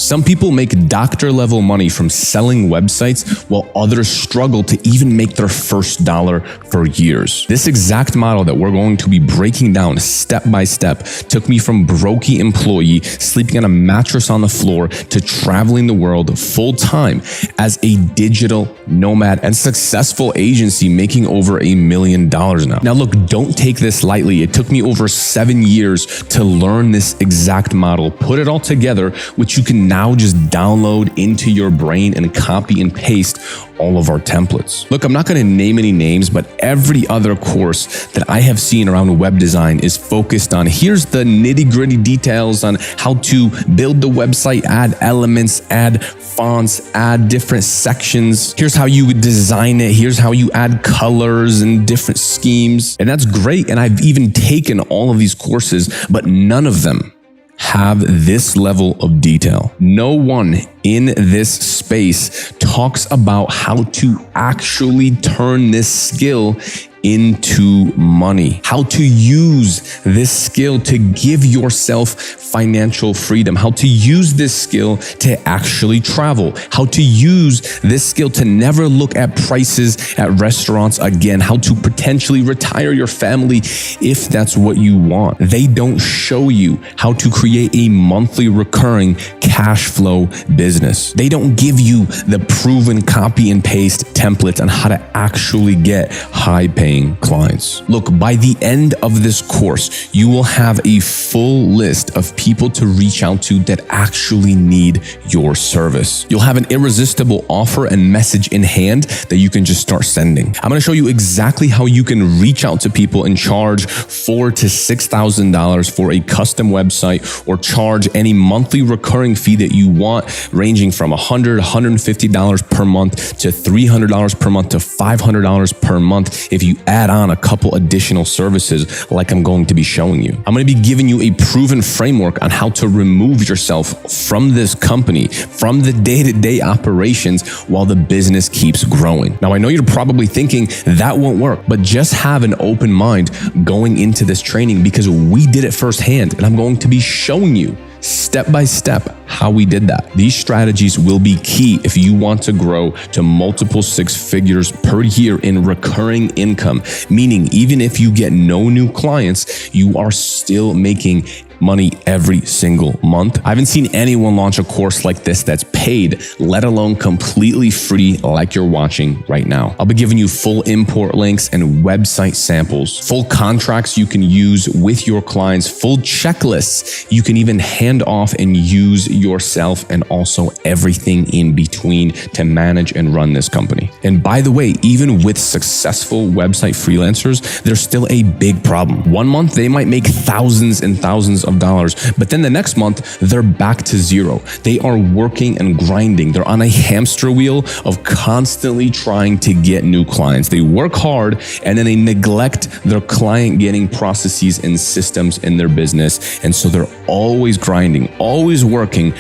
Some people make doctor level money from selling websites while others struggle to even make their first dollar for years. This exact model that we're going to be breaking down step by step took me from brokey employee sleeping on a mattress on the floor to traveling the world full time as a digital nomad and successful agency making over $1 million now. Now look, don't take this lightly. It took me over 7 years to learn this exact model, put it all together, which you can now just download into your brain and copy and paste all of our templates. Look, I'm not going to name any names, but every other course that I have seen around web design is focused on here's the nitty-gritty details on how to build the website, add elements, add fonts, add different sections. Here's how you would design it. Here's how you add colors and different schemes. And that's great. And I've even taken all of these courses, but none of them have this level of detail. No one in this space talks about how to actually turn this skill into money, how to use this skill to give yourself financial freedom, how to use this skill to actually travel, how to use this skill to never look at prices at restaurants again, how to potentially retire your family if that's what you want. They don't show you how to create a monthly recurring cash flow business. They don't give you the proven copy and paste templates on how to actually get high paying clients. Look, by the end of this course, you will have a full list of people to reach out to that actually need your service. You'll have an irresistible offer and message in hand that you can just start sending. I'm going to show you exactly how you can reach out to people and charge $4,000 to $6,000 for a custom website, or charge any monthly recurring fee that you want, ranging from $100, $150 per month to $300 per month to $500 per month if you add on a couple additional services like I'm going to be showing you. I'm going to be giving you a proven framework on how to remove yourself from this company, from the day-to-day operations while the business keeps growing. Now, I know you're probably thinking that won't work, but just have an open mind going into this training because we did it firsthand, and I'm going to be showing you step by step how we did that. These strategies will be key if you want to grow to multiple 6 figures per year in recurring income, meaning even if you get no new clients, you are still making money every single month. I haven't seen anyone launch a course like this that's paid, let alone completely free like you're watching right now. I'll be giving you full import links and website samples, full contracts you can use with your clients, full checklists you can even hand off and use yourself, and also everything in between to manage and run this company. And by the way, even with successful website freelancers, there's still a big problem. One month they might make thousands and thousands of dollars, but then the next month they're back to zero. They are working and grinding. They're on a hamster wheel of constantly trying to get new clients. They work hard and then they neglect their client getting processes and systems in their business. And so they're always grinding, always working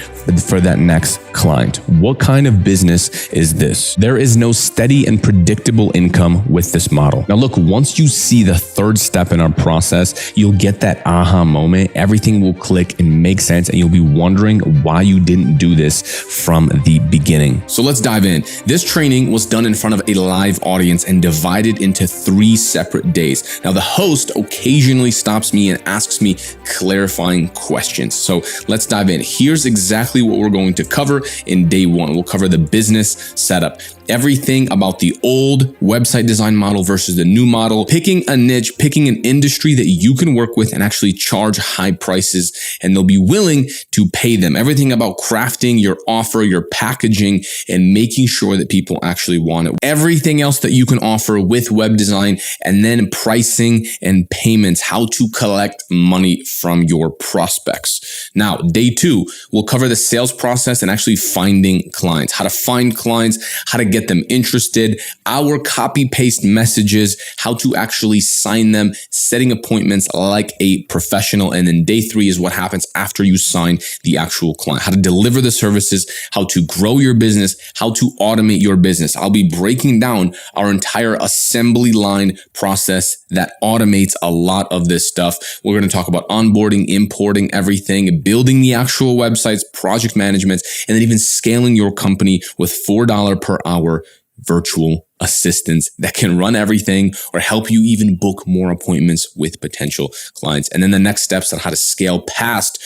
for that next client. What kind of business is this? There is no steady and predictable income with this model. Now look, once you see the third step in our process, you'll get that aha moment. Everything will click and make sense, and you'll be wondering why you didn't do this from the beginning. So let's dive in. This training was done in front of a live audience and divided into 3 separate days. Now the host occasionally stops me and asks me clarifying questions. So let's dive in. Here's exactly what we're going to cover in day 1. We'll cover the business setup, everything about the old website design model versus the new model, picking a niche, picking an industry that you can work with and actually charge high prices, and they'll be willing to pay them. Everything about crafting your offer, your packaging, and making sure that people actually want it. Everything else that you can offer with web design, and then pricing and payments, how to collect money from your prospects. Now, day 2, we'll cover the sales process and actually finding clients, how to find clients, how to get get them interested, our copy paste messages, how to actually sign them, setting appointments like a professional. And then day 3 is what happens after you sign the actual client, how to deliver the services, how to grow your business, how to automate your business. I'll be breaking down our entire assembly line process that automates a lot of this stuff. We're going to talk about onboarding, importing everything, building the actual websites, project management, and then even scaling your company with $4 per hour virtual assistants that can run everything or help you even book more appointments with potential clients. And then the next steps on how to scale past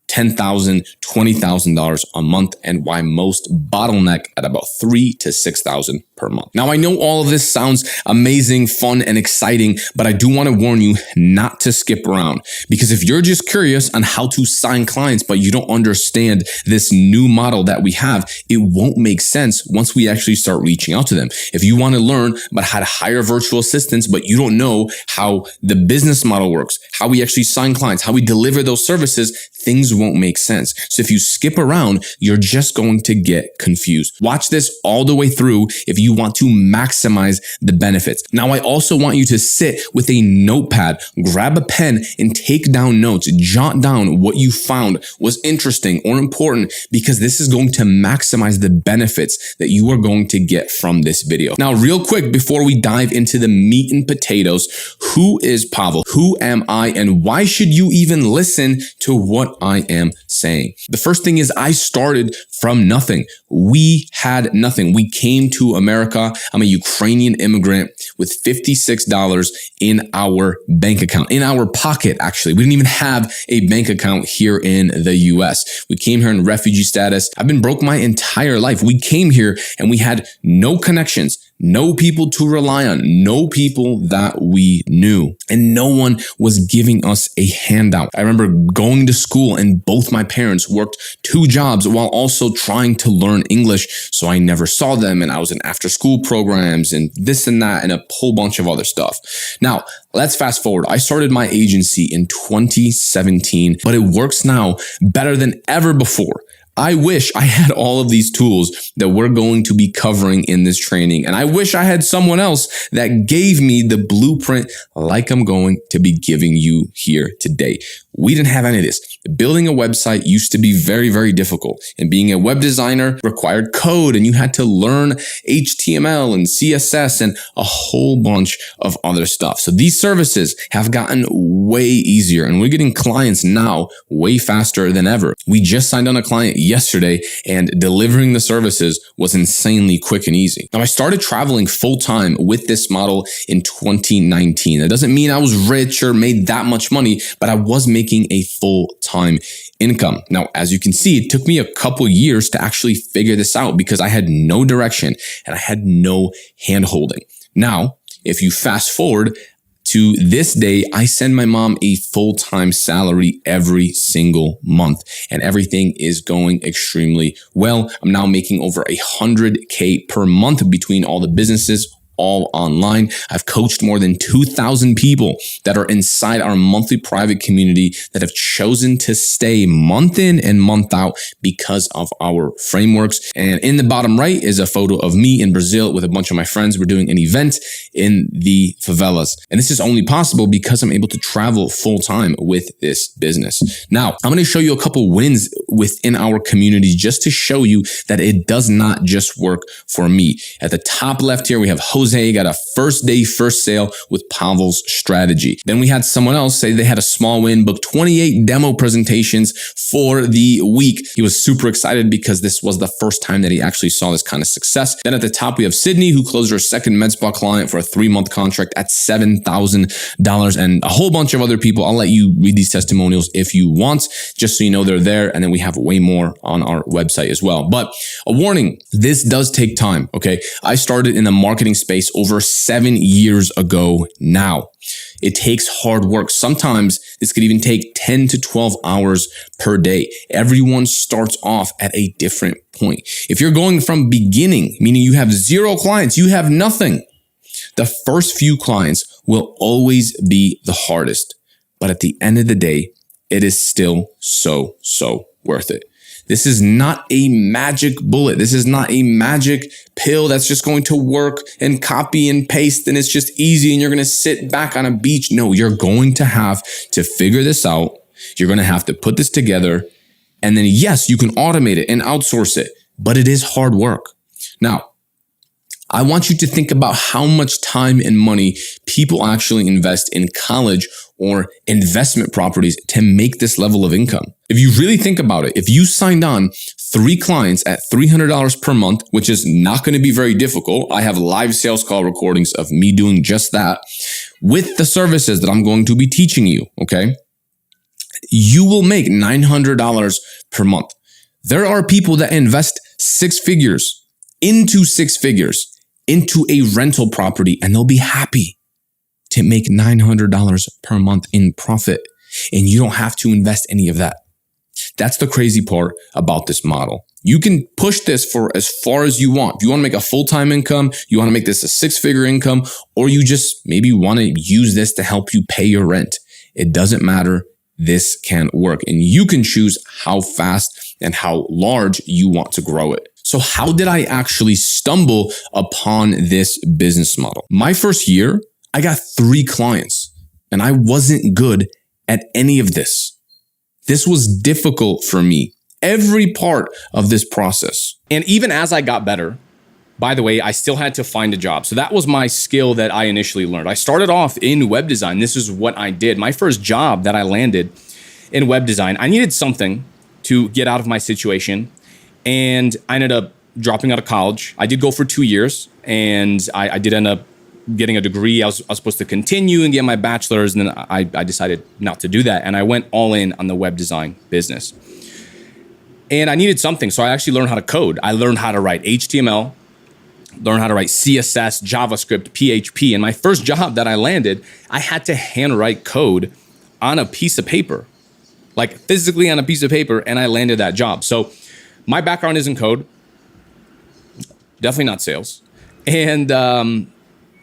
$10,000, $20,000 a month, and why most bottleneck at about $3,000 to $6,000 per month. Now, I know all of this sounds amazing, fun, and exciting, but I do want to warn you not to skip around, because if you're just curious on how to sign clients, but you don't understand this new model that we have, it won't make sense once we actually start reaching out to them. If you want to learn about how to hire virtual assistants, but you don't know how the business model works, how we actually sign clients, how we deliver those services, things won't make sense. So if you skip around, you're just going to get confused. Watch this all the way through if you want to maximize the benefits. Now, I also want you to sit with a notepad, grab a pen, and take down notes. Jot down what you found was interesting or important, because this is going to maximize the benefits that you are going to get from this video. Now, real quick, before we dive into the meat and potatoes, who is Pavel? Who am I? And why should you even listen to what I am saying? The first thing is, I started from nothing. We had nothing. We came to America. I'm a Ukrainian immigrant with $56 in our bank account, in our pocket, actually. We didn't even have a bank account here in the US. We came here in refugee status. I've been broke my entire life. We came here and we had no connections, no people to rely on, no people that we knew, and no one was giving us a handout. I remember going to school and both my parents worked 2 jobs while also trying to learn English, so I never saw them, and I was in after school programs and this and that and a whole bunch of other stuff. Now, let's fast forward. I started my agency in 2017, but it works now better than ever before. I wish I had all of these tools that we're going to be covering in this training. And I wish I had someone else that gave me the blueprint like I'm going to be giving you here today. We didn't have any of this. Building a website used to be very, very difficult. And being a web designer required code, and you had to learn HTML and CSS and a whole bunch of other stuff. So these services have gotten way easier, and we're getting clients now way faster than ever. We just signed on a client yesterday, and delivering the services was insanely quick and easy. Now, I started traveling full time with this model in 2019. That doesn't mean I was rich or made that much money, but I was making a full-time income. Now, as you can see, it took me a couple years to actually figure this out because I had no direction and I had no hand-holding. Now, if you fast forward to this day, I send my mom a full-time salary every single month, and everything is going extremely well. I'm now making over $100K per month between all the businesses, all online. I've coached more than 2,000 people that are inside our monthly private community that have chosen to stay month in and month out because of our frameworks. And in the bottom right is a photo of me in Brazil with a bunch of my friends. We're doing an event in the favelas. And this is only possible because I'm able to travel full time with this business. Now, I'm going to show you a couple wins within our community just to show you that it does not just work for me. At the top left here, we have Jose got a first day, first sale with Pavel's strategy. Then we had someone else say they had a small win, booked 28 demo presentations for the week. He was super excited because this was the first time that he actually saw this kind of success. Then at the top, we have Sydney, who closed her second MedSpa client for a 3-month contract at $7,000, and a whole bunch of other people. I'll let you read these testimonials if you want, just so you know they're there. And then we have way more on our website as well. But a warning, this does take time, okay? I started in the marketing space over 7 years ago now. It takes hard work. Sometimes this could even take 10 to 12 hours per day. Everyone starts off at a different point. If you're going from beginning, meaning you have 0 clients, you have nothing, the first few clients will always be the hardest. But at the end of the day, it is still so worth it. This is not a magic bullet. This is not a magic pill that's just going to work and copy and paste and it's just easy and you're going to sit back on a beach. No, you're going to have to figure this out. You're going to have to put this together. And then yes, you can automate it and outsource it, but it is hard work. Now, I want you to think about how much time and money people actually invest in college or investment properties to make this level of income. If you really think about it, if you signed on 3 clients at $300 per month, which is not going to be very difficult. I have live sales call recordings of me doing just that with the services that I'm going to be teaching you. Okay. You will make $900 per month. There are people that invest 6 figures into a rental property and they'll be happy to make $900 per month in profit. And you don't have to invest any of that. That's the crazy part about this model. You can push this for as far as you want. If you want to make a full-time income, you want to make this a 6-figure income, or you just maybe want to use this to help you pay your rent. It doesn't matter. This can work and you can choose how fast and how large you want to grow it. So how did I actually stumble upon this business model? My first year, I got 3 clients and I wasn't good at any of this. This was difficult for me, every part of this process. And even as I got better, by the way, I still had to find a job. So that was my skill that I initially learned. I started off in web design. This is what I did. My first job that I landed in web design, I needed something to get out of my situation. And I ended up dropping out of college. I did go for 2 years and I did end up getting a degree. I was supposed to continue and get my bachelor's. And then I decided not to do that. And I went all in on the web design business. And I needed something. So I actually learned how to code. I learned how to write HTML, learned how to write CSS, JavaScript, PHP. And my first job that I landed, I had to handwrite code on a piece of paper, like physically on a piece of paper. And I landed that job. So my background is in code, definitely not sales. And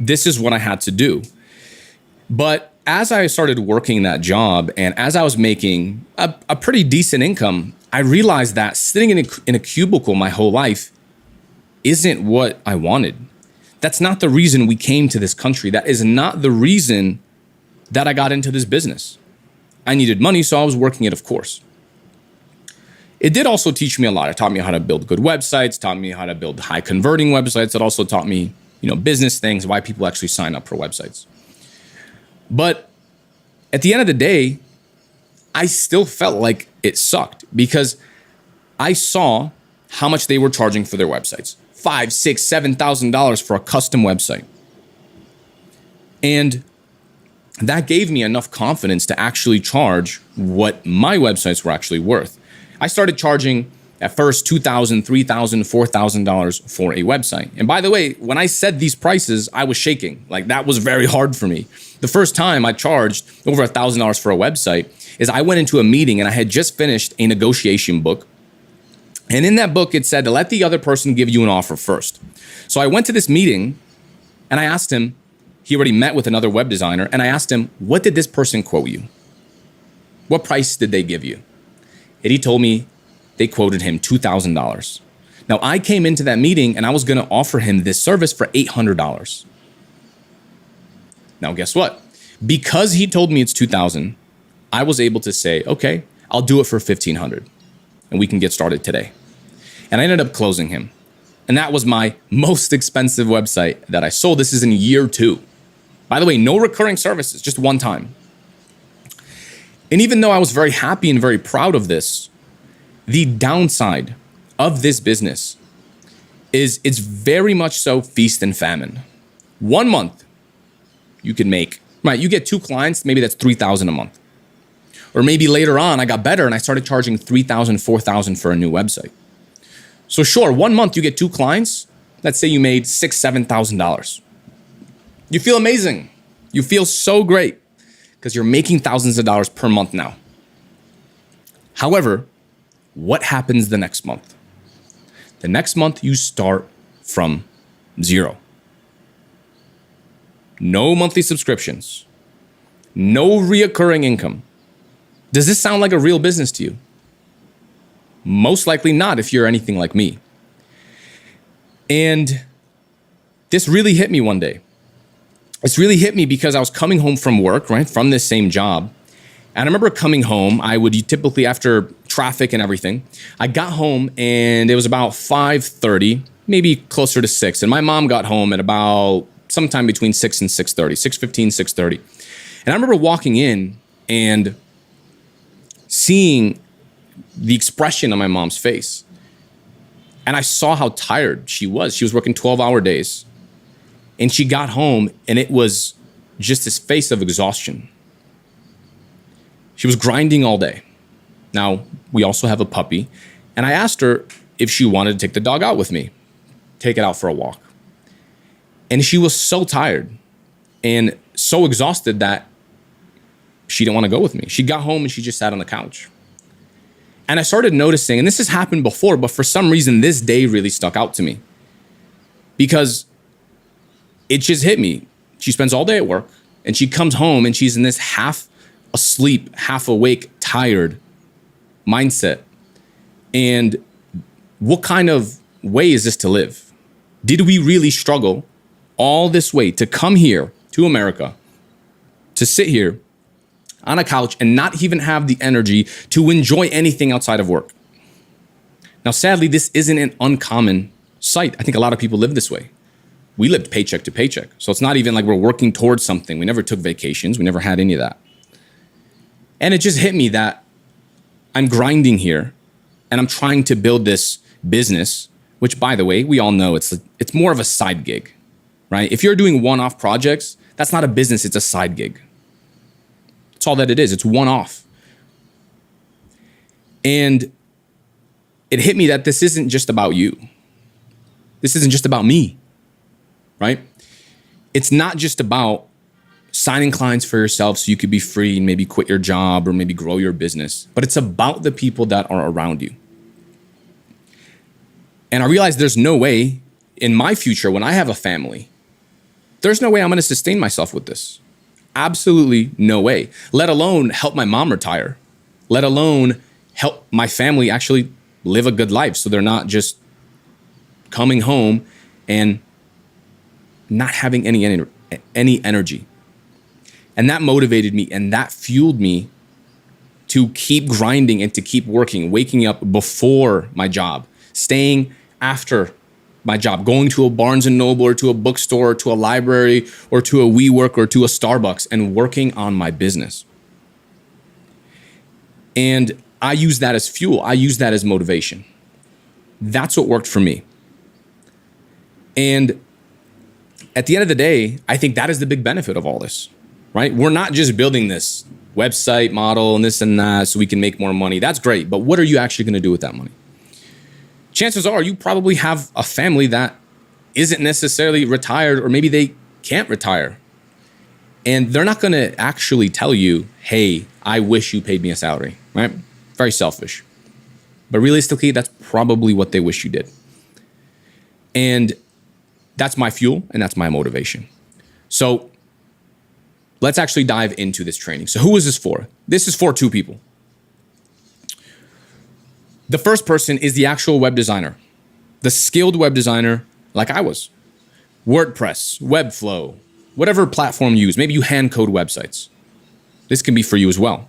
this is what I had to do. But as I started working that job and as I was making a pretty decent income, I realized that sitting in a cubicle my whole life isn't what I wanted. That's not the reason we came to this country. That is not the reason that I got into this business. I needed money, so I was working it, of course. It did also teach me a lot. It taught me how to build good websites, taught me how to build high converting websites. It also taught me, business things, why people actually sign up for websites. But at the end of the day, I still felt like it sucked because I saw how much they were charging for their websites. $5,000, $6,000, $7,000 for a custom website. And that gave me enough confidence to actually charge what my websites were actually worth. I started charging at first $2,000, $3,000, $4,000 for a website. And by the way, when I said these prices, I was shaking. Like that was very hard for me. The first time I charged over $1,000 for a website is I went into a meeting and I had just finished a negotiation book. And in that book, it said to let the other person give you an offer first. So I went to this meeting and I asked him, he already met with another web designer, and I asked him, what did this person quote you? What price did they give you? And he told me they quoted him $2,000. Now I came into that meeting and I was going to offer him this service for $800. Now guess what? Because he told me it's $2,000, I was able to say, okay, I'll do it for $1,500 and we can get started today. And I ended up closing him. And that was my most expensive website that I sold. This is in year 2. By the way, no recurring services, just one time. And even though I was very happy and very proud of this, the downside of this business is it's very much so feast and famine. 1 month you can make, right? You get 2 clients, maybe that's $3,000 a month. Or maybe later on I got better and I started charging $3,000, $4,000 for a new website. So sure, 1 month you get 2 clients. Let's say you made $6,000, $7,000. You feel amazing. You feel so great because you're making thousands of dollars per month now. However, what happens the next month? The next month you start from 0. No monthly subscriptions. No reoccurring income. Does this sound like a real business to you? Most likely not if you're anything like me. And this really hit me one day. This really hit me because I was coming home from work, right, from this same job. And I remember coming home, I would typically, after traffic and everything, I got home and it was about 5:30, maybe closer to 6. And my mom got home at about sometime between 6 and 6:30, 6:15, 6:30. And I remember walking in and seeing the expression on my mom's face. And I saw how tired she was. She was working 12-hour days. And she got home and it was just this face of exhaustion. She was grinding all day. Now, we also have a puppy. And I asked her if she wanted to take the dog out with me, take it out for a walk. And she was so tired and so exhausted that she didn't want to go with me. She got home and she just sat on the couch. And I started noticing, and this has happened before, but for some reason, this day really stuck out to me because it just hit me. She spends all day at work and she comes home and she's in this half asleep, half awake, tired mindset. And what kind of way is this to live? Did we really struggle all this way to come here to America, to sit here on a couch and not even have the energy to enjoy anything outside of work? Now, sadly, this isn't an uncommon sight. I think a lot of people live this way. We lived paycheck to paycheck. So it's not even like we're working towards something. We never took vacations. We never had any of that. And it just hit me that I'm grinding here and I'm trying to build this business, which, by the way, we all know it's more of a side gig, right? If you're doing one-off projects, that's not a business, it's a side gig. That's all that it is. It's one-off. And it hit me that this isn't just about you. This isn't just about me, right? It's not just about signing clients for yourself so you could be free and maybe quit your job or maybe grow your business, but it's about the people that are around you. And I realized there's no way in my future when I have a family, there's no way I'm going to sustain myself with this. Absolutely no way. Let alone help my mom retire. Let alone help my family actually live a good life so they're not just coming home and not having any energy. And that motivated me and that fueled me to keep grinding and to keep working, waking up before my job, staying after my job, going to a Barnes and Noble or to a bookstore or to a library or to a WeWork or to a Starbucks and working on my business. And I use that as fuel. I use that as motivation. That's what worked for me. And at the end of the day, I think that is the big benefit of all this, right? We're not just building this website model and this and that so we can make more money. That's great. But what are you actually going to do with that money? Chances are you probably have a family that isn't necessarily retired, or maybe they can't retire. And they're not going to actually tell you, hey, I wish you paid me a salary, right? Very selfish. But realistically, that's probably what they wish you did. And that's my fuel and that's my motivation. So let's actually dive into this training. So who is this for? This is for two people. The first person is the actual web designer, the skilled web designer like I was. WordPress, Webflow, whatever platform you use. Maybe you hand code websites. This can be for you as well.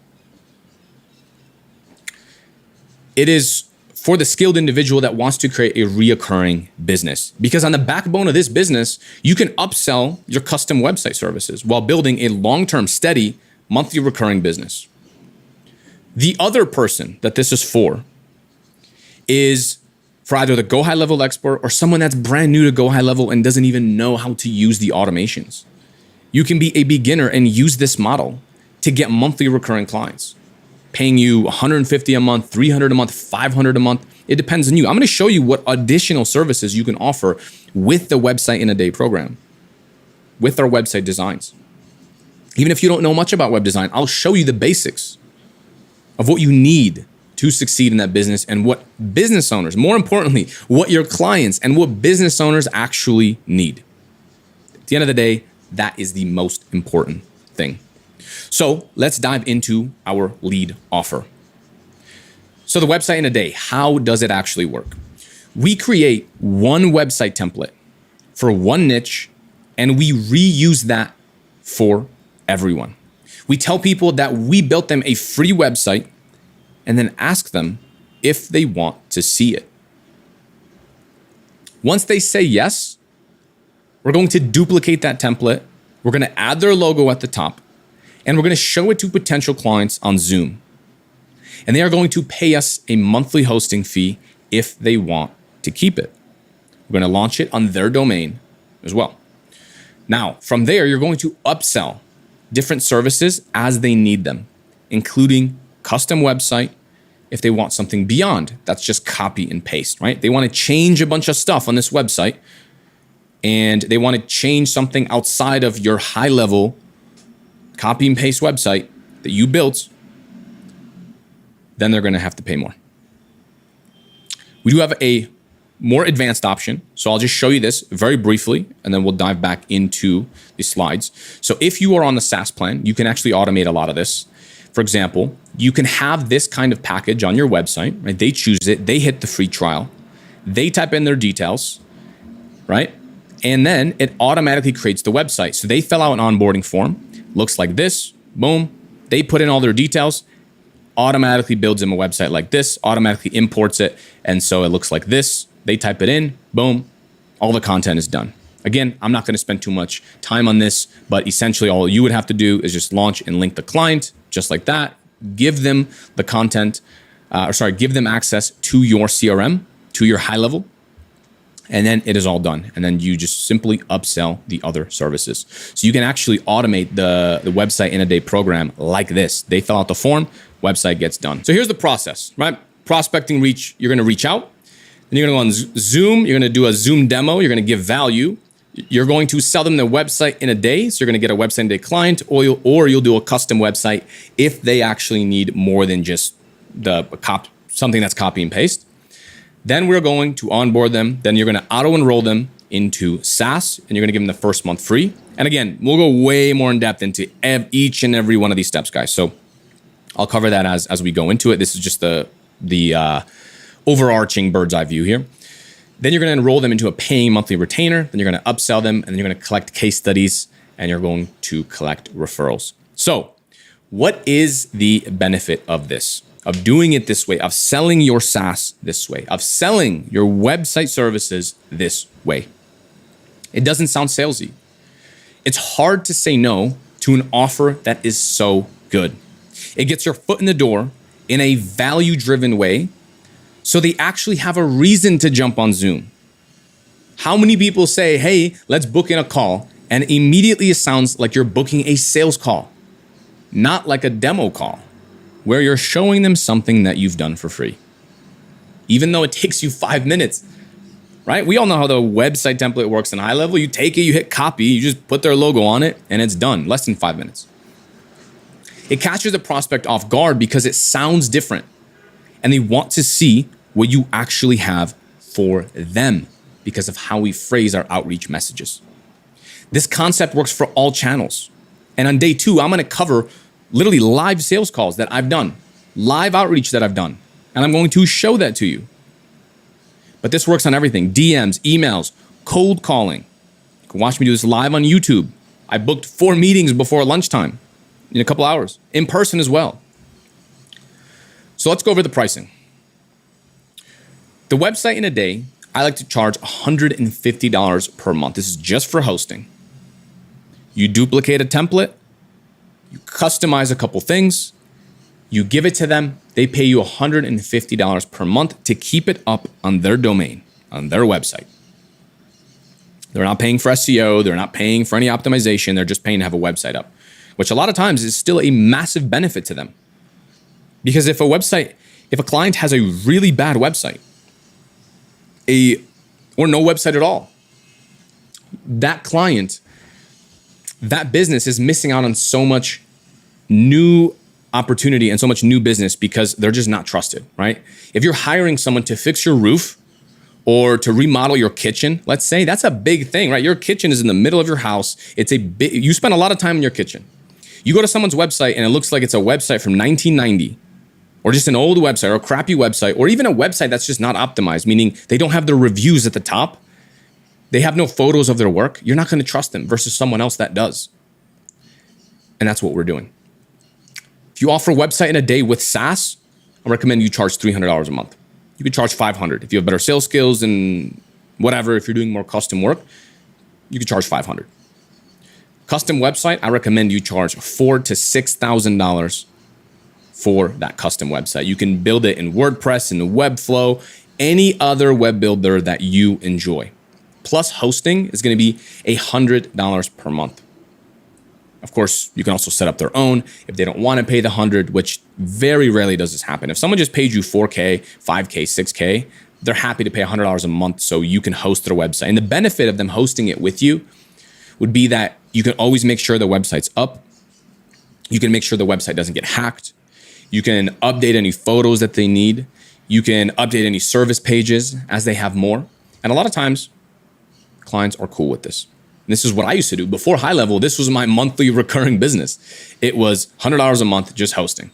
It is for the skilled individual that wants to create a reoccurring business. Because on the backbone of this business, you can upsell your custom website services while building a long-term, steady, monthly recurring business. The other person that this is for is for either the GoHighLevel expert or someone that's brand new to GoHighLevel and doesn't even know how to use the automations. You can be a beginner and use this model to get monthly recurring clients, paying you $150 a month, $300 a month, $500 a month. It depends on you. I'm going to show you what additional services you can offer with the Website in a Day program, with our website designs. Even if you don't know much about web design, I'll show you the basics of what you need to succeed in that business and what business owners, more importantly, what your clients and what business owners actually need. At the end of the day, that is the most important thing. So let's dive into our lead offer. So the website in a day, how does it actually work? We create one website template for one niche, and we reuse that for everyone. We tell people that we built them a free website and then ask them if they want to see it. Once they say yes, we're going to duplicate that template. We're going to add their logo at the top, and we're going to show it to potential clients on Zoom. And they are going to pay us a monthly hosting fee if they want to keep it. We're going to launch it on their domain as well. Now, from there, you're going to upsell different services as they need them, including custom website if they want something beyond. That's just copy and paste, right? They want to change a bunch of stuff on this website, and they want to change something outside of your high-level copy and paste website that you built, then they're going to have to pay more. We do have a more advanced option. So I'll just show you this very briefly, and then we'll dive back into the slides. So if you are on the SaaS plan, you can actually automate a lot of this. For example, you can have this kind of package on your website, right? They choose it, they hit the free trial, they type in their details, right? And then it automatically creates the website. So they fill out an onboarding form, looks like this, boom, they put in all their details, automatically builds them a website like this, automatically imports it, and so it looks like this. They type it in, boom, all the content is done. Again, I'm not going to spend too much time on this, but essentially all you would have to do is just launch and link the client just like that, give them the content, give them access to your CRM, to your high level, and then it is all done. And then you just simply upsell the other services. So you can actually automate the website in a day program like this. They fill out the form, website gets done. So here's the process, right? Prospecting reach, you're going to reach out. Then you're going to go on Zoom. You're going to do a Zoom demo. You're going to give value. You're going to sell them the website in a day. So you're going to get a website in a day client, or you'll do a custom website if they actually need more than just something that's copy and paste. Then we're going to onboard them. Then you're going to auto enroll them into SaaS, and you're going to give them the first month free. And again, we'll go way more in depth into each and every one of these steps, guys. So I'll cover that as we go into it. This is just the overarching bird's eye view here. Then you're going to enroll them into a paying monthly retainer. Then you're going to upsell them, and then you're going to collect case studies, and you're going to collect referrals. So what is the benefit of this, of doing it this way, of selling your SaaS this way, of selling your website services this way? It doesn't sound salesy. It's hard to say no to an offer that is so good. It gets your foot in the door in a value-driven way, so they actually have a reason to jump on Zoom. How many people say, hey, let's book in a call, and immediately it sounds like you're booking a sales call, not like a demo call, where you're showing them something that you've done for free, even though it takes you 5 minutes, right? We all know how the website template works in high level. You take it, you hit copy, you just put their logo on it, and it's done, less than 5 minutes. It catches the prospect off guard because it sounds different, and they want to see what you actually have for them because of how we phrase our outreach messages. This concept works for all channels. And on day 2, I'm going to cover literally live sales calls that I've done, live outreach that I've done, and I'm going to show that to you. But this works on everything: DMs, emails, cold calling. You can watch me do this live on YouTube. I booked 4 meetings before lunchtime in a couple hours, in person as well. So let's go over the pricing. The website in a day, I like to charge $150 per month. This is just for hosting. You duplicate a template, you customize a couple things, you give it to them, they pay you $150 per month to keep it up on their domain, on their website. They're not paying for SEO, they're not paying for any optimization, they're just paying to have a website up, which a lot of times is still a massive benefit to them. Because if a client has a really bad website, or no website at all, that client, that business is missing out on so much new opportunity and so much new business because they're just not trusted, right? If you're hiring someone to fix your roof or to remodel your kitchen, let's say, that's a big thing, right? Your kitchen is in the middle of your house. You spend a lot of time in your kitchen. You go to someone's website and it looks like it's a website from 1990. or just an old website or a crappy website, or even a website that's just not optimized, meaning they don't have the reviews at the top, they have no photos of their work, you're not going to trust them versus someone else that does. And that's what we're doing. If you offer a website in a day with SaaS, I recommend you charge $300 a month. You could charge $500. If you have better sales skills and whatever, if you're doing more custom work, you could charge $500. Custom website, I recommend you charge $4,000 to $6,000 for that custom website. You can build it in WordPress, in Webflow, any other web builder that you enjoy. Plus hosting is going to be $100 per month. Of course, you can also set up their own if they don't want to pay the 100, which very rarely does this happen. If someone just paid you 4K, 5K, 6K, they're happy to pay $100 a month so you can host their website. And the benefit of them hosting it with you would be that you can always make sure the website's up. You can make sure the website doesn't get hacked. You can update any photos that they need. You can update any service pages as they have more. And a lot of times, clients are cool with this. And this is what I used to do. Before HighLevel, this was my monthly recurring business. It was $100 a month just hosting.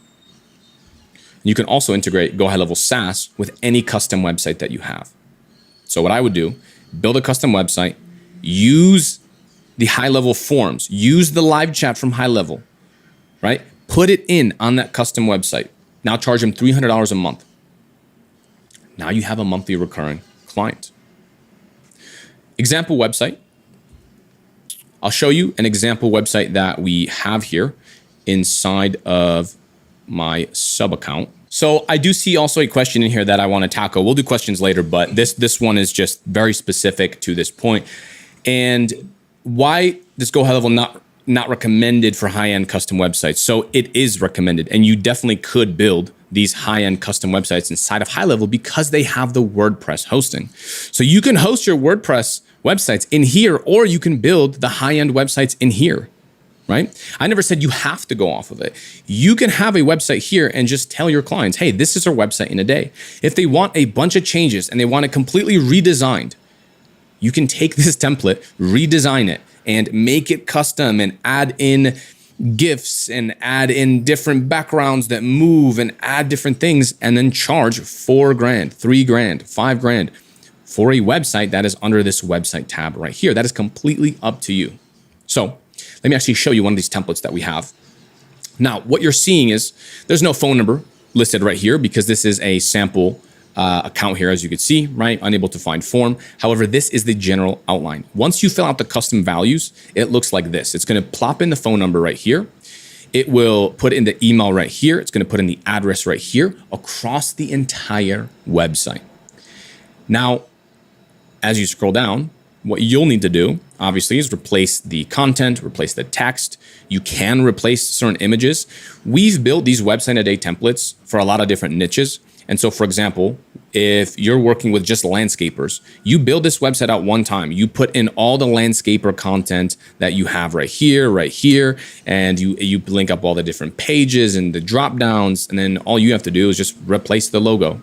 You can also integrate GoHighLevel SaaS with any custom website that you have. So what I would do, build a custom website, use the HighLevel forms, use the live chat from HighLevel, right? Put it in on that custom website. Now charge them $300 a month. Now you have a monthly recurring client. Example website. I'll show you an example website that we have here inside of my sub account. So I do see also a question in here that I want to tackle. We'll do questions later, but this one is just very specific to this point. And why does GoHighLevel not recommended for high-end custom websites? So it is recommended, and you definitely could build these high-end custom websites inside of HighLevel because they have the WordPress hosting. So you can host your WordPress websites in here, or you can build the high-end websites in here, right? I never said you have to go off of it. You can have a website here and just tell your clients, hey, this is our website in a day. If they want a bunch of changes and they want it completely redesigned, you can take this template, redesign it, and make it custom and add in GIFs and add in different backgrounds that move and add different things, and then charge $4,000, $3,000, $5,000 for a website that is under this website tab right here. That is completely up to you. So let me actually show you one of these templates that we have. Now, what you're seeing is there's no phone number listed right here because this is a sample account here, as you can see, right? Unable to find form. However, this is the general outline. Once you fill out the custom values, it looks like this. It's going to plop in the phone number right here. It will put in the email right here. It's going to put in the address right here across the entire website. Now, as you scroll down, what you'll need to do, obviously, is replace the content, replace the text. You can replace certain images. We've built these website in a day templates for a lot of different niches. And so, for example, if you're working with just landscapers, you build this website out one time. You put in all the landscaper content that you have right here, and you link up all the different pages and the drop downs. And then all you have to do is just replace the logo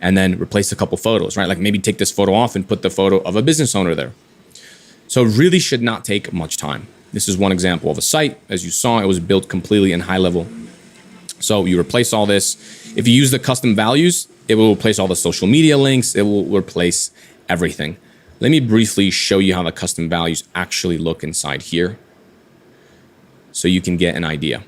and then replace a couple photos, right? Like maybe take this photo off and put the photo of a business owner there. So it really should not take much time. This is one example of a site. As you saw, it was built completely in HighLevel. So you replace all this. If you use the custom values, it will replace all the social media links. It will replace everything. Let me briefly show you how the custom values actually look inside here so you can get an idea.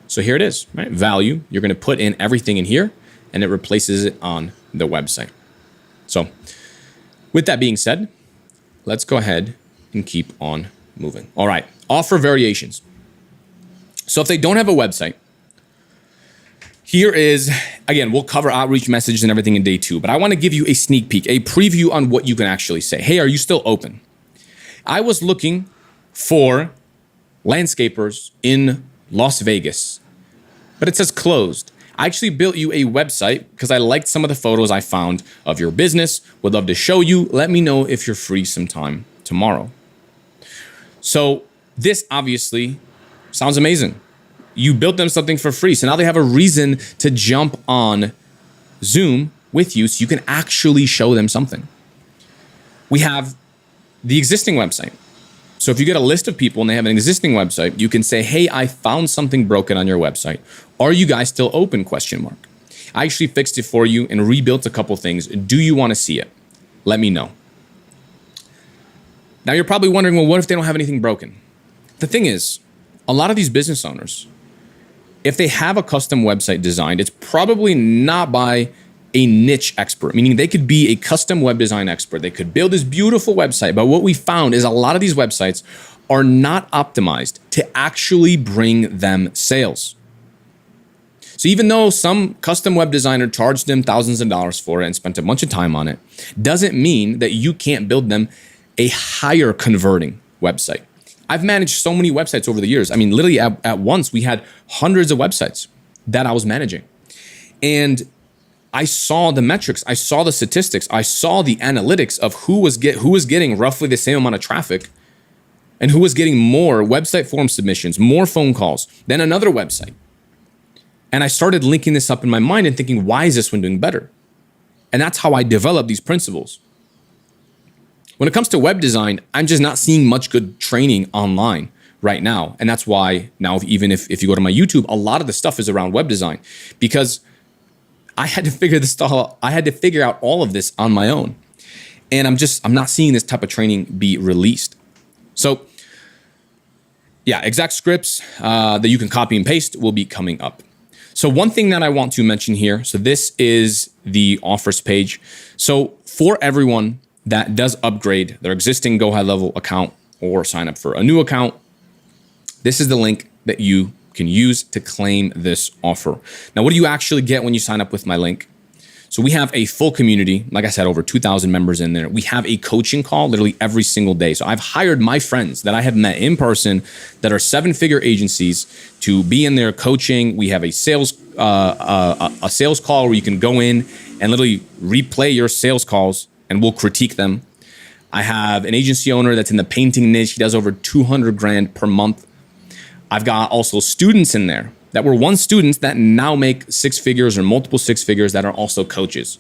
So here it is, right? Value, you're going to put in everything in here and it replaces it on the website. So with that being said, let's go ahead and keep on moving. All right, offer variations. So if they don't have a website, here is, again, we'll cover outreach messages and everything in day 2, but I want to give you a sneak peek, a preview on what you can actually say. Hey, are you still open? I was looking for landscapers in Las Vegas, but it says closed. I actually built you a website because I liked some of the photos I found of your business. Would love to show you. Let me know if you're free sometime tomorrow. So this obviously sounds amazing. You built them something for free. So now they have a reason to jump on Zoom with you so you can actually show them something. We have the existing website. So if you get a list of people and they have an existing website, you can say, hey, I found something broken on your website. Are you guys still open? ? I actually fixed it for you and rebuilt a couple things. Do you want to see it? Let me know. Now you're probably wondering, well, what if they don't have anything broken? The thing is, a lot of these business owners, if they have a custom website designed, it's probably not by a niche expert, meaning they could be a custom web design expert. They could build this beautiful website. But what we found is a lot of these websites are not optimized to actually bring them sales. So even though some custom web designer charged them thousands of dollars for it and spent a bunch of time on it, doesn't mean that you can't build them a higher converting website. I've managed so many websites over the years. I mean, literally at once we had hundreds of websites that I was managing. And I saw the metrics, I saw the statistics, I saw the analytics of who was getting roughly the same amount of traffic and who was getting more website form submissions, more phone calls than another website. And I started linking this up in my mind and thinking, why is this one doing better? And that's how I developed these principles. When it comes to web design, I'm just not seeing much good training online right now. And that's why now, even if you go to my YouTube, a lot of the stuff is around web design because I had to figure this stuff out. I had to figure out all of this on my own. And I'm not seeing this type of training be released. So yeah, exact scripts that you can copy and paste will be coming up. So one thing that I want to mention here, so this is the offers page. So for everyone that does upgrade their existing GoHighLevel account or sign up for a new account, this is the link that you can use to claim this offer. Now, what do you actually get when you sign up with my link? So we have a full community, like I said, over 2,000 members in there. We have a coaching call literally every single day. So I've hired my friends that I have met in person that are 7-figure agencies to be in there coaching. We have a sales call where you can go in and literally replay your sales calls and we'll critique them. I have an agency owner that's in the painting niche. He does over 200 grand per month. I've got also students in there that were once students that now make 6 figures or multiple 6 figures that are also coaches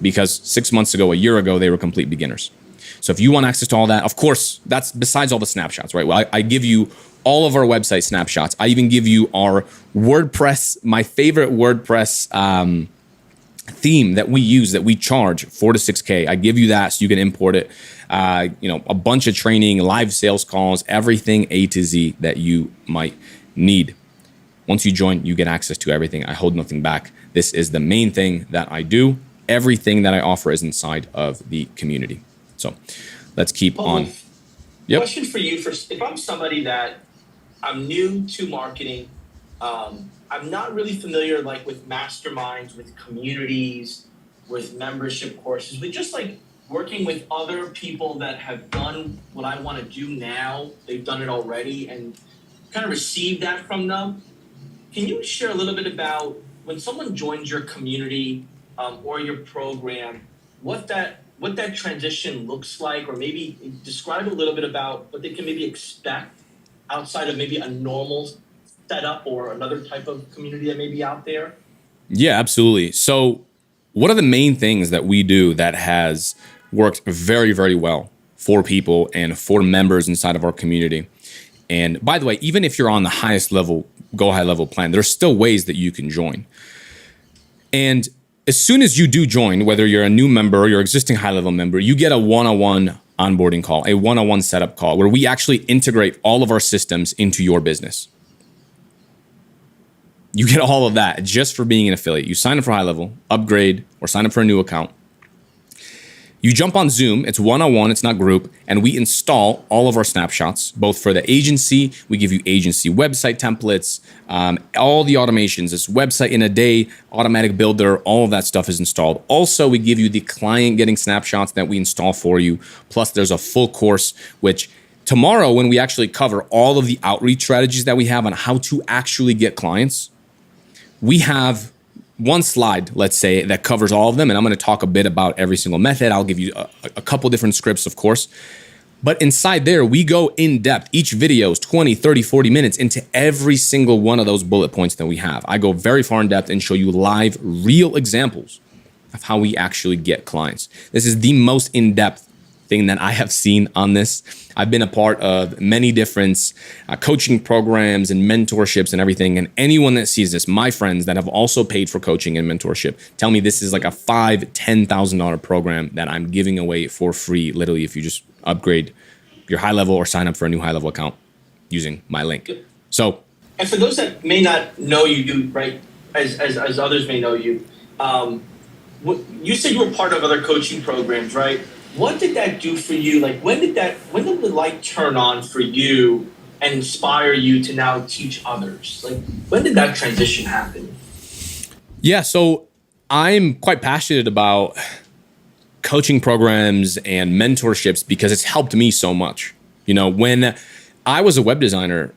because 6 months ago, a year ago, they were complete beginners. So if you want access to all that, of course, that's besides all the snapshots, right? Well, I give you all of our website snapshots. I even give you our WordPress, my favorite WordPress theme that we use that we charge $4,000 to $6,000. I give you that so you can import it. A bunch of training, live sales calls, everything A to Z that you might need. Once you join, you get access to everything. I hold nothing back. This is the main thing that I do. Everything that I offer is inside of the community. So let's keep on. Yep. Question for you: if I'm somebody that I'm new to marketing, I'm not really familiar with masterminds, with communities, with membership courses, but just working with other people that have done what I want to do now. They've done it already and kind of received that from them. Can you share a little bit about when someone joins your community or your program, what that transition looks like, or maybe describe a little bit about what they can maybe expect outside of maybe a normal setup or another type of community that may be out there? Yeah, absolutely. So one of the main things that we do that has worked very, very well for people and for members inside of our community. And by the way, even if you're on the highest level, GoHighLevel plan, there's still ways that you can join. And as soon as you do join, whether you're a new member or your existing high-level member, you get a one-on-one onboarding call, a one-on-one setup call where we actually integrate all of our systems into your business. You get all of that just for being an affiliate. You sign up for HighLevel, upgrade, or sign up for a new account. You jump on Zoom, it's one-on-one, it's not group, and we install all of our snapshots, both for the agency, we give you agency website templates, all the automations, this website in a day, automatic builder, all of that stuff is installed. Also, we give you the client getting snapshots that we install for you, plus there's a full course, which tomorrow when we actually cover all of the outreach strategies that we have on how to actually get clients, we have one slide, let's say, that covers all of them. And I'm going to talk a bit about every single method. I'll give you a couple different scripts, of course. But inside there, we go in depth. Each video is 20, 30, 40 minutes into every single one of those bullet points that we have. I go very far in depth and show you live, real examples of how we actually get clients. This is the most in-depth thing that I have seen on this. I've been a part of many different coaching programs and mentorships and everything. And anyone that sees this, my friends that have also paid for coaching and mentorship, tell me this is like a $5,000, $10,000 program that I'm giving away for free, literally, if you just upgrade your high level or sign up for a new high level account using my link. So, and for those that may not know you, right, as others may know you, you said you were part of other coaching programs, right? What did that do for you? Like, when did the light turn on for you and inspire you to now teach others? Like, when did that transition happen? Yeah, so I'm quite passionate about coaching programs and mentorships because it's helped me so much. You know, when I was a web designer,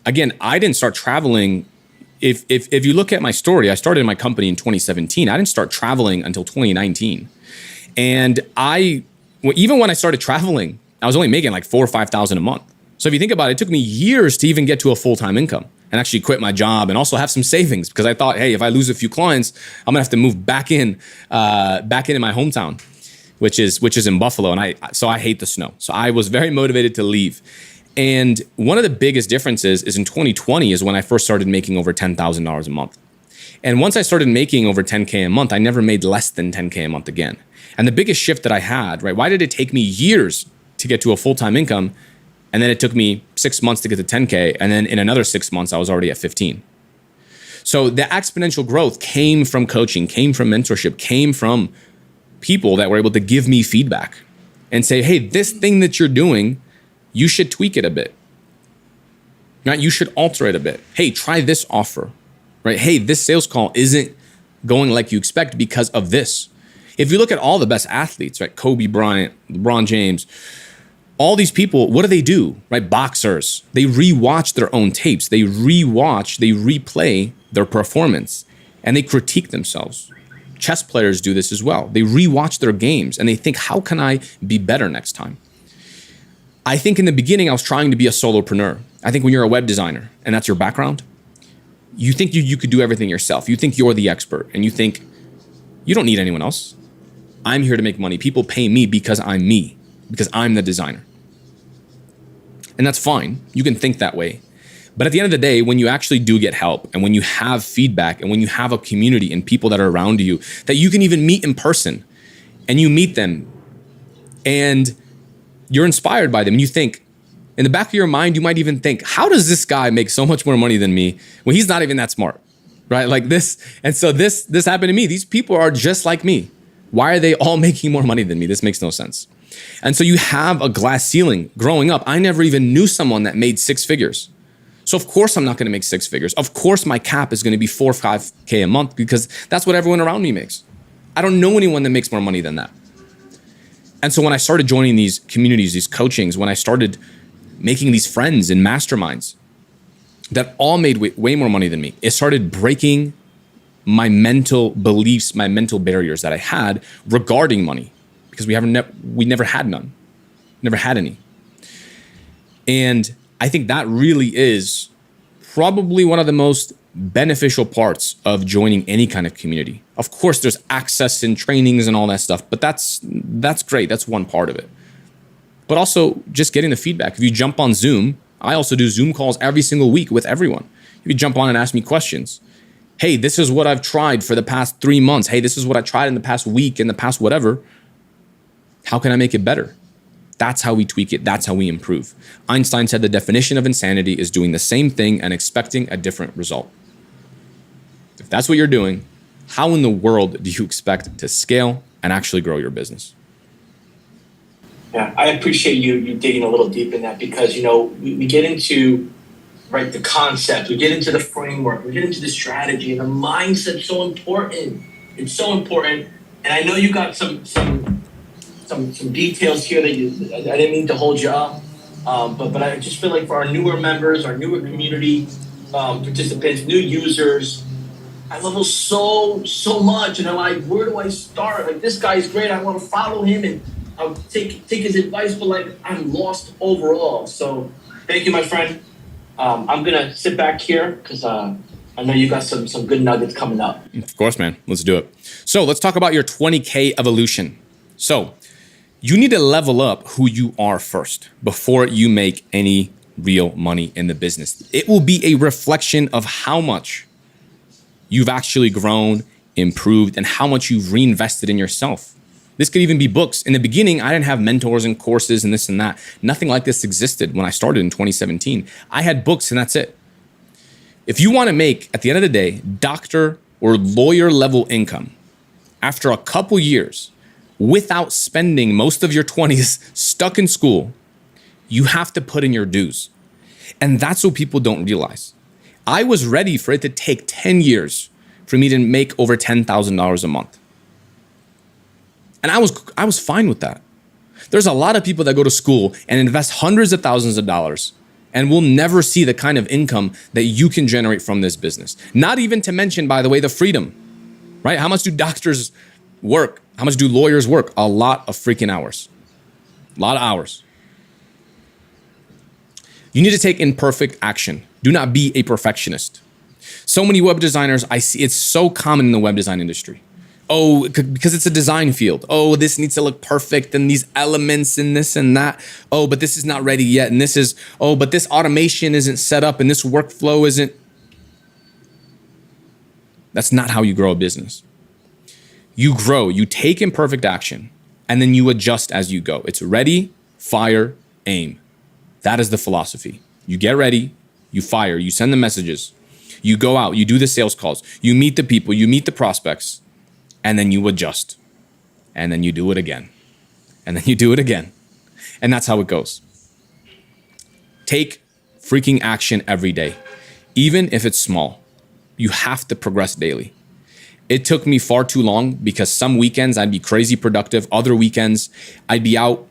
again, I didn't start traveling. If you look at my story, I started my company in 2017. I didn't start traveling until 2019. And even when I started traveling, I was only making like $4,000 or $5,000 a month. So if you think about it, it took me years to even get to a full-time income and actually quit my job and also have some savings, because I thought, hey, if I lose a few clients, I'm gonna have to move back into my hometown, which is in Buffalo. And so I hate the snow. So I was very motivated to leave. And one of the biggest differences is in 2020 is when I first started making over $10,000 a month. And once I started making over 10K a month, I never made less than 10K a month again. And the biggest shift that I had, right? Why did it take me years to get to a full-time income? And then it took me 6 months to get to 10K. And then in another 6 months, I was already at 15. So the exponential growth came from coaching, came from mentorship, came from people that were able to give me feedback and say, hey, this thing that you're doing, you should tweak it a bit. Right? You should alter it a bit. Hey, try this offer. Right? Hey, this sales call isn't going like you expect because of this. If you look at all the best athletes, right? Kobe Bryant, LeBron James, all these people, what do? Right? Boxers, they rewatch their own tapes. They replay their performance and they critique themselves. Chess players do this as well. They rewatch their games and they think, how can I be better next time? I think in the beginning, I was trying to be a solopreneur. I think when you're a web designer and that's your background, you think you could do everything yourself. You think you're the expert and you think you don't need anyone else. I'm here to make money. People pay me because I'm me, because I'm the designer. And that's fine. You can think that way. But at the end of the day, when you actually do get help and when you have feedback and when you have a community and people that are around you that you can even meet in person and you meet them and you're inspired by them and you think, in the back of your mind, you might even think, how does this guy make so much more money than me when he's not even that smart, right? Like this. And so this happened to me. These people are just like me. Why are they all making more money than me? This makes no sense. And so you have a glass ceiling. Growing up, I never even knew someone that made 6 figures. So of course I'm not going to make 6 figures. Of course my cap is going to be 4 or 5K a month because that's what everyone around me makes. I don't know anyone that makes more money than that. And so when I started joining these communities, these coachings, when I started making these friends in masterminds that all made way more money than me, it started breaking my mental beliefs, my mental barriers that I had regarding money, because we never had none, never had any. And I think that really is probably one of the most beneficial parts of joining any kind of community. Of course, there's access and trainings and all that stuff, but that's great. That's one part of it. But also just getting the feedback. If you jump on Zoom, I also do Zoom calls every single week with everyone. If you jump on and ask me questions, hey, this is what I've tried for the past 3 months. Hey, this is what I tried in the past week, in the past whatever. How can I make it better? That's how we tweak it. That's how we improve. Einstein said the definition of insanity is doing the same thing and expecting a different result. If that's what you're doing, how in the world do you expect to scale and actually grow your business? Yeah, I appreciate you digging a little deep in that because, we get into, right, the concept, we get into the framework, we get into the strategy, and the mindset's so important. It's so important. And I know you got some details here that I didn't mean to hold you up, but I just feel like for our newer members, our newer community participants, new users, I love him so much, and I'm like, where do I start? Like, this guy's great. I want to follow him and I'll take his advice, but like I'm lost overall. So thank you, my friend. I'm gonna sit back here because I know you got some good nuggets coming up. Of course, man. Let's do it. So let's talk about your 20K evolution. So You need to level up who you are first before you make any real money in the business. It will be a reflection of how much you've actually grown, improved, and how much you've reinvested in yourself. This could even be books. In the beginning, I didn't have mentors and courses and this and that. Nothing like this existed when I started in 2017. I had books and that's it. If you want to make, at the end of the day, doctor or lawyer level income after a couple years without spending most of your 20s stuck in school, you have to put in your dues. And that's what people don't realize. I was ready for it to take 10 years for me to make over $10,000 a month. And I was fine with that. There's a lot of people that go to school and invest hundreds of thousands of dollars and will never see the kind of income that you can generate from this business. Not even to mention, by the way, the freedom, right? How much do doctors work? How much do lawyers work? A lot of freaking hours. A lot of hours. You need to take imperfect action. Do not be a perfectionist. So many web designers, I see it's so common in the web design industry. Oh, because it's a design field. Oh, this needs to look perfect and these elements and this and that. Oh, but this is not ready yet. And this is, oh, but this automation isn't set up and this workflow isn't. That's not how you grow a business. You grow, you take imperfect action, and then you adjust as you go. It's ready, fire, aim. That is the philosophy. You get ready, you fire, you send the messages, you go out, you do the sales calls, you meet the people, you meet the prospects, and then you adjust. And then you do it again. And then you do it again. And that's how it goes. Take freaking action every day, even if it's small. You have to progress daily. It took me far too long because some weekends I'd be crazy productive. Other weekends I'd be out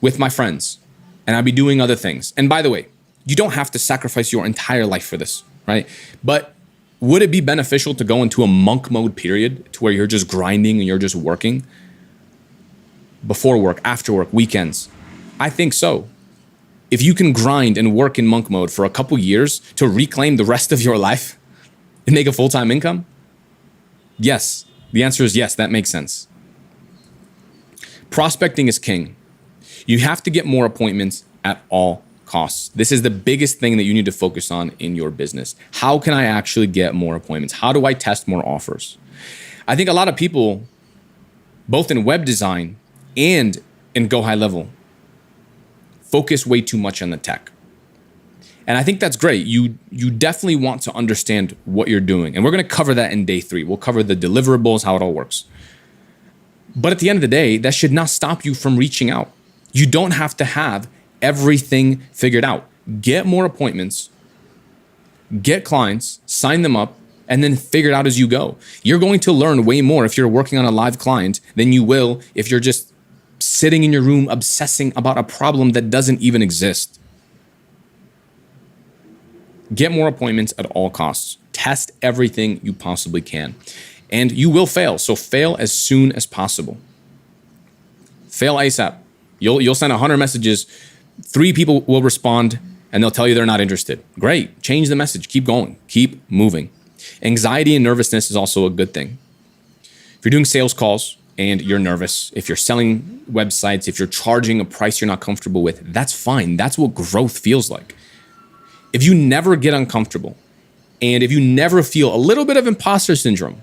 with my friends and I'd be doing other things. And by the way, you don't have to sacrifice your entire life for this, right? But would it be beneficial to go into a monk mode period to where you're just grinding and you're just working? Before work, after work, weekends? I think so. If you can grind and work in monk mode for a couple years to reclaim the rest of your life and make a full-time income, yes. The answer is yes, that makes sense. Prospecting is king. You have to get more appointments at all costs. This is the biggest thing that you need to focus on in your business. How can I actually get more appointments? How do I test more offers? I think a lot of people, both in web design and in GoHighLevel, focus way too much on the tech. And I think that's great. You definitely want to understand what you're doing. And we're going to cover that in day 3. We'll cover the deliverables, how it all works. But at the end of the day, that should not stop you from reaching out. You don't have to have everything figured out. Get more appointments, get clients, sign them up, and then figure it out as you go. You're going to learn way more if you're working on a live client than you will if you're just sitting in your room obsessing about a problem that doesn't even exist. Get more appointments at all costs. Test everything you possibly can. And you will fail, so fail as soon as possible. Fail ASAP. You'll send 100 messages, 3 people will respond, and they'll tell you they're not interested. Great, change the message, keep going, keep moving. Anxiety and nervousness is also a good thing. If you're doing sales calls and you're nervous, if you're selling websites, if you're charging a price you're not comfortable with, that's fine. That's what growth feels like. If you never get uncomfortable, and if you never feel a little bit of imposter syndrome,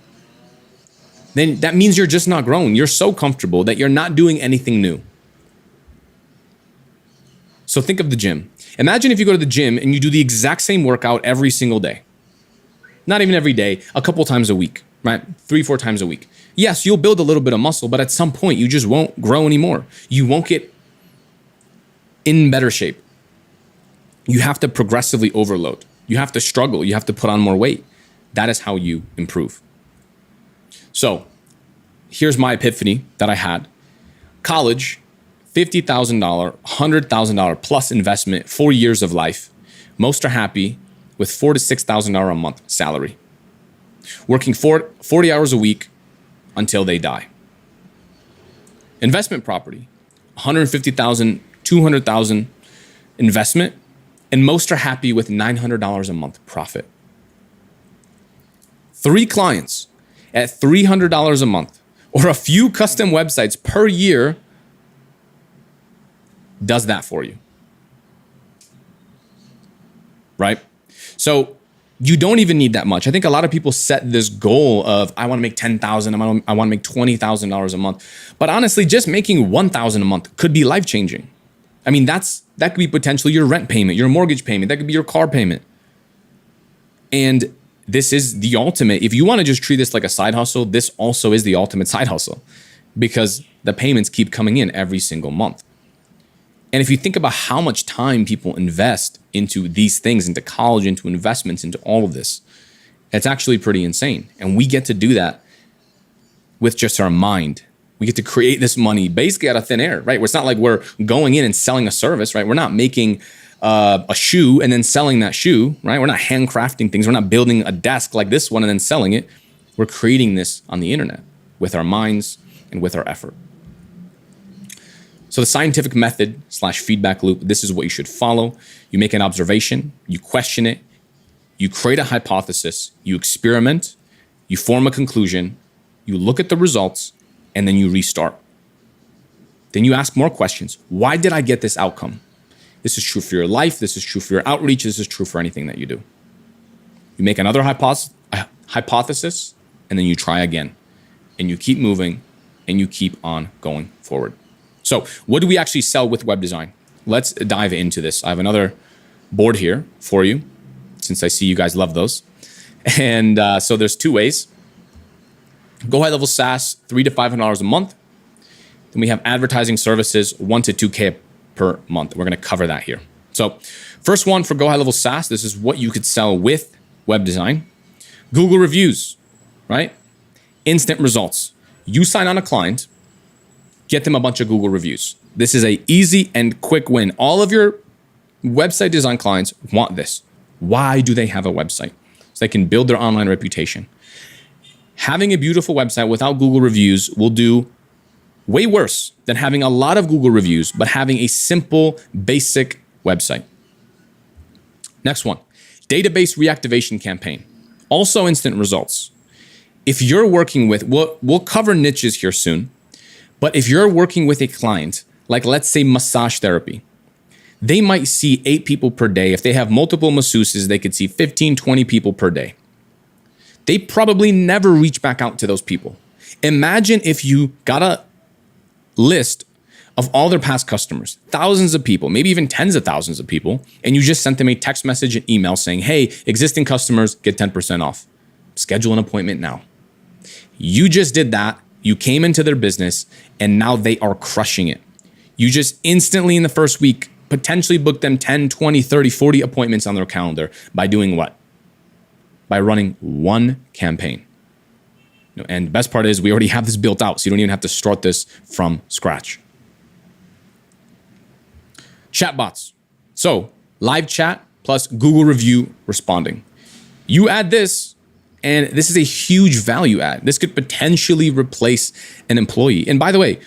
then that means you're just not growing. You're so comfortable that you're not doing anything new. So think of the gym. Imagine if you go to the gym and you do the exact same workout every single day. Not even every day, a couple times a week, right? 3-4 times a week. Yes, you'll build a little bit of muscle, but at some point you just won't grow anymore. You won't get in better shape. You have to progressively overload. You have to struggle. You have to put on more weight. That is how you improve. So here's my epiphany that I had. College, $50,000, $100,000 plus investment, 4 years of life. Most are happy with $4,000 to $6,000 a month salary. Working 40 hours a week until they die. Investment property, $150,000, $200,000 investment, and most are happy with $900 a month profit. 3 clients at $300 a month, or a few custom websites per year, does that for you. Right? So you don't even need that much. I think a lot of people set this goal of, I want to make $10,000, I want to make $20,000 a month. But honestly, just making $1,000 a month could be life-changing. I mean, that could be potentially your rent payment, your mortgage payment, that could be your car payment. And this is the ultimate. If you want to just treat this like a side hustle, this also is the ultimate side hustle because the payments keep coming in every single month. And if you think about how much time people invest into these things, into college, into investments, into all of this, it's actually pretty insane. And we get to do that with just our mind. We get to create this money basically out of thin air, right? It's not like we're going in and selling a service, right? We're not making a shoe and then selling that shoe, right? We're not handcrafting things. We're not building a desk like this one and then selling it. We're creating this on the internet with our minds and with our effort. So the scientific method / feedback loop, this is what you should follow. You make an observation, you question it, you create a hypothesis, you experiment, you form a conclusion, you look at the results, and then you restart. Then you ask more questions. Why did I get this outcome? This is true for your life. This is true for your outreach. This is true for anything that you do. You make another hypothesis, and then you try again. And you keep moving, and you keep on going forward. So what do we actually sell with web design? Let's dive into this. I have another board here for you, since I see you guys love those. And so there's two ways. GoHighLevel SaaS, $300 to $500 a month. Then we have advertising services, $1 to $2K per month. We're going to cover that here. So first one for GoHighLevel SaaS, this is what you could sell with web design. Google reviews, right? Instant results. You sign on a client, get them a bunch of Google reviews. This is a easy and quick win. All of your website design clients want this. Why do they have a website? So they can build their online reputation. Having a beautiful website without Google reviews will do way worse than having a lot of Google reviews, but having a simple, basic website. Next one, database reactivation campaign. Also instant results. If you're working with, we'll cover niches here soon, but if you're working with a client, like let's say massage therapy, they might see 8 people per day. If they have multiple masseuses, they could see 15, 20 people per day. They probably never reach back out to those people. Imagine if you got a list of all their past customers, thousands of people, maybe even tens of thousands of people, and you just sent them a text message and email saying, hey, existing customers get 10% off. Schedule an appointment now. You just did that. You came into their business and now they are crushing it. You just instantly in the first week potentially booked them 10, 20, 30, 40 appointments on their calendar by doing what? By running one campaign. And the best part is we already have this built out, so you don't even have to start this from scratch. Chatbots. So live chat plus Google review responding. You add this, and this is a huge value add. This could potentially replace an employee. And by the way,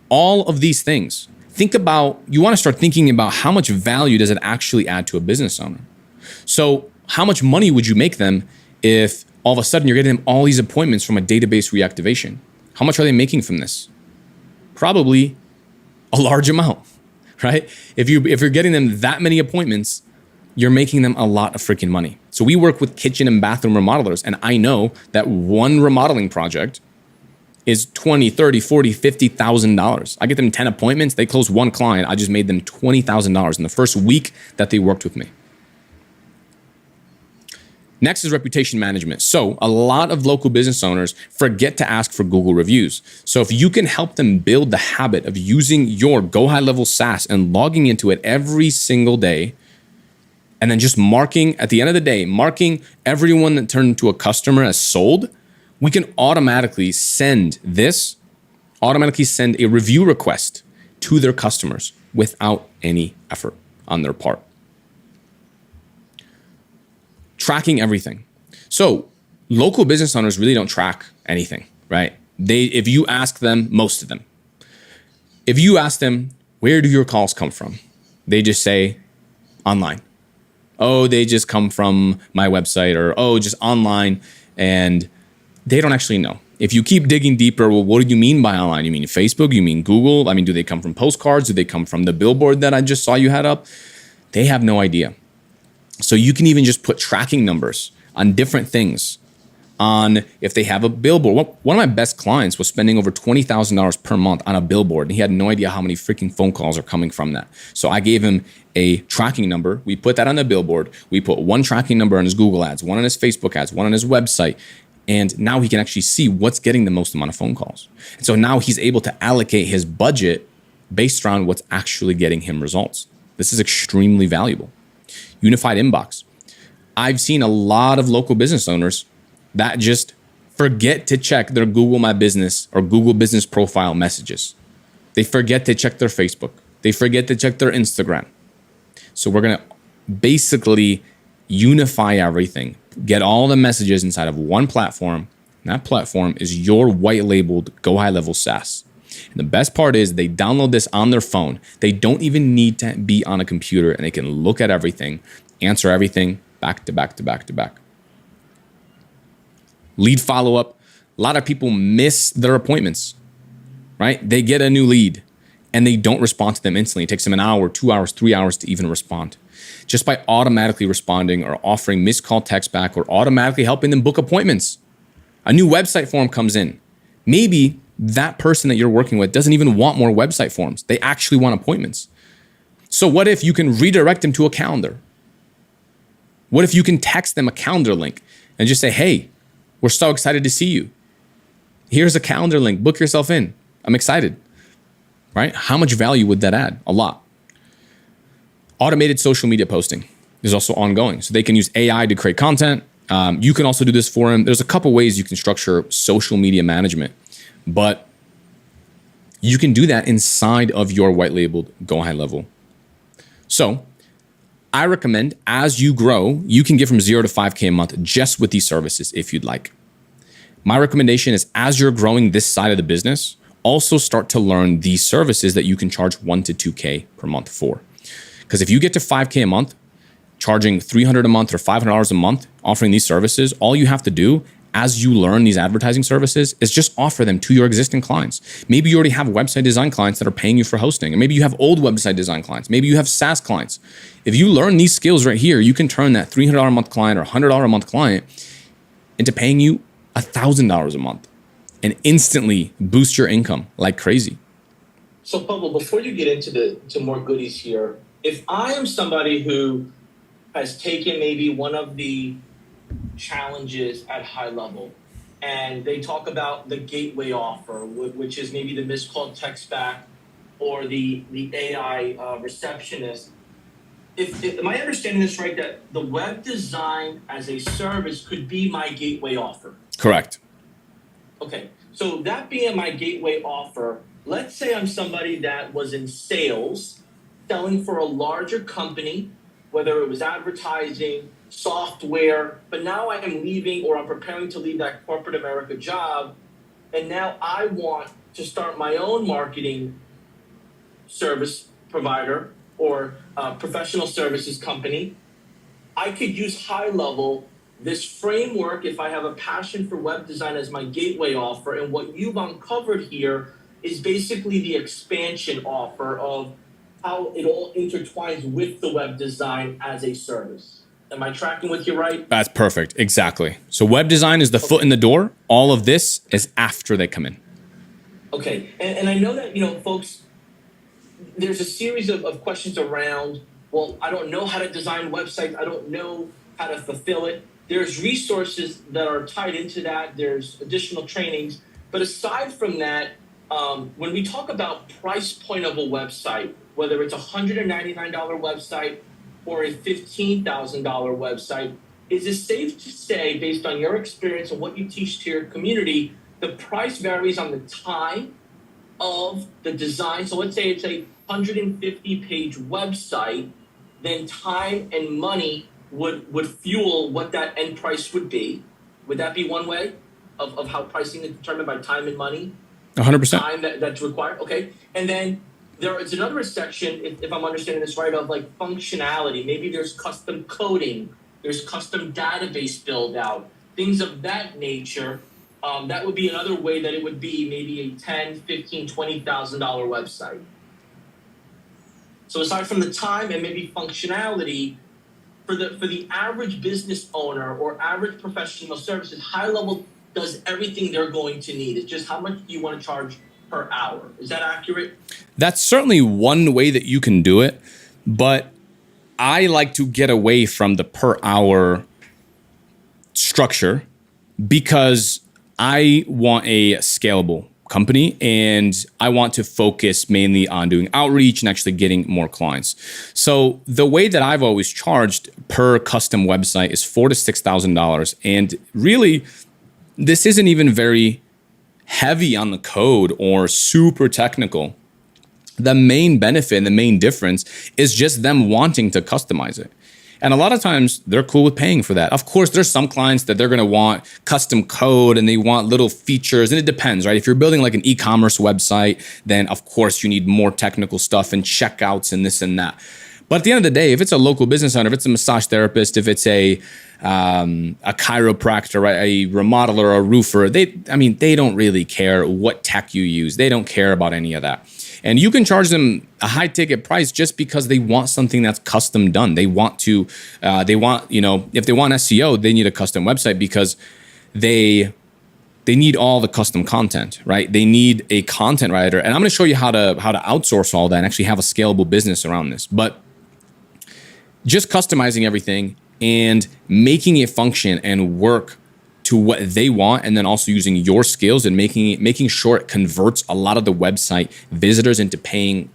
all of these things, you want to start thinking about how much value does it actually add to a business owner. So how much money would you make them if all of a sudden you're getting them all these appointments from a database reactivation? How much are they making from this? Probably a large amount, right? If you're getting them that many appointments, you're making them a lot of freaking money. So we work with kitchen and bathroom remodelers, and I know that one remodeling project is $20, $30, $40, $50,000. I get them 10 appointments, they close one client, I just made them $20,000 in the first week that they worked with me. Next is reputation management. So a lot of local business owners forget to ask for Google reviews. So if you can help them build the habit of using your GoHighLevel SaaS and logging into it every single day, and then just marking, at the end of the day, marking everyone that turned into a customer as sold, we can automatically send a review request to their customers without any effort on their part. Tracking everything. So local business owners really don't track anything, right? If you ask them, most of them, if you ask them, where do your calls come from? They just say online. Oh, they just come from my website, or oh, just online. And they don't actually know. If you keep digging deeper, well, what do you mean by online? You mean Facebook? You mean Google? I mean, do they come from postcards? Do they come from the billboard that I just saw you had up? They have no idea. So you can even just put tracking numbers on different things. On if they have a billboard. One of my best clients was spending over $20,000 per month on a billboard, and he had no idea how many freaking phone calls are coming from that. So I gave him a tracking number. We put that on the billboard. We put one tracking number on his Google ads, one on his Facebook ads, one on his website. And now he can actually see what's getting the most amount of phone calls. And so now he's able to allocate his budget based around what's actually getting him results. This is extremely valuable. Unified inbox. I've seen a lot of local business owners that just forget to check their Google My Business or Google Business Profile messages. They forget to check their Facebook. They forget to check their Instagram. So we're going to basically unify everything, get all the messages inside of one platform. And that platform is your white labeled GoHighLevel SaaS. And the best part is they download this on their phone. They don't even need to be on a computer, and they can look at everything, answer everything back to back to back to back. Lead follow-up. A lot of people miss their appointments, right? They get a new lead and they don't respond to them instantly. It takes them an hour, 2 hours, 3 hours to even respond. Just by automatically responding or offering missed call text back or automatically helping them book appointments. A new website form comes in. Maybe that person that you're working with doesn't even want more website forms. They actually want appointments. So what if you can redirect them to a calendar? What if you can text them a calendar link and just say, hey, we're so excited to see you. Here's a calendar link. Book yourself in. I'm excited. Right? How much value would that add? A lot. Automated social media posting is also ongoing. So they can use AI to create content. You can also do this for them. There's a couple ways you can structure social media management, but you can do that inside of your white labeled GoHighLevel. So I recommend as you grow, you can get from 0 to 5K a month just with these services if you'd like. My recommendation is as you're growing this side of the business, also start to learn these services that you can charge 1 to 2K per month for. Because if you get to 5K a month, charging $300 a month or $500 a month, offering these services, all you have to do as you learn these advertising services is just offer them to your existing clients. Maybe you already have website design clients that are paying you for hosting, and maybe you have old website design clients. Maybe you have SaaS clients. If you learn these skills right here, you can turn that $300 a month client or $100 a month client into paying you $1,000 a month and instantly boost your income like crazy. So Pablo, before you get into more goodies here, if I am somebody who has taken maybe one of the challenges at high level, and they talk about the gateway offer, which is maybe the missed call text back or the AI receptionist. Am I understanding this right, that the web design as a service could be my gateway offer? Correct. Okay, so that being my gateway offer, let's say I'm somebody that was in sales, selling for a larger company, whether it was advertising, software, but now I am leaving or I'm preparing to leave that corporate America job, and now I want to start my own marketing service provider or professional services company. I could use HighLevel, this framework, if I have a passion for web design as my gateway offer, and what you've uncovered here is basically the expansion offer of how it all intertwines with the web design as a service. Am I tracking with you right? That's perfect. Exactly. So web design is the foot in the door. All of this is after they come in. Okay. And I know that, folks, there's a series of questions around, well, I don't know how to design websites. I don't know how to fulfill it. There's resources that are tied into that. There's additional trainings. But aside from that, when we talk about price point of a website, whether it's a $199 website or a $15,000 website, is it safe to say, based on your experience and what you teach to your community, the price varies on the time of the design? So let's say it's a 150-page website, then time and money would fuel what that end price would be. Would that be one way of how pricing is determined, by time and money? 100%. Time that's required. Okay. And then there is another section, if I'm understanding this right, of like functionality. Maybe there's custom coding, there's custom database build out, things of that nature. That would be another way that it would be maybe a $10, $15, $20,000 website. So aside from the time and maybe functionality, for the average business owner or average professional services, HighLevel does everything they're going to need. It's just how much do you want to charge per hour? Is that accurate? That's certainly one way that you can do it, but I like to get away from the per hour structure because I want a scalable company and I want to focus mainly on doing outreach and actually getting more clients. So the way that I've always charged per custom website is $4,000 to $6,000. And really, this isn't even very heavy on the code or super technical. The main benefit and the main difference is just them wanting to customize it. And a lot of times they're cool with paying for that. Of course, there's some clients that they're going to want custom code and they want little features. And it depends, right? If you're building like an e-commerce website, then of course you need more technical stuff and checkouts and this and that. But at the end of the day, if it's a local business owner, if it's a massage therapist, if it's a chiropractor, right, a remodeler, a roofer, they don't really care what tech you use. They don't care about any of that. And you can charge them a high ticket price just because they want something that's custom done. They want, if they want SEO, they need a custom website because they need all the custom content, right? They need a content writer. And I'm going to show you how to outsource all that and actually have a scalable business around this. But just customizing everything and making it function and work to what they want, and then also using your skills and making sure it converts a lot of the website visitors into paying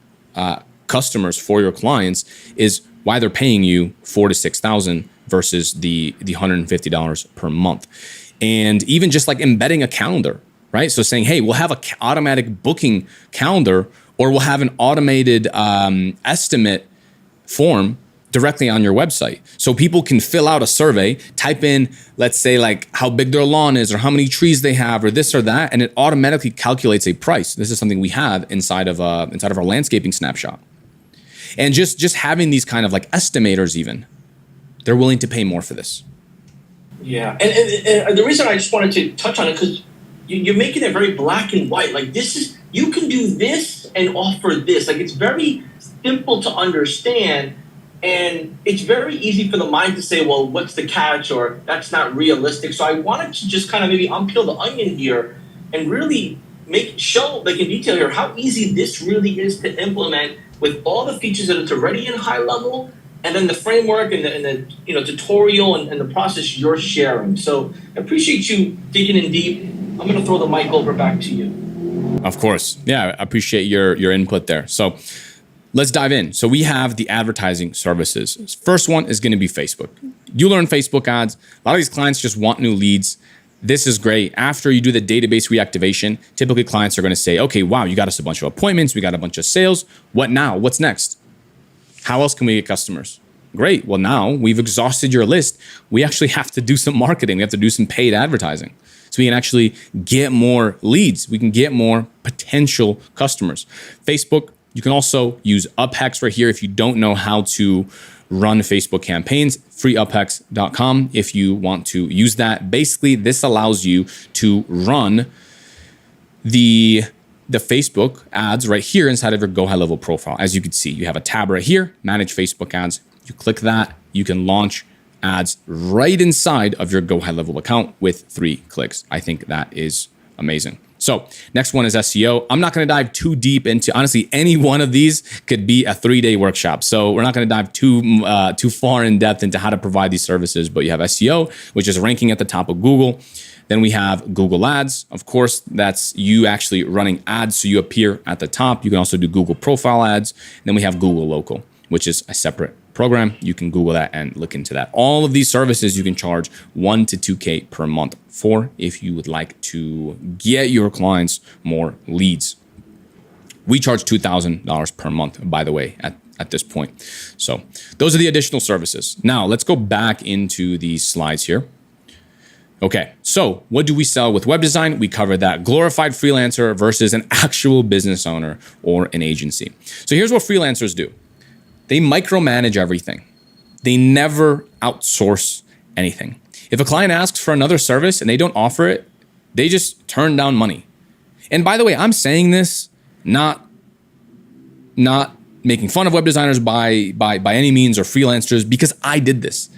customers for your clients is why they're paying you $4,000 to $6,000 versus the $150 per month. And even just like embedding a calendar, right? So saying, hey, we'll have an automatic booking calendar, or we'll have an automated estimate form directly on your website. So people can fill out a survey, type in, let's say like how big their lawn is or how many trees they have or this or that, and it automatically calculates a price. This is something we have inside of our landscaping snapshot. And just having these kind of like estimators even, they're willing to pay more for this. Yeah, and the reason I just wanted to touch on it, because you're making it very black and white. Like you can do this and offer this. Like it's very simple to understand. And it's very easy for the mind to say, well, what's the catch? Or that's not realistic. So I wanted to just kind of maybe unpeel the onion here and really show like in detail here how easy this really is to implement with all the features that it's already in HighLevel, and then the framework and the tutorial and the process you're sharing. So I appreciate you digging in deep. I'm going to throw the mic over back to you. Of course. Yeah, I appreciate your input there. So let's dive in. So we have the advertising services. First one is going to be Facebook. You learn Facebook ads. A lot of these clients just want new leads. This is great. After you do the database reactivation, typically clients are going to say, okay, wow, you got us a bunch of appointments. We got a bunch of sales. What now? What's next? How else can we get customers? Great. Well, now we've exhausted your list. We actually have to do some marketing. We have to do some paid advertising. So we can actually get more leads. We can get more potential customers. Facebook, you can also use UpHex right here if you don't know how to run Facebook campaigns. freeuphex.com if you want to use that. Basically, this allows you to run the Facebook ads right here inside of your GoHighLevel profile. As you can see, you have a tab right here, Manage Facebook Ads. You click that, you can launch ads right inside of your GoHighLevel account with 3 clicks. I think that is amazing. So next one is SEO. I'm not going to dive too deep into, honestly, any one of these could be a 3-day workshop. So we're not going to dive too far in depth into how to provide these services, but you have SEO, which is ranking at the top of Google. Then we have Google Ads. Of course, that's you actually running ads so you appear at the top. You can also do Google profile ads. And then we have Google Local, which is a separate program. You can Google that and look into that. All of these services you can charge $1,000 to $2,000 per month for if you would like to get your clients more leads. We charge $2,000 per month, by the way, at this point. So those are the additional services. Now let's go back into these slides here. Okay, so what do we sell with web design? We covered that. Glorified freelancer versus an actual business owner or an agency. So here's what freelancers do. They micromanage everything. They never outsource anything. If a client asks for another service and they don't offer it, They just turn down money. And by the way, I'm saying this not making fun of web designers by any means or freelancers, because I did this.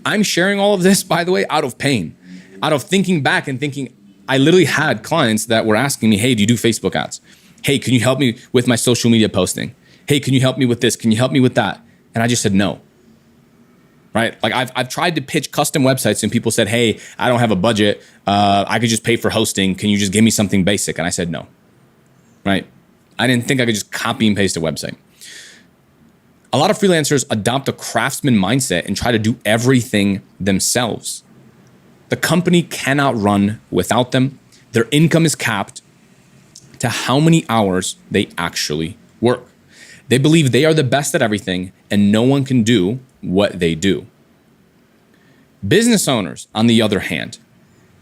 I'm sharing all of this, by the way, out of pain, out of thinking back and thinking, I literally had clients that were asking me, hey, do you do Facebook ads? Hey, can you help me with my social media posting? Hey, can you help me with this? Can you help me with that? And I just said no. Right? Like I've tried to pitch custom websites and people said, hey, I don't have a budget. I could just pay for hosting. Can you just give me something basic? And I said no. Right? I didn't think I could just copy and paste a website. A lot of freelancers adopt a craftsman mindset and try to do everything themselves. The company cannot run without them. Their income is capped to how many hours they actually work. They believe they are the best at everything and no one can do what they do. Business owners, on the other hand,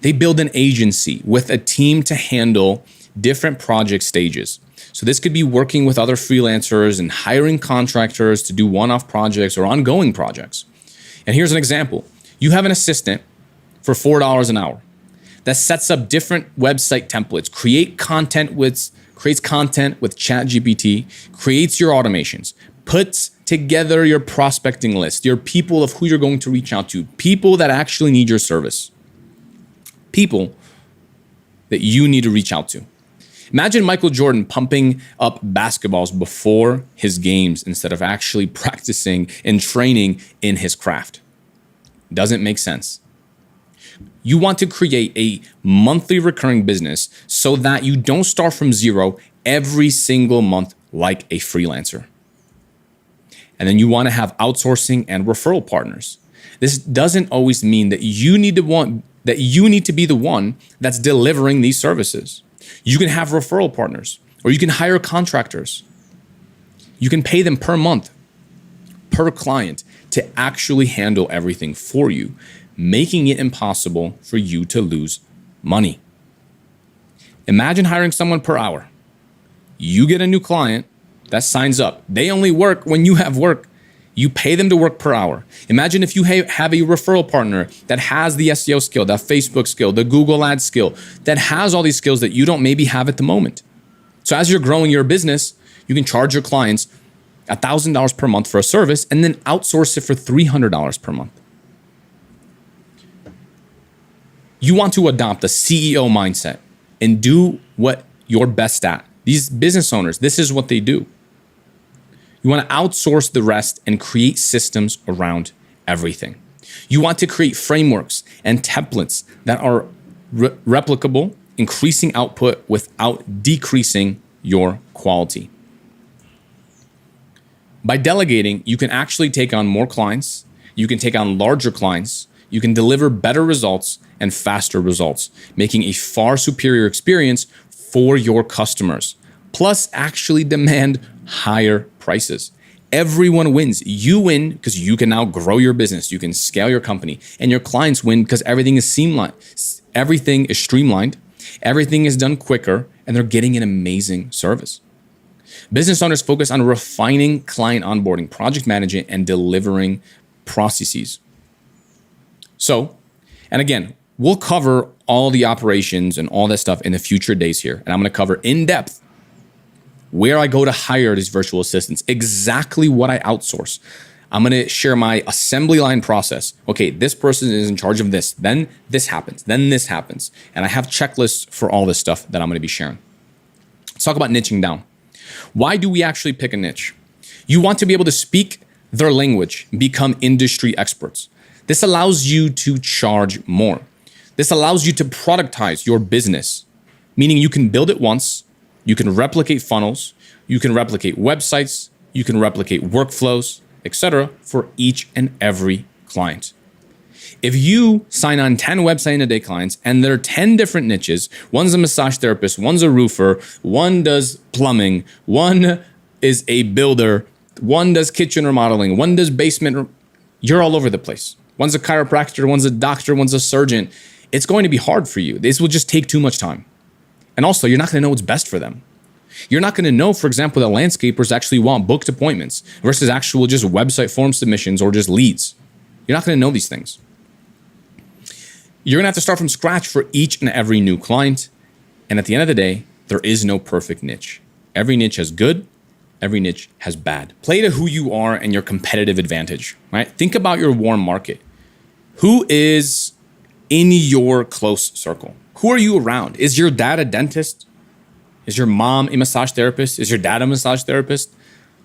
they build an agency with a team to handle different project stages. So this could be working with other freelancers and hiring contractors to do one-off projects or ongoing projects. And here's an example. You have an assistant for $4 an hour that sets up different website templates, creates content with ChatGPT, creates your automations, puts together your prospecting list, your people of who you're going to reach out to, people that actually need your service, people that you need to reach out to. Imagine Michael Jordan pumping up basketballs before his games instead of actually practicing and training in his craft. Doesn't make sense. You want to create a monthly recurring business so that you don't start from zero every single month like a freelancer. And then you want to have outsourcing and referral partners. This doesn't always mean that you need to be the one that's delivering these services. You can have referral partners, or you can hire contractors. You can pay them per month, per client, to actually handle everything for you, making it impossible for you to lose money. Imagine hiring someone per hour. You get a new client that signs up. They only work when you have work. You pay them to work per hour. Imagine if you have a referral partner that has the SEO skill, that Facebook skill, the Google Ads skill, that has all these skills that you don't maybe have at the moment. So as you're growing your business, you can charge your clients $1,000 per month for a service and then outsource it for $300 per month. You want to adopt a CEO mindset and do what you're best at. These business owners, this is what they do. You want to outsource the rest and create systems around everything. You want to create frameworks and templates that are replicable, increasing output without decreasing your quality. By delegating, you can actually take on more clients. You can take on larger clients. You can deliver better results and faster results, making a far superior experience for your customers. Plus, actually demand higher prices. Everyone wins. You win because you can now grow your business. You can scale your company, and your clients win because everything is streamlined. Everything is done quicker, and they're getting an amazing service. Business owners focus on refining client onboarding, project management, and delivering processes. So, and again, we'll cover all the operations and all that stuff in the future days here, and I'm going to cover in depth where I go to hire these virtual assistants, exactly what I outsource. I'm going to share my assembly line process. Okay, this person is in charge of this. Then this happens. Then this happens. And I have checklists for all this stuff that I'm going to be sharing. Let's talk about niching down. Why do we actually pick a niche? You want to be able to speak their language, become industry experts. This allows you to charge more. This allows you to productize your business, meaning you can build it once. You can replicate funnels, you can replicate websites, you can replicate workflows, etc. for each and every client. If you sign on 10 website in a day clients and there are 10 different niches, one's a massage therapist, one's a roofer, one does plumbing, one is a builder, one does kitchen remodeling, one does basement, you're all over the place. One's a chiropractor, one's a doctor, one's a surgeon. It's going to be hard for you. This will just take too much time. And also, you're not going to know what's best for them. You're not going to know, for example, that landscapers actually want booked appointments versus actual just website form submissions or just leads. You're not going to know these things. You're gonna have to start from scratch for each and every new client. And at the end of the day, there is no perfect niche. Every niche has good, every niche has bad. Play to who you are and your competitive advantage, right? Think about your warm market. Who is in your close circle? Who are you around? Is your dad a dentist? Is your mom a massage therapist? Is your dad a massage therapist?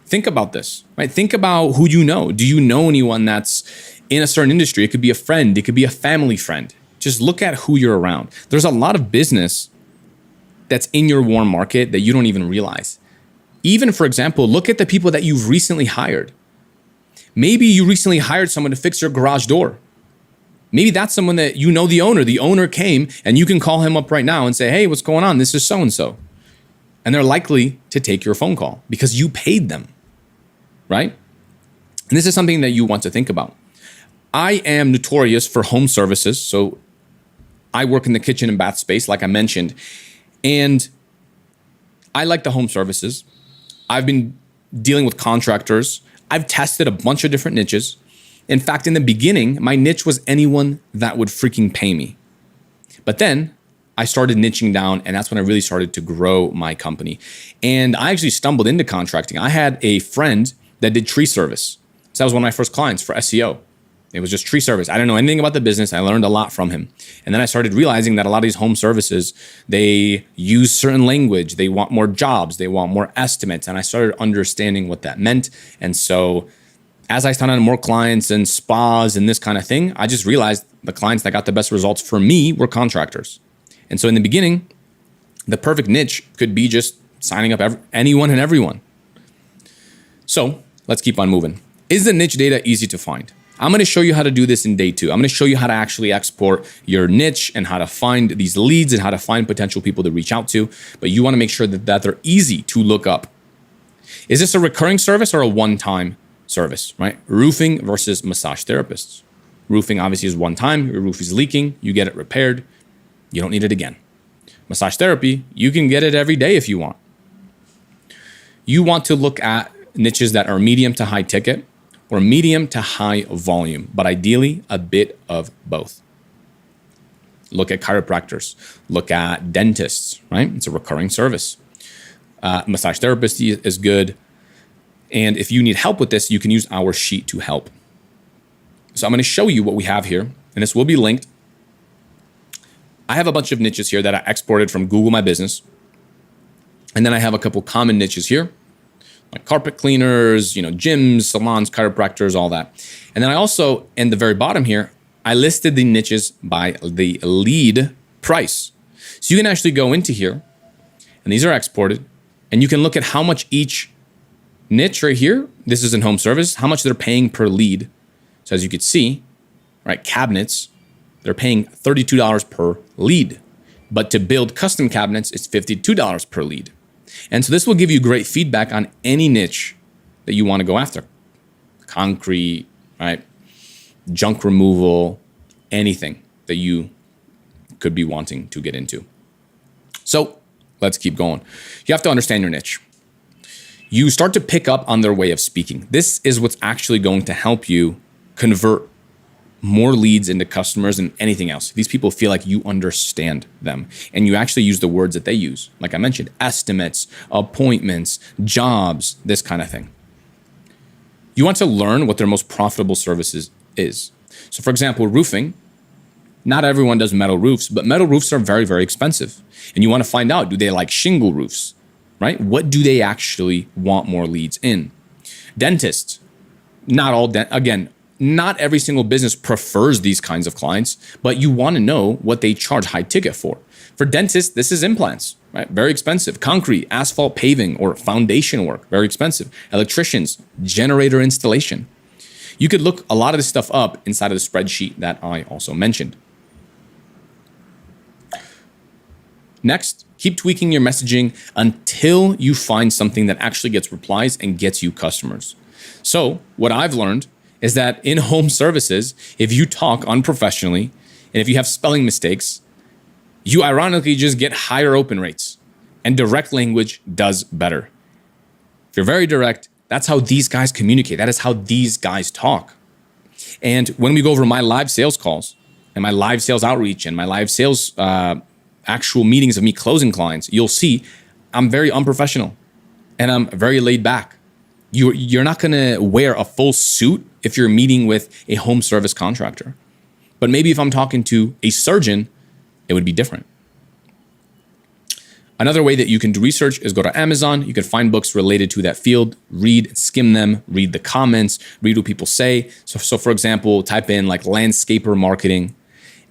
Think about this, right? Think about who you know. Do you know anyone that's in a certain industry? It could be a friend. It could be a family friend. Just look at who you're around. There's a lot of business that's in your warm market that you don't even realize. Even, for example, look at the people that you've recently hired. Maybe you recently hired someone to fix your garage door. Maybe that's someone that you know the owner. The owner came and you can call him up right now and say, hey, what's going on? This is so-and-so. And they're likely to take your phone call because you paid them, right? And this is something that you want to think about. I am notorious for home services. So I work in the kitchen and bath space, like I mentioned. And I like the home services. I've been dealing with contractors. I've tested a bunch of different niches. In fact, in the beginning, my niche was anyone that would freaking pay me. But then I started niching down, and that's when I really started to grow my company. And I actually stumbled into contracting. I had a friend that did tree service. So that was one of my first clients for SEO. It was just tree service. I didn't know anything about the business. I learned a lot from him. And then I started realizing that a lot of these home services, they use certain language. They want more jobs. They want more estimates. And I started understanding what that meant. And so as I started on more clients and spas and this kind of thing, I just realized the clients that got the best results for me were contractors. And so in the beginning, the perfect niche could be just signing up anyone and everyone. So let's keep on moving. Is the niche data easy to find? I'm going to show you how to do this in day 2. I'm going to show you how to actually export your niche and how to find these leads and how to find potential people to reach out to. But you want to make sure that they're easy to look up. Is this a recurring service or a one-time service, right? Roofing versus massage therapists. Roofing obviously is one time. Your roof is leaking. You get it repaired. You don't need it again. Massage therapy, you can get it every day if you want. You want to look at niches that are medium to high ticket or medium to high volume, but ideally a bit of both. Look at chiropractors, look at dentists, right? It's a recurring service. Massage therapist is good. And if you need help with this, you can use our sheet to help. So I'm going to show you what we have here, and this will be linked. I have a bunch of niches here that I exported from Google My Business. And then I have a couple common niches here, like carpet cleaners, gyms, salons, chiropractors, all that. And then I also, in the very bottom here, I listed the niches by the lead price. So you can actually go into here, and these are exported, and you can look at how much each niche right here, this is in home service, how much they're paying per lead. So as you can see, right, cabinets, they're paying $32 per lead. But to build custom cabinets, it's $52 per lead. And so this will give you great feedback on any niche that you want to go after. Concrete, right? Junk removal, anything that you could be wanting to get into. So let's keep going. You have to understand your niche. You start to pick up on their way of speaking. This is what's actually going to help you convert more leads into customers than anything else. These people feel like you understand them and you actually use the words that they use. Like I mentioned, estimates, appointments, jobs, this kind of thing. You want to learn what their most profitable services is. So for example, roofing, not everyone does metal roofs, but metal roofs are very, very expensive. And you want to find out, do they like shingle roofs, right? What do they actually want more leads in? Dentists, not every single business prefers these kinds of clients, but you want to know what they charge high ticket for. For dentists, this is implants, right? Very expensive. Concrete, asphalt paving, or foundation work, very expensive. Electricians, generator installation. You could look a lot of this stuff up inside of the spreadsheet that I also mentioned. Next, keep tweaking your messaging until you find something that actually gets replies and gets you customers. So what I've learned is that in home services, if you talk unprofessionally and if you have spelling mistakes, you ironically just get higher open rates. And direct language does better. If you're very direct, that's how these guys communicate. That is how these guys talk. And when we go over my live sales calls, and my live sales outreach and my live sales actual meetings of me closing clients, you'll see I'm very unprofessional and I'm very laid back. You're not going to wear a full suit if you're meeting with a home service contractor. But maybe if I'm talking to a surgeon, it would be different. Another way that you can do research is go to Amazon. You can find books related to that field, read, skim them, read the comments, read what people say. So for example, type in like landscaper marketing.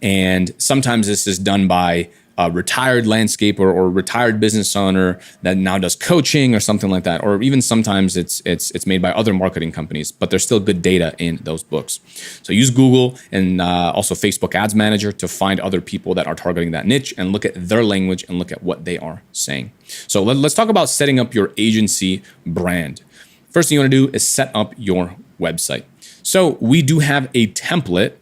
And sometimes this is done by a retired landscaper or retired business owner that now does coaching or something like that. Or even sometimes it's made by other marketing companies, but there's still good data in those books. So use Google and also Facebook Ads Manager to find other people that are targeting that niche and look at their language and look at what they are saying. So let's talk about setting up your agency brand. First thing you want to do is set up your website. So we do have a template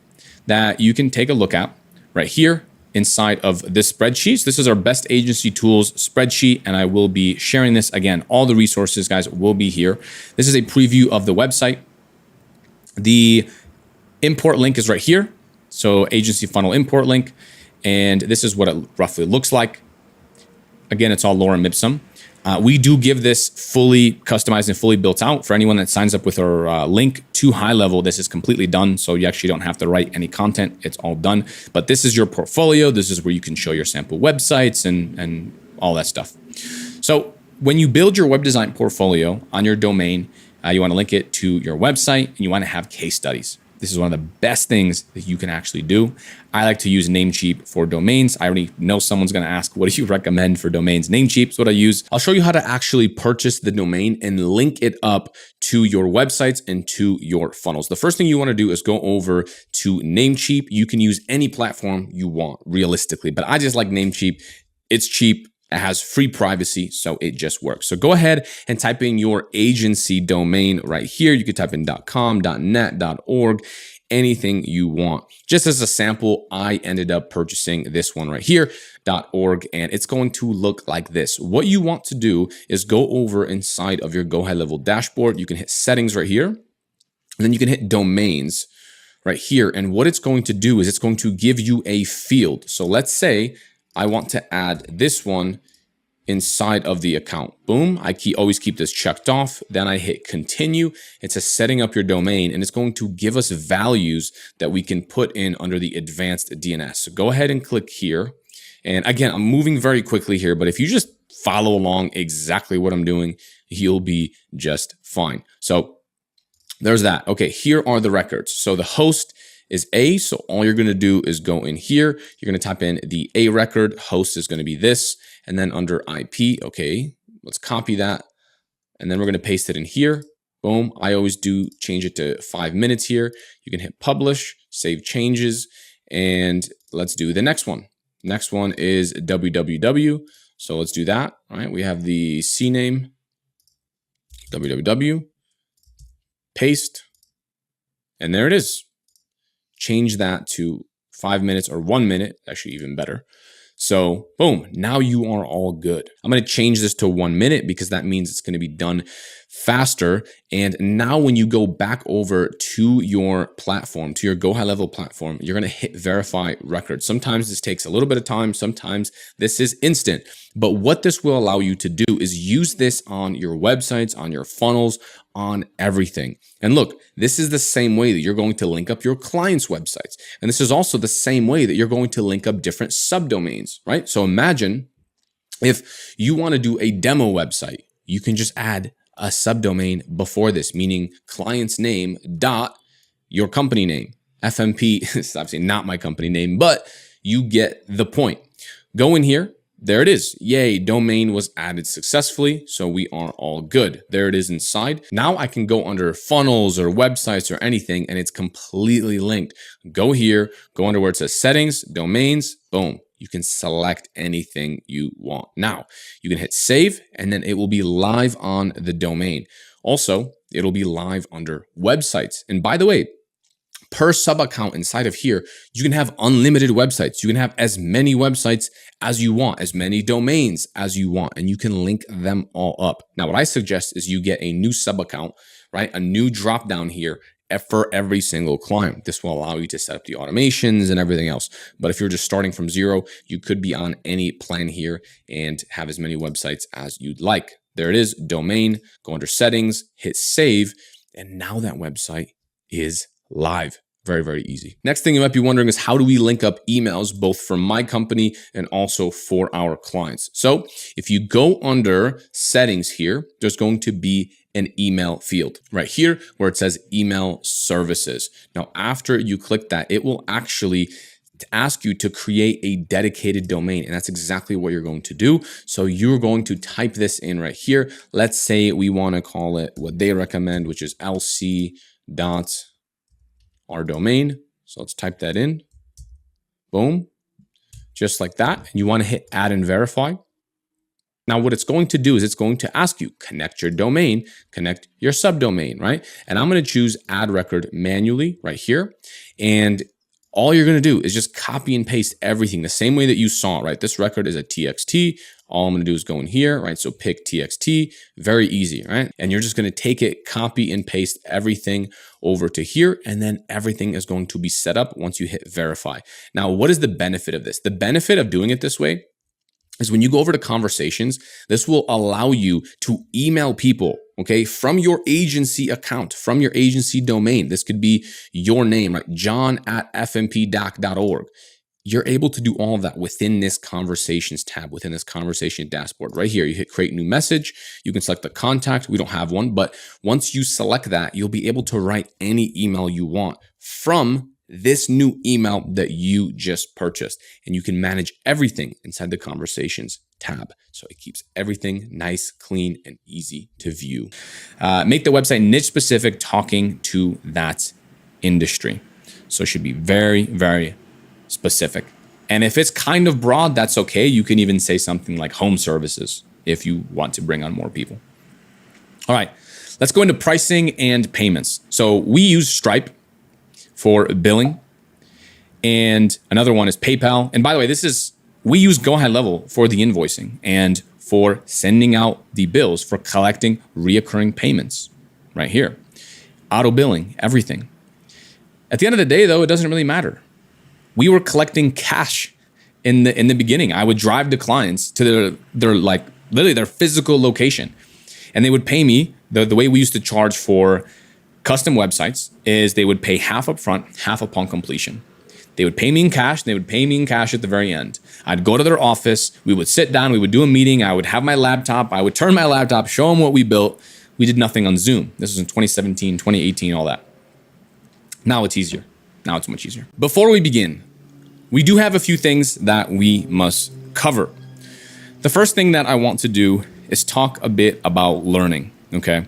that you can take a look at right here inside of this spreadsheet. So this is our best agency tools spreadsheet, and I will be sharing this again. All the resources, guys, will be here. This is a preview of the website. The import link is right here. So agency funnel import link, and this is what it roughly looks like. Again, it's all lorem ipsum. We do give this fully customized and fully built out for anyone that signs up with our link to GoHighLevel. This is completely done, so you actually don't have to write any content. It's all done. But this is your portfolio. This is where you can show your sample websites and all that stuff. So when you build your web design portfolio on your domain, you want to link it to your website, and you want to have case studies. This is one of the best things that you can actually do. I like to use Namecheap for domains. I already know someone's going to ask, what do you recommend for domains? Namecheap's what I use. I'll show you how to actually purchase the domain and link it up to your websites and to your funnels. The first thing you want to do is go over to Namecheap. You can use any platform you want realistically, but I just like Namecheap. It's cheap. It has free privacy, so it just works. So go ahead and type in your agency domain right here. You can type in .com, .net, .org, anything you want. Just as a sample, I ended up purchasing this one right here, .org, and it's going to look like this. What you want to do is go over inside of your GoHighLevel dashboard. You can hit settings right here, and then you can hit domains right here. And what it's going to do is it's going to give you a field. So let's say I want to add this one inside of the account. Boom, I always keep this checked off. Then I hit continue. It says setting up your domain, and it's going to give us values that we can put in under the advanced DNS. So go ahead and click here. And again, I'm moving very quickly here, but if you just follow along exactly what I'm doing, you'll be just fine. So there's that. Okay, here are the records. So the host is A. So all you're going to do is go in here. You're going to type in the A record. Host is going to be this. And then under IP, okay, let's copy that. And then we're going to paste it in here. Boom. I always do change it to 5 minutes here. You can hit publish, save changes, and let's do the next one. Next one is www. So let's do that. All right. We have the CNAME, www, paste, and there it is. Change that to 5 minutes or 1 minute, actually even better. So boom, now you are all good. I'm going to change this to 1 minute because that means it's going to be done faster. And now when you go back over to your platform, to your GoHighLevel platform, you're going to hit verify record. Sometimes this takes a little bit of time. Sometimes this is instant. But what this will allow you to do is use this on your websites, on your funnels, on everything. And look, this is the same way that you're going to link up your clients' websites. And this is also the same way that you're going to link up different subdomains, right? So imagine if you want to do a demo website, you can just add a subdomain before this, meaning client's name dot your company name. FMP is obviously not my company name, but you get the point. Go in here. There it is. Yay, domain was added successfully. So we are all good. There it is inside. Now I can go under funnels or websites or anything, and it's completely linked. Go here, go under where it says settings, domains, boom. You can select anything you want. Now you can hit save, and then it will be live on the domain. Also, it'll be live under websites. And by the way, per sub account inside of here, you can have unlimited websites. You can have as many websites as you want, as many domains as you want, and you can link them all up. Now, what I suggest is you get a new sub account, right? A new drop down here, for every single client. This will allow you to set up the automations and everything else. But if you're just starting from zero, you could be on any plan here and have as many websites as you'd like. There it is, domain, go under settings, hit save, and now that website is live. Very, very easy. Next thing you might be wondering is how do we link up emails both for my company and also for our clients? So if you go under settings here, there's going to be an email field right here where it says email services. Now, after you click that, it will actually ask you to create a dedicated domain. And that's exactly what you're going to do. So you're going to type this in right here. Let's say we want to call it what they recommend, which is lc.our domain. So let's type that in. Boom. Just like that. And you want to hit add and verify. Now, what it's going to do is it's going to ask you, connect your domain, connect your subdomain, right? And I'm going to choose add record manually right here. And all you're going to do is just copy and paste everything the same way that you saw, right? This record is a TXT. All I'm going to do is go in here, right? So pick TXT, very easy, right? And you're just going to take it, copy and paste everything over to here, and then everything is going to be set up once you hit verify. Now, what is the benefit of this? The benefit of doing it this way is when you go over to conversations, this will allow you to email people, okay, from your agency account, from your agency domain. This could be your name, right? john@fmpdoc.org. You're able to do all of that within this conversations tab, within this conversation dashboard right here. You hit create new message. You can select the contact. We don't have one, but once you select that, you'll be able to write any email you want from this new email that you just purchased. And you can manage everything inside the conversations tab. So it keeps everything nice, clean, and easy to view. Make the website niche specific, talking to that industry. So it should be very, very specific. And if it's kind of broad, that's okay. You can even say something like home services if you want to bring on more people. All right, let's go into pricing and payments. So we use Stripe for billing, and another one is PayPal. And by the way, we use GoHighLevel for the invoicing and for sending out the bills, for collecting reoccurring payments right here. Auto billing, everything. At the end of the day, though, it doesn't really matter. We were collecting cash in the beginning. I would drive the clients to their like literally their physical location, and they would pay me. The way we used to charge for custom websites is they would pay half up front, half upon completion. They would pay me in cash, and they would pay me in cash at the very end. I'd go to their office, we would sit down, we would do a meeting, I would have my laptop, I would turn my laptop, show them what we built. We did nothing on Zoom. This was in 2017, 2018, all that. Now it's easier. Now it's much easier. Before we begin, we do have a few things that we must cover. The first thing that I want to do is talk a bit about learning, okay?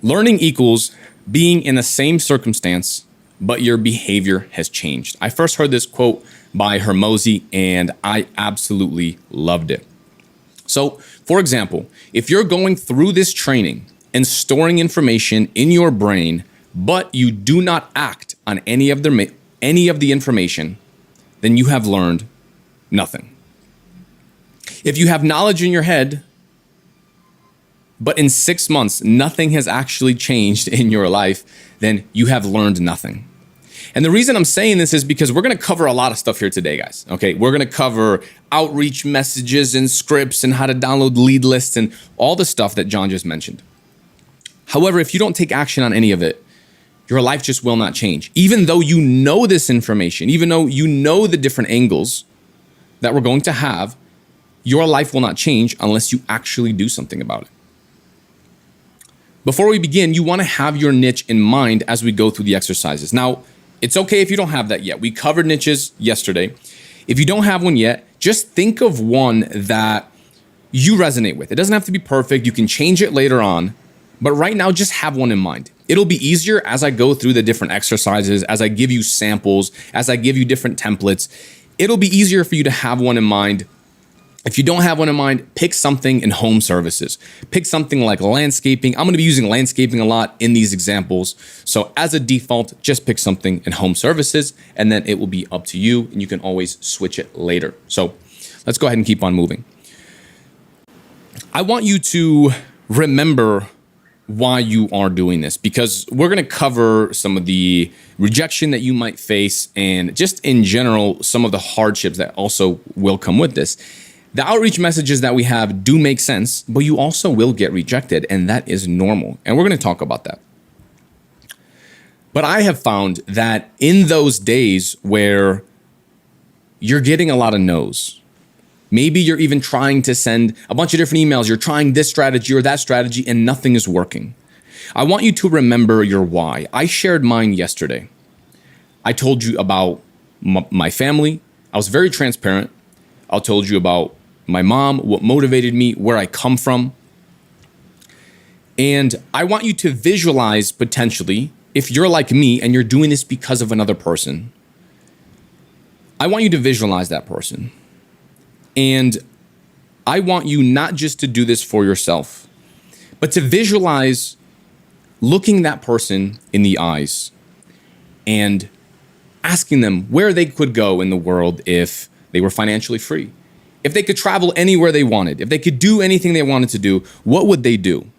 Learning equals being in the same circumstance, but your behavior has changed. I first heard this quote by Hermosi, and I absolutely loved it. So, for example, if you're going through this training and storing information in your brain, but you do not act on any of the information, then you have learned nothing. If you have knowledge in your head, but in 6 months, nothing has actually changed in your life, then you have learned nothing. And the reason I'm saying this is because we're going to cover a lot of stuff here today, guys. Okay, we're going to cover outreach messages and scripts and how to download lead lists and all the stuff that John just mentioned. However, if you don't take action on any of it, your life just will not change. Even though you know this information, even though you know the different angles that we're going to have, your life will not change unless you actually do something about it. Before we begin, you want to have your niche in mind as we go through the exercises. Now, it's okay if you don't have that yet. We covered niches yesterday. If you don't have one yet, just think of one that you resonate with. It doesn't have to be perfect. You can change it later on. But right now, just have one in mind. It'll be easier as I go through the different exercises, as I give you samples, as I give you different templates. It'll be easier for you to have one in mind. If you don't have one in mind, pick something in home services. Pick something like landscaping. I'm going to be using landscaping a lot in these examples. So as a default, just pick something in home services, and then it will be up to you, and you can always switch it later. So let's go ahead and keep on moving. I want you to remember why you are doing this, because we're going to cover some of the rejection that you might face and just in general, some of the hardships that also will come with this. The outreach messages that we have do make sense, but you also will get rejected, and that is normal. And we're going to talk about that. But I have found that in those days where you're getting a lot of no's, maybe you're even trying to send a bunch of different emails, you're trying this strategy or that strategy, and nothing is working. I want you to remember your why. I shared mine yesterday. I told you about my family. I was very transparent. I told you about my mom, what motivated me, where I come from. And I want you to visualize potentially, if you're like me and you're doing this because of another person, I want you to visualize that person. And I want you not just to do this for yourself, but to visualize looking that person in the eyes and asking them where they could go in the world if they were financially free. If they could travel anywhere they wanted, if they could do anything they wanted to do, what would they do?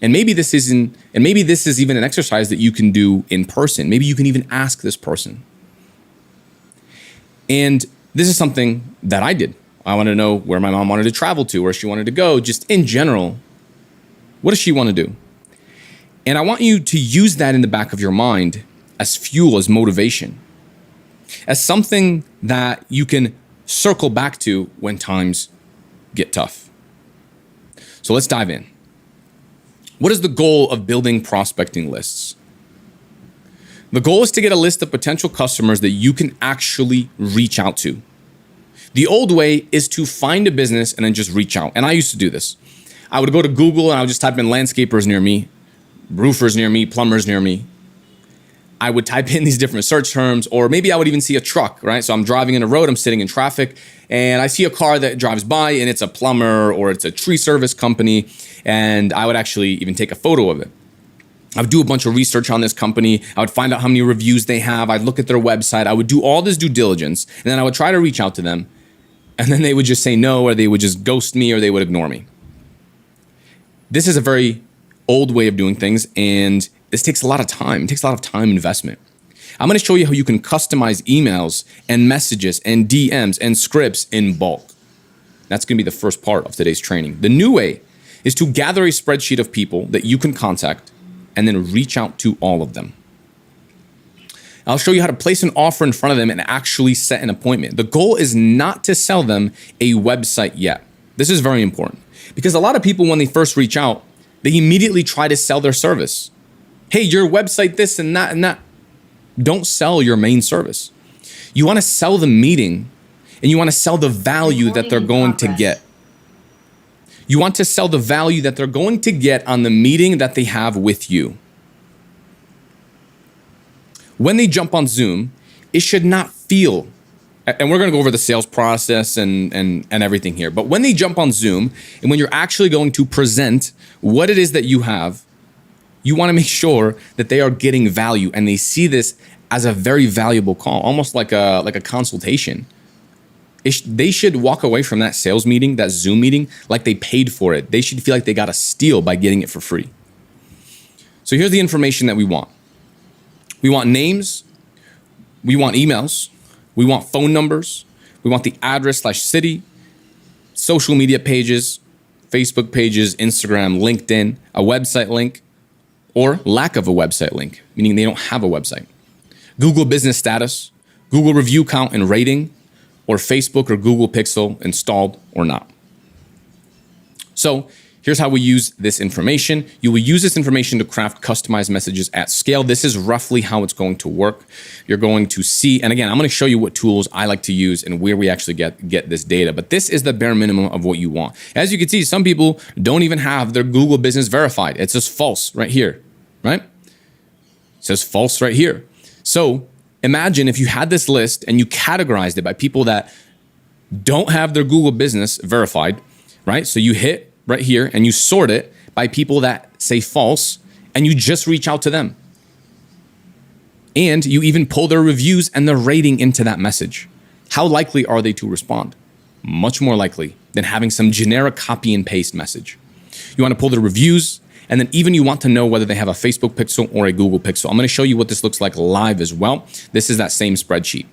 And maybe this is even an exercise that you can do in person. Maybe you can even ask this person. And this is something that I did. I wanted to know where my mom wanted to travel to, where she wanted to go, just in general. What does she want to do? And I want you to use that in the back of your mind as fuel, as motivation, as something that you can circle back to when times get tough. So let's dive in. What is the goal of building prospecting lists? The goal is to get a list of potential customers that you can actually reach out to. The old way is to find a business and then just reach out. And I used to do this. I would go to Google and I would just type in landscapers near me, roofers near me, plumbers near me. I would type in these different search terms, or maybe I would even see a truck, right? So I'm driving in a road, I'm sitting in traffic, and I see a car that drives by and it's a plumber or it's a tree service company, and I would actually even take a photo of it. I would do a bunch of research on this company. I would find out how many reviews they have. I'd look at their website. I would do all this due diligence, and then I would try to reach out to them, and then they would just say no, or they would just ghost me, or they would ignore me. This is a very old way of doing things, and this takes a lot of time. It takes a lot of time investment. I'm going to show you how you can customize emails and messages and DMs and scripts in bulk. That's going to be the first part of today's training. The new way is to gather a spreadsheet of people that you can contact and then reach out to all of them. I'll show you how to place an offer in front of them and actually set an appointment. The goal is not to sell them a website yet. This is very important because a lot of people, when they first reach out, they immediately try to sell their service. Hey, your website, this and that and that. Don't sell your main service. You want to sell the meeting, and you want to sell the value that they're going to get. You want to sell the value that they're going to get on the meeting that they have with you. When they jump on Zoom, it should not feel, and we're going to go over the sales process and everything here, but when they jump on Zoom and when you're actually going to present what it is that you have, you want to make sure that they are getting value and they this as a very valuable call, almost like a consultation. They should walk away from that sales meeting, that Zoom meeting, like they paid for it. They should feel like they got a steal by getting it for free. So here's the information that we want. We want names, we want emails, we want phone numbers, we want the address/city, social media pages, Facebook pages, Instagram, LinkedIn, a website link, or lack of a website link, meaning they don't have a website. Google business status, Google review count and rating, or Facebook or Google Pixel installed or not. So here's how we use this information. You will use this information to craft customized messages at scale. This is roughly how it's going to work. You're going to see, and again, I'm going to show you what tools I like to use and where we actually get this data, but this is the bare minimum of what you want. As you can see, some people don't even have their Google business verified. It says false right here, right? It says false right here. So imagine if you had this list and you categorized it by people that don't have their Google business verified, right? So you hit right here and you sort it by people that say false and you just reach out to them. And you even pull their reviews and their rating into that message. How likely are they to respond? Much more likely than having some generic copy and paste message. You want to pull their reviews, and then even you want to know whether they have a Facebook pixel or a Google pixel. I'm going to show you what this looks like live as well. This is that same spreadsheet.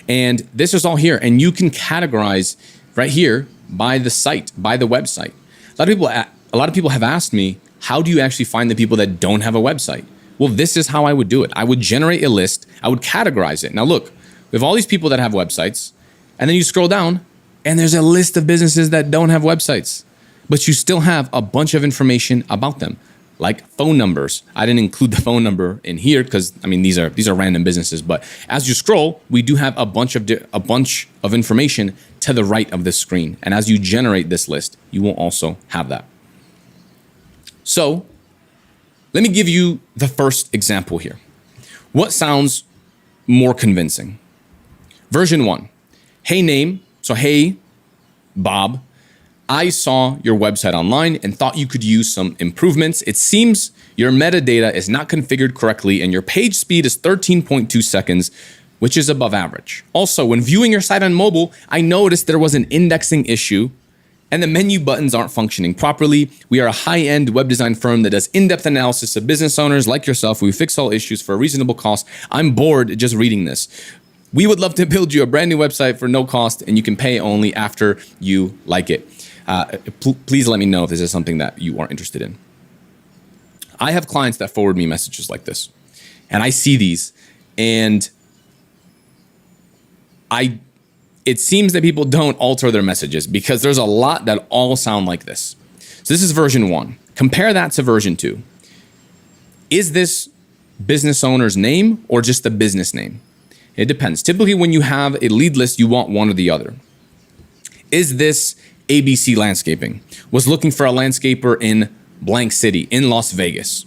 And this is all here, and you can categorize right here by the site, by the website. A lot of people have asked me, how do you actually find the people that don't have a website? Well, this is how I would do it. I would generate a list. I would categorize it. Now look, we have all these people that have websites, and then you scroll down, and there's a list of businesses that don't have websites, but you still have a bunch of information about them, like phone numbers. I didn't include the phone number in here because I mean these are random businesses. But as you scroll, we do have a bunch of information to the right of this screen. And as you generate this list, you will also have that. So let me give you the first example here. What sounds more convincing? Version 1. Hey name. So hey, Bob. I saw your website online and thought you could use some improvements. It seems your metadata is not configured correctly and your page speed is 13.2 seconds, which is above average. Also, when viewing your site on mobile, I noticed there was an indexing issue and the menu buttons aren't functioning properly. We are a high-end web design firm that does in-depth analysis of business owners like yourself. We fix all issues for a reasonable cost. I'm bored just reading this. We would love to build you a brand new website for no cost and you can pay only after you like it. Please let me know if this is something that you are interested in. I have clients that forward me messages like this, and I see these, and it seems that people don't alter their messages because there's a lot that all sound like this. So this is version 1. Compare that to version 2. Is this business owner's name or just the business name? It depends. Typically, when you have a lead list, you want one or the other. Is this ABC Landscaping? Was looking for a landscaper in blank city, in Las Vegas.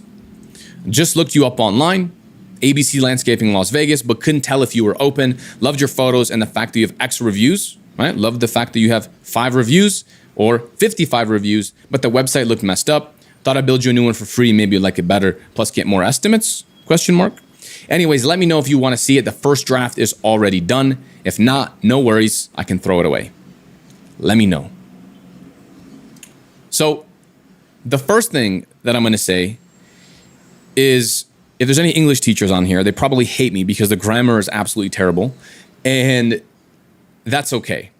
Just looked you up online, ABC Landscaping Las Vegas, but couldn't tell if you were open. Loved your photos and the fact that you have X reviews, right? Loved the fact that you have 5 reviews or 55 reviews, but the website looked messed up. Thought I'd build you a new one for free, maybe you'd like it better, plus get more estimates, question mark. Anyways, let me know if you want to see it. The first draft is already done. If not, no worries, I can throw it away. Let me know. So the first thing that I'm going to say is if there's any English teachers on here, they probably hate me because the grammar is absolutely terrible. And that's okay.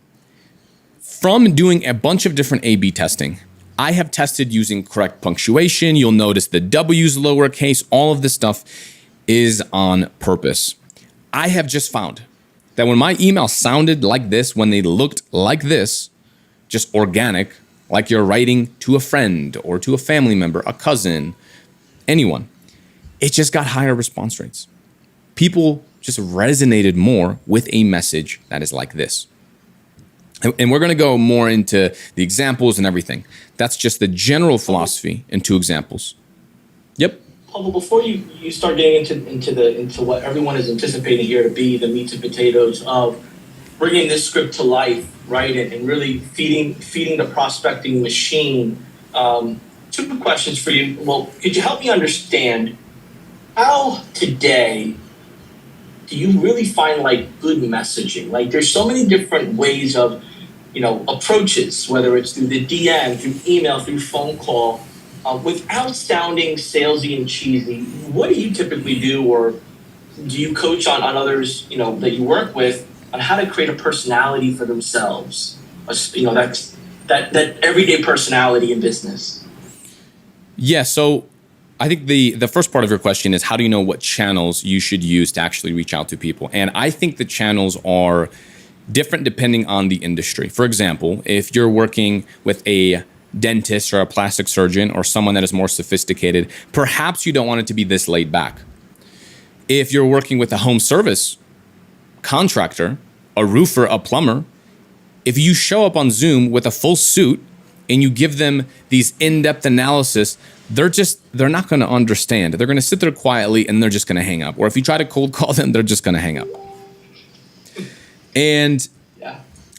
From doing a bunch of different A/B testing, I have tested using correct punctuation. You'll notice the W's lowercase, all of this stuff is on purpose. I have just found that when my email sounded like this, when they looked like this, just organic, like you're writing to a friend or to a family member, a cousin, anyone, it just got higher response rates. People just resonated more with a message that is like this. And we're going to go more into the examples and everything. That's just the general philosophy in 2 examples. Yep. Paul, before you start getting into what everyone is anticipating here to be the meats and potatoes of bringing this script to life, right, and really feeding the prospecting machine. 2 questions for you. Well, could you help me understand how today do you really find like good messaging? Like there's so many different ways of, approaches, whether it's through the DM, through email, through phone call, without sounding salesy and cheesy. What do you typically do, or do you coach on others, that you work with, on how to create a personality for themselves? That's that everyday personality in business. Yeah, so I think the first part of your question is how do you know what channels you should use to actually reach out to people? And I think the channels are different depending on the industry. For example, if you're working with a dentist or a plastic surgeon or someone that is more sophisticated, perhaps you don't want it to be this laid back. If you're working with a home service contractor, a roofer, a plumber, if you show up on Zoom with a full suit and you give them these in-depth analysis, they're not going to understand. They're going to sit there quietly and they're just going to hang up. Or if you try to cold call them, they're just going to hang up. And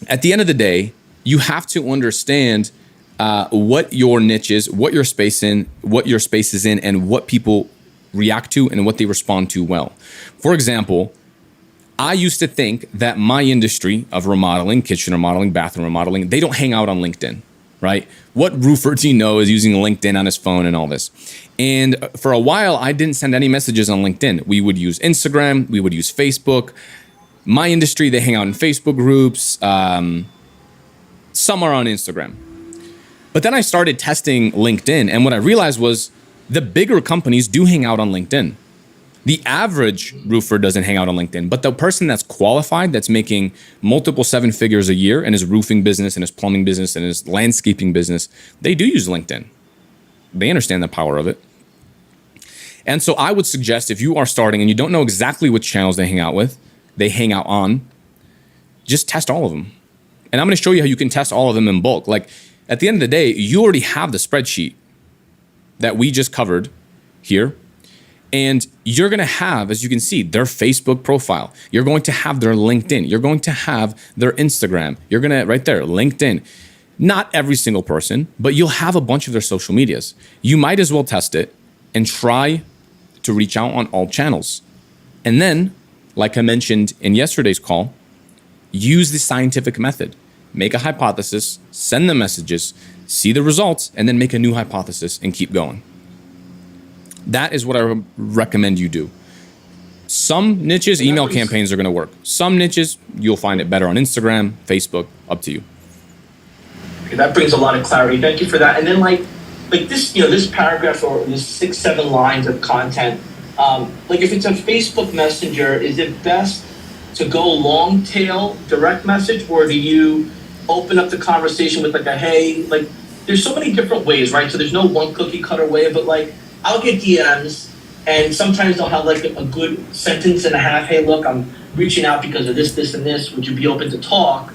at the end of the day, you have to understand what your niche is, what your space is in, and what people react to and what they respond to well. For example, I used to think that my industry of remodeling, kitchen remodeling, bathroom remodeling, they don't hang out on LinkedIn, right? What roofer do you know is using LinkedIn on his phone and all this? And for a while, I didn't send any messages on LinkedIn. We would use Instagram. We would use Facebook. My industry, they hang out in Facebook groups. Some are on Instagram. But then I started testing LinkedIn, and what I realized was the bigger companies do hang out on LinkedIn. The average roofer doesn't hang out on LinkedIn, but the person that's qualified, that's making multiple 7 figures a year in his roofing business and his plumbing business and his landscaping business, they do use LinkedIn. They understand the power of it. And so I would suggest if you are starting and you don't know exactly which channels they hang out on, just test all of them. And I'm going to show you how you can test all of them in bulk. Like at the end of the day, you already have the spreadsheet that we just covered here. And you're going to have, as you can see, their Facebook profile. You're going to have their LinkedIn. You're going to have their Instagram. You're going to, right there, LinkedIn. Not every single person, but you'll have a bunch of their social medias. You might as well test it and try to reach out on all channels. And then, like I mentioned in yesterday's call, use the scientific method. Make a hypothesis, send them messages, see the results, and then make a new hypothesis and keep going. That is what I recommend you do. Some niches, email campaigns are going to work. Some niches, you'll find it better on Instagram, Facebook, up to you. Okay, that brings a lot of clarity. Thank you for that. And then like this, this paragraph or this 6-7 lines of content, like if it's a Facebook Messenger, is it best to go long tail direct message, or do you open up the conversation with like a, hey, like there's so many different ways, right? So there's no one cookie cutter way, but like I'll get DMs and sometimes they'll have like a good sentence and a half. Hey, look, I'm reaching out because of this, this, and this. Would you be open to talk?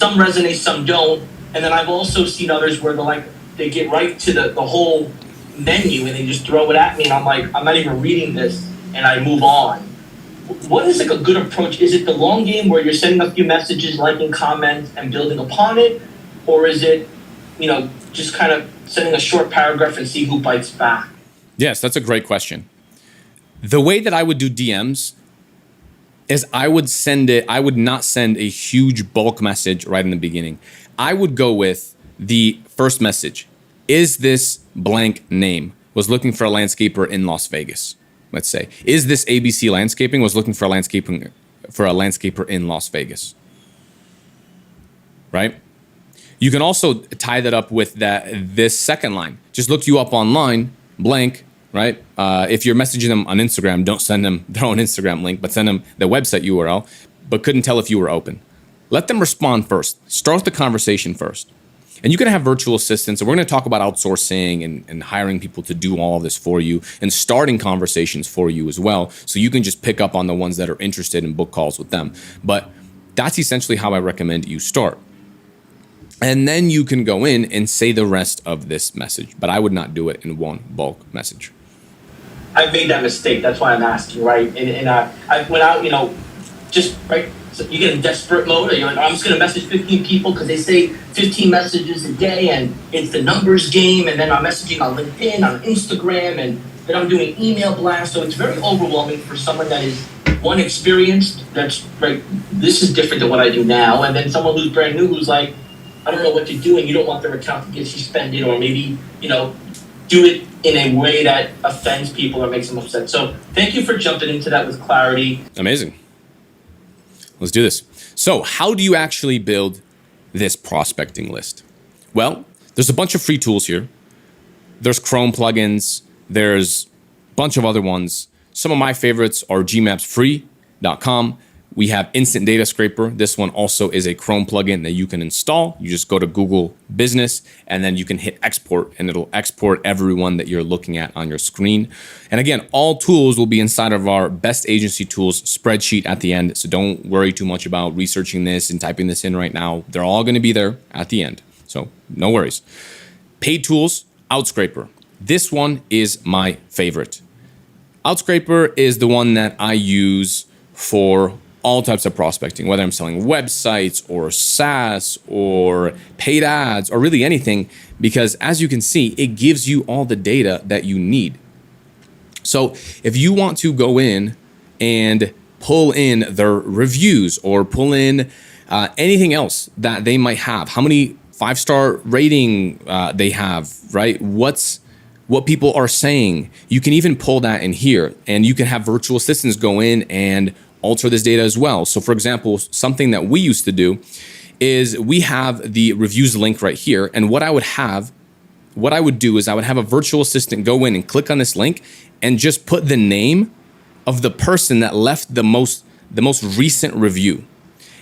Some resonate, some don't. And then I've also seen others where they get right to the whole menu and they just throw it at me and I'm like, I'm not even reading this and I move on. What is like a good approach? Is it the long game where you're sending a few messages, liking comments and building upon it? Or is it, just kind of sending a short paragraph and see who bites back? Yes, that's a great question. The way that I would do DMs is I would not send a huge bulk message right in the beginning. I would go with the first message. Is this blank name? Was looking for a landscaper in Las Vegas, let's say. Is this ABC Landscaping? Was looking for a landscaper in Las Vegas. Right? You can also tie that up with this second line. Just look you up online, blank, right? If you're messaging them on Instagram, don't send them their own Instagram link, but send them the website URL, but couldn't tell if you were open. Let them respond first. Start the conversation first. And you can have virtual assistants, and we're going to talk about outsourcing and hiring people to do all of this for you and starting conversations for you as well, so you can just pick up on the ones that are interested and book calls with them. But that's essentially how I recommend you start. And then you can go in and say the rest of this message, but I would not do it in one bulk message. I've made that mistake. That's why I'm asking, right? And I went out, just right. So you get in desperate mode, or you're like, I'm just gonna message 15 people because they say 15 messages a day, and it's the numbers game. And then I'm messaging on LinkedIn, on Instagram, and then I'm doing email blasts. So it's very overwhelming for someone that is experienced. That's right. This is different than what I do now. And then someone who's brand new, who's like, I don't know what to do, and you don't want their account to get suspended, or maybe do it in a way that offends people or makes them upset. So thank you for jumping into that with clarity. Amazing. Let's do this. So how do you actually build this prospecting list? Well, there's a bunch of free tools here. There's Chrome plugins. There's a bunch of other ones. Some of my favorites are gmapsfree.com. We have Instant Data Scraper. This one also is a Chrome plugin that you can install. You just go to Google Business and then you can hit export and it'll export everyone that you're looking at on your screen. And again, all tools will be inside of our Best Agency Tools spreadsheet at the end. So don't worry too much about researching this and typing this in right now. They're all going to be there at the end. So no worries. Paid tools, Outscraper. This one is my favorite. Outscraper is the one that I use for all types of prospecting, whether I'm selling websites or SaaS or paid ads or really anything, because as you can see, it gives you all the data that you need. So if you want to go in and pull in their reviews or pull in anything else that they might have, how many 5-star rating they have, right? What people are saying. You can even pull that in here, and you can have virtual assistants go in and alter this data as well. So for example, something that we used to do is we have the reviews link right here. And what I would do is I would have a virtual assistant go in and click on this link and just put the name of the person that left the most recent review.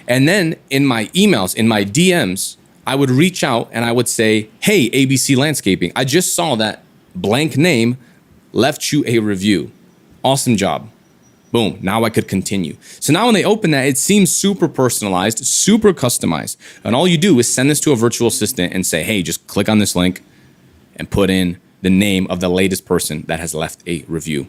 And then in my emails, in my DMs, I would reach out and I would say, hey, ABC Landscaping, I just saw that blank name left you a review. Awesome job. Boom, now I could continue. So now when they open that, it seems super personalized, super customized. And all you do is send this to a virtual assistant and say, hey, just click on this link and put in the name of the latest person that has left a review.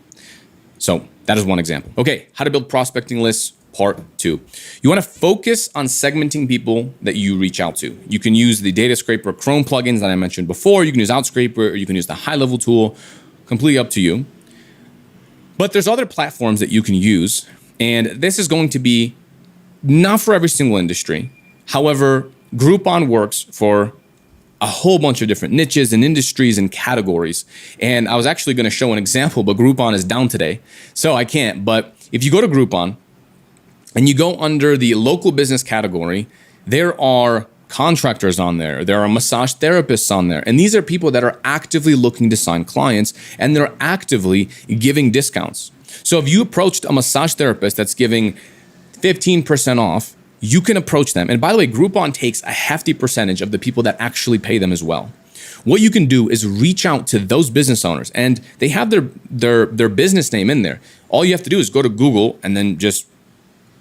So that is one example. Okay, how to build prospecting lists, part 2. You want to focus on segmenting people that you reach out to. You can use the Data Scraper Chrome plugins that I mentioned before. You can use Outscraper, or you can use the high-level tool. Completely up to you. But there's other platforms that you can use, and this is going to be not for every single industry. However, Groupon works for a whole bunch of different niches and industries and categories. And I was actually going to show an example, but Groupon is down today, so I can't. But if you go to Groupon and you go under the local business category, there are contractors on there. There are massage therapists on there. And these are people that are actively looking to sign clients, and they're actively giving discounts. So if you approached a massage therapist that's giving 15% off, you can approach them. And by the way, Groupon takes a hefty percentage of the people that actually pay them as well. What you can do is reach out to those business owners, and they have their business name in there. All you have to do is go to Google and then just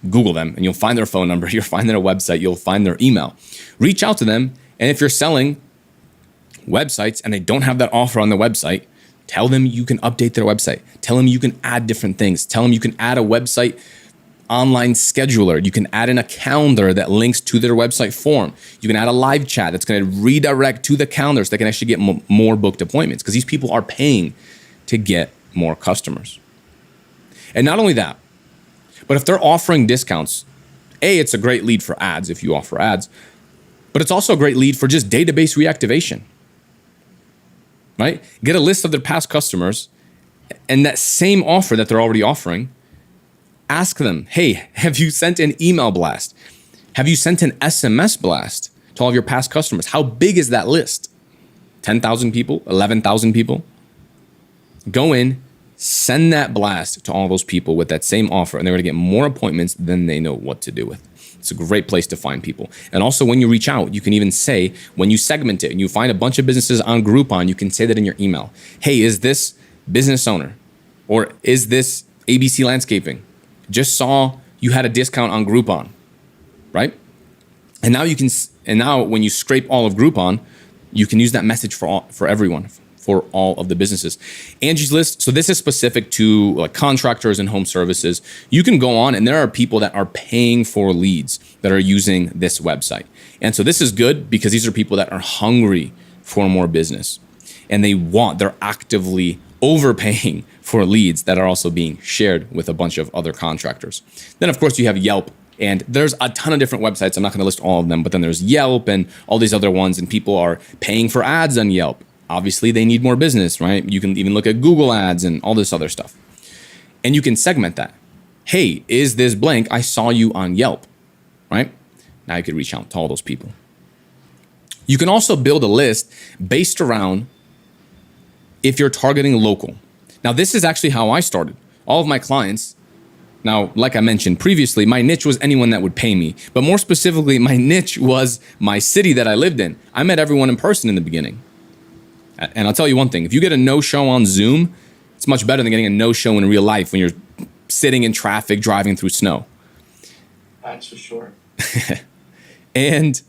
Google them, and you'll find their phone number, you'll find their website, you'll find their email. Reach out to them, and if you're selling websites and they don't have that offer on the website, tell them you can update their website. Tell them you can add different things. Tell them you can add a website online scheduler. You can add in a calendar that links to their website form. You can add a live chat that's going to redirect to the calendar so they can actually get more booked appointments, because these people are paying to get more customers. And not only that, but if they're offering discounts, it's a great lead for ads if you offer ads, but it's also a great lead for just database reactivation, right? Get a list of their past customers, and that same offer that they're already offering, ask them, hey, have you sent an email blast? Have you sent an SMS blast to all of your past customers? How big is that list? 10,000 people, 11,000 people? Go in, send that blast to all those people with that same offer, and they're going to get more appointments than they know what to do with. It's a great place to find people. And also when you reach out, you can even say, when you segment it and you find a bunch of businesses on Groupon, you can say that in your email. Hey, is this business owner, or is this ABC Landscaping? Just saw you had a discount on Groupon, right? And now when you scrape all of Groupon, you can use that message for everyone, for all of the businesses. Angie's List, so this is specific to like contractors and home services. You can go on, and there are people that are paying for leads that are using this website. And so this is good because these are people that are hungry for more business, and they're actively overpaying for leads that are also being shared with a bunch of other contractors. Then of course you have Yelp, and there's a ton of different websites. I'm not going to list all of them, but then there's Yelp and all these other ones, and people are paying for ads on Yelp. Obviously, they need more business, right? You can even look at Google ads and all this other stuff. And you can segment that. Hey, is this blank? I saw you on Yelp, right? Now you could reach out to all those people. You can also build a list based around if you're targeting local. Now, this is actually how I started. All of my clients, now, like I mentioned previously, my niche was anyone that would pay me. But more specifically, my niche was my city that I lived in. I met everyone in person in the beginning. And I'll tell you one thing, if you get a no-show on Zoom, it's much better than getting a no-show in real life when you're sitting in traffic, driving through snow. That's for sure. And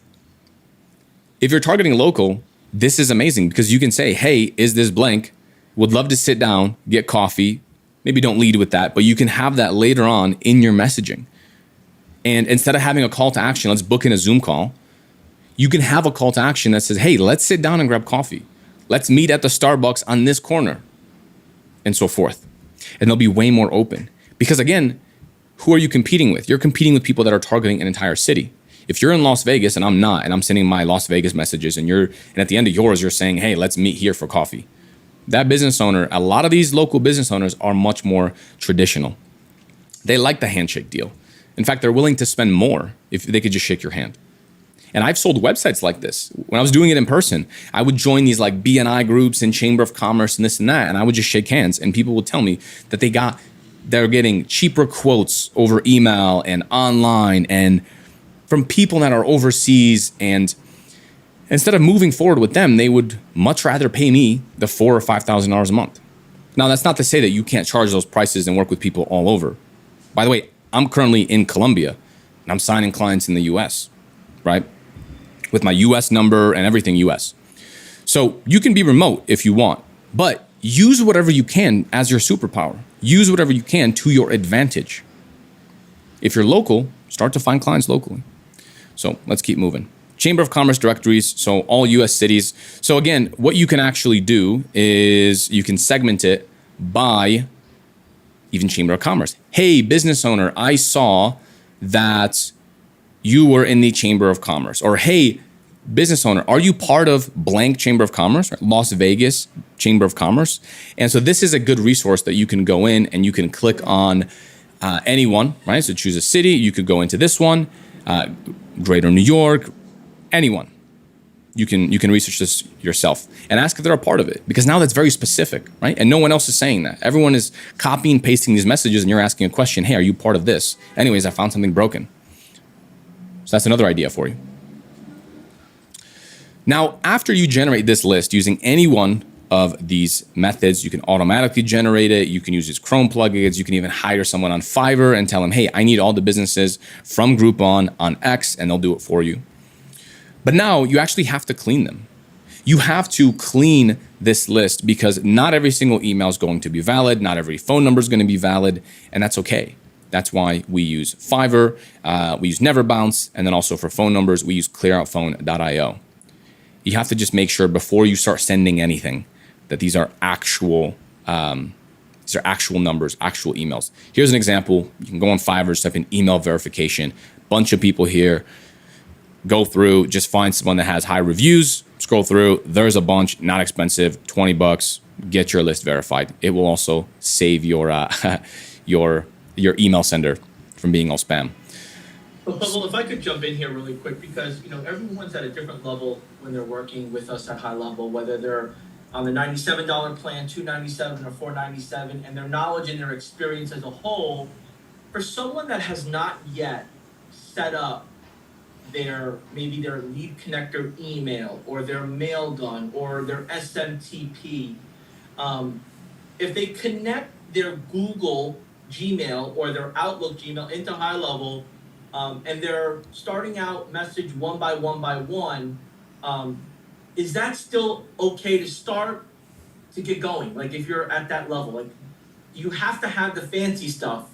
if you're targeting local, this is amazing because you can say, hey, is this blank? Would love to sit down, get coffee. Maybe don't lead with that, but you can have that later on in your messaging. And instead of having a call to action, let's book in a Zoom call, you can have a call to action that says, hey, let's sit down and grab coffee. Let's meet at the Starbucks on this corner, and so forth. And they'll be way more open. Because again, who are you competing with? You're competing with people that are targeting an entire city. If you're in Las Vegas and I'm not, and I'm sending my Las Vegas messages, and at the end of yours, you're saying, hey, let's meet here for coffee. That business owner, a lot of these local business owners are much more traditional. They like the handshake deal. In fact, they're willing to spend more if they could just shake your hand. And I've sold websites like this. When I was doing it in person, I would join these like BNI groups and Chamber of Commerce and this and that, and I would just shake hands, and people would tell me that they're getting cheaper quotes over email and online and from people that are overseas. And instead of moving forward with them, they would much rather pay me the $4,000 or $5,000 a month. Now, that's not to say that you can't charge those prices and work with people all over. By the way, I'm currently in Colombia and I'm signing clients in the US, right? With my US number and everything US. So you can be remote if you want, but use whatever you can as your superpower. Use whatever you can to your advantage. If you're local, start to find clients locally. So let's keep moving. Chamber of Commerce directories, so all US cities. So again, what you can actually do is you can segment it by even Chamber of Commerce. Hey, business owner, I saw that you were in the Chamber of Commerce. Or hey, business owner, are you part of blank Chamber of Commerce, right? Las Vegas Chamber of Commerce? And so this is a good resource that you can go in and you can click on anyone, right? So choose a city. You could go into this one, Greater New York, anyone. You can research this yourself and ask if they're a part of it, because now that's very specific, right? And no one else is saying that. Everyone is copying and pasting these messages, and you're asking a question. Hey, are you part of this? Anyways, I found something broken. So that's another idea for you. Now, after you generate this list using any one of these methods, you can automatically generate it. You can use these Chrome plugins. You can even hire someone on Fiverr and tell them, hey, I need all the businesses from Groupon on X, and they'll do it for you. But now you actually have to clean them. You have to clean this list, because not every single email is going to be valid. Not every phone number is going to be valid, and that's okay. That's why we use Fiverr, we use Never Bounce, and then also for phone numbers, we use clearoutphone.io. You have to just make sure before you start sending anything that these are actual numbers, actual emails. Here's an example. You can go on Fiverr, just type in email verification. Bunch of people here. Go through, just find someone that has high reviews, scroll through. There's a bunch, not expensive, $20. Get your list verified. It will also save your your email sender from being all spam. Well, if I could jump in here really quick, because everyone's at a different level when they're working with us at high level, whether they're on the $97 plan, $297 or $497, and their knowledge and their experience as a whole. For someone that has not yet set up maybe their lead connector email or their Mailgun or their SMTP, if they connect their Google Gmail or their Outlook Gmail into high level, and they're starting out message one by one, is that still okay to start to get going? Like if you're at that level, like you have to have the fancy stuff.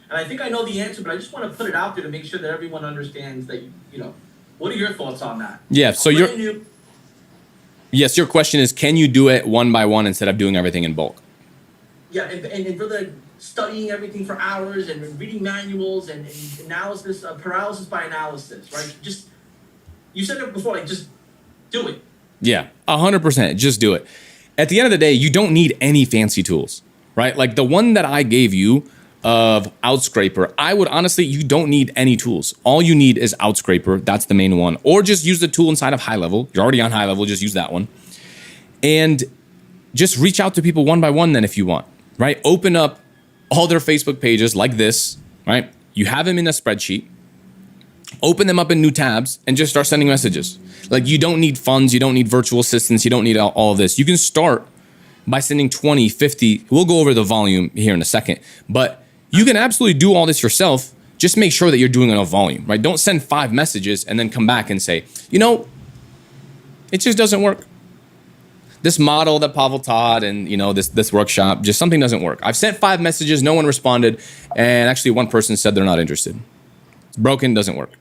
And I think I know the answer, but I just want to put it out there to make sure that everyone understands that, what are your thoughts on that? Yeah, so your question is, can you do it one by one instead of doing everything in bulk? Yeah, and for the studying everything for hours and reading manuals and analysis, paralysis by analysis, right? Just, you said it before, like just do it. Yeah, 100%, just do it. At the end of the day, you don't need any fancy tools, right? Like the one that I gave you of Outscraper, I would honestly, you don't need any tools. All you need is Outscraper. That's the main one. Or just use the tool inside of High Level. You're already on High Level, just use that one. And just reach out to people one by one then if you want, right? Open up all their Facebook pages like this, right? You have them in a spreadsheet. Open them up in new tabs and just start sending messages. Like you don't need funds. You don't need virtual assistants. You don't need all of this. You can start by sending 20, 50. We'll go over the volume here in a second, but you can absolutely do all this yourself. Just make sure that you're doing enough volume, right? Don't send 5 messages and then come back and say, it just doesn't work. This model that Pavel taught and, this workshop, just something doesn't work. I've sent 5 messages, no one responded. And actually one person said they're not interested. It's broken, doesn't work,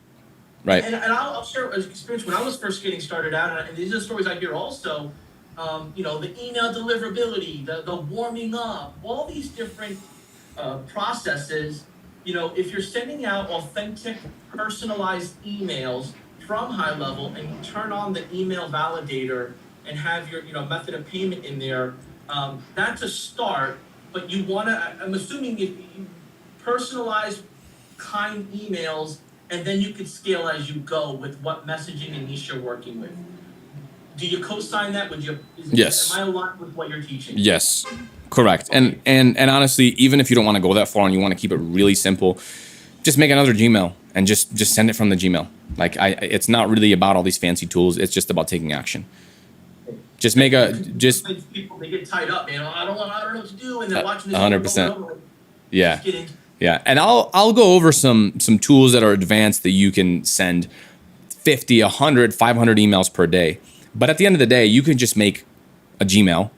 right? And I'll share an experience when I was first getting started out, and these are stories I hear also, the email deliverability, the warming up, all these different processes if you're sending out authentic, personalized emails from HighLevel and you turn on the email validator and have your, method of payment in there, that's a start. But you want to, I'm assuming if you personalize kind emails, and then you could scale as you go with what messaging and niche you're working with. Do you co-sign that? Yes. Am I aligned with what you're teaching? Yes, correct. And honestly, even if you don't want to go that far and you want to keep it really simple, just make another Gmail and just send it from the Gmail. Like it's not really about all these fancy tools. It's just about taking action. Just make people, they get tied up, man. I don't know what to do, and they're watching this 100%. Yeah. Yeah. And I'll go over some tools that are advanced that you can send 50, 100, 500 emails per day. But at the end of the day, you can just make a Gmail,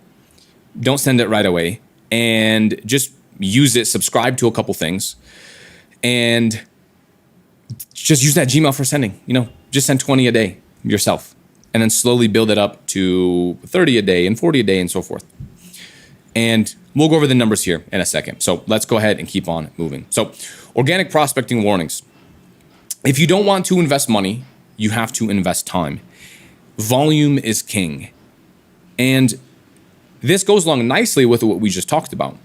don't send it right away, and just use it, subscribe to a couple things, and just use that Gmail for sending. Just send 20 a day yourself, and then slowly build it up to 30 a day and 40 a day and so forth. And we'll go over the numbers here in a second. So let's go ahead and keep on moving. So organic prospecting warnings. If you don't want to invest money, you have to invest time. Volume is king. And this goes along nicely with what we just talked about.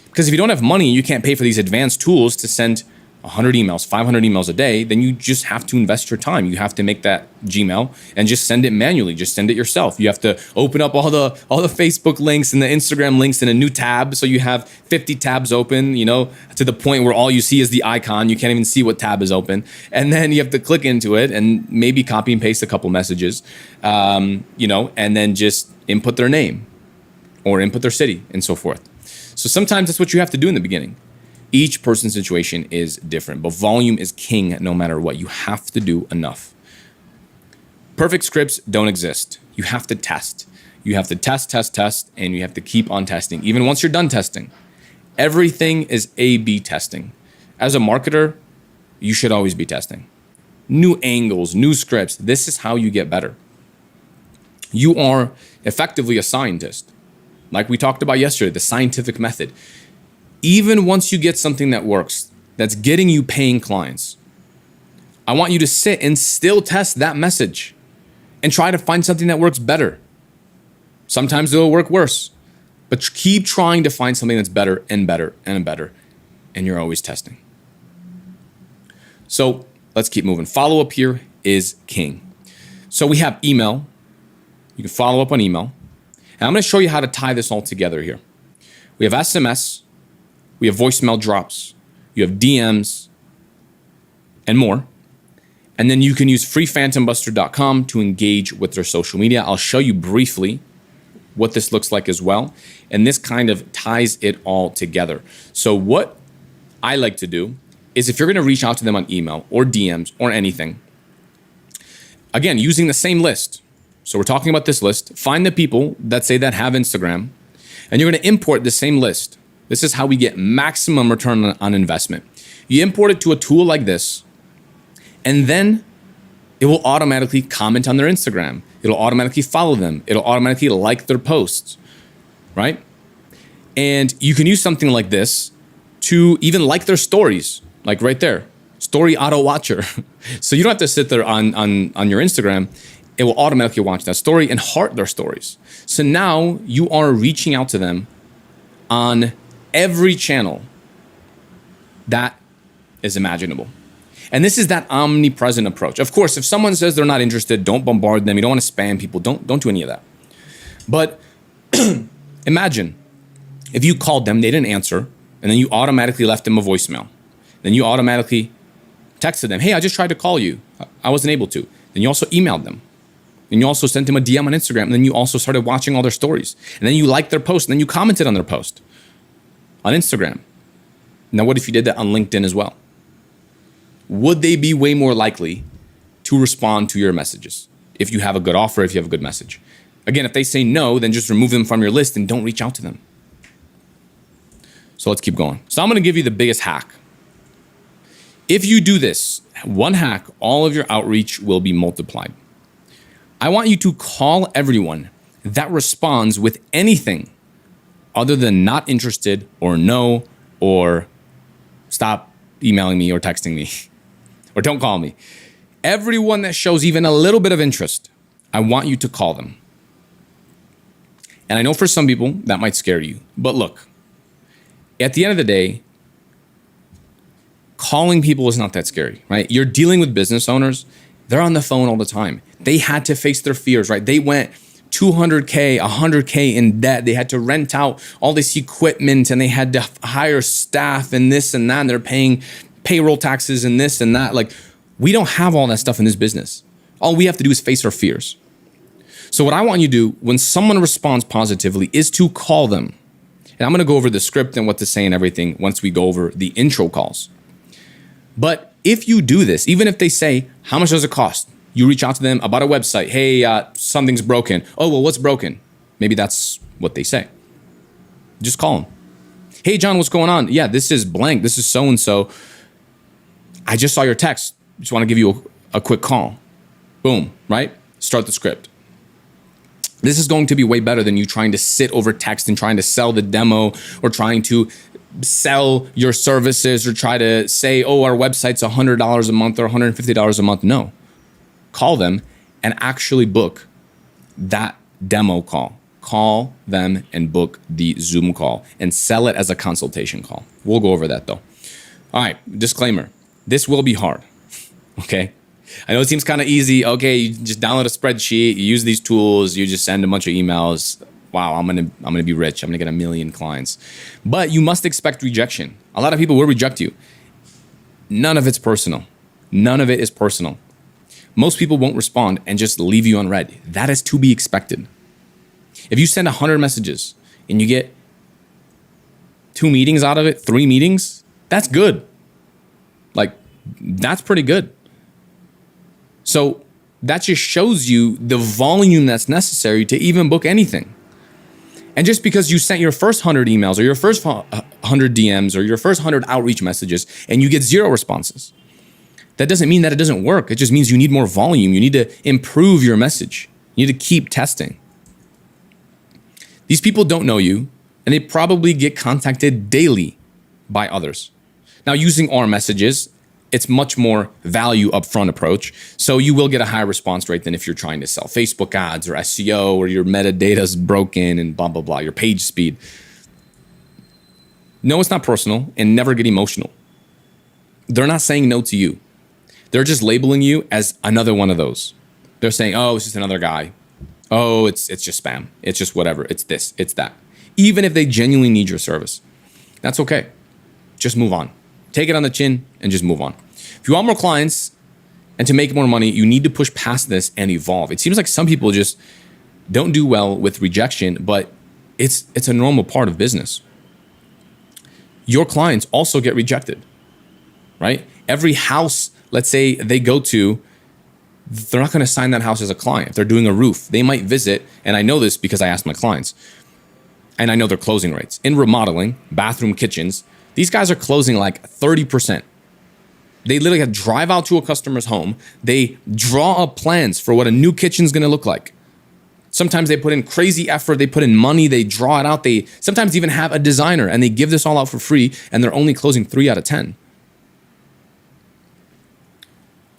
Because if you don't have money, you can't pay for these advanced tools to send 100 emails, 500 emails a day, then you just have to invest your time. You have to make that Gmail and just send it manually. Just send it yourself. You have to open up all the Facebook links and the Instagram links in a new tab. So you have 50 tabs open, to the point where all you see is the icon. You can't even see what tab is open. And then you have to click into it and maybe copy and paste a couple messages, and then just input their name or input their city and so forth. So sometimes that's what you have to do in the beginning. Each person's situation is different, but volume is king no matter what. You have to do enough. Perfect scripts don't exist. You have to test. You have to test, and you have to keep on testing. Even once you're done testing, everything is A/B testing. As a marketer, you should always be testing. New angles, new scripts. This is how you get better. You are effectively a scientist. Like we talked about yesterday, the scientific method. Even once you get something that works, that's getting you paying clients, I want you to sit and still test that message and try to find something that works better. Sometimes it'll work worse, but keep trying to find something that's better and better and better, and you're always testing. So let's keep moving. Follow-up here is king. So we have email. You can follow up on email. And I'm going to show you how to tie this all together here. We have SMS. We have voicemail drops, you have DMs, and more. And then you can use freephantombuster.com to engage with their social media. I'll show you briefly what this looks like as well. And this kind of ties it all together. So what I like to do is if you're going to reach out to them on email or DMs or anything, again, using the same list. So we're talking about this list. Find the people that say that have Instagram, and you're going to import the same list. This is how we get maximum return on investment. You import it to a tool like this, and then it will automatically comment on their Instagram. It'll automatically follow them. It'll automatically like their posts, right? And you can use something like this to even like their stories, like right there, story auto watcher. So you don't have to sit there on your Instagram. It will automatically watch that story and heart their stories. So now you are reaching out to them on every channel that is imaginable. And this is that omnipresent approach. Of course, if someone says they're not interested, don't bombard them. You don't want to spam people. Don't do any of that. But imagine if you called them, they didn't answer, and then you automatically left them a voicemail. Then you automatically texted them, hey, I just tried to call you. I wasn't able to. Then you also emailed them. And you also sent them a DM on Instagram. And then you also started watching all their stories. And then you liked their post. And then you commented on their post on Instagram. Now, what if you did that on LinkedIn as well? Would they be way more likely to respond to your messages if you have a good offer, if you have a good message? Again, if they say no, then just remove them from your list and don't reach out to them. So let's keep going. So I'm going to give you the biggest hack. If you do this, one hack, all of your outreach will be multiplied. I want you to call everyone that responds with anything other than not interested or no or stop emailing me or texting me or don't call me. Everyone that shows even a little bit of interest, I want you to call them. And I know for some people that might scare you, but look, at the end of the day, calling people is not that scary, right? You're dealing with business owners. They're on the phone all the time. They had to face their fears, right? They went 200K, 100K in debt. They had to rent out all this equipment and they had to hire staff and this and that. And they're paying payroll taxes and this and that. Like, we don't have all that stuff in this business. All we have to do is face our fears. So what I want you to do when someone responds positively is to call them. And I'm going to go over the script and what to say and everything once we go over the intro calls. But if you do this, even if they say, how much does it cost? You reach out to them about a website. Hey, something's broken. Oh, well, what's broken? Maybe that's what they say. Just call them. Hey, John, what's going on? Yeah, this is blank. This is so-and-so. I just saw your text. Just want to give you a quick call. Boom, right? Start the script. This is going to be way better than you trying to sit over text and trying to sell the demo or trying to sell your services or try to say, oh, our website's $100 a month or $150 a month. No. Call them and actually book that demo call. Call them and book the Zoom call and sell it as a consultation call. We'll go over that though. All right, disclaimer. This will be hard, okay? I know it seems kind of easy. Okay, you just download a spreadsheet, you use these tools, you just send a bunch of emails. Wow, I'm gonna be rich. I'm gonna get 1 million clients. But you must expect rejection. A lot of people will reject you. None of it's personal. None of it is personal. Most people won't respond and just leave you unread. That is to be expected. If you send 100 messages and you get 2 meetings out of it, 3 meetings, that's good. Like, that's pretty good. So that just shows you the volume that's necessary to even book anything. And just because you sent your first 100 emails or your first 100 DMs or your first 100 outreach messages and you get 0 responses, that doesn't mean that it doesn't work. It just means you need more volume. You need to improve your message. You need to keep testing. These people don't know you and they probably get contacted daily by others. Now, using our messages, it's much more value upfront approach. So you will get a higher response rate than if you're trying to sell Facebook ads or SEO or your metadata is broken and blah, blah, blah, your page speed. No, it's not personal and never get emotional. They're not saying no to you. They're just labeling you as another one of those. They're saying, oh, it's just another guy. Oh, it's just spam. It's just whatever. It's this, it's that. Even if they genuinely need your service, that's okay. Just move on. Take it on the chin and just move on. If you want more clients and to make more money, you need to push past this and evolve. It seems like some people just don't do well with rejection, but it's a normal part of business. Your clients also get rejected, right? Every house, let's say they go to, they're not going to sign that house as a client. If they're doing a roof, they might visit, and I know this because I asked my clients, and I know their closing rates. In remodeling, bathroom, kitchens, these guys are closing like 30%. They literally have to drive out to a customer's home. They draw up plans for what a new kitchen's gonna look like. Sometimes they put in crazy effort. They put in money. They draw it out. They sometimes even have a designer and they give this all out for free and they're only closing 3 out of 10.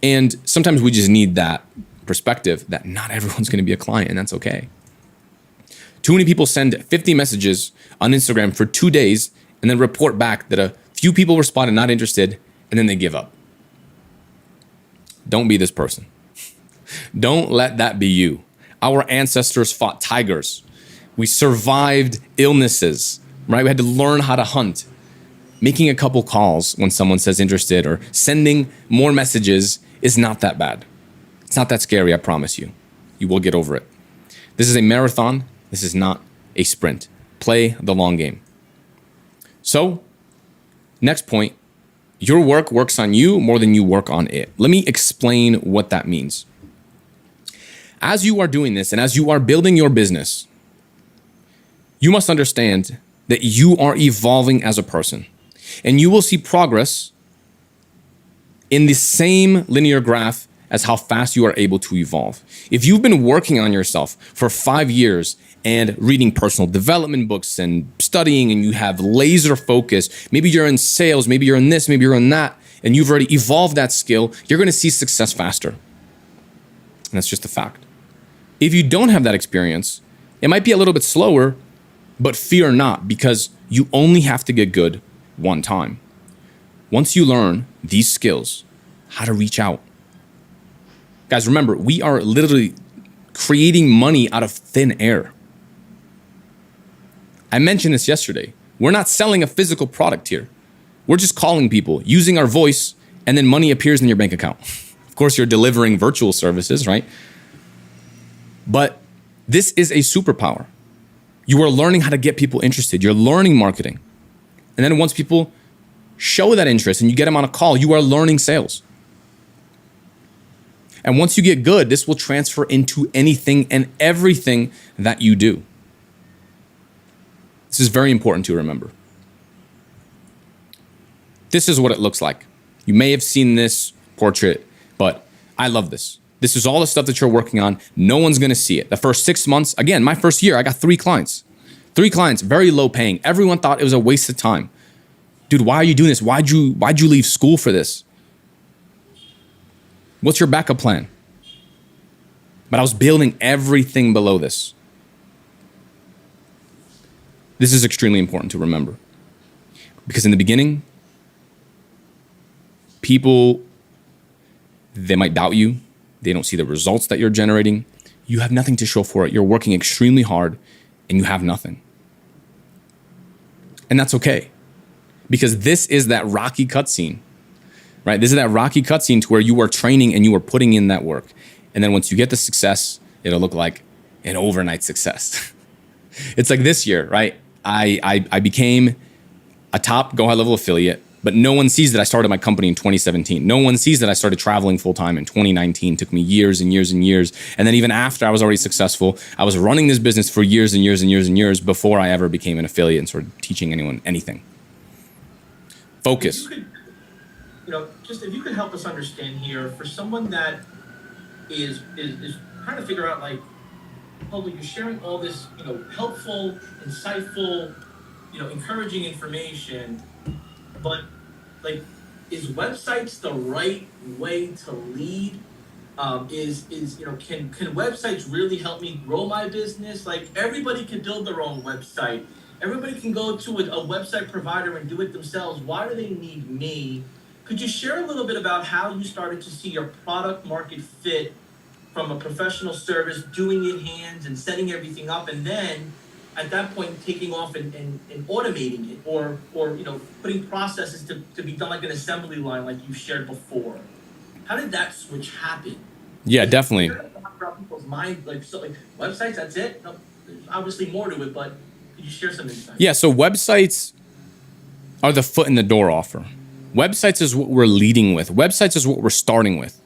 And sometimes we just need that perspective that not everyone's gonna be a client and that's okay. Too many people send 50 messages on Instagram for 2 days and then report back that a few people responded not interested and then they give up. Don't be this person. Don't let that be you. Our ancestors fought tigers. We survived illnesses, right? We had to learn how to hunt. Making a couple calls when someone says interested or sending more messages is not that bad. It's not that scary, I promise you. You will get over it. This is a marathon. This is not a sprint. Play the long game. So, next point, your work works on you more than you work on it. Let me explain what that means. As you are doing this and as you are building your business, you must understand that you are evolving as a person. And you will see progress in the same linear graph as how fast you are able to evolve. If you've been working on yourself for 5 years and reading personal development books and studying, and you have laser focus, maybe you're in sales, maybe you're in this, maybe you're in that, and you've already evolved that skill, you're going to see success faster. And that's just a fact. If you don't have that experience, it might be a little bit slower, but fear not, because you only have to get good one time. Once you learn these skills, how to reach out. Guys, remember, we are literally creating money out of thin air. I mentioned this yesterday. We're not selling a physical product here. We're just calling people, using our voice, and then money appears in your bank account. Of course, you're delivering virtual services, right? But this is a superpower. You are learning how to get people interested. You're learning marketing. And then once people show that interest and you get them on a call, you are learning sales. And once you get good, this will transfer into anything and everything that you do. This is very important to remember. This is what it looks like. You may have seen this portrait, but I love this. This is all the stuff that you're working on. No one's going to see it. The first 6 months, again, my first year, I got 3 clients. 3 clients, very low paying. Everyone thought it was a waste of time. Dude, why are you doing this? Why'd you leave school for this? What's your backup plan? But I was building everything below this. This is extremely important to remember. Because in the beginning, people, they might doubt you. They don't see the results that you're generating. You have nothing to show for it. You're working extremely hard and you have nothing. And that's okay. Because this is that rocky cutscene, right? This is that rocky cutscene to where you are training and you are putting in that work. And then once you get the success, it'll look like an overnight success. It's like this year, right? I became a top GoHighLevel affiliate, but no one sees that I started my company in 2017. No one sees that I started traveling full time in 2019. It took me years and years and years. And then even after I was already successful, I was running this business for years and years and years and years before I ever became an affiliate and started teaching anyone anything. Focus. Just if you could help us understand here, for someone that is trying to figure out, like, oh, you're sharing all this, helpful, insightful, encouraging information, but like, is websites the right way to lead? Can websites really help me grow my business? Like, everybody can build their own website. Everybody can go to a website provider and do it themselves. Why do they need me? Could you share a little bit about how you started to see your product market fit from a professional service, doing it hands and setting everything up, and then at that point taking off and automating it, or putting processes to be done like an assembly line, like you shared before? How did that switch happen? Yeah, definitely. People's mind, like websites, that's it? No, there's obviously more to it, but could you share some insight? Yeah, so websites are the foot in the door offer. Websites is what we're leading with. Websites is what we're starting with.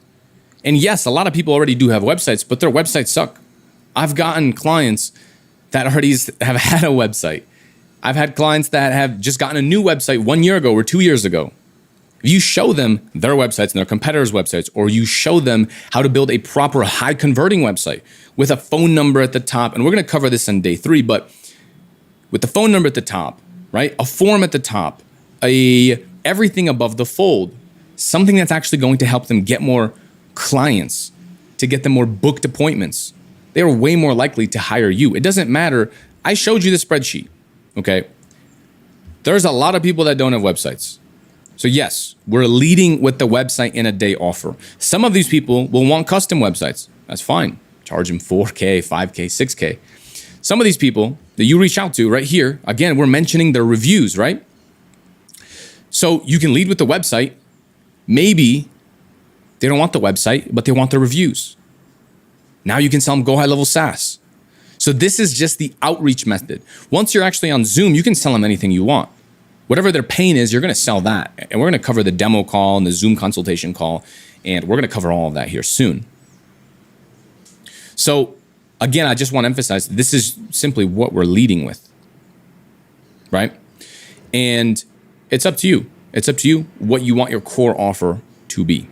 And yes, a lot of people already do have websites, but their websites suck. I've gotten clients that already have had a website. I've had clients that have just gotten a new website 1 year ago or 2 years ago. If you show them their websites and their competitors' websites, or you show them how to build a proper high converting website with a phone number at the top, and we're going to cover this on day 3, but with the phone number at the top, right? A form at the top, everything above the fold, something that's actually going to help them get more clients, to get them more booked appointments. They are way more likely to hire you. It doesn't matter. I showed you the spreadsheet, okay? There's a lot of people that don't have websites. So yes, we're leading with the website in a day offer. Some of these people will want custom websites. That's fine. Charge them 4K, 5K, 6K. Some of these people that you reach out to right here, again, we're mentioning their reviews, right? So you can lead with the website. Maybe they don't want the website, but they want the reviews. Now you can sell them GoHighLevel SaaS. So this is just the outreach method. Once you're actually on Zoom, you can sell them anything you want. Whatever their pain is, you're going to sell that. And we're going to cover the demo call and the Zoom consultation call. And we're going to cover all of that here soon. So again, I just want to emphasize, this is simply what we're leading with, right? And it's up to you. It's up to you what you want your core offer to be.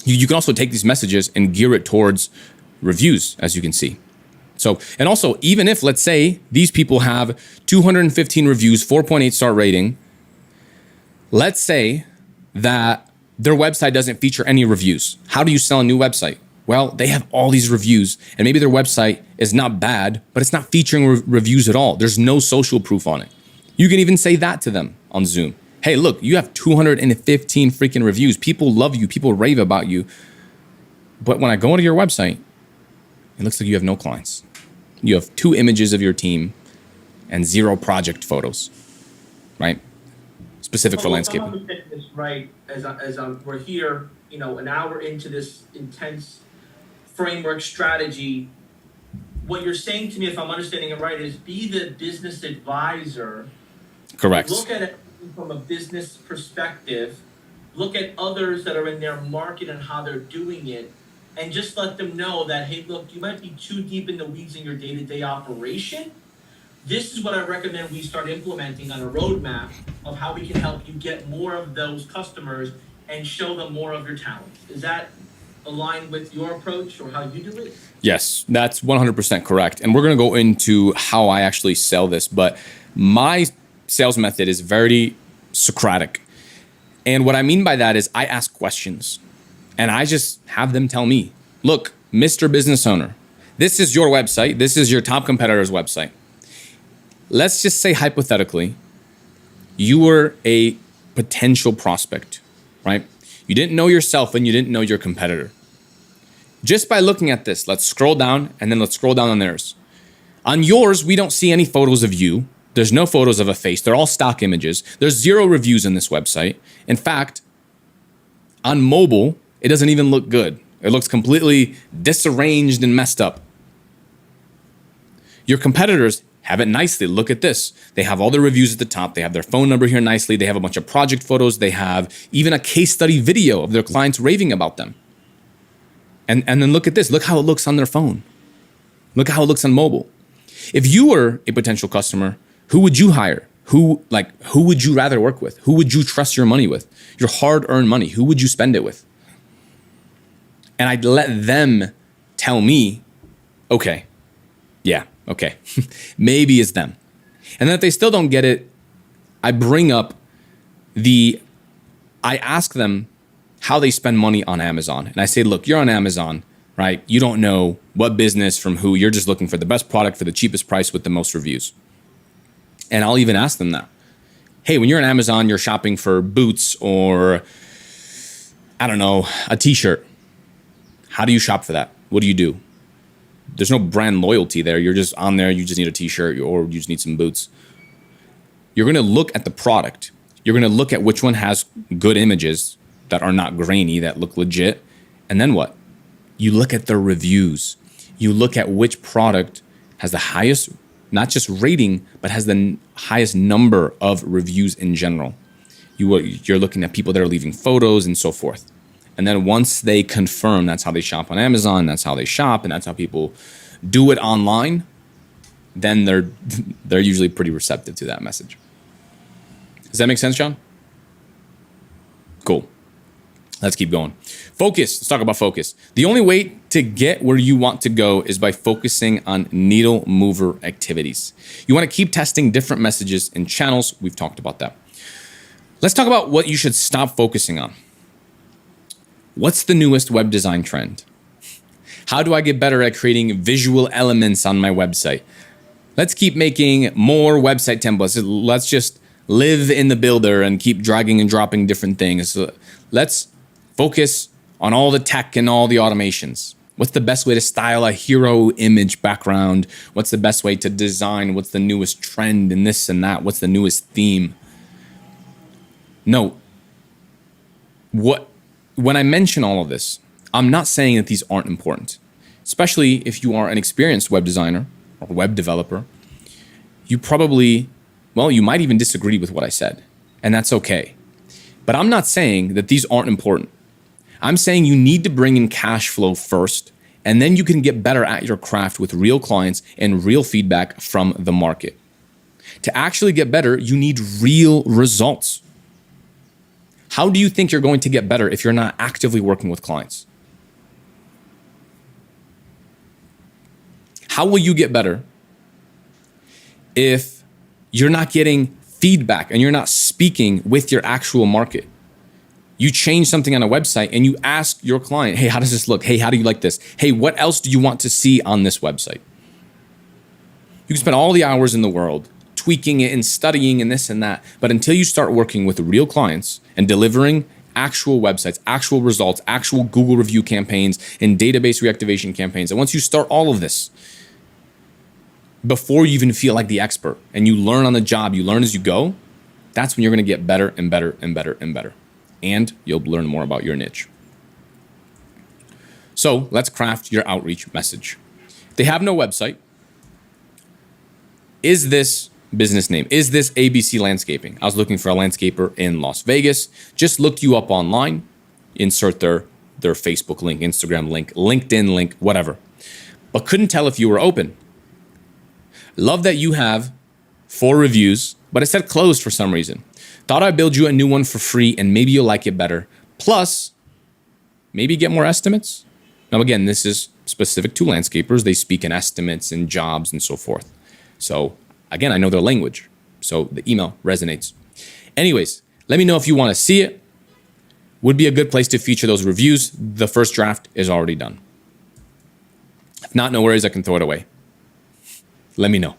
You can also take these messages and gear it towards reviews, as you can see. So, and also, even if, let's say, these people have 215 reviews, 4.8 star rating, let's say that their website doesn't feature any reviews. How do you sell a new website? Well, they have all these reviews, and maybe their website is not bad, but it's not featuring reviews at all. There's no social proof on it. You can even say that to them on Zoom. Hey, look, you have 215 freaking reviews. People love you. People rave about you. But when I go into your website, it looks like you have no clients. You have 2 images of your team and 0 project photos, right? Specific for landscaping. I'm understanding this right as we're here, an hour into this intense framework strategy. What you're saying to me, if I'm understanding it right, is be the business advisor. Correct. Look at it from a business perspective. Look at others that are in their market and how they're doing it, and just let them know that, hey, look, you might be too deep in the weeds in your day-to-day operation. This is what I recommend we start implementing on a roadmap of how we can help you get more of those customers and show them more of your talent. Is that aligned with your approach or how you do it? Yes, that's 100% correct. And we're going to go into how I actually sell this, but my sales method is very Socratic. And what I mean by that is I ask questions and I just have them tell me, look, Mr. Business Owner, this is your website. This is your top competitor's website. Let's just say hypothetically, you were a potential prospect, right? You didn't know yourself and you didn't know your competitor. Just by looking at this, let's scroll down and then let's scroll down on theirs. On yours, we don't see any photos of you. There's no photos of a face. They're all stock images. There's 0 reviews on this website. In fact, on mobile, it doesn't even look good. It looks completely disarranged and messed up. Your competitors have it nicely. Look at this. They have all the reviews at the top. They have their phone number here nicely. They have a bunch of project photos. They have even a case study video of their clients raving about them. And then look at this. Look how it looks on their phone. Look how it looks on mobile. If you were a potential customer, who would you hire? Who would you rather work with? Who would you trust your money with? Your hard-earned money. Who would you spend it with? And I'd let them tell me, okay, yeah, okay, maybe it's them. And then if they still don't get it, I ask them how they spend money on Amazon. And I say, look, you're on Amazon, right? You don't know what business from who. You're just looking for the best product for the cheapest price with the most reviews. And I'll even ask them that. Hey, when you're on Amazon, you're shopping for boots or, I don't know, a t-shirt. How do you shop for that? What do you do? There's no brand loyalty there. You're just on there. You just need a t-shirt or you just need some boots. You're going to look at the product. You're going to look at which one has good images that are not grainy, that look legit. And then what? You look at the reviews. You look at which product has the highest, not just rating, but has the highest number of reviews in general. You're looking at people that are leaving photos and so forth. And then once they confirm that's how they shop on Amazon, that's how they shop, and that's how people do it online, then they're usually pretty receptive to that message. Does that make sense, John? Cool. Let's keep going. Focus. Let's talk about focus. The only way to get where you want to go is by focusing on needle mover activities. You want to keep testing different messages and channels. We've talked about that. Let's talk about what you should stop focusing on. What's the newest web design trend? How do I get better at creating visual elements on my website? Let's keep making more website templates. Let's just live in the builder and keep dragging and dropping different things. Let's focus on all the tech and all the automations. What's the best way to style a hero image background? What's the best way to design? What's the newest trend in this and that? What's the newest theme? No. When I mention all of this, I'm not saying that these aren't important, especially if you are an experienced web designer or web developer. You might even disagree with what I said, and that's okay. But I'm not saying that these aren't important. I'm saying you need to bring in cash flow first, and then you can get better at your craft with real clients and real feedback from the market. To actually get better, you need real results. How do you think you're going to get better if you're not actively working with clients? How will you get better if you're not getting feedback and you're not speaking with your actual market? You change something on a website and you ask your client, hey, how does this look? Hey, how do you like this? Hey, what else do you want to see on this website? You can spend all the hours in the world tweaking it and studying and this and that. But until you start working with real clients and delivering actual websites, actual results, actual Google review campaigns and database reactivation campaigns, and once you start all of this, before you even feel like the expert and you learn on the job, you learn as you go, that's when you're going to get better and better and better and better. And you'll learn more about your niche. So let's craft your outreach message. They have no website. Is this business name? Is this ABC Landscaping? I was looking for a landscaper in Las Vegas. Just looked you up online. Insert their Facebook link, Instagram link, LinkedIn link, whatever. But couldn't tell if you were open. Love that you have 4 reviews, but it said closed for some reason. Thought I'd build you a new one for free and maybe you'll like it better. Plus, maybe get more estimates. Now, again, this is specific to landscapers. They speak in estimates and jobs and so forth. So again, I know their language. So the email resonates. Anyways, let me know if you want to see it. Would be a good place to feature those reviews. The first draft is already done. If not, no worries, I can throw it away. Let me know.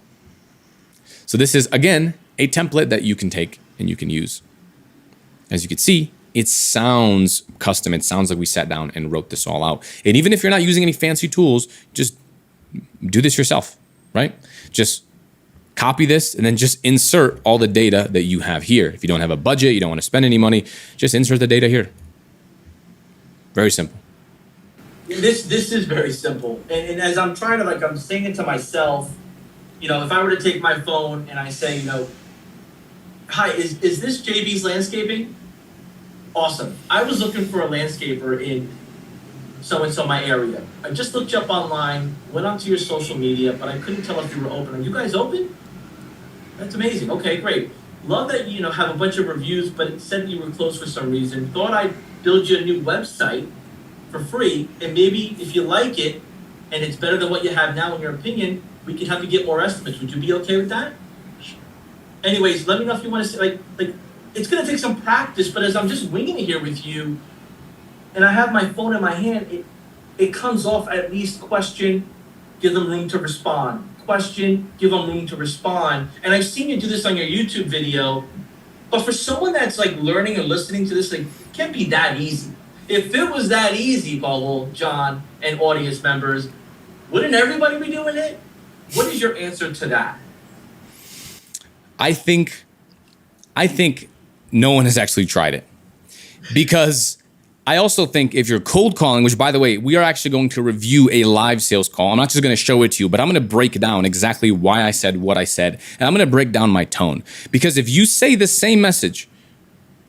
So this is, again, a template that you can take and you can use. As you can see, it sounds custom. It sounds like we sat down and wrote this all out. And even if you're not using any fancy tools, just do this yourself, right? Just copy this and then just insert all the data that you have here. If you don't have a budget, you don't want to spend any money, just insert the data here. Very simple. This is very simple. And as I'm trying to, I'm saying it to myself, if I were to take my phone and I say, hi, is this JB's Landscaping? Awesome. I was looking for a landscaper in so-and-so my area. I just looked you up online, went onto your social media, but I couldn't tell if you were open. Are you guys open? That's amazing. Okay, great. Love that you have a bunch of reviews, but it said you were closed for some reason. Thought I'd build you a new website for free, and maybe if you like it, and it's better than what you have now in your opinion, we can help you get more estimates. Would you be okay with that? Anyways, let me know if you want to say, it's going to take some practice, but as I'm just winging it here with you, and I have my phone in my hand, it comes off at least question, give them room to respond. Question, give them room to respond. And I've seen you do this on your YouTube video, but for someone that's learning or listening to this, it can't be that easy. If it was that easy, Paul, John, and audience members, wouldn't everybody be doing it? What is your answer to that? I think no one has actually tried it, because I also think if you're cold calling, which by the way, we are actually going to review a live sales call. I'm not just going to show it to you, but I'm going to break down exactly why I said what I said. And I'm going to break down my tone, because if you say the same message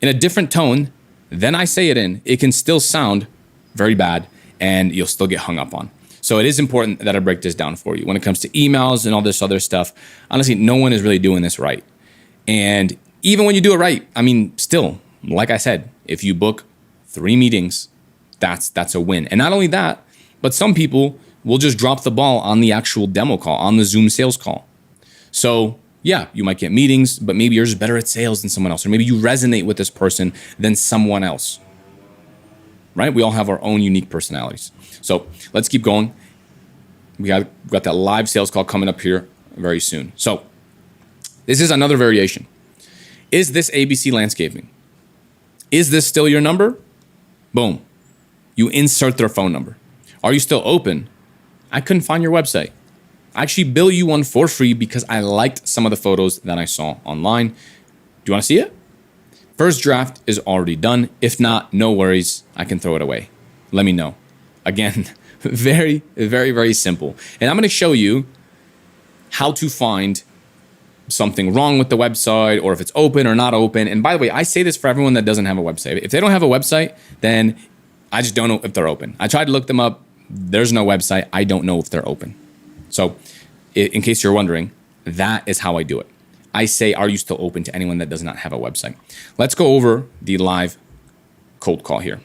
in a different tone than I say it in, it can still sound very bad and you'll still get hung up on. So it is important that I break this down for you. When it comes to emails and all this other stuff, honestly, no one is really doing this right. And even when you do it right, still, like I said, if you book 3 meetings, that's a win. And not only that, but some people will just drop the ball on the actual demo call, on the Zoom sales call. So yeah, you might get meetings, but maybe you're just better at sales than someone else, or maybe you resonate with this person than someone else, right? We all have our own unique personalities. So let's keep going. We got that live sales call coming up here very soon. So this is another variation. Is this ABC Landscaping? Is this still your number? Boom. You insert their phone number. Are you still open? I couldn't find your website. I actually bill you one for free because I liked some of the photos that I saw online. Do you want to see it? First draft is already done. If not, no worries. I can throw it away. Let me know. Again, very, very, very simple. And I'm going to show you how to find something wrong with the website, or if it's open or not open. And by the way, I say this for everyone that doesn't have a website. If they don't have a website, then I just don't know if they're open. I tried to look them up. There's no website. I don't know if they're open. So in case you're wondering, that is how I do it. I say, are you still open to anyone that does not have a website? Let's go over the live cold call here.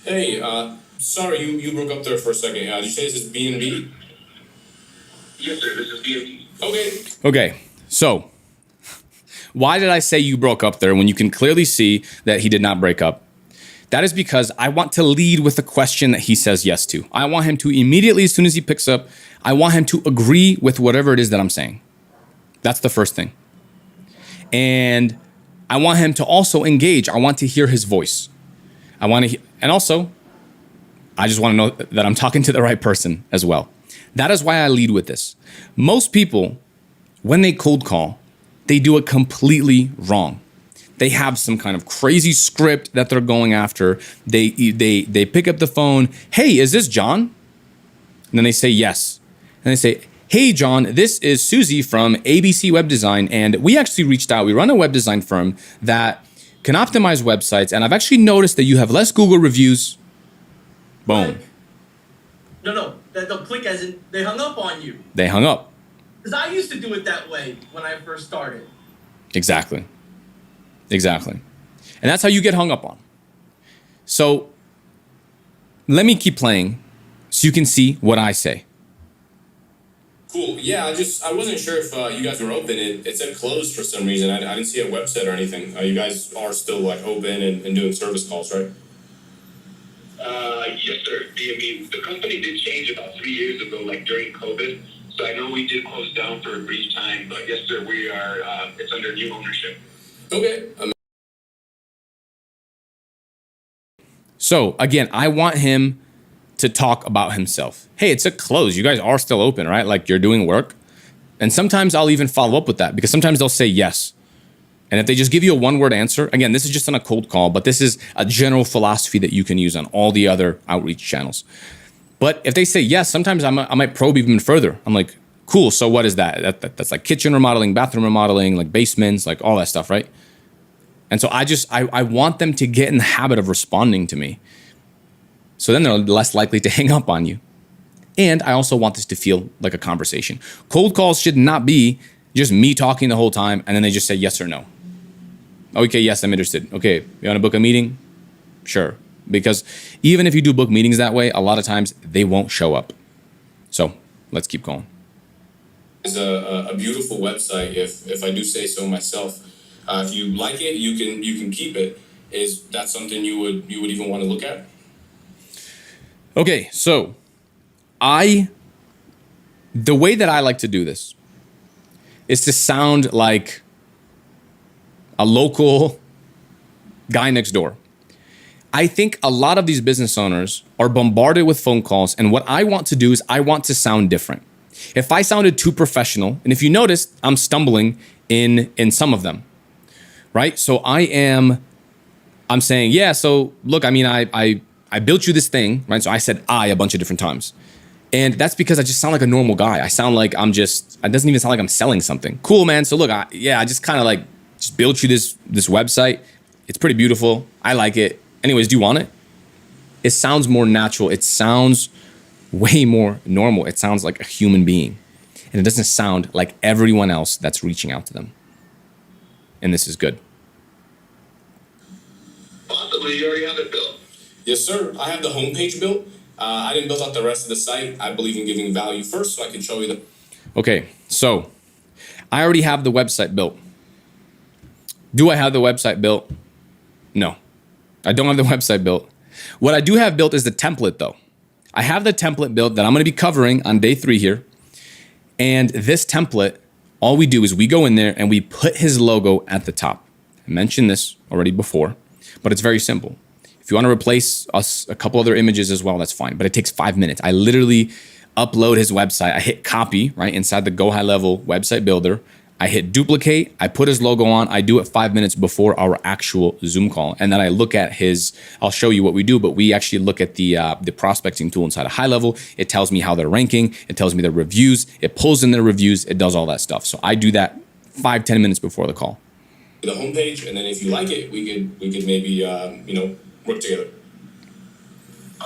Hey, sorry, you broke up there for a second. Did you say this is B&B? Yes, sir. This is B&B. Okay, so why did I say you broke up there when you can clearly see that he did not break up? That is because I want to lead with a question that he says yes to. I want him to immediately, as soon as he picks up, I want him to agree with whatever it is that I'm saying. That's the first thing. And I want him to also engage. I want to hear his voice. And also, I just want to know that I'm talking to the right person as well. That is why I lead with this. Most people, when they cold call, they do it completely wrong. They have some kind of crazy script that they're going after. They pick up the phone. Hey, is this John? And then they say yes. And they say, hey, John, this is Susie from ABC Web Design. And we actually reached out. We run a web design firm that can optimize websites. And I've actually noticed that you have less Google reviews. Boom. No, don't click as in they hung up on you. They hung up. Because I used to do it that way when I first started. Exactly. And that's how you get hung up on. So let me keep playing so you can see what I say. Cool. Yeah, I wasn't sure if you guys were open. It said closed for some reason. I didn't see a website or anything. You guys are still like open and doing service calls, right? Yes, sir. The company did change about 3 years ago, like during COVID. So I know we did close down for a brief time, but yes, sir, we are. It's under new ownership. Okay. So again, I want him to talk about himself. Hey, it's a close. You guys are still open, right? Like you're doing work. And sometimes I'll even follow up with that because sometimes they'll say yes. And if they just give you a one-word answer, again, this is just on a cold call, but this is a general philosophy that you can use on all the other outreach channels. But if they say yes, sometimes I might probe even further. I'm like, cool, so what is that? That's like kitchen remodeling, bathroom remodeling, like basements, like all that stuff, right? And so I want them to get in the habit of responding to me. So then they're less likely to hang up on you. And I also want this to feel like a conversation. Cold calls should not be just me talking the whole time and then they just say yes or no. Okay, yes, I'm interested. Okay, you want to book a meeting? Sure. Because even if you do book meetings that way, a lot of times they won't show up. So let's keep going. It's a beautiful website, if I do say so myself. If you like it, you can keep it. Is that something you would even want to look at? Okay, so the way that I like to do this is to sound like a local guy next door. I think a lot of these business owners are bombarded with phone calls, and what I want to do is I want to sound different. If I sounded too professional, and if you notice, I'm stumbling in some of them, right? So I'm saying, yeah, so look, I mean, I built you this thing, right? So I said a bunch of different times. And that's because I just sound like a normal guy. I sound like it doesn't even sound like I'm selling something. Cool, man. So look, I just kind of like just built you this website. It's pretty beautiful. I like it. Anyways, do you want it? It sounds more natural. It sounds way more normal. It sounds like a human being. And it doesn't sound like everyone else that's reaching out to them. And this is good. Possibly you already have it built. Yes, sir. I have the homepage built. I didn't build out the rest of the site. I believe in giving value first, so I can show you the... Okay, so I already have the website built. Do I have the website built? No, I don't have the website built. What I do have built is the template though. I have the template built that I'm gonna be covering on day 3 here. And this template, all we do is we go in there and we put his logo at the top. I mentioned this already before, but it's very simple. If you want to replace a couple other images as well, that's fine, but it takes 5 minutes. I literally upload his website. I hit copy right inside the GoHighLevel website builder. I hit duplicate. I put his logo on. I do it 5 minutes before our actual Zoom call. And then I look at I'll show you what we do, but we actually look at the prospecting tool inside of HighLevel. It tells me how they're ranking. It tells me their reviews. It pulls in their reviews. It does all that stuff. So I do that 5-10 minutes before the call. The homepage, and then if you like it, we could maybe, work together.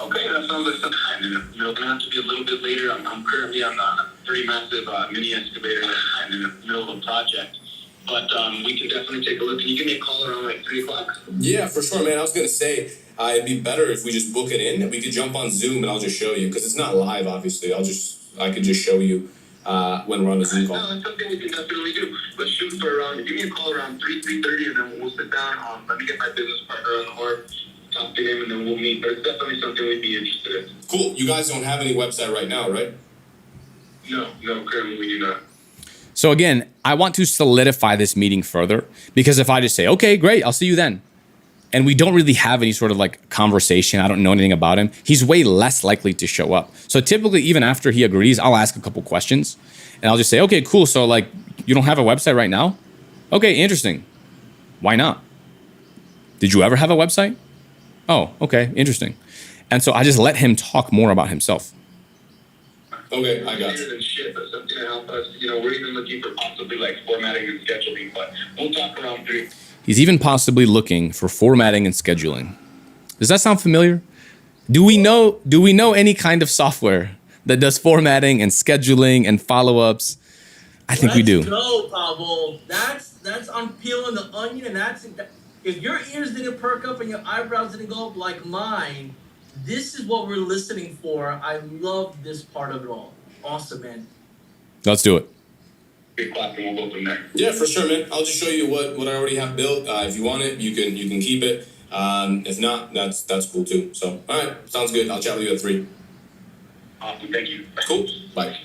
Okay, that sounds like some time. It'll have to be a little bit later. I'm currently on pretty massive mini excavator and in the middle of a project. But we can definitely take a look. Can you give me a call around like 3 o'clock? Yeah, for sure, man. I was gonna say it'd be better if we just book it in. We could jump on Zoom and I'll just show you because it's not live, obviously. I could just show you when we're on the Zoom call. No, that's something we can definitely do. Let's shoot for around. Give me a call around 3:30, and then we'll sit down. Let me get my business partner on the horn, talk to him, and then we'll meet. But it's definitely something we'd be interested in. Cool. You guys don't have any website right now, right? No, currently we do not. So again, I want to solidify this meeting further because if I just say, okay, great, I'll see you then, and we don't really have any sort of like conversation, I don't know anything about him, he's way less likely to show up. So typically, even after he agrees, I'll ask a couple questions and I'll just say, okay, cool. So like, you don't have a website right now? Okay, interesting. Why not? Did you ever have a website? Oh, okay, interesting. And so I just let him talk more about himself. Okay, I got Better you. than shit, but something to help us. We're even looking for possibly like formatting and scheduling, but we'll talk around 3. He's even possibly looking for formatting and scheduling. Does that sound familiar? Do we know any kind of software that does formatting and scheduling and follow-ups? I think we do. Let's go, Pablo. That's on peeling the onion, and that's if your ears didn't perk up and your eyebrows didn't go up like mine. This is what we're listening for. I love this part of it all. Awesome, man. Let's do it. Big clap, and we'll go from there. Yeah, for sure, man. I'll just show you what I already have built. If you want it, you can keep it. If not, that's cool too. So, all right, sounds good. I'll chat with you at 3. Awesome, thank you. Cool. Bye.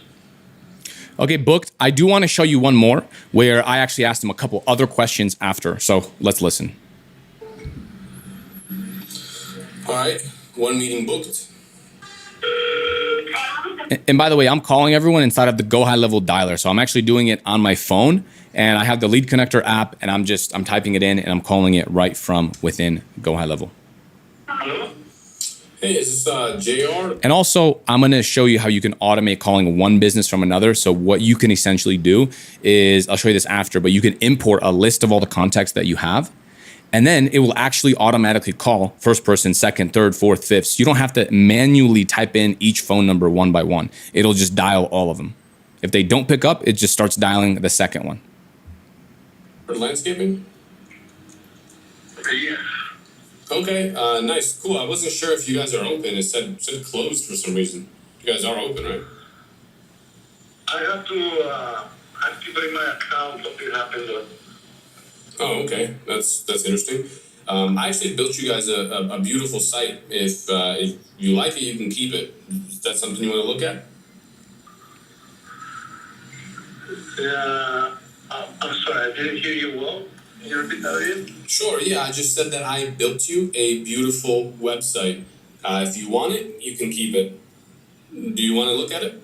Okay, booked. I do want to show you one more where I actually asked him a couple other questions after. So let's listen. All right, one meeting booked. And by the way, I'm calling everyone inside of the GoHighLevel dialer. So I'm actually doing it on my phone and I have the lead connector app and I'm typing it in and I'm calling it right from within GoHighLevel. Hello? Hey, is this JR? And also, I'm going to show you how you can automate calling one business from another. So what you can essentially do is, I'll show you this after, but you can import a list of all the contacts that you have. And then it will actually automatically call first person, second, third, fourth, fifth. So you don't have to manually type in each phone number one by one. It'll just dial all of them. If they don't pick up, it just starts dialing the second one. For landscaping? Yeah. Okay, nice, cool. I wasn't sure if you guys are open. It said closed for some reason. You guys are open, right? I have to put in my account. Something happened. Oh, okay. That's interesting. I actually built you guys a beautiful site. If you like it, you can keep it. Is that something you want to look at? I'm sorry, I didn't hear you well. Can you repeat that again? Sure, yeah. I just said that I built you a beautiful website. If you want it, you can keep it. Do you want to look at it?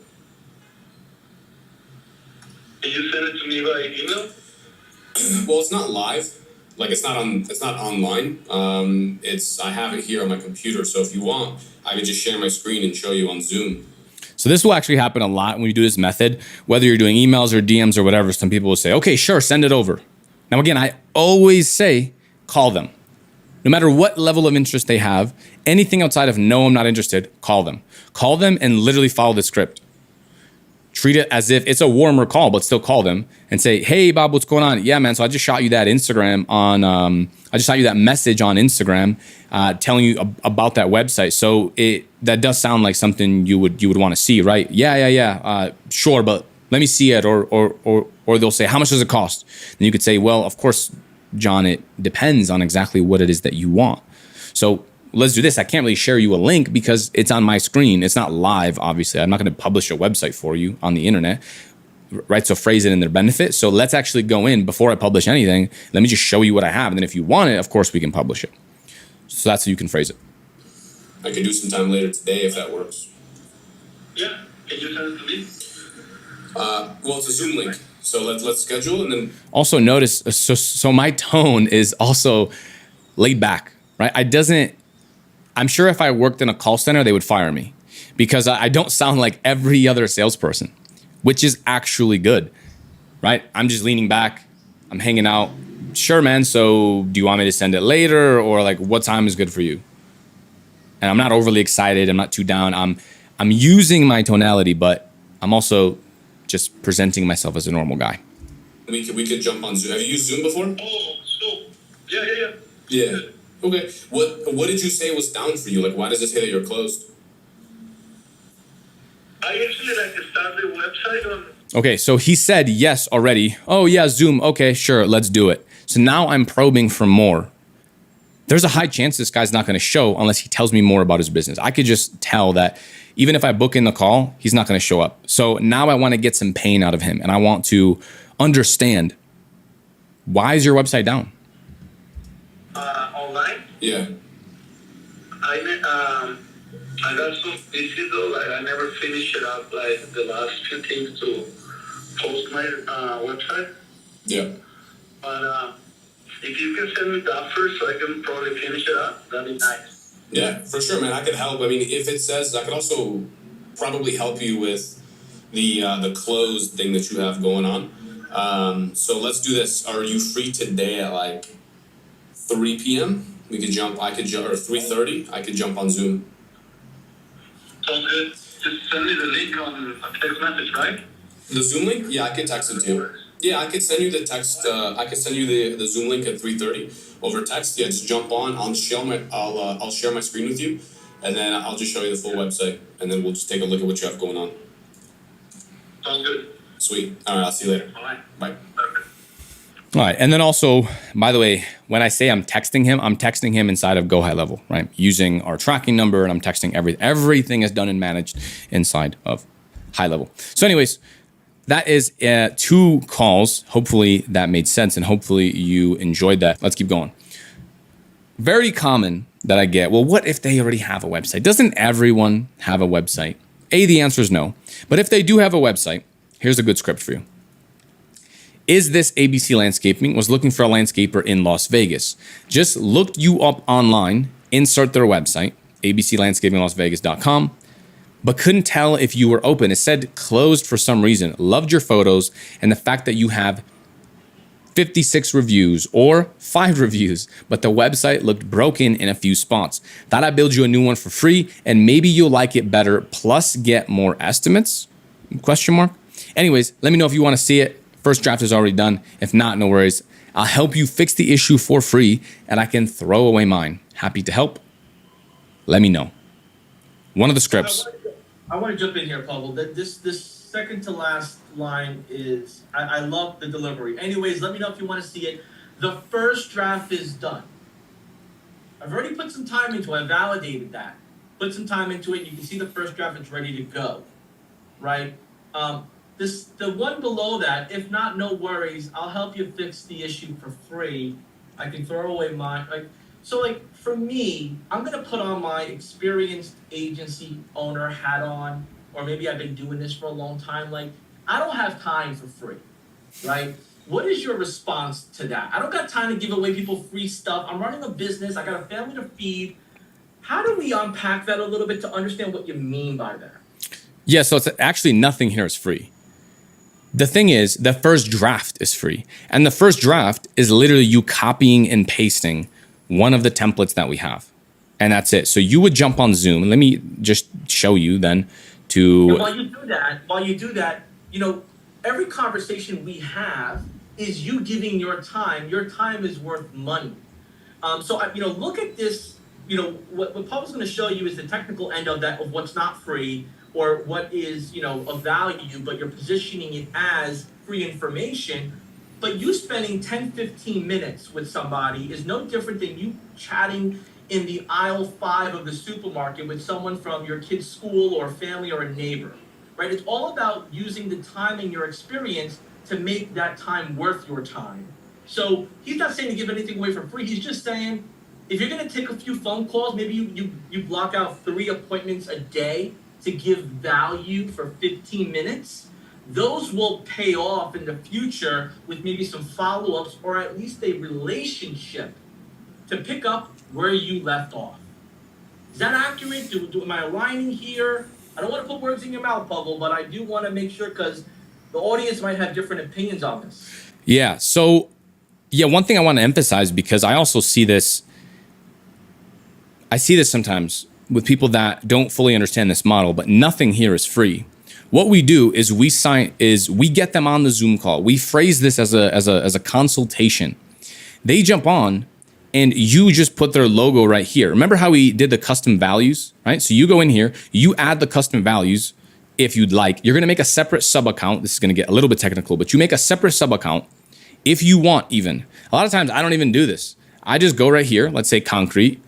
Can you send it to me by email? Well, it's not live. Like it's not online. I have it here on my computer. So if you want, I can just share my screen and show you on Zoom. So this will actually happen a lot when you do this method, whether you're doing emails or DMs or whatever. Some people will say, okay, sure, send it over. Now, again, I always say, call them. No matter what level of interest they have, anything outside of no, I'm not interested, call them. Call them and literally follow the script. Treat it as if it's a warmer call, but still call them and say, hey, Bob, what's going on? Yeah, man, so I just shot you that I just shot you that message on Instagram telling you about that website. So that does sound like something you would want to see, right? Yeah. Sure, but let me see it. Or they'll say, how much does it cost? And you could say, well, of course, John, it depends on exactly what it is that you want. So let's do this. I can't really share you a link because it's on my screen. It's not live, obviously. I'm not going to publish a website for you on the internet, right? So phrase it in their benefit. So let's actually go in before I publish anything. Let me just show you what I have. And then if you want it, of course, we can publish it. So that's how you can phrase it. I can do some time later today if that works. Yeah. Can you send it to me? Well, it's a Zoom link. So let's schedule and then. Also notice, so my tone is also laid back, right? I'm sure if I worked in a call center, they would fire me because I don't sound like every other salesperson, which is actually good, right? I'm just leaning back. I'm hanging out. Sure, man. So do you want me to send it later or like what time is good for you? And I'm not overly excited. I'm not too down. I'm using my tonality, but I'm also just presenting myself as a normal guy. We could jump on Zoom. Have you used Zoom before? Oh, so yeah. Yeah. Okay. What did you say was down for you? Like, why does it say that you're closed? I usually like to start the website on. Okay, so he said yes already. Oh yeah, Zoom. Okay, sure, let's do it. So now I'm probing for more. There's a high chance this guy's not going to show unless he tells me more about his business. I could just tell that even if I book in the call, he's not going to show up. So now I want to get some pain out of him, and I want to understand, why is your website down? Online. Yeah. I got so busy though, like I never finished it up, like the last few things to post my website. Yeah. But if you can send me that first, so I can probably finish it up, that'd be nice. Yeah, for sure, man. I could help. I mean, if it says, I could also probably help you with the closed thing that you have going on. So let's do this. Are you free today at like 3 p.m.? We could jump. I could jump, or 3:30. I could jump on Zoom. Sounds good. Just send me the link on a text message, right? The Zoom link? Yeah, I could text it to you. Yeah, I could send you the text. I could send you the Zoom link at 3:30 over text. Yeah, just jump on. I'll share my screen with you, and then I'll just show you the full website, and then we'll just take a look at what you have going on. Sounds good. Sweet. All right, I'll see you later. All right. Bye. Perfect. All right, and then also, by the way, when I say I'm texting him inside of GoHighLevel, right? Using our tracking number, and I'm texting everything is done and managed inside of HighLevel. So anyways, that is 2 calls. Hopefully that made sense, and hopefully you enjoyed that. Let's keep going. Very common that I get, well, what if they already have a website? Doesn't everyone have a website? The answer is no. But if they do have a website, here's a good script for you. Is this ABC Landscaping was looking for a landscaper in Las Vegas. Just looked you up online, insert their website, abclandscapinglasvegas.com, but couldn't tell if you were open. It said closed for some reason. Loved your photos and the fact that you have 56 reviews or 5 reviews, but the website looked broken in a few spots. Thought I'd build you a new one for free and maybe you'll like it better, plus get more estimates? Question mark. Anyways, let me know if you want to see it. First draft is already done. If not, no worries. I'll help you fix the issue for free and I can throw away mine. Happy to help. Let me know. One of the scripts. I want to jump in here, Pablo. This second to last line is, I love the delivery. Anyways, let me know if you want to see it. The first draft is done. I've already put some time into it. I validated that. Put some time into it. You can see the first draft is ready to go, right? The one below that, if not, no worries. I'll help you fix the issue for free. I can throw away mine. So for me, I'm gonna put on my experienced agency owner hat on, or maybe I've been doing this for a long time. I don't have time for free, right? What is your response to that? I don't got time to give away people free stuff. I'm running a business. I got a family to feed. How do we unpack that a little bit to understand what you mean by that? Yeah, so it's actually nothing here is free. The thing is, the first draft is free. And the first draft is literally you copying and pasting one of the templates that we have. And that's it. So you would jump on Zoom. And let me just show you then to... And while you do that, every conversation we have is you giving your time. Your time is worth money. So look at this. What Paul's going to show you is the technical end of that, of what's not free, or what is, of value, but you're positioning it as free information. But you spending 10, 15 minutes with somebody is no different than you chatting in the aisle 5 of the supermarket with someone from your kid's school or family or a neighbor, right? It's all about using the time and your experience to make that time worth your time. So he's not saying to give anything away for free. He's just saying, if you're going to take a few phone calls, maybe you block out 3 appointments a day to give value for 15 minutes, those will pay off in the future with maybe some follow-ups or at least a relationship to pick up where you left off. Is that accurate? Am I aligning here? I don't want to put words in your mouth, Pablo, but I do want to make sure because the audience might have different opinions on this. Yeah, so one thing I want to emphasize, because I also see this, sometimes with people that don't fully understand this model, but nothing here is free. What we do is we get them on the Zoom call. We phrase this as a consultation. They jump on and you just put their logo right here. Remember how we did the custom values, right? So you go in here, you add the custom values if you'd like. You're gonna make a separate sub account. This is gonna get a little bit technical, but you make a separate sub account if you want even. A lot of times I don't even do this. I just go right here, let's say concrete,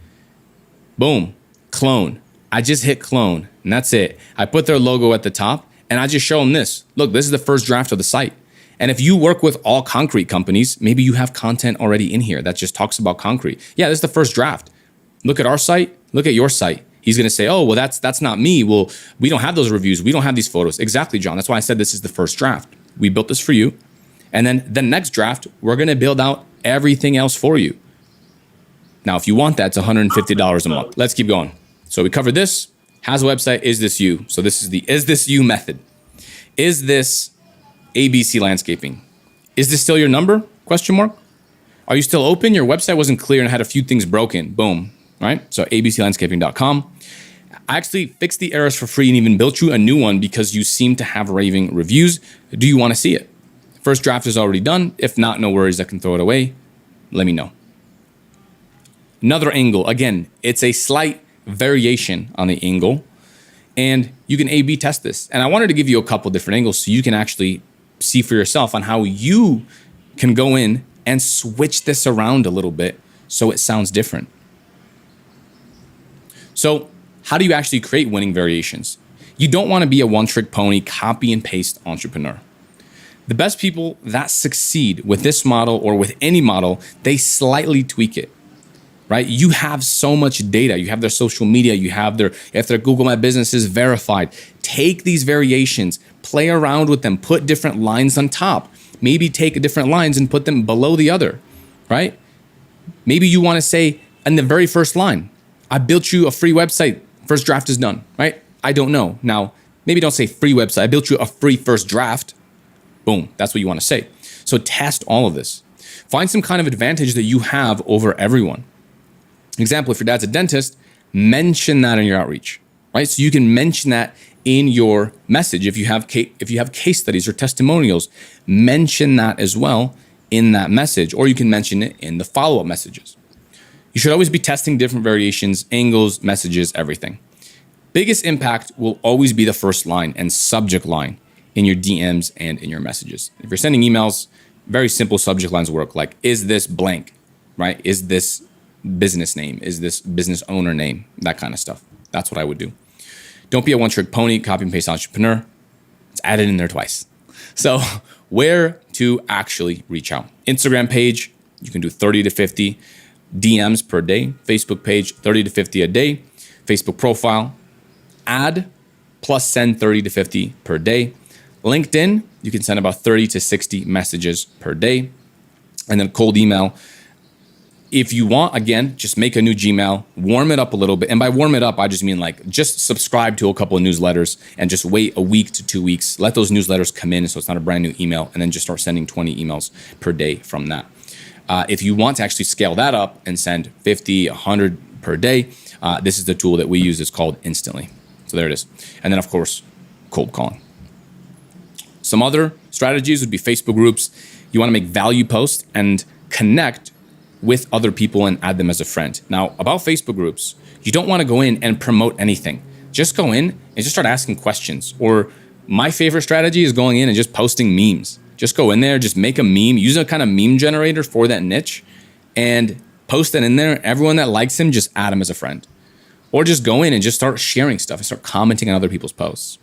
boom, clone. I just hit clone and that's it. I put their logo at the top and I just show them this. Look, this is the first draft of the site. And if you work with all concrete companies, maybe you have content already in here that just talks about concrete. Yeah, this is the first draft. Look at our site, look at your site. He's gonna say, oh, well, that's not me. Well, we don't have those reviews. We don't have these photos. Exactly, John. That's why I said this is the first draft. We built this for you. And then the next draft, we're gonna build out everything else for you. Now, if you want that, it's $150 a month. Let's keep going. So we covered this. Has a website, is this you? So this is the is this you method. Is this ABC Landscaping? Is this still your number? Question mark. Are you still open? Your website wasn't clear and had a few things broken. Boom, right? So abclandscaping.com. I actually fixed the errors for free and even built you a new one because you seem to have raving reviews. Do you want to see it? First draft is already done. If not, no worries, I can throw it away. Let me know. Another angle. Again, it's a slight variation on the angle and you can A/B test this. And I wanted to give you a couple different angles so you can actually see for yourself on how you can go in and switch this around a little bit so it sounds different. So how do you actually create winning variations? You don't want to be a one-trick pony, copy and paste entrepreneur. The best people that succeed with this model or with any model, they slightly tweak it. Right? You have so much data. You have their social media. You have if their Google My Business is verified. Take these variations, play around with them, put different lines on top. Maybe take different lines and put them below the other, right? Maybe you want to say in the very first line, I built you a free website. First draft is done, right? I don't know. Now, maybe don't say free website. I built you a free first draft. Boom. That's what you want to say. So test all of this. Find some kind of advantage that you have over everyone. Example, if your dad's a dentist, mention that in your outreach, right? So you can mention that in your message. If you have case studies or testimonials, mention that as well in that message, or you can mention it in the follow-up messages. You should always be testing different variations, angles, messages, everything. Biggest impact will always be the first line and subject line in your DMs and in your messages. If you're sending emails, very simple subject lines work, like, is this blank, right? Is this business name? Is this business owner name? That kind of stuff. That's what I would do. Don't be a one-trick pony, copy and paste entrepreneur. It's added in there twice. So where to actually reach out? Instagram page, you can do 30 to 50 DMs per day. Facebook page, 30 to 50 a day. Facebook profile, add plus send 30 to 50 per day. LinkedIn, you can send about 30 to 60 messages per day. And then cold email, if you want, again, just make a new Gmail, warm it up a little bit. And by warm it up, I just mean like just subscribe to a couple of newsletters and just wait a week to 2 weeks. Let those newsletters come in so it's not a brand new email, and then just start sending 20 emails per day from that. If you want to actually scale that up and send 50, 100 per day, this is the tool that we use. It's called Instantly. So there it is. And then, of course, cold calling. Some other strategies would be Facebook groups. You want to make value posts and connect with other people and add them as a friend. Now, about Facebook groups, you don't want to go in and promote anything. Just go in and just start asking questions. Or my favorite strategy is going in and just posting memes. Just go in there, just make a meme, use a kind of meme generator for that niche and post it in there. Everyone that likes him, just add him as a friend. Or just go in and just start sharing stuff and start commenting on other people's posts.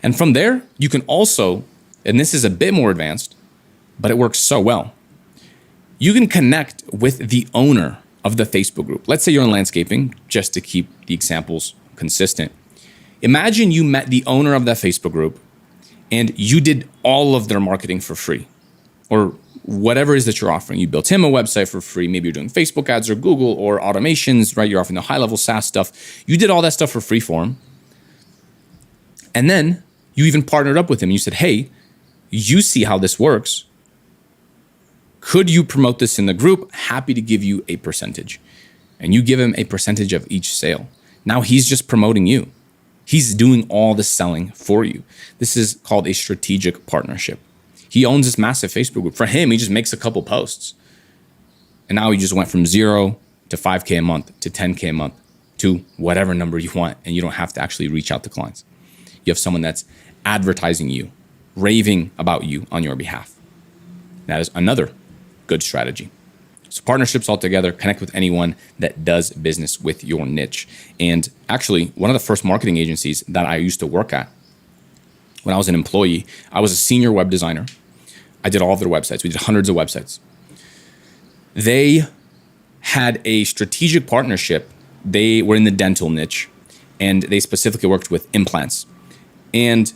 And from there, you can also, and this is a bit more advanced, but it works so well, you can connect with the owner of the Facebook group. Let's say you're in landscaping, just to keep the examples consistent. Imagine you met the owner of that Facebook group and you did all of their marketing for free, or whatever it is that you're offering. You built him a website for free. Maybe you're doing Facebook ads or Google or automations, right? You're offering the high-level SaaS stuff. You did all that stuff for free for him. And then you even partnered up with him. You said, hey, you see how this works. Could you promote this in the group? Happy to give you a percentage. And you give him a percentage of each sale. Now he's just promoting you. He's doing all the selling for you. This is called a strategic partnership. He owns this massive Facebook group. For him, he just makes a couple posts. And now he just went from 0 to 5K a month to 10K a month to whatever number you want. And you don't have to actually reach out to clients. You have someone that's advertising you, raving about you on your behalf. That is another good strategy. So partnerships altogether, connect with anyone that does business with your niche. And actually, one of the first marketing agencies that I used to work at when I was an employee, I was a senior web designer. I did all of their websites. We did hundreds of websites. They had a strategic partnership. They were in the dental niche, and they specifically worked with implants. And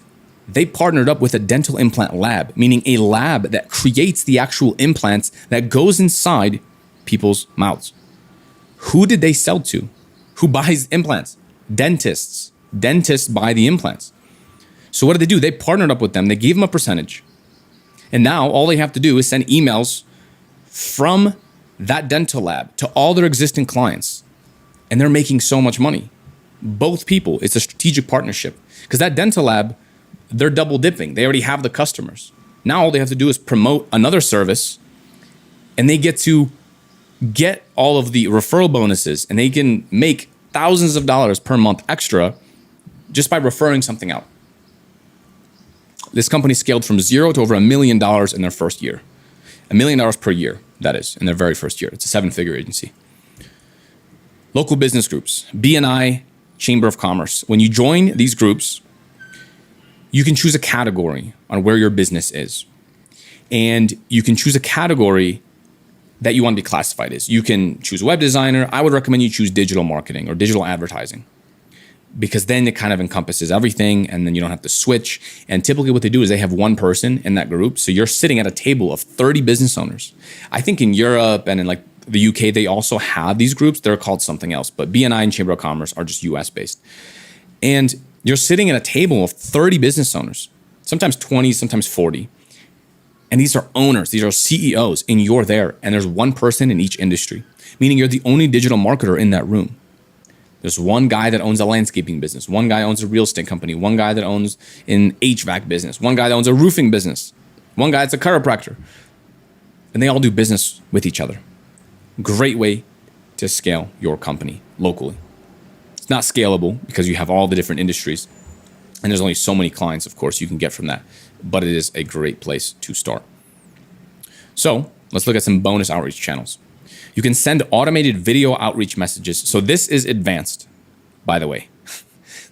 they partnered up with a dental implant lab, meaning a lab that creates the actual implants that goes inside people's mouths. Who did they sell to? Who buys implants? Dentists. Dentists buy the implants. So what did they do? They partnered up with them. They gave them a percentage. And now all they have to do is send emails from that dental lab to all their existing clients. And they're making so much money. Both people, it's a strategic partnership. Because that dental lab, they're double dipping. They already have the customers. Now all they have to do is promote another service, and they get to get all of the referral bonuses, and they can make thousands of dollars per month extra just by referring something out. This company scaled from 0 to over $1 million in their first year. $1 million per year, that is, in their very first year. It's a 7-figure agency. Local business groups, BNI, Chamber of Commerce. When you join these groups, you can choose a category on where your business is. And you can choose a category that you want to be classified as. You can choose web designer. I would recommend you choose digital marketing or digital advertising, because then it kind of encompasses everything, and then you don't have to switch. And typically what they do is they have one person in that group. So you're sitting at a table of 30 business owners. I think in Europe and in like the UK, they also have these groups. They're called something else, but BNI and Chamber of Commerce are just US based. And you're sitting at a table of 30 business owners, sometimes 20, sometimes 40. And these are owners, these are CEOs, and you're there. And there's one person in each industry, meaning you're the only digital marketer in that room. There's one guy that owns a landscaping business, one guy owns a real estate company, one guy that owns an HVAC business, one guy that owns a roofing business, one guy that's a chiropractor. And they all do business with each other. Great way to scale your company locally. It's not scalable because you have all the different industries, and there's only so many clients, of course, you can get from that. But it is a great place to start. So let's look at some bonus outreach channels. You can send automated video outreach messages. So this is advanced, by the way.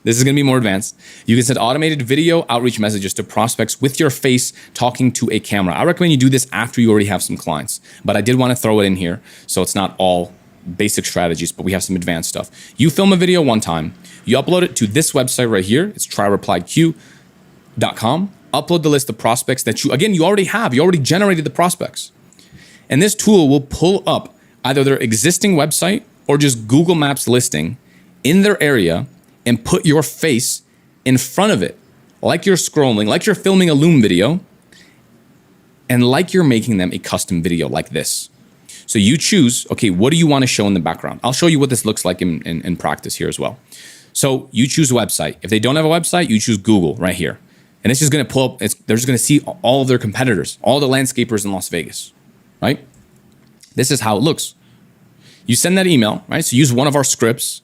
This is going to be more advanced. You can send automated video outreach messages to prospects with your face talking to a camera. I recommend you do this after you already have some clients, but I did want to throw it in here so it's not all basic strategies, but we have some advanced stuff. You film a video one time, you upload it to this website right here. It's tryreplyq.com. Upload the list of prospects that you already have. You already generated the prospects. And this tool will pull up either their existing website or just Google Maps listing in their area and put your face in front of it, like you're scrolling, like you're filming a Loom video, and like you're making them a custom video like this. So you choose, okay, what do you want to show in the background? I'll show you what this looks like in practice here as well. So you choose website. If they don't have a website, you choose Google right here. And it's just going to pull up, they're just going to see all of their competitors, all the landscapers in Las Vegas, right? This is how it looks. You send that email, right? So use one of our scripts,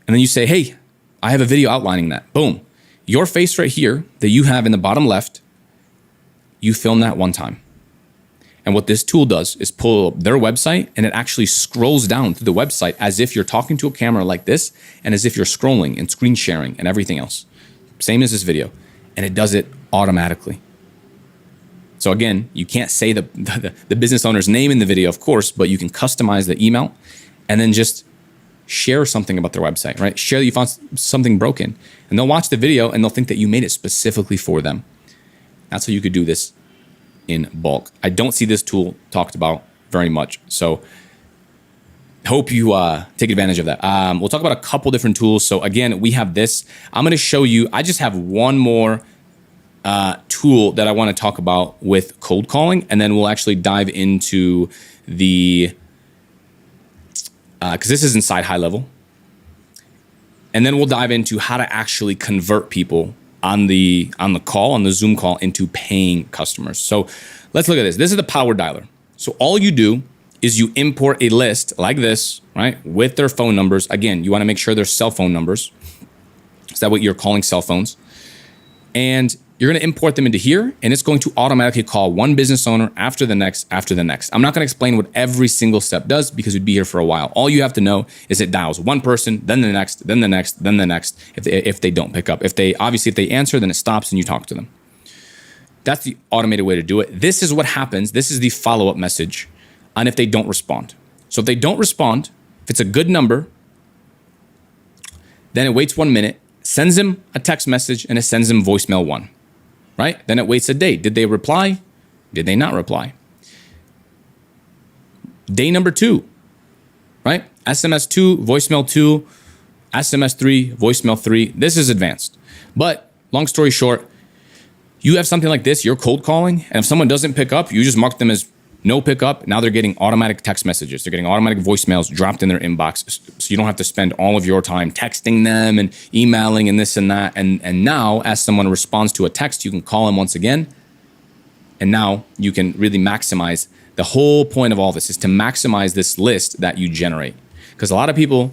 and then you say, hey, I have a video outlining that. Boom. Your face right here that you have in the bottom left, you film that one time. And what this tool does is pull up their website, and it actually scrolls down through the website as if you're talking to a camera like this, and as if you're scrolling and screen sharing and everything else. Same as this video. And it does it automatically. So again, you can't say the business owner's name in the video, of course, but you can customize the email and then just share something about their website, right? Share that you found something broken, and they'll watch the video and they'll think that you made it specifically for them. That's how you could do this in bulk. I don't see this tool talked about very much. So hope you take advantage of that. We'll talk about a couple different tools. So again, we have this. I'm going to show you, I just have one more tool that I want to talk about with cold calling, and then we'll actually dive into the, because this is inside high level. And then we'll dive into how to actually convert people on the call, on the Zoom call, into paying customers. So let's look at this. This is the power dialer. So all you do is you import a list like this, right, with their phone numbers. Again, you want to make sure they're cell phone numbers. Is that what you're calling cell phones? And you're going to import them into here, and it's going to automatically call one business owner after the next, after the next. I'm not going to explain what every single step does because we'd be here for a while. All you have to know is it dials one person, then the next, then the next, then the next. If they don't pick up, if they answer, then it stops and you talk to them. That's the automated way to do it. This is what happens. This is the follow-up message on if they don't respond. So if they don't respond, if it's a good number, then it waits 1 minute, sends them a text message, and it sends them voicemail 1, right? Then it waits a day. Did they reply? Did they not reply? Day number 2, right? SMS 2, voicemail 2, SMS 3, voicemail 3. This is advanced. But long story short, you have something like this, you're cold calling, and if someone doesn't pick up, you just mark them as no pickup. Now they're getting automatic text messages. They're getting automatic voicemails dropped in their inbox. So you don't have to spend all of your time texting them and emailing and this and that. And now as someone responds to a text, you can call them once again. And now you can really maximize. The whole point of all this is to maximize this list that you generate. Because a lot of people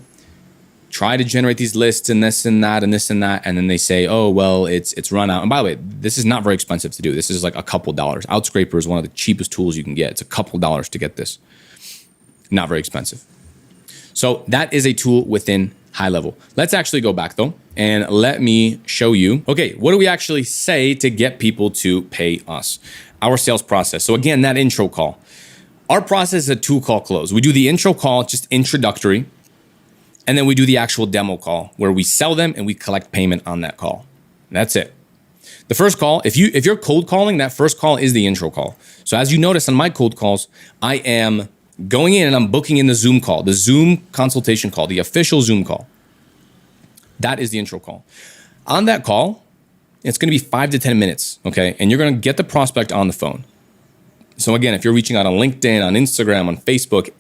try to generate these lists and this and that and this and that, and then they say, oh, well, it's run out. And by the way, this is not very expensive to do. This is like a couple dollars. Outscraper is one of the cheapest tools you can get. It's a couple dollars to get this. Not very expensive. So that is a tool within GoHighLevel. Let's actually go back though, and let me show you, okay, what do we actually say to get people to pay us? Our sales process. So again, that intro call. Our process is a 2-call close. We do the intro call, just introductory. And then we do the actual demo call where we sell them and we collect payment on that call. That's it. The first call, if you're cold calling, that first call is the intro call. So as you notice on my cold calls, I am going in and I'm booking in the Zoom call, the Zoom consultation call, the official Zoom call. That is the intro call. On that call, it's going to be 5 to 10 minutes, okay? And you're going to get the prospect on the phone. So again, if you're reaching out on LinkedIn, on Instagram, on Facebook,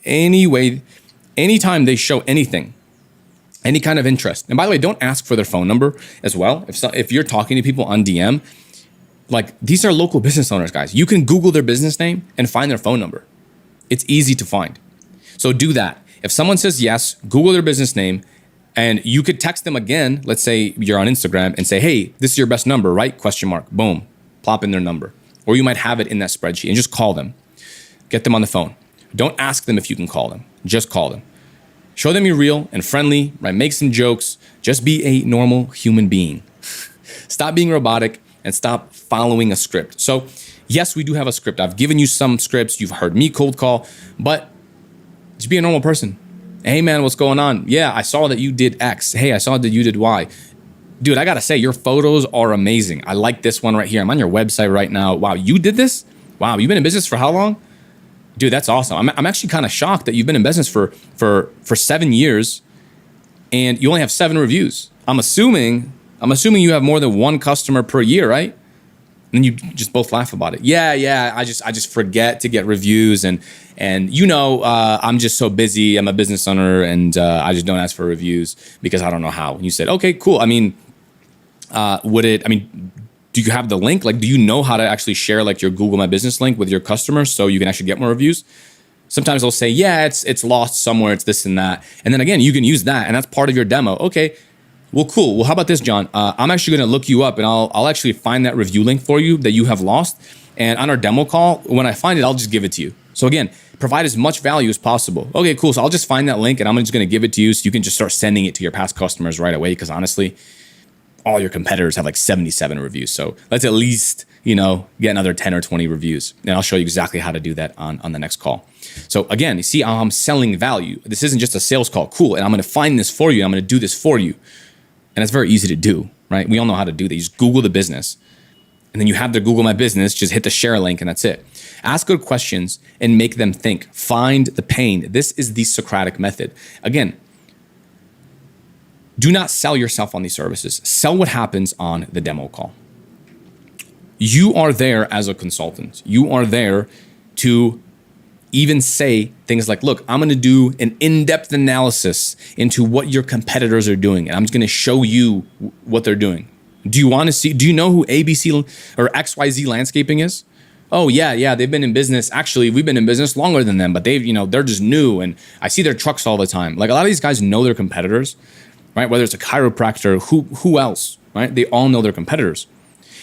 anytime they show anything, any kind of interest. And by the way, don't ask for their phone number as well. If you're talking to people on DM, like these are local business owners, guys. You can Google their business name and find their phone number. It's easy to find. So do that. If someone says yes, Google their business name, and you could text them again. Let's say you're on Instagram and say, hey, this is your best number, right? Question mark, boom, plop in their number. Or you might have it in that spreadsheet and just call them. Get them on the phone. Don't ask them if you can call them. Just call them. Show them you're real and friendly, right? Make some jokes. Just be a normal human being. Stop being robotic and stop following a script. So yes, we do have a script. I've given you some scripts. You've heard me cold call, but just be a normal person. Hey man, what's going on? Yeah, I saw that you did X. Hey, I saw that you did Y. Dude, I gotta say, your photos are amazing. I like this one right here. I'm on your website right now. Wow, you did this? Wow, you've been in business for how long? Dude, that's awesome. I'm actually kind of shocked that you've been in business for 7 years and you only have 7 reviews. I'm assuming you have more than 1 customer per year, right? And then you just both laugh about it. Yeah. I just forget to get reviews and I'm just so busy. I'm a business owner and I just don't ask for reviews because I don't know how. And you said, okay, cool. I mean, do you have the link? Like, do you know how to actually share like your Google My Business link with your customers so you can actually get more reviews? Sometimes they'll say, yeah, it's lost somewhere. It's this and that. And then again, you can use that and that's part of your demo. Okay, well, cool. Well, how about this, John? I'm actually going to look you up and I'll actually find that review link for you that you have lost. And on our demo call, when I find it, I'll just give it to you. So again, provide as much value as possible. Okay, cool. So I'll just find that link and I'm just going to give it to you so you can just start sending it to your past customers right away. Because honestly, all your competitors have like 77 reviews. So let's at least, get another 10 or 20 reviews. And I'll show you exactly how to do that on the next call. So again, you see how I'm selling value. This isn't just a sales call. Cool. And I'm going to find this for you. I'm going to do this for you. And it's very easy to do, right? We all know how to do that. You just Google the business. And then you have to Google My Business, just hit the share link and that's it. Ask good questions and make them think. Find the pain. This is the Socratic method. Again, do not sell yourself on these services. Sell what happens on the demo call. You are there as a consultant. You are there to even say things like, look, I'm going to do an in-depth analysis into what your competitors are doing, and I'm just going to show you what they're doing. Do you want to see, do you know who ABC or XYZ Landscaping is? Oh, yeah, they've been in business. Actually, we've been in business longer than them, but they're just new, and I see their trucks all the time. Like, a lot of these guys know their competitors, right? Whether it's a chiropractor, who else, right? They all know their competitors.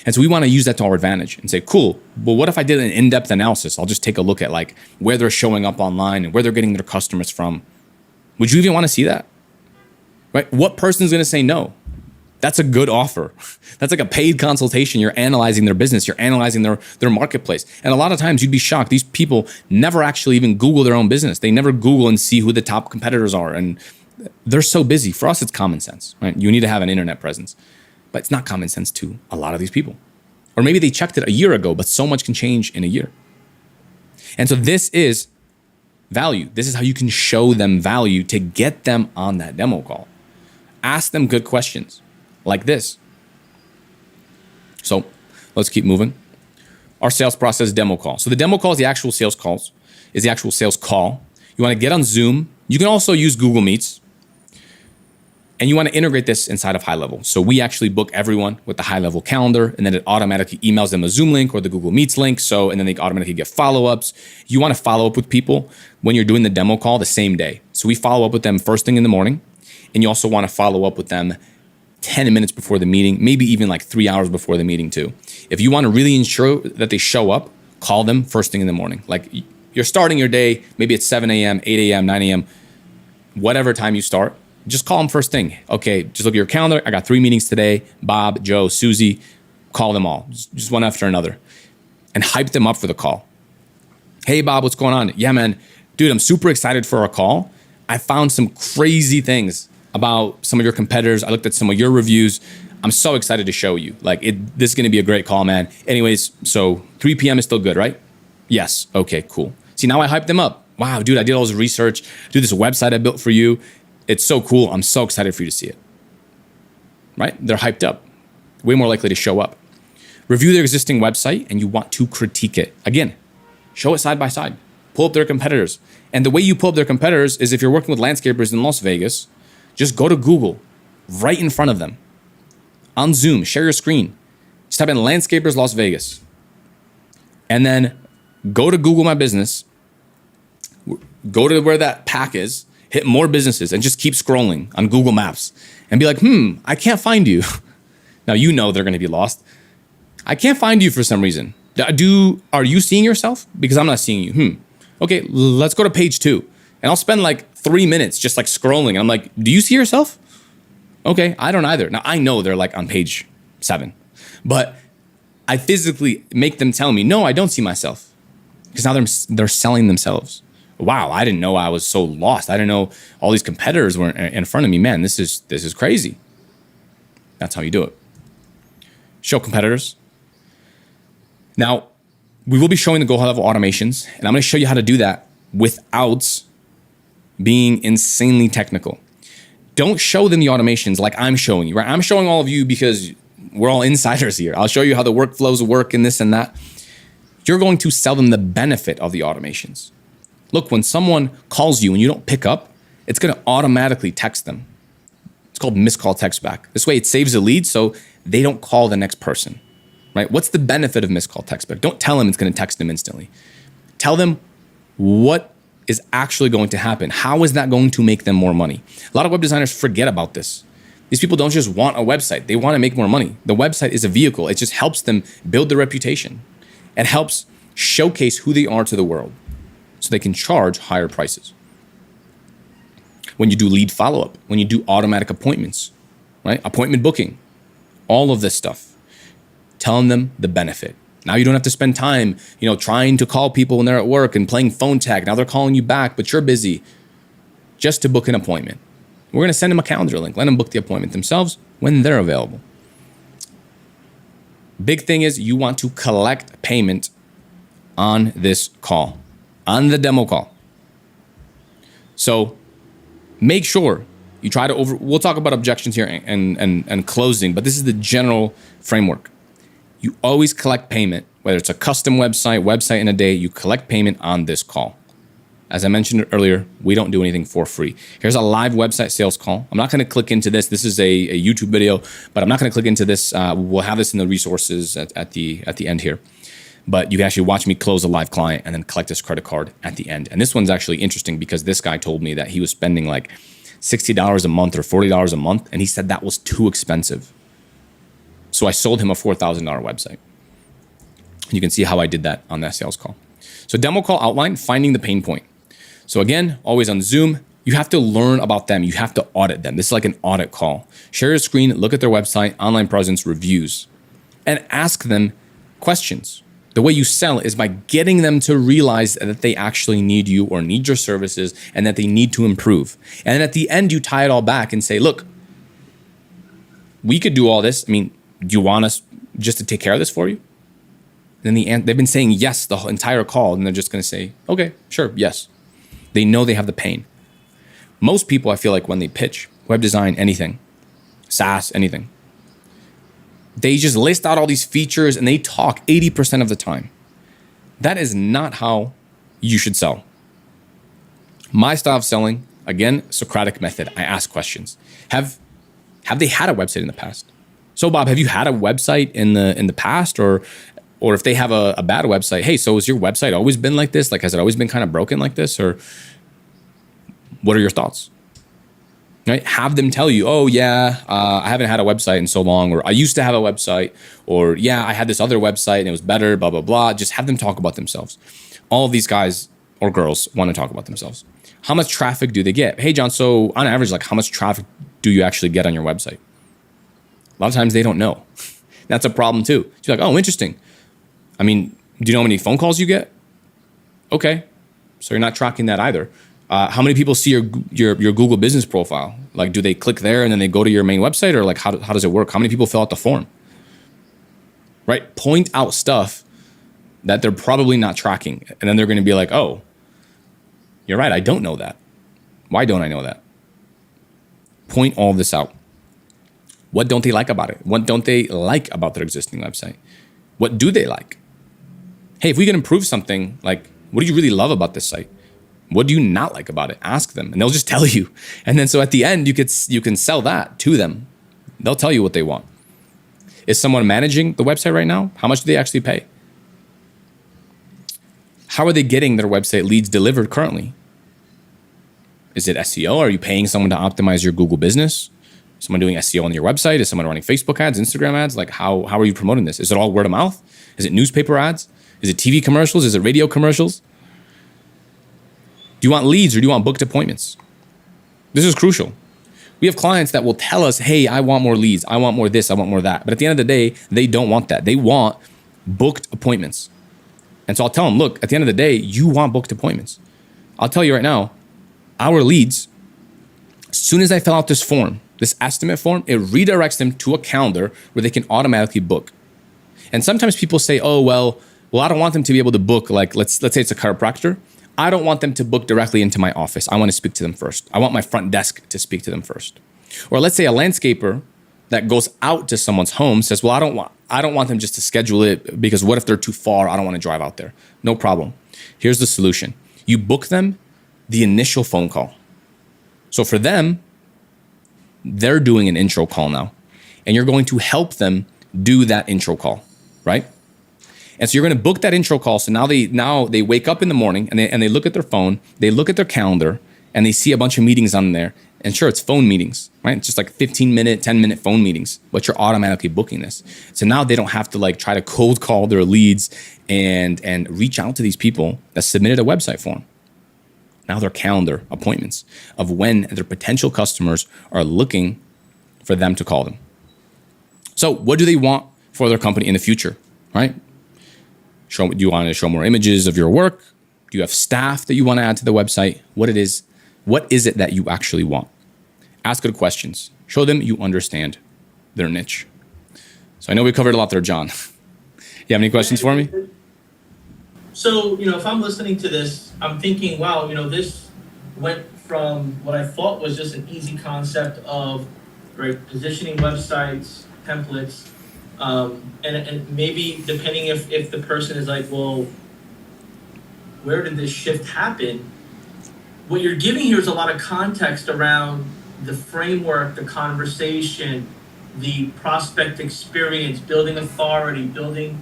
And so we want to use that to our advantage and say, cool, but what if I did an in-depth analysis? I'll just take a look at like where they're showing up online and where they're getting their customers from. Would you even want to see that? Right? What person's going to say no? That's a good offer. That's like a paid consultation. You're analyzing their business. You're analyzing their marketplace. And a lot of times you'd be shocked. These people never actually even Google their own business. They never Google and see who the top competitors are. And they're so busy. For us, it's common sense, right? You need to have an internet presence. But it's not common sense to a lot of these people. Or maybe they checked it a year ago, but so much can change in a year. And so this is value. This is how you can show them value to get them on that demo call. Ask them good questions like this. So let's keep moving. Our sales process demo call. So the demo call is the actual sales calls, is the actual sales call. You want to get on Zoom. You can also use Google Meets. And you want to integrate this inside of HighLevel. So we actually book everyone with the HighLevel calendar, and then it automatically emails them a Zoom link or the Google Meets link. And then they automatically get follow-ups. You want to follow up with people when you're doing the demo call the same day. So we follow up with them first thing in the morning. And you also want to follow up with them 10 minutes before the meeting, maybe even like 3 hours before the meeting too. If you want to really ensure that they show up, call them first thing in the morning. Like, you're starting your day, maybe it's 7 a.m., 8 a.m., 9 a.m., whatever time you start. Just call them first thing. Okay, just look at your calendar. I got 3 meetings today. Bob, Joe, Susie, call them all. Just one after another. And hype them up for the call. Hey, Bob, what's going on? Yeah, man. Dude, I'm super excited for our call. I found some crazy things about some of your competitors. I looked at some of your reviews. I'm so excited to show you. This is going to be a great call, man. Anyways, so 3 p.m. is still good, right? Yes. Okay, cool. See, now I hyped them up. Wow, dude, I did all this research. Dude, this website I built for you. It's so cool. I'm so excited for you to see it. Right? They're hyped up. Way more likely to show up. Review their existing website, and you want to critique it. Again, show it side by side. Pull up their competitors. And the way you pull up their competitors is if you're working with landscapers in Las Vegas, just go to Google right in front of them. On Zoom, share your screen. Just type in Landscapers Las Vegas. And then go to Google My Business. Go to where that pack is. Hit more businesses and just keep scrolling on Google Maps and be like, I can't find you. Now, you know they're going to be lost. I can't find you for some reason. Are you seeing yourself? Because I'm not seeing you. Okay, let's go to page 2. And I'll spend like 3 minutes just like scrolling. And I'm like, do you see yourself? Okay, I don't either. Now, I know they're like on page 7. But I physically make them tell me, no, I don't see myself. Because now they're selling themselves. Wow, I didn't know I was so lost. I didn't know all these competitors were in front of me. Man, this is crazy. That's how you do it. Show competitors. Now, we will be showing the GoHighLevel automations, and I'm going to show you how to do that without being insanely technical. Don't show them the automations like I'm showing you, right? I'm showing all of you because we're all insiders here. I'll show you how the workflows work and this and that. You're going to sell them the benefit of the automations. Look, when someone calls you and you don't pick up, it's going to automatically text them. It's called missed call text back. This way it saves a lead so they don't call the next person, right? What's the benefit of missed call text back? Don't tell them it's going to text them instantly. Tell them what is actually going to happen. How is that going to make them more money? A lot of web designers forget about this. These people don't just want a website. They want to make more money. The website is a vehicle. It just helps them build their reputation. It helps showcase who they are to the world, so they can charge higher prices. When you do lead follow-up, when you do automatic appointments, right? Appointment booking, all of this stuff, telling them the benefit. Now you don't have to spend time, trying to call people when they're at work and playing phone tag. Now they're calling you back, but you're busy just to book an appointment. We're going to send them a calendar link. Let them book the appointment themselves when they're available. Big thing is you want to collect payment on this call, on the demo call. So make sure you try to we'll talk about objections here and closing, but this is the general framework. You always collect payment, whether it's a custom website in a day, you collect payment on this call. As I mentioned earlier, we don't do anything for free. Here's a live website sales call. I'm not going to click into this. This is a YouTube video, but I'm not going to click into this. We'll have this in the resources at the end here. But you can actually watch me close a live client and then collect this credit card at the end. And this one's actually interesting because this guy told me that he was spending like $60 a month or $40 a month. And he said that was too expensive. So I sold him a $4,000 website. You can see how I did that on that sales call. So demo call outline, finding the pain point. So again, always on Zoom, you have to learn about them. You have to audit them. This is like an audit call. Share your screen, look at their website, online presence, reviews, and ask them questions. The way you sell is by getting them to realize that they actually need you or need your services and that they need to improve. And then at the end, you tie it all back and say, look, we could do all this. I mean, do you want us just to take care of this for you? Then they've been saying yes the entire call, and they're just going to say, okay, sure, yes. They know they have the pain. Most people, I feel like when they pitch web design, anything, SaaS, anything, they just list out all these features and they talk 80% of the time. That is not how you should sell. My style of selling, again, Socratic method. I ask questions. Have they had a website in the past? So Bob, have you had a website in the past, or if they have a bad website, hey, so has your website always been like this? Like, has it always been kind of broken like this? Or what are your thoughts? Right? Have them tell you, oh yeah, I haven't had a website in so long, or I used to have a website, or yeah, I had this other website and it was better, blah, blah, blah. Just have them talk about themselves. All of these guys or girls want to talk about themselves. How much traffic do they get? Hey, John, so on average, like how much traffic do you actually get on your website? A lot of times they don't know. That's a problem too. You're like, oh, interesting. I mean, do you know how many phone calls you get? Okay, so you're not tracking that either. How many people see your Google business profile? Like, do they click there and then they go to your main website, or like how does it work? How many people fill out the form? Right? Point out stuff that they're probably not tracking, and then they're going to be like, oh, you're right, I don't know that. Why don't I know that? Point all this out. What don't they like about it? What don't they like about their existing website? What do they like? Hey, if we can improve something, like, what do you really love about this site? What do you not like about it? Ask them, and they'll just tell you. And then so at the end, you can sell that to them. They'll tell you what they want. Is someone managing the website right now? How much do they actually pay? How are they getting their website leads delivered currently? Is it SEO? Are you paying someone to optimize your Google business? Is someone doing SEO on your website? Is someone running Facebook ads, Instagram ads? Like, how are you promoting this? Is it all word of mouth? Is it newspaper ads? Is it TV commercials? Is it radio commercials? Do you want leads or do you want booked appointments? This is crucial. We have clients that will tell us, hey, I want more leads. I want more this. I want more that. But at the end of the day, they don't want that. They want booked appointments. And so I'll tell them, look, at the end of the day, you want booked appointments. I'll tell you right now, our leads, as soon as I fill out this form, this estimate form, it redirects them to a calendar where they can automatically book. And sometimes people say, oh, well, I don't want them to be able to book, like, let's say it's a chiropractor. I don't want them to book directly into my office. I want to speak to them first. I want my front desk to speak to them first. Or let's say a landscaper that goes out to someone's home says, well, I don't want them just to schedule it, because what if they're too far? I don't want to drive out there. No problem. Here's the solution. You book them the initial phone call. So for them, they're doing an intro call now, and you're going to help them do that intro call, right? And so you're going to book that intro call. So now they wake up in the morning and they look at their phone, they look at their calendar, and they see a bunch of meetings on there. And sure, it's phone meetings, right? It's just like 15-minute, 10-minute phone meetings, but you're automatically booking this. So now they don't have to like try to cold call their leads and reach out to these people that submitted a website form. Now they're calendar appointments of when their potential customers are looking for them to call them. So what do they want for their company in the future, right? Do you want to show more images of your work? Do you have staff that you want to add to the website? What is it that you actually want? Ask good questions. Show them you understand their niche. So I know we covered a lot there, John. You have any questions for me? So, if I'm listening to this, I'm thinking, wow, this went from what I thought was just an easy concept of, right, positioning websites, templates, and maybe depending if the person is like, well, where did this shift happen? what you're giving here is a lot of context around the framework, the conversation, the prospect experience, building authority, building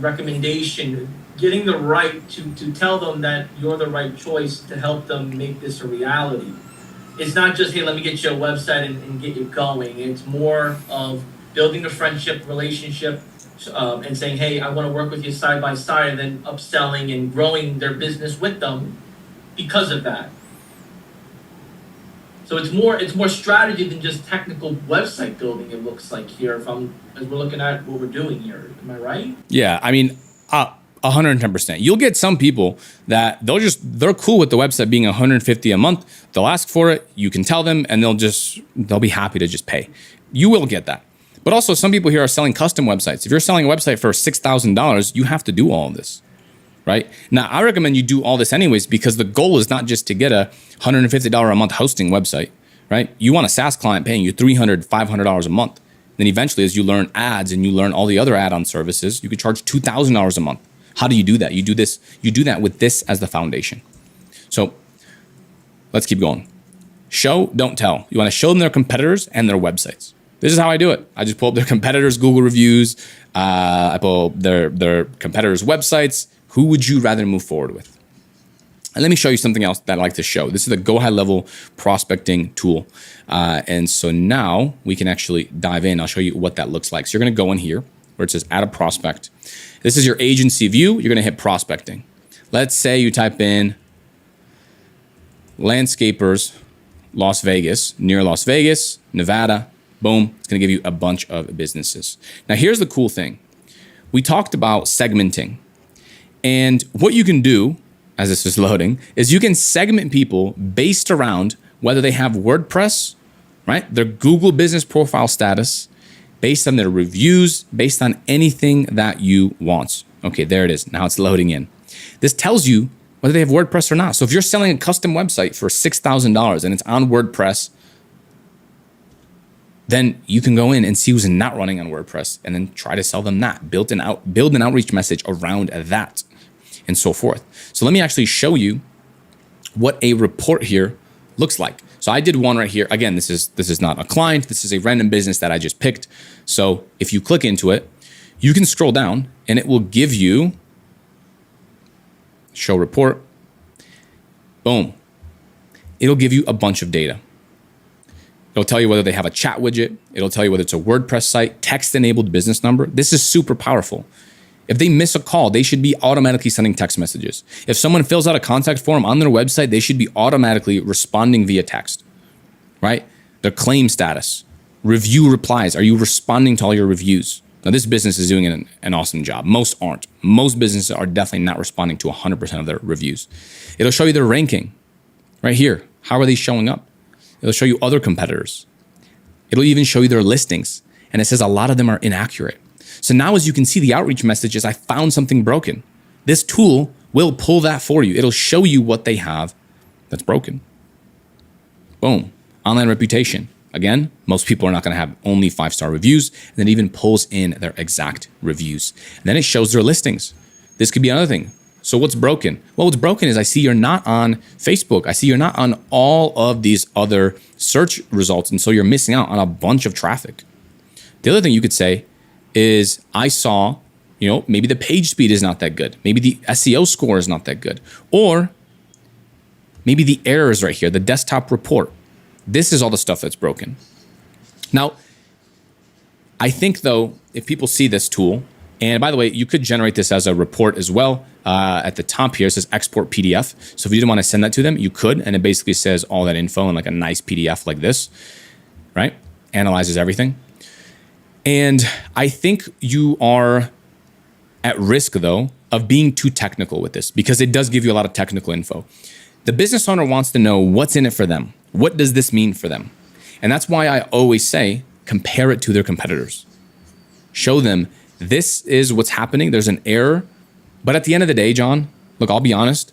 recommendation, getting the right to tell them that you're the right choice to help them make this a reality. It's not just, hey, let me get you a website and get you going. It's more of building a friendship relationship and saying, hey, I want to work with you side by side, and then upselling and growing their business with them because of that. So it's more strategy than just technical website building, it looks like here, as we're looking at what we're doing here. Am I right? Yeah, I mean, 110%. You'll get some people that they're cool with the website being $150 a month. They'll ask for it. You can tell them, and they'll be happy to just pay. You will get that. But also, some people here are selling custom websites. If you're selling a website for $6,000, you have to do all of this, right? Now, I recommend you do all this anyways, because the goal is not just to get a $150 a month hosting website, right? You want a SaaS client paying you $300, $500 a month. Then eventually, as you learn ads and you learn all the other add-on services, you could charge $2,000 a month. How do you do that? You do that with this as the foundation. So let's keep going. Show, don't tell. You want to show them their competitors and their websites. This is how I do it. I just pull up their competitors' Google reviews. I pull up their competitors' websites. Who would you rather move forward with? And let me show you something else that I like to show. This is the GoHighLevel prospecting tool. And so now we can actually dive in. I'll show you what that looks like. So you're going to go in here where it says add a prospect. This is your agency view. You're going to hit prospecting. Let's say you type in landscapers, Las Vegas, near Las Vegas, Nevada. Boom. It's going to give you a bunch of businesses. Now, here's the cool thing. We talked about segmenting. And what you can do, as this is loading, is you can segment people based around whether they have WordPress, right? Their Google business profile status, based on their reviews, based on anything that you want. Okay, there it is. Now it's loading in. This tells you whether they have WordPress or not. So if you're selling a custom website for $6,000 and it's on WordPress, then you can go in and see who's not running on WordPress and then try to sell them that. Build an outreach message around that and so forth. So let me actually show you what a report here looks like. So I did one right here. Again, this is not a client. This is a random business that I just picked. So if you click into it, you can scroll down and it will give you show report. Boom. It'll give you a bunch of data. It'll tell you whether they have a chat widget. It'll tell you whether it's a WordPress site, text-enabled business number. This is super powerful. If they miss a call, they should be automatically sending text messages. If someone fills out a contact form on their website, they should be automatically responding via text, right? Their claim status, review replies. Are you responding to all your reviews? Now, this business is doing an awesome job. Most aren't. Most businesses are definitely not responding to 100% of their reviews. It'll show you their ranking right here. How are they showing up? It'll show you other competitors. It'll even show you their listings. And it says a lot of them are inaccurate. So now as you can see the outreach messages, I found something broken. This tool will pull that for you. It'll show you what they have that's broken. Boom. Online reputation. Again, most people are not going to have only 5-star reviews, and then it even pulls in their exact reviews. And then it shows their listings. This could be another thing. So what's broken? Well, what's broken is I see you're not on Facebook. I see you're not on all of these other search results, and so you're missing out on a bunch of traffic. The other thing you could say is I saw, maybe the page speed is not that good. Maybe the SEO score is not that good. Or maybe the errors right here, the desktop report. This is all the stuff that's broken. Now, I think though, if people see this tool, and by the way, you could generate this as a report as well. At the top here, it says export PDF. So if you didn't want to send that to them, you could. And it basically says all that info in like a nice PDF like this, right? Analyzes everything. And I think you are at risk, though, of being too technical with this because it does give you a lot of technical info. The business owner wants to know what's in it for them. What does this mean for them? And that's why I always say, compare it to their competitors. Show them this is what's happening. There's an error. But at the end of the day, John, look, I'll be honest.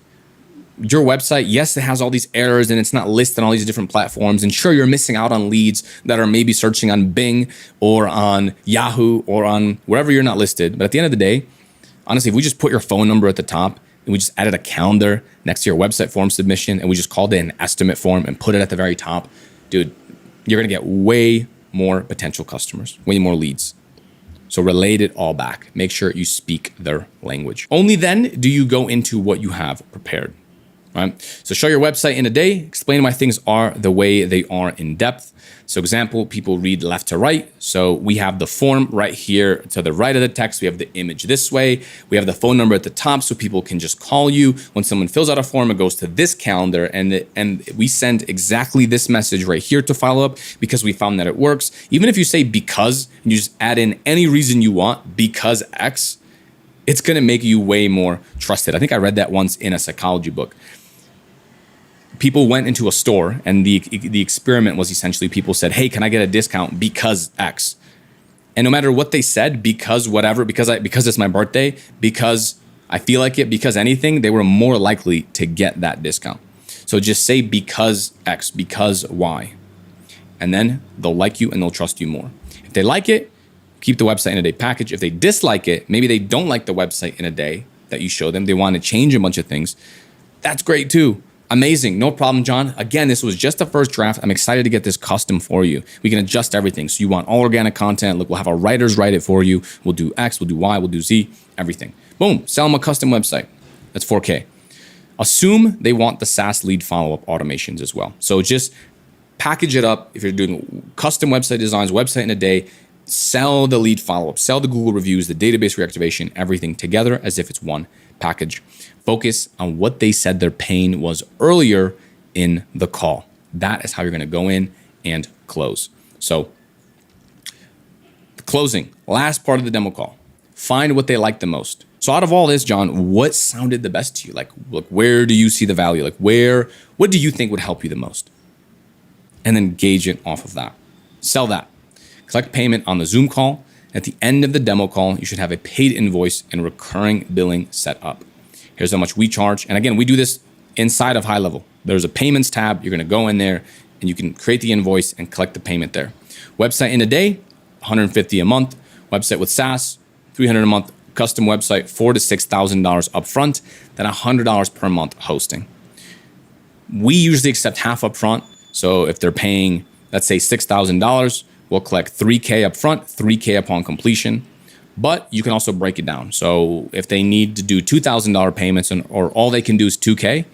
Your website, yes, it has all these errors and it's not listed on all these different platforms. And sure, you're missing out on leads that are maybe searching on Bing or on Yahoo or on wherever you're not listed. But at the end of the day, honestly, if we just put your phone number at the top, and we just added a calendar next to your website form submission, and we just called it an estimate form and put it at the very top, dude, you're gonna get way more potential customers, way more leads. So relate it all back. Make sure you speak their language. Only then do you go into what you have prepared, right? So show your website in a day, explain why things are the way they are in depth. So example, people read left to right. So we have the form right here to the right of the text. We have the image this way. We have the phone number at the top so people can just call you. When someone fills out a form, it goes to this calendar and we send exactly this message right here to follow up because we found that it works. Even if you say because, and you just add in any reason you want, because X, it's gonna make you way more trusted. I think I read that once in a psychology book. People went into a store and the experiment was essentially people said, hey, can I get a discount because X? And no matter what they said, because whatever, because it's my birthday, because I feel like it, because anything, they were more likely to get that discount. So just say because X, because Y. And then they'll like you and they'll trust you more. If they like it, keep the website in a day package. If they dislike it, maybe they don't like the website in a day that you show them. They want to change a bunch of things. That's great too. Amazing. No problem, John. Again, this was just the first draft. I'm excited to get this custom for you. We can adjust everything. So you want all organic content. Look, we'll have our writers write it for you. We'll do X, we'll do Y, we'll do Z, everything. Boom. Sell them a custom website. That's 4K. Assume they want the SaaS lead follow-up automations as well. So just package it up. If you're doing custom website designs, website in a day, sell the lead follow-up, sell the Google reviews, the database reactivation, everything together as if it's one package. Focus on what they said their pain was earlier in the call. That is how you're going to go in and close. So closing, last part of the demo call. Find what they like the most. So out of all this, John, what sounded the best to you? Like where do you see the value? Like what do you think would help you the most? And then gauge it off of that. Sell that. Collect payment on the Zoom call. At the end of the demo call, you should have a paid invoice and recurring billing set up. Here's how much we charge. And again, we do this inside of GoHighLevel. There's a payments tab. You're going to go in there and you can create the invoice and collect the payment there. Website in a day, $150 a month. Website with SaaS, $300 a month. Custom website, $4,000 to $6,000 upfront, then $100 per month hosting. We usually accept half upfront. So if they're paying, let's say $6,000, we'll collect $3K upfront, $3K upon completion. But you can also break it down. So if they need to do $2,000 payments or all they can do is $2K,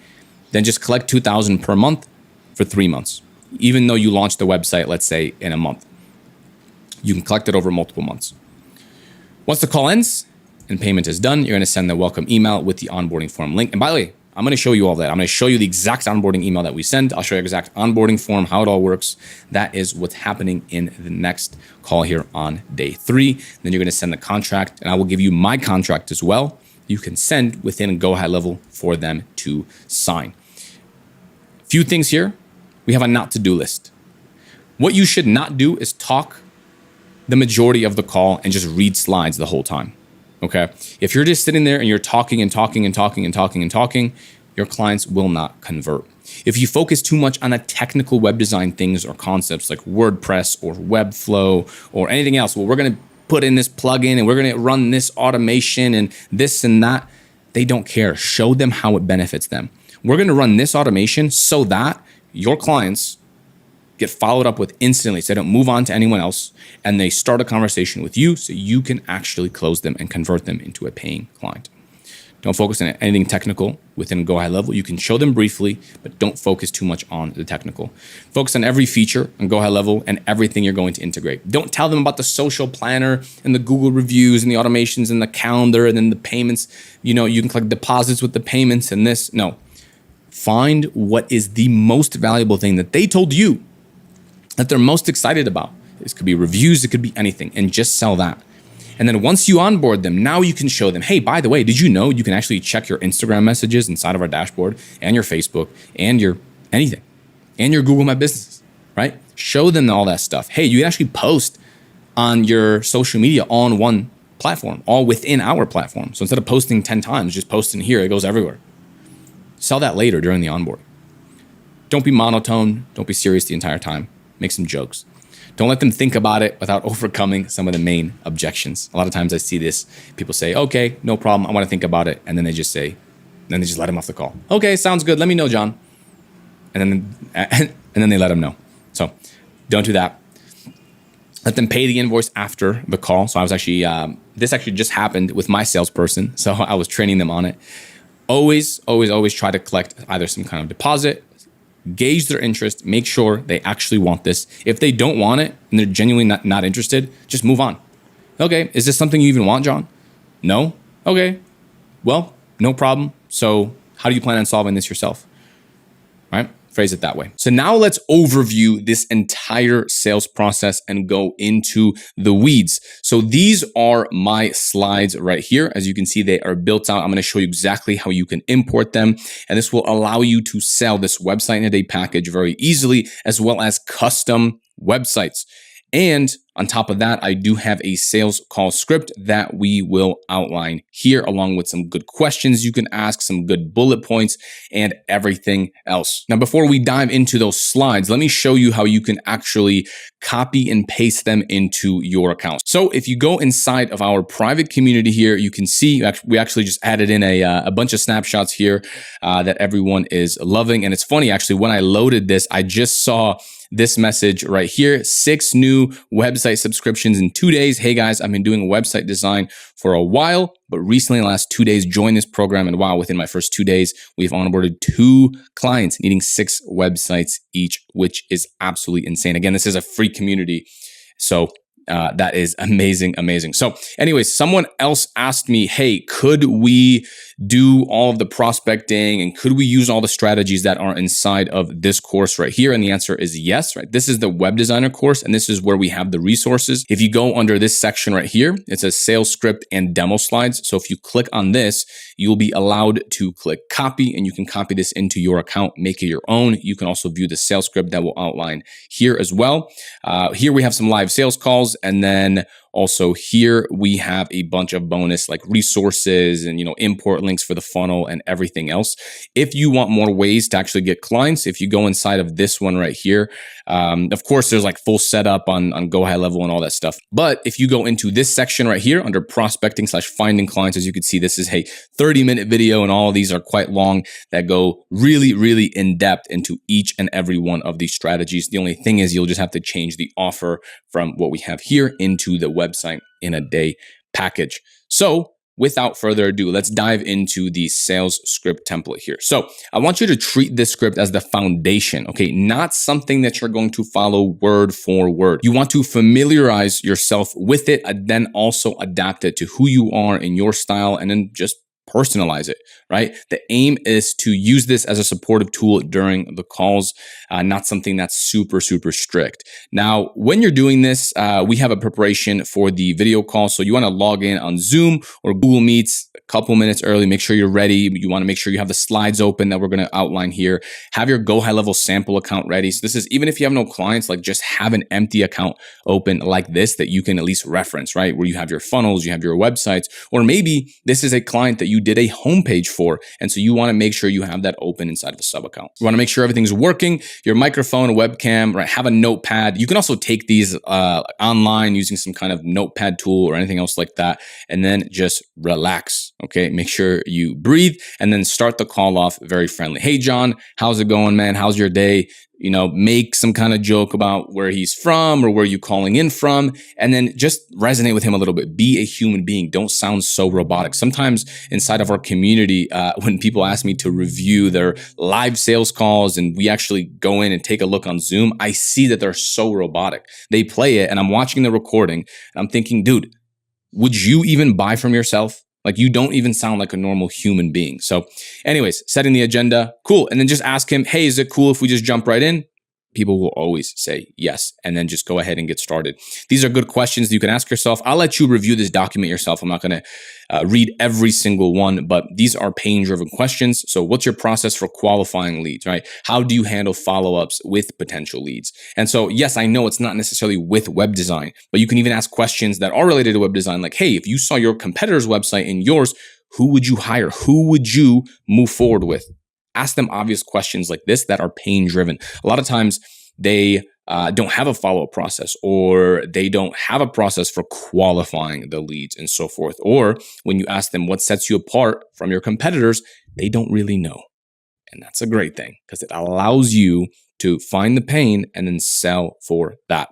then just collect $2,000 per month for 3 months. Even though you launch the website, let's say in a month, you can collect it over multiple months. Once the call ends and payment is done, you're going to send the welcome email with the onboarding form link. And by the way, I'm going to show you all that. I'm going to show you the exact onboarding email that we send. I'll show you exact onboarding form, how it all works. That is what's happening in the next call here on day 3. Then you're going to send the contract, and I will give you my contract as well. You can send within GoHighLevel for them to sign. Few things here. We have a not to do list. What you should not do is talk the majority of the call and just read slides the whole time. Okay. If you're just sitting there and you're talking and talking and talking and talking and talking, your clients will not convert. If you focus too much on the technical web design things or concepts like WordPress or Webflow or anything else, well, we're going to put in this plugin and we're going to run this automation and this and that. They don't care. Show them how it benefits them. We're going to run this automation so that your clients get followed up with instantly so they don't move on to anyone else and they start a conversation with you so you can actually close them and convert them into a paying client. Don't focus on anything technical within GoHighLevel. You can show them briefly, but don't focus too much on the technical. Focus on every feature on GoHighLevel and everything you're going to integrate. Don't tell them about the social planner and the Google reviews and the automations and the calendar and then the payments. You know, you can collect deposits with the payments and this. No. Find what is the most valuable thing that they told you that they're most excited about. This could be reviews, it could be anything, and just sell that. And then once you onboard them, now you can show them, hey, by the way, did you know you can actually check your Instagram messages inside of our dashboard and your Facebook and your anything and your Google My Business, right? Show them all that stuff. Hey, you can actually post on your social media all on one platform, all within our platform. So instead of posting 10 times, just posting here, it goes everywhere. Sell that later during the onboarding. Don't be monotone. Don't be serious the entire time. Make some jokes. Don't let them think about it without overcoming some of the main objections. A lot of times I see this. People say, okay, no problem. I want to think about it. And then they just say, then they just let him off the call. Okay, sounds good. Let me know, John. And then they let him know. So don't do that. Let them pay the invoice after the call. So I was actually, this actually just happened with my salesperson. So I was training them on it. Always try to collect either some kind of deposit, gauge their interest, make sure they actually want this. If they don't want it and they're genuinely not interested, just move on. Okay, is this something you even want, John? No? Okay, well, no problem. So how do you plan on solving this yourself? All right, phrase it that way. So now let's overview this entire sales process and go into the weeds. So these are my slides right here. As you can see, they are built out. I'm going to show you exactly how you can import them. And this will allow you to sell this website in a day package very easily, as well as custom websites. And on top of that, I do have a sales call script that we will outline here, along with some good questions you can ask, some good bullet points, and everything else. Now, before we dive into those slides, let me show you how you can actually copy and paste them into your account. So if you go inside of our private community here, you can see we actually just added in a bunch of snapshots here that everyone is loving. And it's funny, actually, when I loaded this, I just saw this message right here: 6 new website subscriptions in 2 days. Hey guys, I've been doing website design for a while, but recently in the last 2 days joined this program, and wow, within my first 2 days, we've onboarded 2 clients needing 6 websites each, which is absolutely insane. Again, this is a free community. So that is amazing. So anyways, someone else asked me, hey, could we do all of the prospecting and could we use all the strategies that are inside of this course right here? And the answer is yes, right? This is the web designer course, and this is where we have the resources. If you go under this section right here, it says sales script and demo slides. So if you click on this, you'll be allowed to click copy, and you can copy this into your account, make it your own. You can also view the sales script that will outline here as well. Here we have some live sales calls, and then also here we have a bunch of bonus like resources and, import links for the funnel and everything else. If you want more ways to actually get clients, if you go inside of this one right here, of course, there's like full setup on GoHighLevel and all that stuff. But if you go into this section right here under prospecting/finding clients, as you can see, this is a 30-minute video, and all of these are quite long that go really in depth into each and every one of these strategies. The only thing is you'll just have to change the offer from what we have here into the website in a day package. So without further ado, let's dive into the sales script template here. So I want you to treat this script as the foundation, okay? Not something that you're going to follow word for word. You want to familiarize yourself with it and then also adapt it to who you are in your style, and then just personalize it, right? The aim is to use this as a supportive tool during the calls, not something that's super strict. Now, when you're doing this, we have a preparation for the video call. So you want to log in on Zoom or Google Meets a couple minutes early. Make sure you're ready. You want to make sure you have the slides open that we're going to outline here. Have your GoHighLevel sample account ready. So this is, even if you have no clients, like just have an empty account open like this that you can at least reference, right? Where you have your funnels, you have your websites, or maybe this is a client that you did a homepage for. And so you want to make sure you have that open inside of a sub account. You want to make sure everything's working, your microphone, a webcam, right? Have a notepad. You can also take these online using some kind of notepad tool or anything else like that. And then just relax. Okay. Make sure you breathe and then start the call off very friendly. Hey, John, how's it going, man? How's your day? Make some kind of joke about where he's from or where you're calling in from, and then just resonate with him a little bit. Be a human being. Don't sound so robotic. Sometimes inside of our community, when people ask me to review their live sales calls and we actually go in and take a look on Zoom, I see that they're so robotic. They play it and I'm watching the recording and I'm thinking, dude, would you even buy from yourself? Like, you don't even sound like a normal human being. So anyways, setting the agenda, cool. And then just ask him, hey, is it cool if we just jump right in? People will always say yes, and then just go ahead and get started. These are good questions that you can ask yourself. I'll let you review this document yourself. I'm not going to read every single one, but these are pain-driven questions. So what's your process for qualifying leads, right? How do you handle follow-ups with potential leads? And so, yes, I know it's not necessarily with web design, but you can even ask questions that are related to web design. Like, hey, if you saw your competitor's website in yours, who would you hire? Who would you move forward with? Ask them obvious questions like this that are pain-driven. A lot of times they don't have a follow-up process, or they don't have a process for qualifying the leads and so forth. Or when you ask them what sets you apart from your competitors, they don't really know. And that's a great thing because it allows you to find the pain and then sell for that.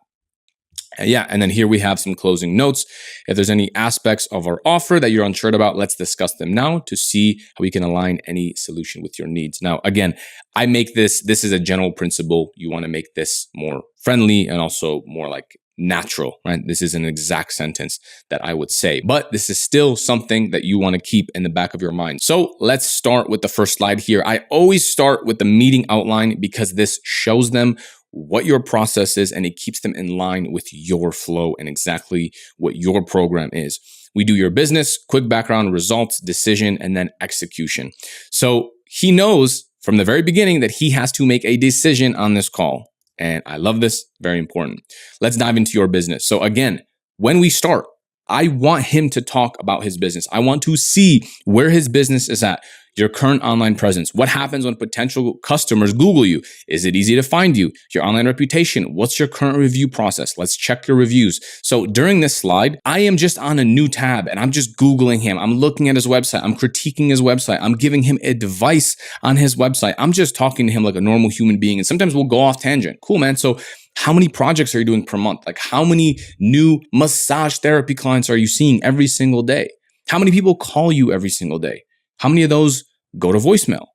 And then here we have some closing notes. If there's any aspects of our offer that you're unsure about, let's discuss them now to see how we can align any solution with your needs. Now, again, I make this is a general principle. You want to make this more friendly and also more like natural, right? This is an exact sentence that I would say, but this is still something that you want to keep in the back of your mind. So let's start with the first slide here. I always start with the meeting outline because this shows them what your process is and it keeps them in line with your flow and exactly what your program is. We do your business, quick background, results, decision, and then execution. So he knows from the very beginning that he has to make a decision on this call. And I love this, very important. Let's dive into your business. So again, when we start, I want him to talk about his business. I want to see where his business is at. Your current online presence. What happens when potential customers Google you? Is it easy to find you? Your online reputation. What's your current review process? Let's check your reviews. So during this slide, I am just on a new tab and I'm just Googling him. I'm looking at his website. I'm critiquing his website. I'm giving him advice on his website. I'm just talking to him like a normal human being. And sometimes we'll go off tangent. Cool, man. So how many projects are you doing per month? Like how many new massage therapy clients are you seeing every single day? How many people call you every single day? How many of those go to voicemail?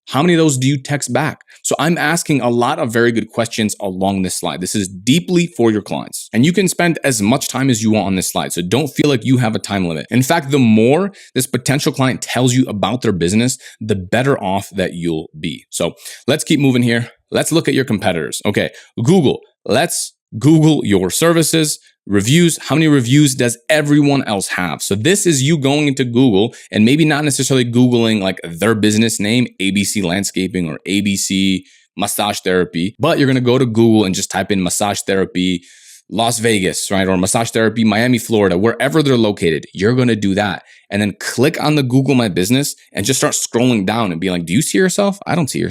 How many of those do you text back? So I'm asking a lot of very good questions along this slide. This is deeply for your clients. And you can spend as much time as you want on this slide. So don't feel like you have a time limit. In fact, the more this potential client tells you about their business, the better off that you'll be. So let's keep moving here. Let's look at your competitors. Okay, Google. Let's Google your services. Reviews, how many reviews does everyone else have? So this is you going into Google and maybe not necessarily Googling like their business name, ABC Landscaping or ABC Massage Therapy, but you're going to go to Google and just type in Massage Therapy Las Vegas, right? Or Massage Therapy Miami, Florida, wherever they're located. You're going to do that and then click on the Google My Business and just start scrolling down and be like, do you see yourself? I don't see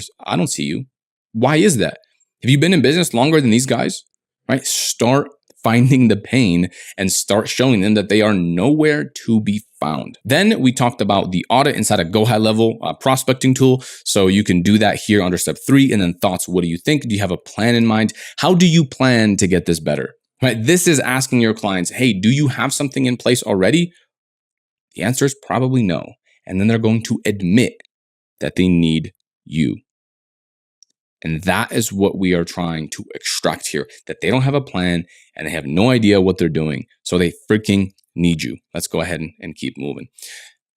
you. Why is that? Have you been in business longer than these guys? Right? Start finding the pain and start showing them that they are nowhere to be found. Then we talked about the audit inside a GoHighLevel prospecting tool. So you can do that here under step 3. And then thoughts. What do you think? Do you have a plan in mind? How do you plan to get this better? Right? This is asking your clients, hey, do you have something in place already? The answer is probably no. And then they're going to admit that they need you. And that is what we are trying to extract here, that they don't have a plan and they have no idea what they're doing. So they freaking need you. Let's go ahead and keep moving.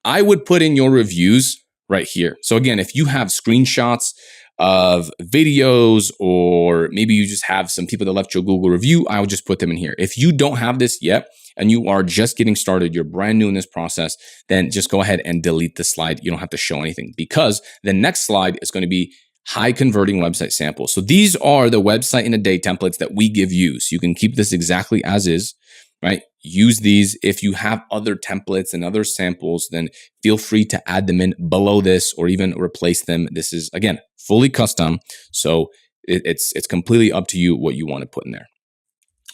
I would put in your reviews right here. So again, if you have screenshots of videos or maybe you just have some people that left you a Google review, I would just put them in here. If you don't have this yet and you are just getting started, you're brand new in this process, then just go ahead and delete the slide. You don't have to show anything because the next slide is going to be high converting website samples. So these are the website in a day templates that we give you. So you can keep this exactly as is, right? Use these. If you have other templates and other samples, then feel free to add them in below this or even replace them. This is, again, fully custom. So it's completely up to you what you want to put in there.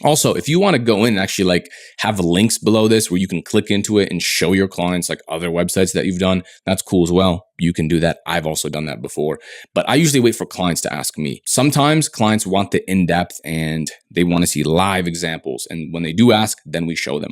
Also, if you want to go in and actually like have links below this where you can click into it and show your clients like other websites that you've done, that's cool as well. You can do that. I've also done that before, but I usually wait for clients to ask me. Sometimes clients want the in-depth and they want to see live examples. And when they do ask, then we show them.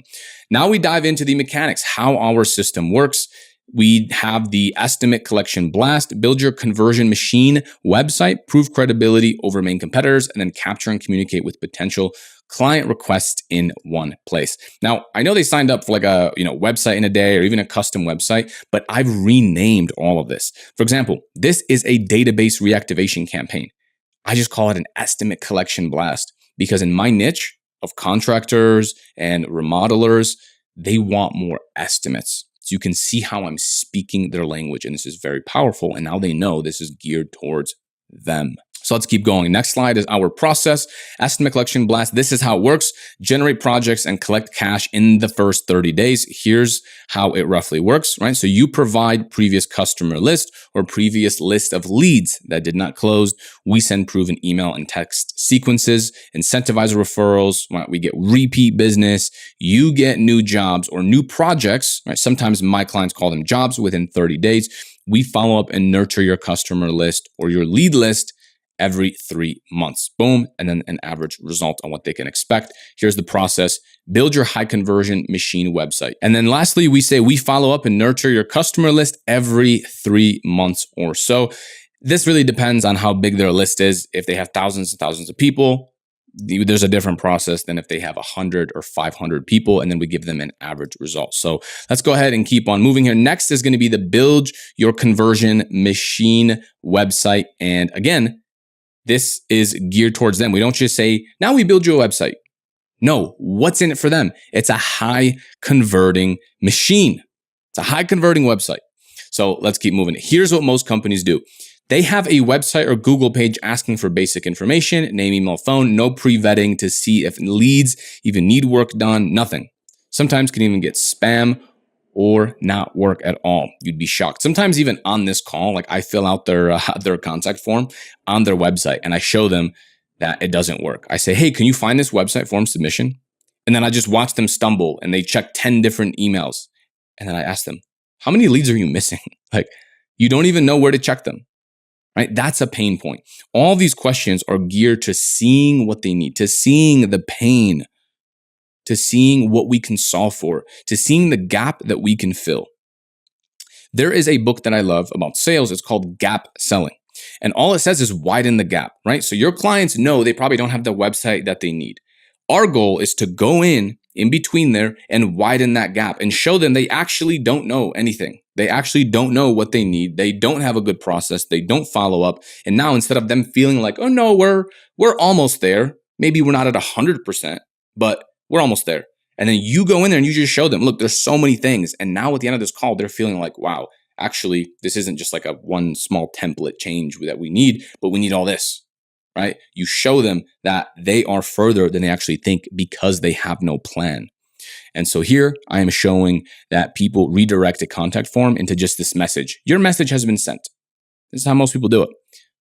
Now we dive into the mechanics, how our system works. We have the estimate collection blast, build your conversion machine website, prove credibility over main competitors, and then capture and communicate with potential client requests in one place. Now, I know they signed up for like a website in a day or even a custom website, but I've renamed all of this. For example, this is a database reactivation campaign. I just call it an estimate collection blast because in my niche of contractors and remodelers, they want more estimates. So you can see how I'm speaking their language, and this is very powerful. And now they know this is geared towards them. So let's keep going. Next slide is our process. Estimate collection blast. This is how it works. Generate projects and collect cash in the first 30 days. Here's how it roughly works, right? So you provide previous customer list or previous list of leads that did not close. We send proven email and text sequences, incentivize referrals. Right? We get repeat business. You get new jobs or new projects, right? Sometimes my clients call them jobs within 30 days. we follow up and nurture your customer list or your lead list every 3 months. Boom. And then an average result on what they can expect. Here's the process. Build your high conversion machine website. And then lastly, we say we follow up and nurture your customer list every 3 months or so. This really depends on how big their list is. If they have thousands and thousands of people, there's a different process than if they have 100 or 500 people, and then we give them an average result. So let's go ahead and keep on moving here. Next is going to be the build your conversion machine website. And again, this is geared towards them. We don't just say, now we build you a website. No, what's in it for them? It's a high converting machine. It's a high converting website. So let's keep moving. Here's what most companies do. They have a website or Google page asking for basic information, name, email, phone, no pre-vetting to see if leads even need work done, nothing. Sometimes can even get spam or not work at all. You'd be shocked. Sometimes even on this call, like I fill out their contact form on their website and I show them that it doesn't work. I say, hey, can you find this website form submission? And then I just watch them stumble and they check 10 different emails. And then I ask them, how many leads are you missing? Like you don't even know where to check them. Right? That's a pain point. All these questions are geared to seeing what they need, to seeing the pain, to seeing what we can solve for, to seeing the gap that we can fill. There is a book that I love about sales. It's called Gap Selling. And all it says is widen the gap, right? So your clients know they probably don't have the website that they need. Our goal is to go in between there and widen that gap and show them they actually don't know anything. They actually don't know what they need. They don't have a good process. They don't follow up. And now instead of them feeling like, oh no, we're almost there. Maybe we're not at 100%, but we're almost there. And then you go in there and you just show them, look, there's so many things. And now at the end of this call, they're feeling like, wow, actually, this isn't just like a one small template change that we need, but we need all this, right? You show them that they are further than they actually think because they have no plan. And so here I am showing that people redirect a contact form into just this message. Your message has been sent. This is how most people do it.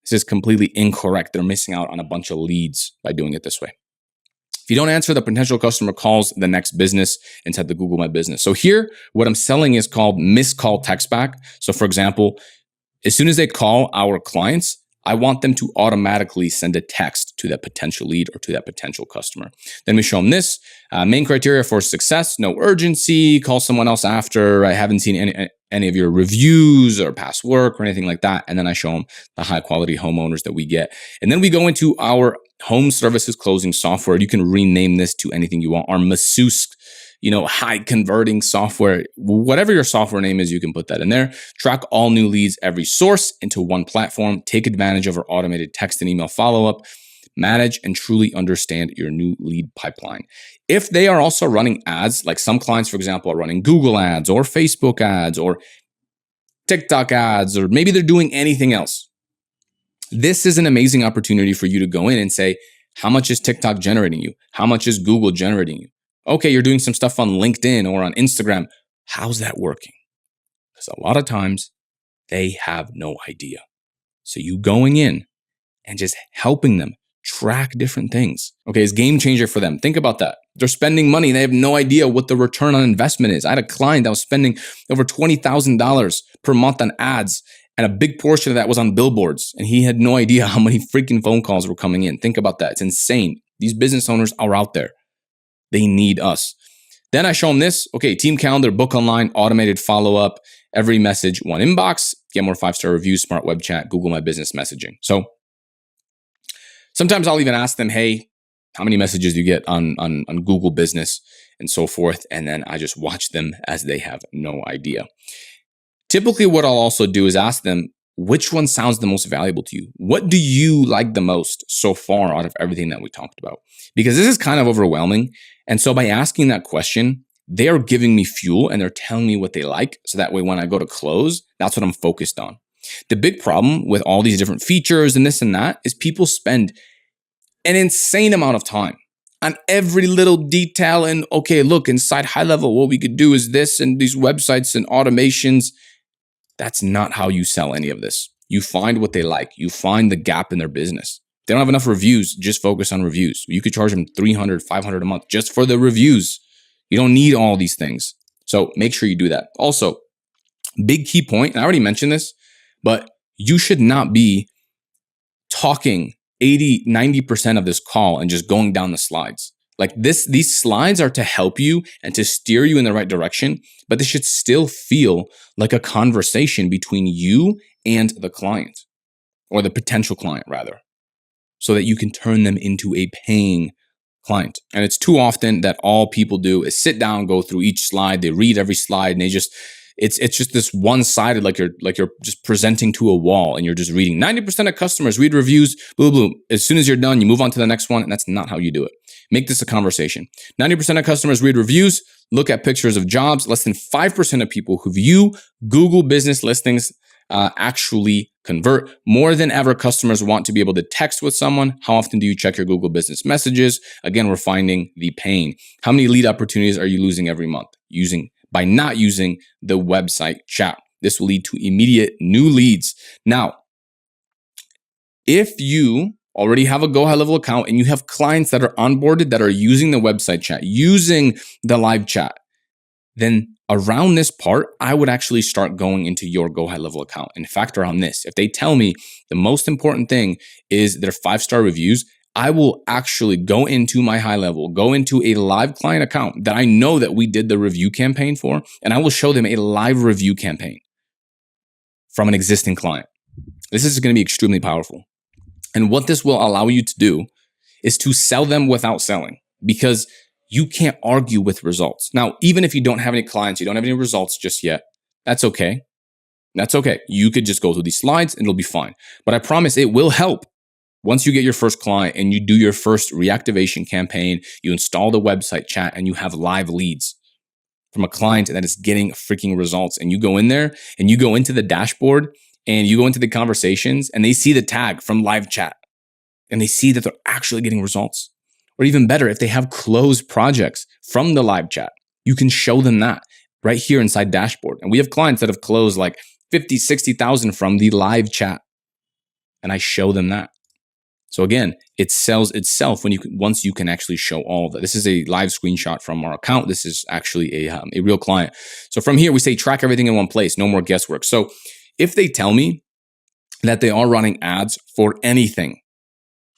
This is completely incorrect. They're missing out on a bunch of leads by doing it this way. If you don't answer, the potential customer calls the next business inside the Google My Business. So here, what I'm selling is called missed call text back. So for example, as soon as they call our clients, I want them to automatically send a text to that potential lead or to that potential customer. Then we show them this main criteria for success: no urgency, call someone else after. I haven't seen any of your reviews or past work or anything like that. And then I show them the high quality homeowners that we get. And then we go into our home services closing software. You can rename this to anything you want. Our masseuse, high converting software, whatever your software name is, you can put that in there. Track all new leads, every source into one platform. Take advantage of our automated text and email follow-up. Manage and truly understand your new lead pipeline. If they are also running ads, like some clients, for example, are running Google ads or Facebook ads or TikTok ads, or maybe they're doing anything else, this is an amazing opportunity for you to go in and say, how much is TikTok generating you? How much is Google generating you? Okay, you're doing some stuff on LinkedIn or on Instagram. How's that working? Because a lot of times they have no idea. So you going in and just helping them track different things, okay, is game changer for them. Think about that. They're spending money. They have no idea what the return on investment is. I had a client that was spending over $20,000 per month on ads, and a big portion of that was on billboards. And he had no idea how many freaking phone calls were coming in. Think about that. It's insane. These business owners are out there. They need us. Then I show them this. Okay, team calendar, book online, automated follow-up, every message, one inbox, get more 5-star reviews, smart web chat, Google My Business messaging. So sometimes I'll even ask them, hey, how many messages do you get on Google Business and so forth? And then I just watch them as they have no idea. Typically, what I'll also do is ask them, which one sounds the most valuable to you? What do you like the most so far out of everything that we talked about? Because this is kind of overwhelming. And so by asking that question, they are giving me fuel and they're telling me what they like. So that way, when I go to close, that's what I'm focused on. The big problem with all these different features and this and that is people spend an insane amount of time on every little detail. And okay, look, inside high level, what we could do is this and these websites and automations. That's not how you sell any of this. You find what they like. You find the gap in their business. They don't have enough reviews. Just focus on reviews. You could charge them $300, $500 a month just for the reviews. You don't need all these things. So make sure you do that. Also, Big key point, and I already mentioned this, but you should not be talking 80, 90% of this call and just going down the slides. Like these slides are to help you and to steer you in the right direction, but they should still feel like a conversation between you and the client, or the potential client rather, so that you can turn them into a paying client. And it's too often that all people do is sit down, go through each slide, they read every slide, and it's just this one-sided, like you're just presenting to a wall and you're just reading. 90% of customers read reviews, blah, blah, blah. As soon as you're done, you move on to the next one, and that's not how you do it. Make this a conversation. 90% of customers read reviews, look at pictures of jobs. Less than 5% of people who view Google business listings actually convert. More than ever, customers want to be able to text with someone. How often do you check your Google business messages? Again, we're finding the pain. How many lead opportunities are you losing every month by not using the website chat? This will lead to immediate new leads. Now, if you already have a GoHighLevel account and you have clients that are onboarded that are using the website chat, using the live chat, then around this part, I would actually start going into your GoHighLevel account and factor on this. If they tell me the most important thing is their 5-star reviews, I will actually go into my HighLevel, go into a live client account that I know that we did the review campaign for, and I will show them a live review campaign from an existing client. This is going to be extremely powerful. And what this will allow you to do is to sell them without selling, because you can't argue with results. Now, even if you don't have any clients, you don't have any results just yet, that's okay. That's okay. You could just go through these slides and it'll be fine. But I promise it will help. Once you get your first client and you do your first reactivation campaign, you install the website chat and you have live leads from a client that is getting freaking results. And you go in there and you go into the dashboard and you go into the conversations and they see the tag from live chat and they see that they're actually getting results. Or even better, if they have closed projects from the live chat, you can show them that right here inside dashboard. And we have clients that have closed like 50, 60,000 from the live chat. And I show them that. So again, it sells itself once you can actually show all of that. This is a live screenshot from our account. This is actually a real client. So from here, we say track everything in one place, no more guesswork. So if they tell me that they are running ads for anything,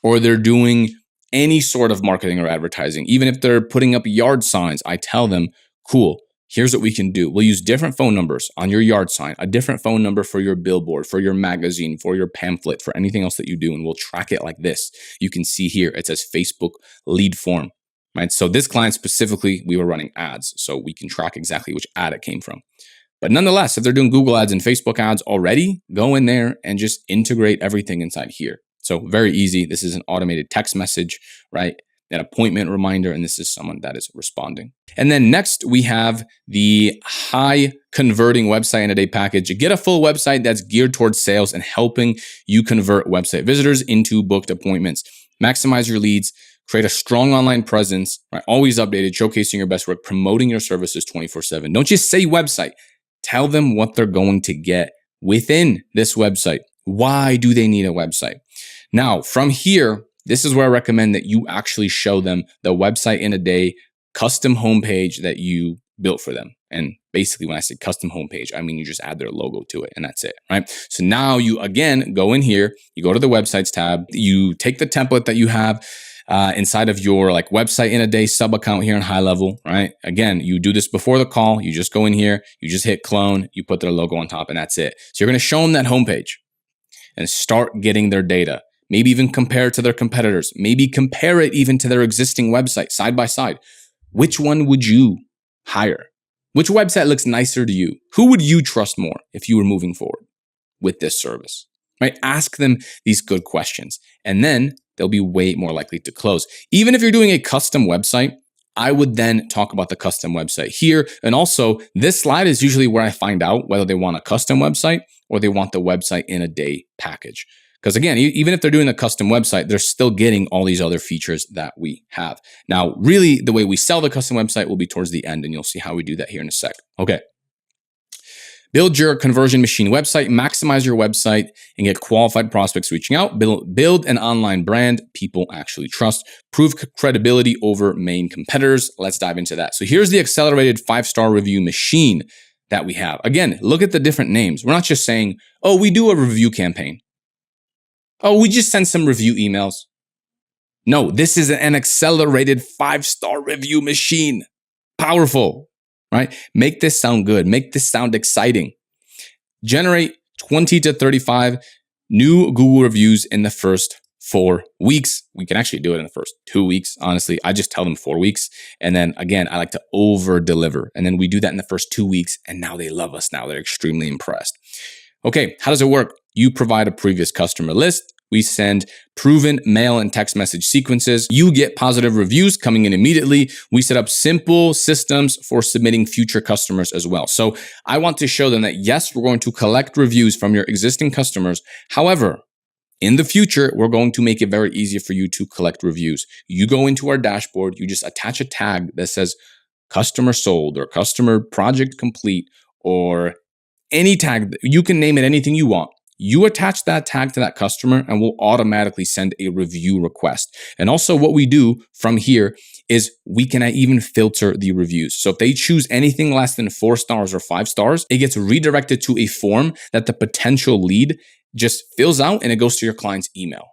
or they're doing any sort of marketing or advertising, even if they're putting up yard signs, I tell them, cool, here's what we can do. We'll use different phone numbers on your yard sign, a different phone number for your billboard, for your magazine, for your pamphlet, for anything else that you do. And we'll track it like this. You can see here, it says Facebook lead form, right? So this client specifically, we were running ads. So we can track exactly which ad it came from. But nonetheless, if they're doing Google ads and Facebook ads already, go in there and just integrate everything inside here. So very easy. This is an automated text message, right? An appointment reminder, and this is someone that is responding. And then next we have the high converting website in a day package. Get a full website that's geared towards sales and helping you convert website visitors into booked appointments. Maximize your leads, create a strong online presence, right? Always updated, showcasing your best work, promoting your services 24/7. Don't just say website. Tell them what they're going to get within this website. Why do they need a website? Now, from here, this is where I recommend that you actually show them the website in a day custom homepage that you built for them. And basically, when I say custom homepage, I mean you just add their logo to it and that's it, right? So now you, again, go in here, you go to the websites tab, you take the template that you have inside of your like website in a day sub account here in HighLevel, right? Again, you do this before the call, you just go in here, you just hit clone, you put their logo on top and that's it. So you're going to show them that homepage and start getting their data. Maybe even compare it to their competitors. Maybe compare it even to their existing website side by side. Which one would you hire? Which website looks nicer to you? Who would you trust more if you were moving forward with this service? Right? Ask them these good questions, and then they'll be way more likely to close. Even if you're doing a custom website, I would then talk about the custom website here. And also, this slide is usually where I find out whether they want a custom website or they want the website in a day package. Because again, even if they're doing a custom website, they're still getting all these other features that we have. Now, really, the way we sell the custom website will be towards the end, and you'll see how we do that here in a sec. Okay. Build your conversion machine website, maximize your website, and get qualified prospects reaching out. Build an online brand people actually trust. Prove credibility over main competitors. Let's dive into that. So here's the accelerated 5-star review machine that we have. Again, look at the different names. We're not just saying, oh, we do a review campaign. Oh, we just send some review emails. No, this is an accelerated 5-star review machine. Powerful, right? Make this sound good. Make this sound exciting. Generate 20 to 35 new Google reviews in the first 4 weeks. We can actually do it in the first 2 weeks. Honestly, I just tell them 4 weeks. And then again, I like to over deliver. And then we do that in the first 2 weeks. And now they love us. Now they're extremely impressed. Okay, how does it work? You provide a previous customer list. We send proven mail and text message sequences. You get positive reviews coming in immediately. We set up simple systems for submitting future customers as well. So I want to show them that yes, we're going to collect reviews from your existing customers. However, in the future, we're going to make it very easy for you to collect reviews. You go into our dashboard, you just attach a tag that says customer sold or customer project complete or any tag. You can name it anything you want. You attach that tag to that customer and we'll automatically send a review request. And also what we do from here is we can even filter the reviews. So if they choose anything less than 4 stars or 5 stars, it gets redirected to a form that the potential lead just fills out and it goes to your client's email.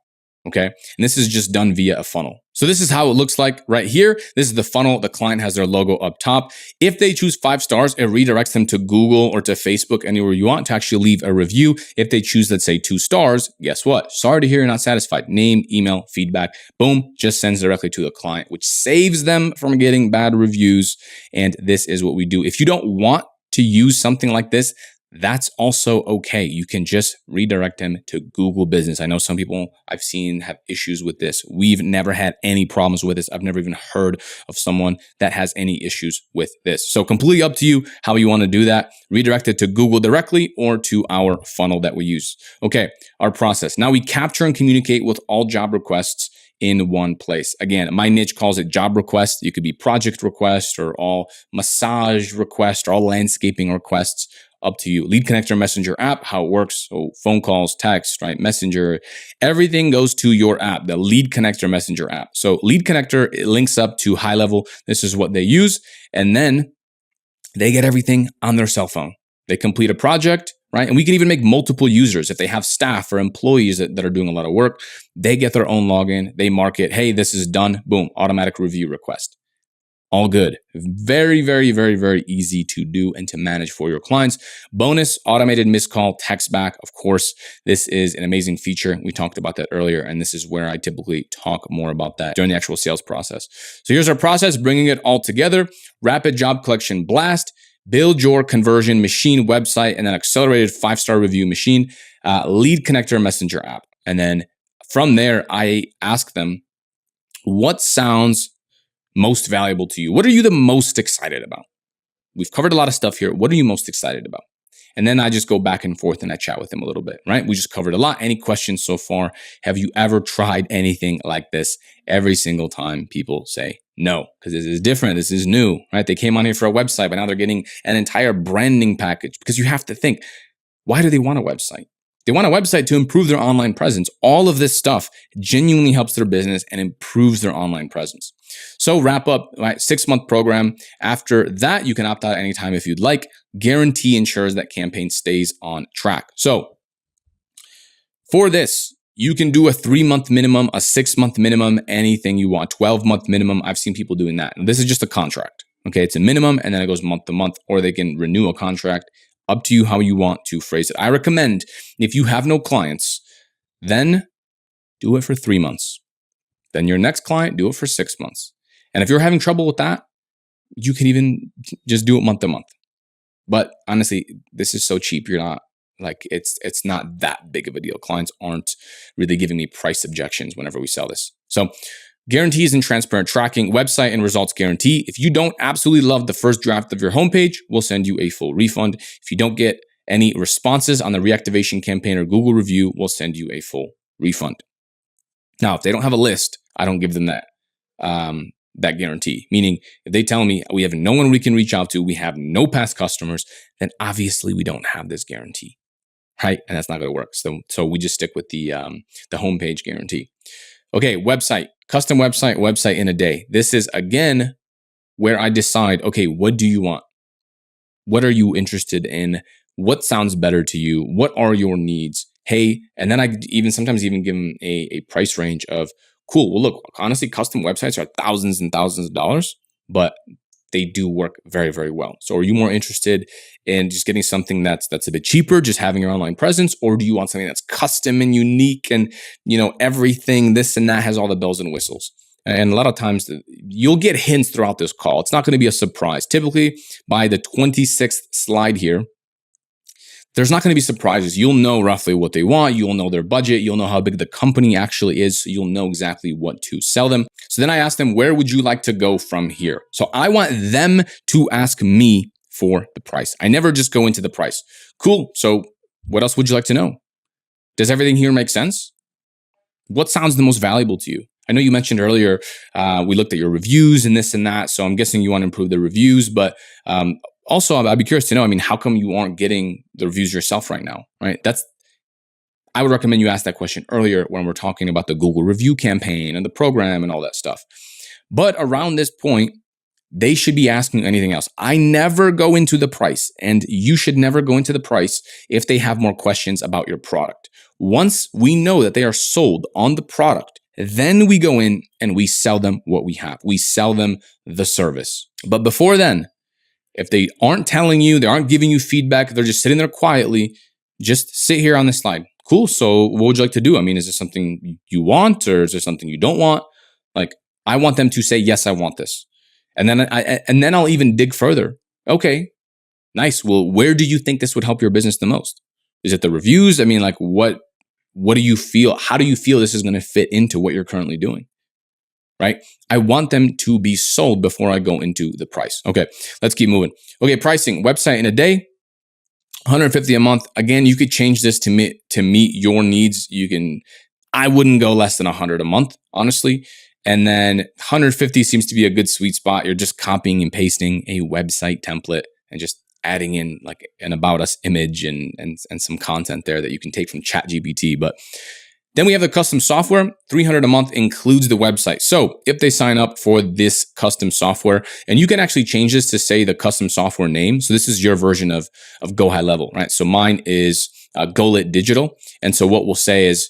Okay. And this is just done via a funnel. So this is how it looks like right here. This is the funnel. The client has their logo up top. If they choose 5 stars, it redirects them to Google or to Facebook, anywhere you want to actually leave a review. If they choose, let's say 2 stars, guess what? Sorry to hear you're not satisfied. Name, email, feedback, boom, just sends directly to the client, which saves them from getting bad reviews. And this is what we do. If you don't want to use something like this, that's also okay. You can just redirect them to Google Business. I know some people I've seen have issues with this. We've never had any problems with this. I've never even heard of someone that has any issues with this. So completely up to you how you want to do that. Redirect it to Google directly or to our funnel that we use. Okay, our process. Now we capture and communicate with all job requests in one place. Again, my niche calls it job requests. You could be project requests or all massage requests or all landscaping requests. Up to you. Lead Connector Messenger app, how it works. So phone calls, text, right? Messenger, everything goes to your app, the Lead Connector Messenger app. So Lead Connector, it links up to GoHighLevel. This is what they use. And then they get everything on their cell phone. They complete a project, right? And we can even make multiple users. If they have staff or employees that are doing a lot of work, they get their own login. They mark it. Hey, this is done. Boom, automatic review request. All good. Very, very, very, very easy to do and to manage for your clients. Bonus, automated missed call text back. Of course, this is an amazing feature. We talked about that earlier, and this is where I typically talk more about that during the actual sales process. So here's our process, bringing it all together. Rapid job collection blast, build your conversion machine website, and then accelerated 5-star review machine, Lead Connector Messenger app. And then from there, I ask them, what sounds most valuable to you? What are you the most excited about? We've covered a lot of stuff here. What are you most excited about? And then I just go back and forth and I chat with them a little bit, right? We just covered a lot. Any questions so far? Have you ever tried anything like this? Every single time people say no, because this is different. This is new, right? They came on here for a website, but now they're getting an entire branding package because you have to think, why do they want a website? They want a website to improve their online presence. All of this stuff genuinely helps their business and improves their online presence. So wrap up, right? 6-month program. After that, you can opt out anytime if you'd like. Guarantee ensures that campaign stays on track. So for this, you can do a 3-month minimum, a 6-month minimum, anything you want, 12-month minimum. I've seen people doing that. And this is just a contract. Okay, it's a minimum and then it goes month to month, or they can renew a contract. Up to you how you want to phrase it. I recommend if you have no clients, then do it for 3 months. Then your next client, do it for 6 months. And if you're having trouble with that, you can even just do it month to month. But honestly, this is so cheap. You're not like, it's not that big of a deal. Clients aren't really giving me price objections whenever we sell this. So guarantees and transparent tracking, website and results guarantee. If you don't absolutely love the first draft of your homepage, we'll send you a full refund. If you don't get any responses on the reactivation campaign or Google review, we'll send you a full refund. Now, if they don't have a list, I don't give them that guarantee. Meaning, if they tell me we have no one we can reach out to, we have no past customers, then obviously we don't have this guarantee, right? And that's not going to work. So we just stick with the homepage guarantee. Okay, website, custom website in a day. This is, again, where I decide, okay, what do you want? What are you interested in? What sounds better to you? What are your needs? Hey, and then I even sometimes even give them a price range of, cool, well, look, honestly, custom websites are thousands and thousands of dollars, but they do work very, very well. So are you more interested in just getting something that's a bit cheaper, just having your online presence, or do you want something that's custom and unique and, everything, this and that, has all the bells and whistles? And a lot of times you'll get hints throughout this call. It's not going to be a surprise. Typically by the 26th slide here, there's not going to be surprises. You'll know roughly what they want. You'll know their budget. You'll know how big the company actually is. So you'll know exactly what to sell them. So then I asked them, where would you like to go from here? So I want them to ask me for the price. I never just go into the price. Cool. So what else would you like to know? Does everything here make sense? What sounds the most valuable to you? I know you mentioned earlier, we looked at your reviews and this and that. So I'm guessing you want to improve the reviews, but also, I'd be curious to know, how come you aren't getting the reviews yourself right now, right? I would recommend you ask that question earlier when we're talking about the Google review campaign and the program and all that stuff. But around this point, they should be asking anything else. I never go into the price, and you should never go into the price if they have more questions about your product. Once we know that they are sold on the product, then we go in and we sell them what we have. We sell them the service. But before then, if they aren't telling you, they aren't giving you feedback, they're just sitting there quietly, just sit here on this slide. Cool. So what would you like to do? Is there something you want, or is there something you don't want? Like, I want them to say, yes, I want this. And then I'll even dig further. Okay, nice. Well, where do you think this would help your business the most? Is it the reviews? What do you feel? How do you feel this is going to fit into what you're currently doing? Right? I want them to be sold before I go into the price. Okay, let's keep moving. Okay, pricing, website in a day, $150 a month. Again, you could change this to meet your needs. I wouldn't go less than $100 a month, honestly. And then 150 seems to be a good sweet spot. You're just copying and pasting a website template and just adding in like an about us image and some content there that you can take from ChatGPT. But then we have the custom software. $300 a month includes the website. So if they sign up for this custom software, and you can actually change this to say the custom software name. So this is your version of GoHighLevel, right? So mine is GoLit Digital. And so what we'll say is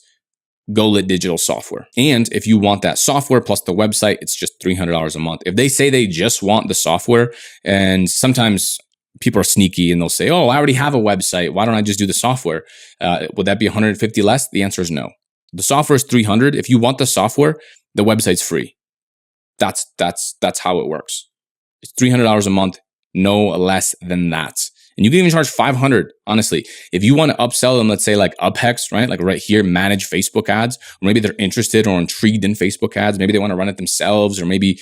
GoLit Digital Software. And if you want that software plus the website, it's just $300 a month. If they say they just want the software, and sometimes people are sneaky and they'll say, oh, I already have a website, why don't I just do the software? Would that be 150 less? The answer is no. The software is 300. If you want the software, the website's free. That's how it works. It's $300 a month, no less than that. And you can even charge $500, honestly. If you want to upsell them, let's say like UpHex, right? Like right here, manage Facebook ads, or maybe they're interested or intrigued in Facebook ads. Maybe they want to run it themselves, or maybe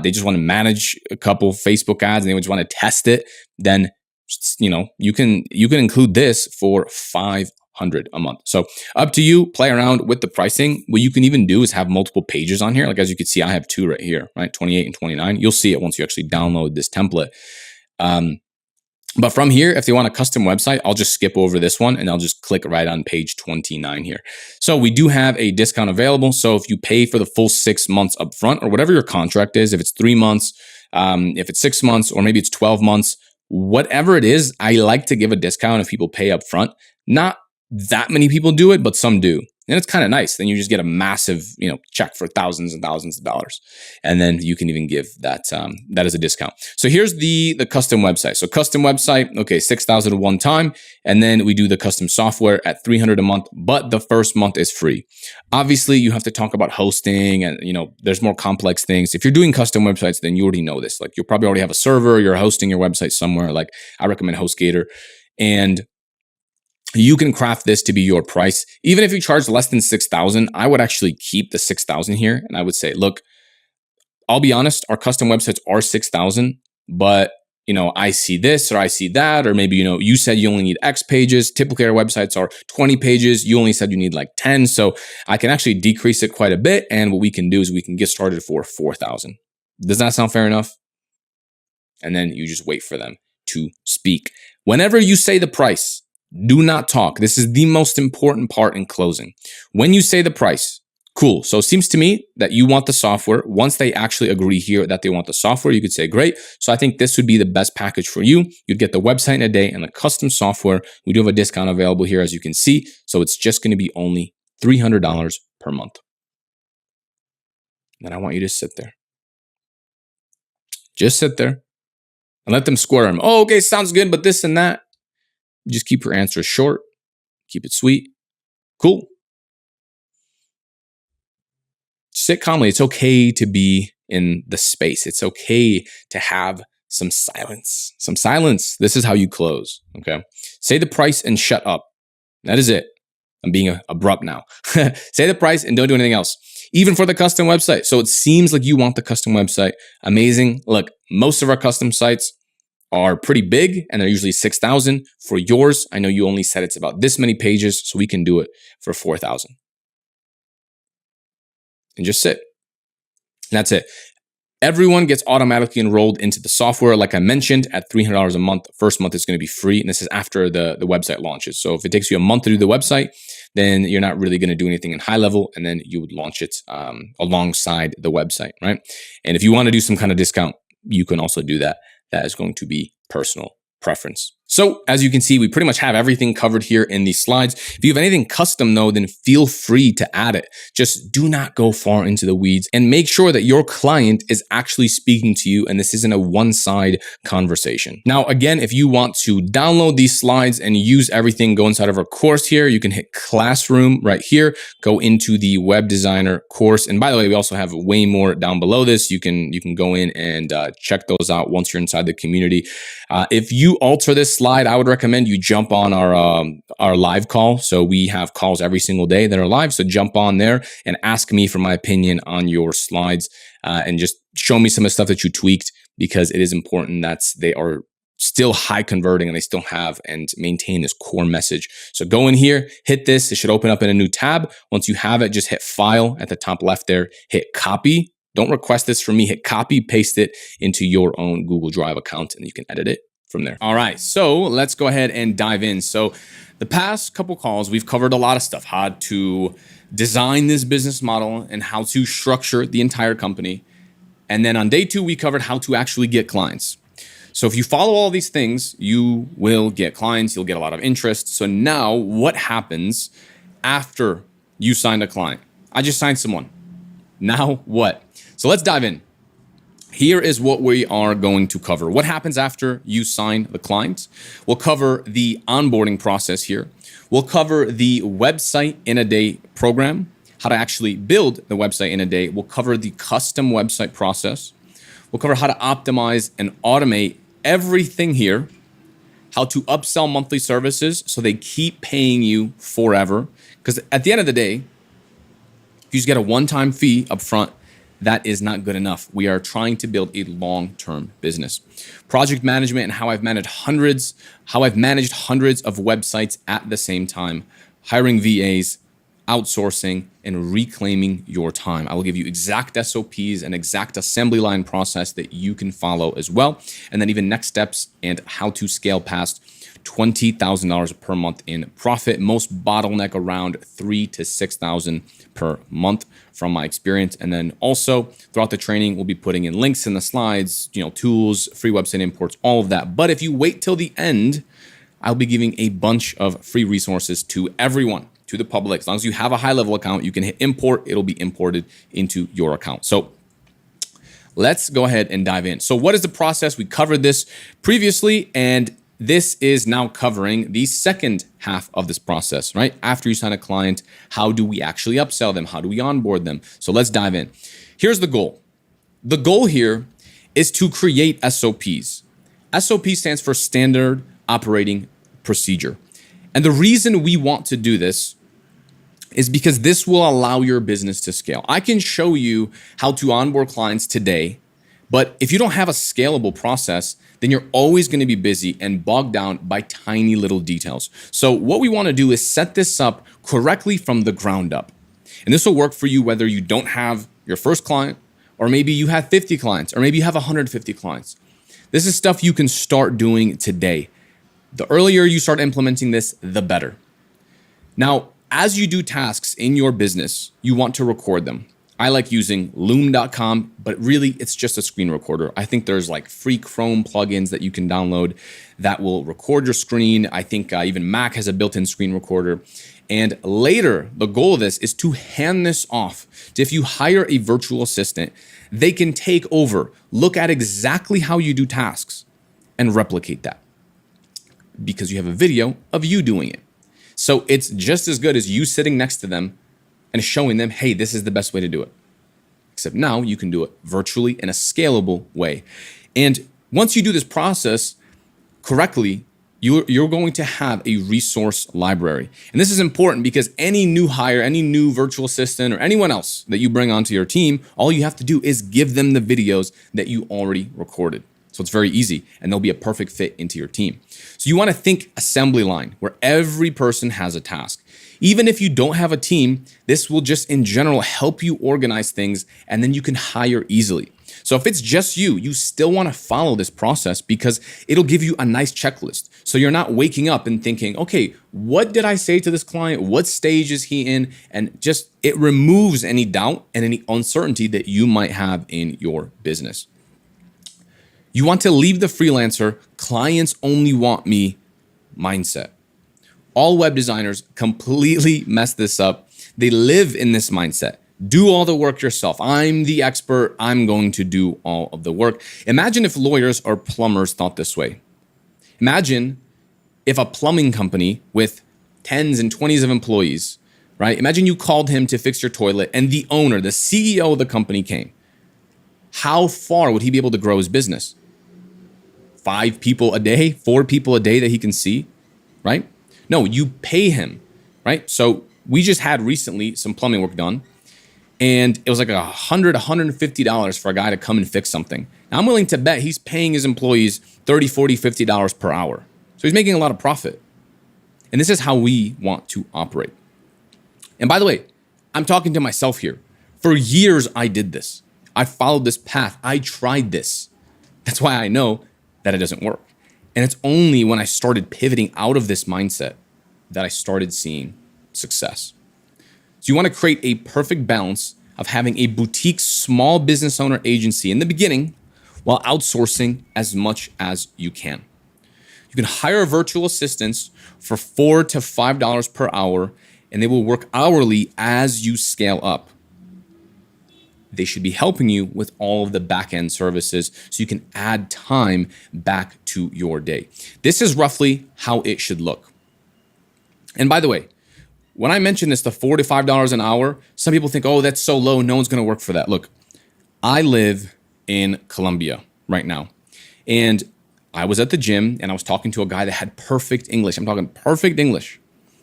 they just want to manage a couple Facebook ads and they just want to test it. Then, you can include this for $500 a month. So up to you, play around with the pricing. What you can even do is have multiple pages on here. Like, as you can see, I have two right here, right? 28 and 29. You'll see it once you actually download this template. But from here, if they want a custom website, I'll just skip over this one and I'll just click right on page 29 here. So we do have a discount available. So if you pay for the full 6 months upfront, or whatever your contract is, if it's 3 months, if it's 6 months, or maybe it's 12 months, whatever it is, I like to give a discount if people pay upfront. Not that many people do it, but some do. And it's kind of nice. Then you just get a massive, check for thousands and thousands of dollars. And then you can even give that as a discount. So here's the custom website. So custom website, okay, $6,000 at one time. And then we do the custom software at $300 a month, but the first month is free. Obviously, you have to talk about hosting and, there's more complex things. If you're doing custom websites, then you already know this. Like, you'll probably already have a server, you're hosting your website somewhere. Like, I recommend HostGator. And you can craft this to be your price. Even if you charge less than $6,000, I would actually keep the $6,000 here. And I would say, look, I'll be honest, our custom websites are $6,000, but I see this or I see that, or maybe, you said you only need X pages. Typically our websites are 20 pages. You only said you need like 10. So I can actually decrease it quite a bit. And what we can do is we can get started for $4,000. Does that sound fair enough? And then you just wait for them to speak. Whenever you say the price, do not talk. This is the most important part in closing. When you say the price, Cool. So it seems to me that you want the software. Once they actually agree here that they want the software, you could say, great. So I think this would be the best package for you. You'd get the website in a day and the custom software. We do have a discount available here, as you can see. So it's just going to be only $300 per month. And I want you to sit there. Just sit there and let them square them. Oh, okay, sounds good, but this and that. Just keep your answers short. Keep it sweet. Cool. Sit calmly. It's okay to be in the space. It's okay to have some silence. Some silence. This is how you close. Okay. Say the price and shut up. That is it. I'm being abrupt now. Say the price and don't do anything else. Even for the custom website. So it seems like you want the custom website. Amazing. Look, most of our custom sites are pretty big and they're usually 6,000. For yours, I know you only said it's about this many pages, so we can do it for 4,000. And just sit. And that's it. Everyone gets automatically enrolled into the software. Like I mentioned, at $300 a month, first month is going to be free. And this is after the website launches. So if it takes you a month to do the website, then you're not really going to do anything in high level. And then you would launch it alongside the website, right? And if you want to do some kind of discount, you can also do that. That is going to be personal preference. So as you can see, we pretty much have everything covered here in these slides. If you have anything custom though, then feel free to add it. Just do not go far into the weeds and make sure that your client is actually speaking to you and this isn't a one-side conversation. Now, again, if you want to download these slides and use everything, go inside of our course here. You can hit Classroom right here, go into the Web Designer course. And by the way, we also have way more down below this. You can go in and check those out once you're inside the community. If you alter this slide, I would recommend you jump on our live call. So we have calls every single day that are live. So jump on there and ask me for my opinion on your slides and just show me some of the stuff that you tweaked, because it is important that they are still high converting and they still have and maintain this core message. So go in here, hit this. It should open up in a new tab. Once you have it, just hit File at the top left there, hit Copy. Don't request this from me. Hit copy, paste it into your own Google Drive account, and you can edit it from there. All right, so let's go ahead and dive in. So the past couple calls, we've covered a lot of stuff, how to design this business model and how to structure the entire company. And then on day 2, we covered how to actually get clients. So if you follow all these things, you will get clients, you'll get a lot of interest. So now what happens after you signed a client? I just signed someone. Now what? So let's dive in. Here is what we are going to cover. What happens after you sign the client? We'll cover the onboarding process here. We'll cover the website in a day program, how to actually build the website in a day. We'll cover the custom website process. We'll cover how to optimize and automate everything here, how to upsell monthly services so they keep paying you forever. Because at the end of the day, if you just get a one-time fee up front, that is not good enough. We are trying to build a long-term business. Project management and how I've managed hundreds of websites at the same time, hiring VAs, outsourcing, and reclaiming your time. I will give you exact SOPs and exact assembly line process that you can follow as well. And then even next steps and how to scale past $20,000 per month in profit. Most bottleneck around $3,000 to $6,000 per month from my experience. And then also throughout the training, we'll be putting in links in the slides, tools, free website imports, all of that. But if you wait till the end, I'll be giving a bunch of free resources to everyone, to the public. As long as you have a HighLevel account, you can hit import. It'll be imported into your account. So let's go ahead and dive in. So what is the process? We covered this previously, and this is now covering the second half of this process, right? After you sign a client, how do we actually upsell them? How do we onboard them? So let's dive in. Here's the goal. The goal here is to create SOPs. SOP stands for Standard Operating Procedure. And the reason we want to do this is because this will allow your business to scale. I can show you how to onboard clients today, but if you don't have a scalable process, then you're always going to be busy and bogged down by tiny little details. So what we want to do is set this up correctly from the ground up. And this will work for you whether you don't have your first client, or maybe you have 50 clients, or maybe you have 150 clients. This is stuff you can start doing today. The earlier you start implementing this, the better. Now, as you do tasks in your business, you want to record them. I like using loom.com, but really it's just a screen recorder. I think there's like free Chrome plugins that you can download that will record your screen. I think even Mac has a built-in screen recorder. And later, the goal of this is to hand this off to, if you hire a virtual assistant, they can take over, look at exactly how you do tasks and replicate that because you have a video of you doing it. So it's just as good as you sitting next to them and showing them, hey, this is the best way to do it. Except now you can do it virtually in a scalable way. And once you do this process correctly, you're going to have a resource library. And this is important because any new hire, any new virtual assistant, or anyone else that you bring onto your team, all you have to do is give them the videos that you already recorded. So it's very easy, and they'll be a perfect fit into your team. So you want to think assembly line, where every person has a task. Even if you don't have a team, this will just in general help you organize things, and then you can hire easily. So if it's just you, you still want to follow this process because it'll give you a nice checklist. So you're not waking up and thinking, okay, what did I say to this client? What stage is he in? And just it removes any doubt and any uncertainty that you might have in your business. You want to leave the freelancer, clients only want me mindset. All web designers completely mess this up. They live in this mindset. Do all the work yourself. I'm the expert. I'm going to do all of the work. Imagine if lawyers or plumbers thought this way. Imagine if a plumbing company with tens and 20s of employees, right? Imagine you called him to fix your toilet and the owner, the CEO of the company came. How far would he be able to grow his business? 5 people a day, 4 people a day that he can see, right? No, you pay him, right? So we just had recently some plumbing work done, and it was like $100, $150 for a guy to come and fix something. Now, I'm willing to bet he's paying his employees $30, $40, $50 per hour. So he's making a lot of profit. And this is how we want to operate. And by the way, I'm talking to myself here. For years, I did this. I followed this path. I tried this. That's why I know that it doesn't work. And it's only when I started pivoting out of this mindset that I started seeing success. So you want to create a perfect balance of having a boutique small business owner agency in the beginning while outsourcing as much as you can. You can hire virtual assistants for $4 to $5 per hour, and they will work hourly as you scale up. They should be helping you with all of the back-end services so you can add time back to your day. This is roughly how it should look. And by the way, when I mention this, the $4 to $5 an hour, some people think, oh, that's so low, no one's going to work for that. Look, I live in Colombia right now, and I was at the gym, and I was talking to a guy that had perfect English. I'm talking perfect English,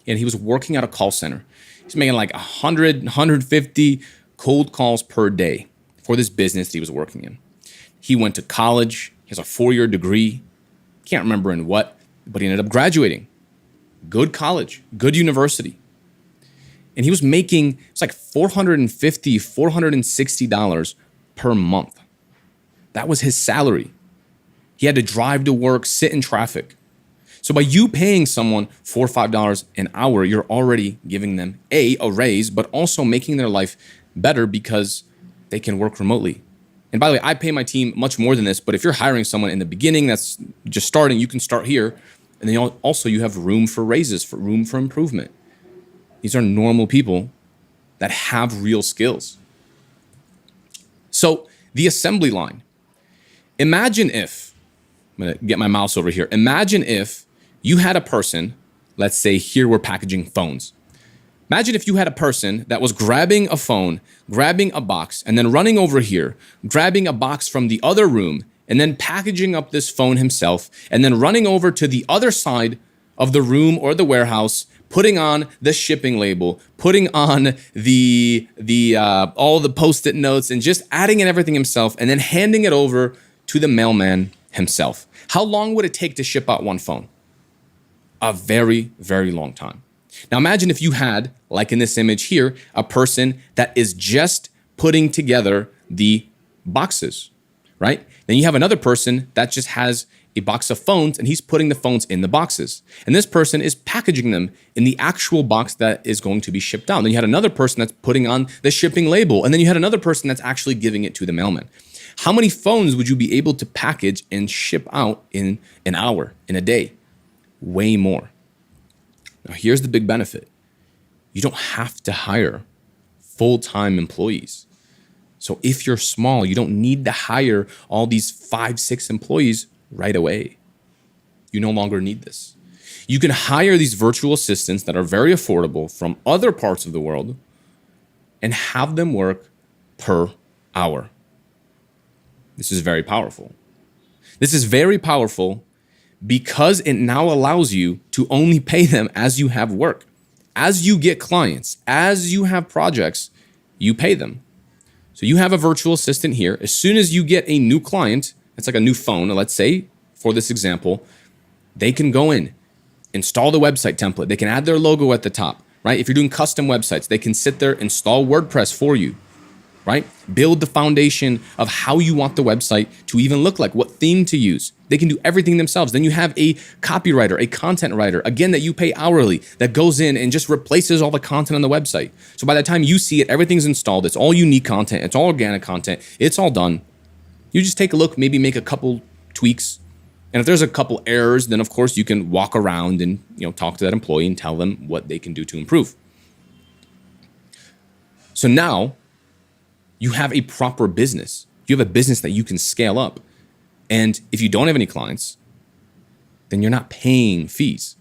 and he was working at a call center. He's making like 100, 150 cold calls per day for this business that he was working in. He went to college. He has a 4-year degree. Can't remember in what, but he ended up graduating. Good college, good university. And he was making, it's like $450, $460 per month. That was his salary. He had to drive to work, sit in traffic. So by you paying someone $4 or $5 an hour, you're already giving them a raise, but also making their life better because they can work remotely. And by the way, I pay my team much more than this, but if you're hiring someone in the beginning that's just starting, you can start here. And then also you have room for raises, for room for improvement. These are normal people that have real skills. So the assembly line. Imagine if, I'm going to get my mouse over here. Imagine if you had a person, let's say here we're packaging phones. Imagine if you had a person that was grabbing a phone, grabbing a box, and then running over here, grabbing a box from the other room, and then packaging up this phone himself, and then running over to the other side of the room or the warehouse, putting on the shipping label, putting on the all the Post-it notes, and just adding in everything himself, and then handing it over to the mailman himself. How long would it take to ship out one phone? A very, very long time. Now imagine if you had, like in this image here, a person that is just putting together the boxes, right? Then you have another person that just has a box of phones and he's putting the phones in the boxes. And this person is packaging them in the actual box that is going to be shipped out. Then you had another person that's putting on the shipping label. And then you had another person that's actually giving it to the mailman. How many phones would you be able to package and ship out in an hour, in a day? Way more. Now, here's the big benefit. You don't have to hire full-time employees. So if you're small, you don't need to hire all these 5, 6 employees right away. You no longer need this. You can hire these virtual assistants that are very affordable from other parts of the world and have them work per hour. This is very powerful. This is very powerful because it now allows you to only pay them as you have work. As you get clients, as you have projects, you pay them. So you have a virtual assistant here. As soon as you get a new client, it's like a new phone. Let's say, for this example, they can go in, install the website template. They can add their logo at the top, right? If you're doing custom websites, they can sit there, install WordPress for you, right? Build the foundation of how you want the website to even look like, what theme to use. They can do everything themselves. Then you have a copywriter, a content writer, again, that you pay hourly, that goes in and just replaces all the content on the website. So by the time you see it, everything's installed. It's all unique content. It's all organic content. It's all done. You just take a look, maybe make a couple tweaks. And if there's a couple errors, then of course you can walk around and talk to that employee and tell them what they can do to improve. So now you have a proper business. You have a business that you can scale up. And if you don't have any clients, then you're not paying fees.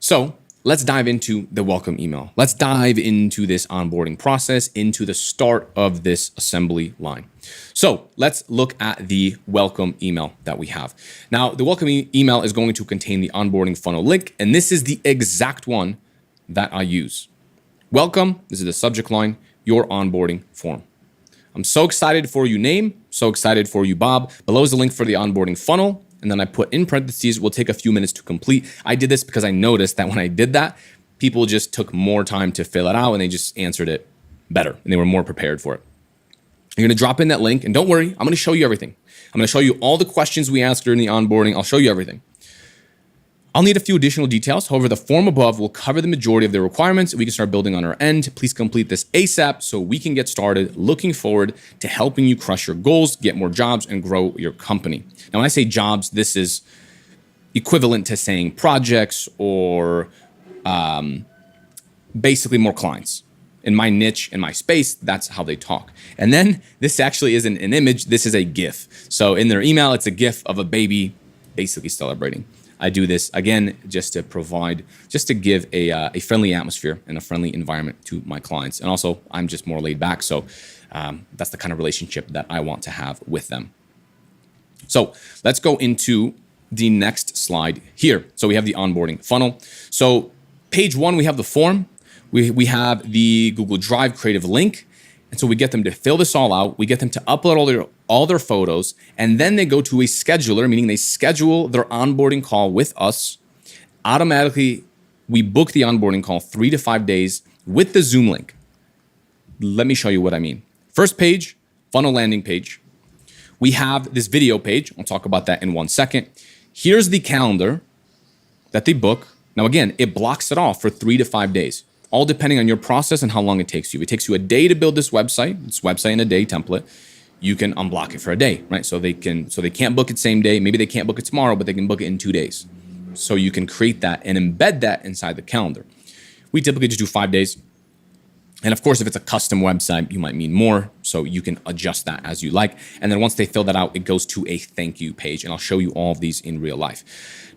So let's dive into the welcome email. Let's dive into this onboarding process, into the start of this assembly line. So let's look at the welcome email that we have. Now, the welcome email is going to contain the onboarding funnel link, and this is the exact one that I use. Welcome, this is the subject line, your onboarding form. I'm so excited for you, name, so excited for you, Bob. Below is the link for the onboarding funnel. And then I put in parentheses, will take a few minutes to complete. I did this because I noticed that when I did that, people just took more time to fill it out and they just answered it better and they were more prepared for it. You're gonna drop in that link and don't worry, I'm gonna show you everything. I'm gonna show you all the questions we asked during the onboarding. I'll show you everything. I'll need a few additional details. However, the form above will cover the majority of the requirements. We can start building on our end. Please complete this ASAP so we can get started. Looking forward to helping you crush your goals, get more jobs, and grow your company. Now, when I say jobs, this is equivalent to saying projects or basically more clients. In my niche, in my space, that's how they talk. And then this actually isn't an image. This is a GIF. So in their email, it's a GIF of a baby basically celebrating. I do this, again, just to give a friendly atmosphere and a friendly environment to my clients. And also, I'm just more laid back. So that's the kind of relationship that I want to have with them. So let's go into the next slide here. So we have the onboarding funnel. So page 1, we have the form. We have the Google Drive creative link. And so we get them to fill this all out. We get them to upload all their photos. And then they go to a scheduler, meaning they schedule their onboarding call with us. Automatically, we book the onboarding call 3 to 5 days with the Zoom link. Let me show you what I mean. First page, funnel landing page. We have this video page. I'll talk about that in 1 second. Here's the calendar that they book. Now, again, it blocks it off for 3 to 5 days, all depending on your process and how long it takes you. It takes you a day to build this website. It's website in a day template. You can unblock it for a day, right? So they can't book it same day. Maybe they can't book it tomorrow, but they can book it in 2 days. So you can create that and embed that inside the calendar. We typically just do 5 days. And of course, if it's a custom website, you might need more. So you can adjust that as you like. And then once they fill that out, it goes to a thank you page. And I'll show you all of these in real life.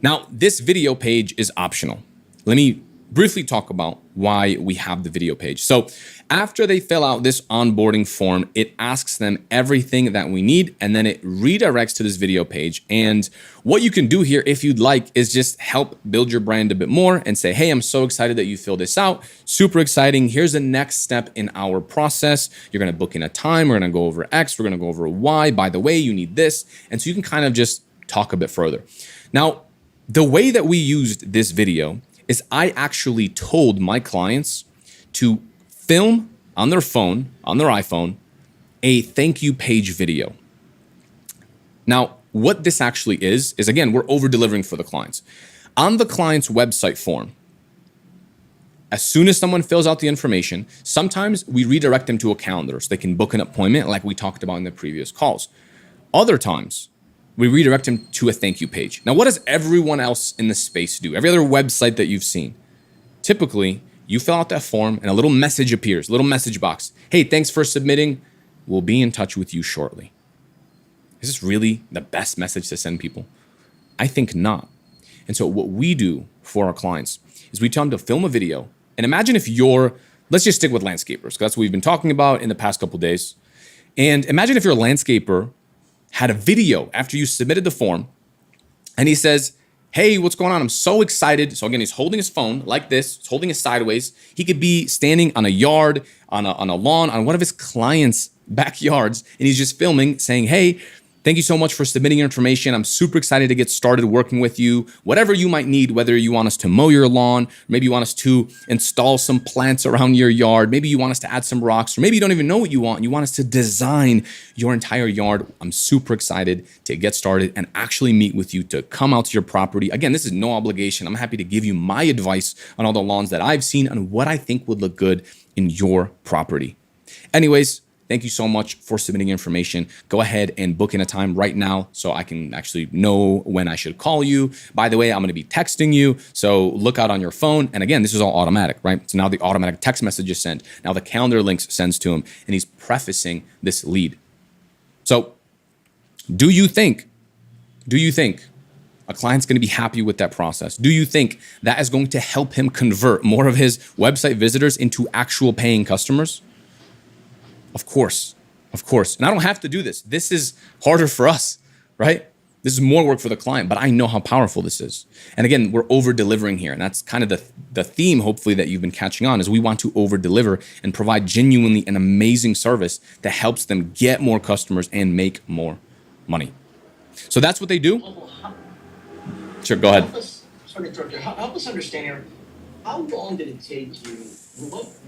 Now, this video page is optional. Let me briefly talk about why we have the video page. So after they fill out this onboarding form, it asks them everything that we need, and then it redirects to this video page. And what you can do here, if you'd like, is just help build your brand a bit more and say, hey, I'm so excited that you filled this out. Super exciting. Here's the next step in our process. You're going to book in a time. We're going to go over X. We're going to go over Y. By the way, you need this. And so you can kind of just talk a bit further. Now, the way that we used this video is I actually told my clients to film on their phone, on their iPhone, a thank you page video. Now, what this actually is again, we're over delivering for the clients. On the client's website form, as soon as someone fills out the information, sometimes we redirect them to a calendar so they can book an appointment like we talked about in the previous calls. Other times, we redirect them to a thank you page. Now, what does everyone else in the space do? Every other website that you've seen, typically, you fill out that form and a little message appears, a little message box. Hey, thanks for submitting. We'll be in touch with you shortly. Is this really the best message to send people? I think not. And so what we do for our clients is we tell them to film a video. And imagine if let's just stick with landscapers, because that's what we've been talking about in the past couple of days. And imagine if your landscaper had a video after you submitted the form and he says, hey, what's going on? I'm so excited. So again, he's holding his phone like this, he's holding it sideways. He could be standing on a yard, on a lawn, on one of his clients' backyards, and he's just filming saying, hey, thank you so much for submitting your information. I'm super excited to get started working with you. Whatever you might need, whether you want us to mow your lawn, maybe you want us to install some plants around your yard, maybe you want us to add some rocks, or maybe you don't even know what you want. You want us to design your entire yard. I'm super excited to get started and actually meet with you to come out to your property. Again, this is no obligation. I'm happy to give you my advice on all the lawns that I've seen and what I think would look good in your property. Anyways, thank you so much for submitting your information. Go ahead and book in a time right now so I can actually know when I should call you. By the way, I'm going to be texting you, so look out on your phone. And again, this is all automatic, right? So now the automatic text message is sent. Now the calendar links sends to him, and he's prefacing this lead. So do you think a client's going to be happy with that process? Do you think that is going to help him convert more of his website visitors into actual paying customers? Of course. And I don't have to do this. This is harder for us, right? This is more work for the client, but I know how powerful this is. And again, we're over delivering here. And that's kind of the theme, hopefully, that you've been catching on, is we want to over deliver and provide genuinely an amazing service that helps them get more customers and make more money. So that's what they do. Sure, go ahead. Help us understand here. How long did it take you?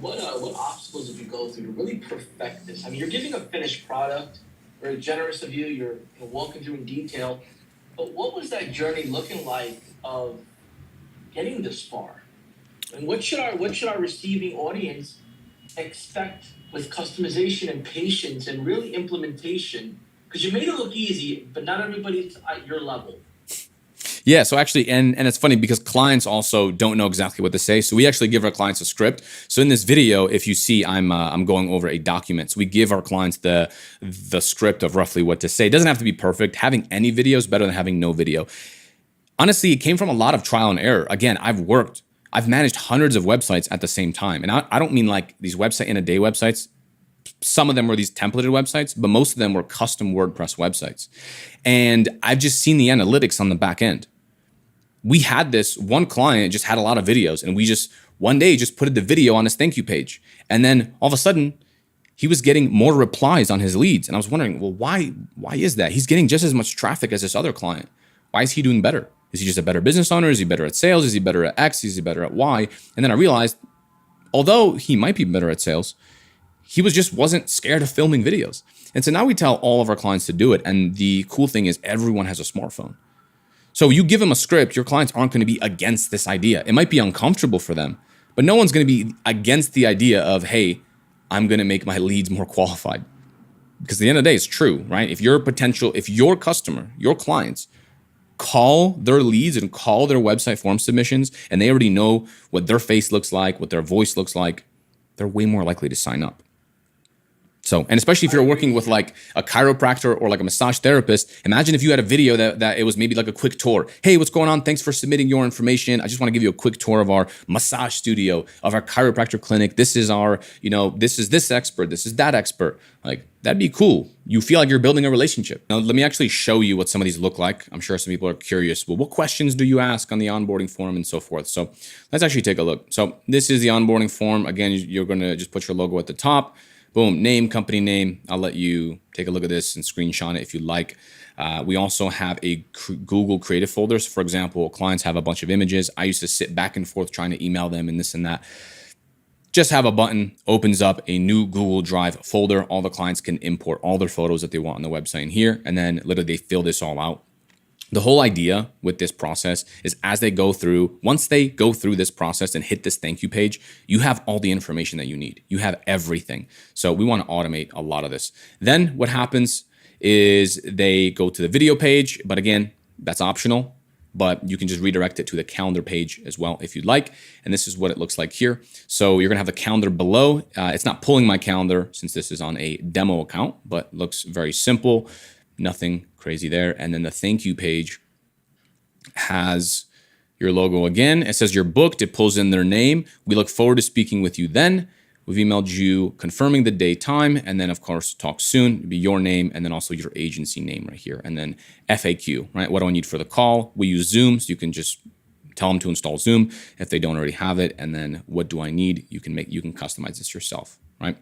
What obstacles did you go through to really perfect this? I mean, you're giving a finished product. Very generous of you. You're walking through in detail. But what was that journey looking like of getting this far? And what should our receiving audience expect with customization and patience and really implementation? Because you made it look easy, but not everybody's at your level. Yeah, so actually, and it's funny because clients also don't know exactly what to say. So we actually give our clients a script. So in this video, if you see, I'm going over a document. So we give our clients the script of roughly what to say. It doesn't have to be perfect. Having any video is better than having no video. Honestly, it came from a lot of trial and error. Again, I've managed hundreds of websites at the same time. And I don't mean like these website in a day websites. Some of them were these templated websites, but most of them were custom WordPress websites. And I've just seen the analytics on the back end. We had this one client just had a lot of videos, and we just one day just put the video on his thank you page. And then all of a sudden he was getting more replies on his leads. And I was wondering, well, why is that? He's getting just as much traffic as this other client. Why is he doing better? Is he just a better business owner? Is he better at sales? Is he better at X? Is he better at Y? And then I realized, although he might be better at sales, he wasn't scared of filming videos. And so now we tell all of our clients to do it. And the cool thing is everyone has a smartphone. So you give them a script, your clients aren't going to be against this idea. It might be uncomfortable for them, but no one's going to be against the idea of, hey, I'm going to make my leads more qualified. Because at the end of the day, it's true, right? If your customer, your clients call their leads and call their website form submissions, and they already know what their face looks like, what their voice looks like, they're way more likely to sign up. So, and especially if you're working with like a chiropractor or like a massage therapist, imagine if you had a video that it was maybe like a quick tour. Hey, what's going on? Thanks for submitting your information. I just want to give you a quick tour of our massage studio, of our chiropractor clinic. This is our, this is this expert. This is that expert. Like, that'd be cool. You feel like you're building a relationship. Now, let me actually show you what some of these look like. I'm sure some people are curious. Well, what questions do you ask on the onboarding form and so forth? So let's actually take a look. So this is the onboarding form. Again, you're going to just put your logo at the top. Boom, name, company name. I'll let you take a look at this and screenshot it if you like. We also have a Google Creative folders. For example, clients have a bunch of images. I used to sit back and forth trying to email them and this and that. just have a button, opens up a new Google Drive folder. All the clients can import all their photos that they want on the website in here, and then literally they fill this all out. The whole idea with this process is once they go through this process and hit this thank you page, you have all the information that you need. You have everything. So we want to automate a lot of this. Then what happens is they go to the video page, but again, that's optional, but you can just redirect it to the calendar page as well if you'd like. And this is what it looks like here. So you're gonna have the calendar below. It's not pulling my calendar since this is on a demo account, but looks very simple. Nothing crazy there. And then the thank you page has your logo again. It says you're booked. It pulls in their name. We look forward to speaking with you then. We've emailed you confirming the day, time, and then of course, talk soon. It'd be your name and then also your agency name right here. And then FAQ, right? What do I need for the call? We use Zoom, so you can just tell them to install Zoom if they don't already have it. And then what do I need? You can customize this yourself, right?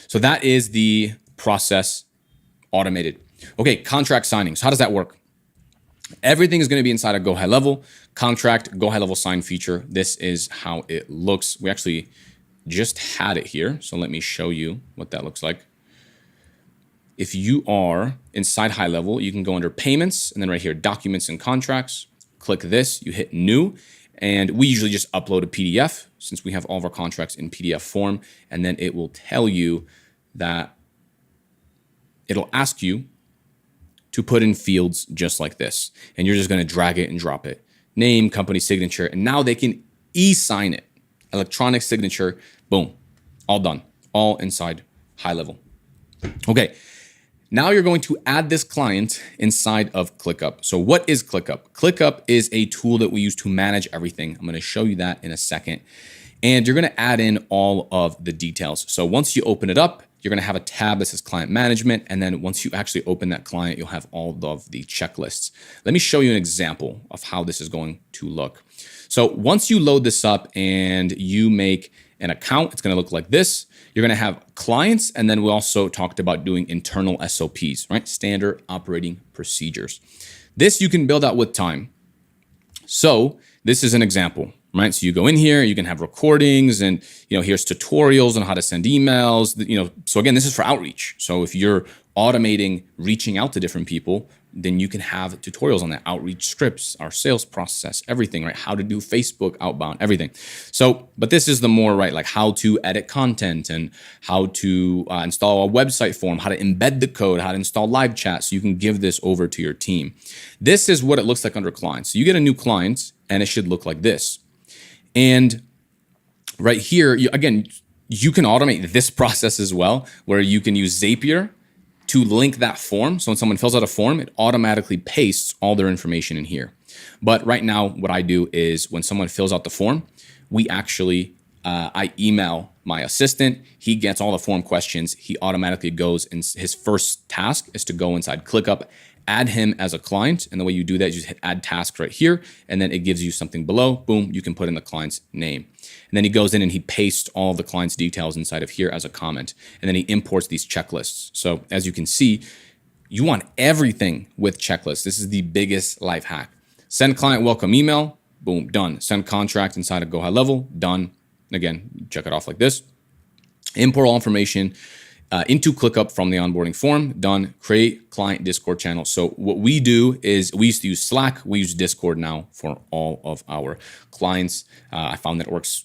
So that is the process automated. Okay, contract signings. How does that work? Everything is going to be inside of GoHighLevel. Contract, GoHighLevel sign feature. This is how it looks. We actually just had it here. So let me show you what that looks like. If you are inside HighLevel, you can go under payments and then right here, documents and contracts. Click this, you hit new. And we usually just upload a PDF since we have all of our contracts in PDF form. And then it will tell you that it'll ask you to put in fields just like this. And you're just going to drag it and drop it. Name, company signature, and now they can e-sign it. Electronic signature, boom, all done, all inside HighLevel. Okay, now you're going to add this client inside of ClickUp. So what is ClickUp? ClickUp is a tool that we use to manage everything. I'm going to show you that in a second. And you're going to add in all of the details. So once you open it up, you're going to have a tab that says client management. And then once you actually open that client, you'll have all of the checklists. Let me show you an example of how this is going to look. So once you load this up and you make an account, it's going to look like this. You're going to have clients. And then we also talked about doing internal SOPs, right? Standard operating procedures. This you can build out with time. So this is an example. Right. So you go in here, you can have recordings and, here's tutorials on how to send emails, so again, this is for outreach. So if you're automating reaching out to different people, then you can have tutorials on that, outreach scripts, our sales process, everything, right? How to do Facebook outbound, everything. So, but this is the more, right, like how to edit content and how to install a website form, how to embed the code, how to install live chat. So you can give this over to your team. This is what it looks like under clients. So you get a new client and it should look like this. And right here, you can automate this process as well, where you can use Zapier to link that form. So when someone fills out a form, it automatically pastes all their information in here. But right now, what I do is when someone fills out the form, we actually, I email my assistant. He gets all the form questions. He automatically goes, and his first task is to go inside ClickUp, add him as a client. And the way you do that is you just hit add task right here. And then it gives you something below. Boom, you can put in the client's name. And then he goes in and he pastes all of the client's details inside of here as a comment. And then he imports these checklists. So as you can see, you want everything with checklists. This is the biggest life hack. Send client welcome email. Boom, done. Send contract inside of GoHighLevel. Done. Again, check it off like this. Import all information into ClickUp from the onboarding form. Done. Create client Discord channel. So what we do is we used to use Slack. We use Discord now for all of our clients. I found that it works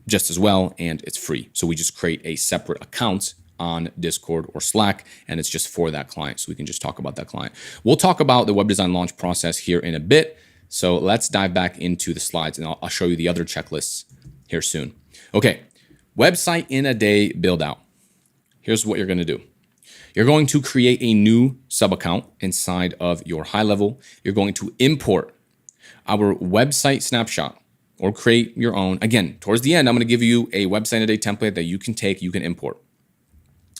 just as well and it's free. So we just create a separate account on Discord or Slack, and it's just for that client. So we can just talk about that client. We'll talk about the web design launch process here in a bit. So let's dive back into the slides and I'll show you the other checklists here soon. Okay. Website in a day build out. Here's what you're going to do. You're going to create a new sub account inside of your HighLevel. You're going to import our website snapshot or create your own. Again, towards the end, I'm going to give you a website in a day template that you can take, you can import.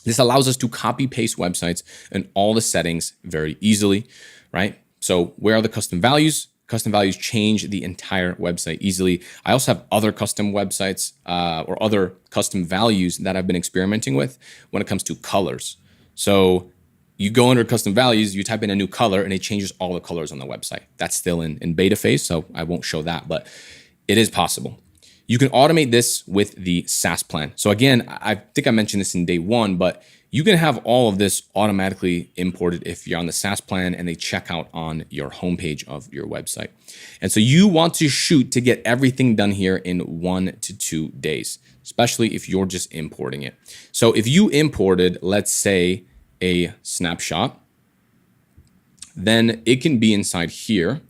This allows us to copy paste websites and all the settings very easily, right? So where are the custom values? Custom values change the entire website easily. I also have other custom websites or other custom values that I've been experimenting with when it comes to colors. So you go under custom values, you type in a new color and it changes all the colors on the website. That's still in beta phase, so I won't show that, but it is possible. You can automate this with the SaaS plan. So again, I think I mentioned this in day one, but you can have all of this automatically imported if you're on the SaaS plan and they check out on your homepage of your website. And so you want to shoot to get everything done here in 1 to 2 days, especially if you're just importing it. So if you imported, let's say, a snapshot, then it can be inside here.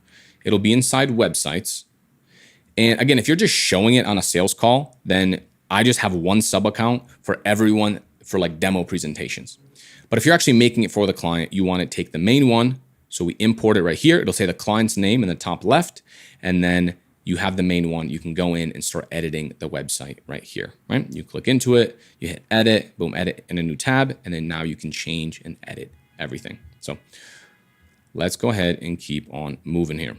It'll be inside websites. And again, if you're just showing it on a sales call, then I just have one sub account for everyone for like demo presentations. But if you're actually making it for the client, you want to take the main one. So we import it right here. It'll say the client's name in the top left. And then you have the main one. You can go in and start editing the website right here, right? You click into it, you hit edit, boom, edit in a new tab. And then now you can change and edit everything. So let's go ahead and keep on moving here.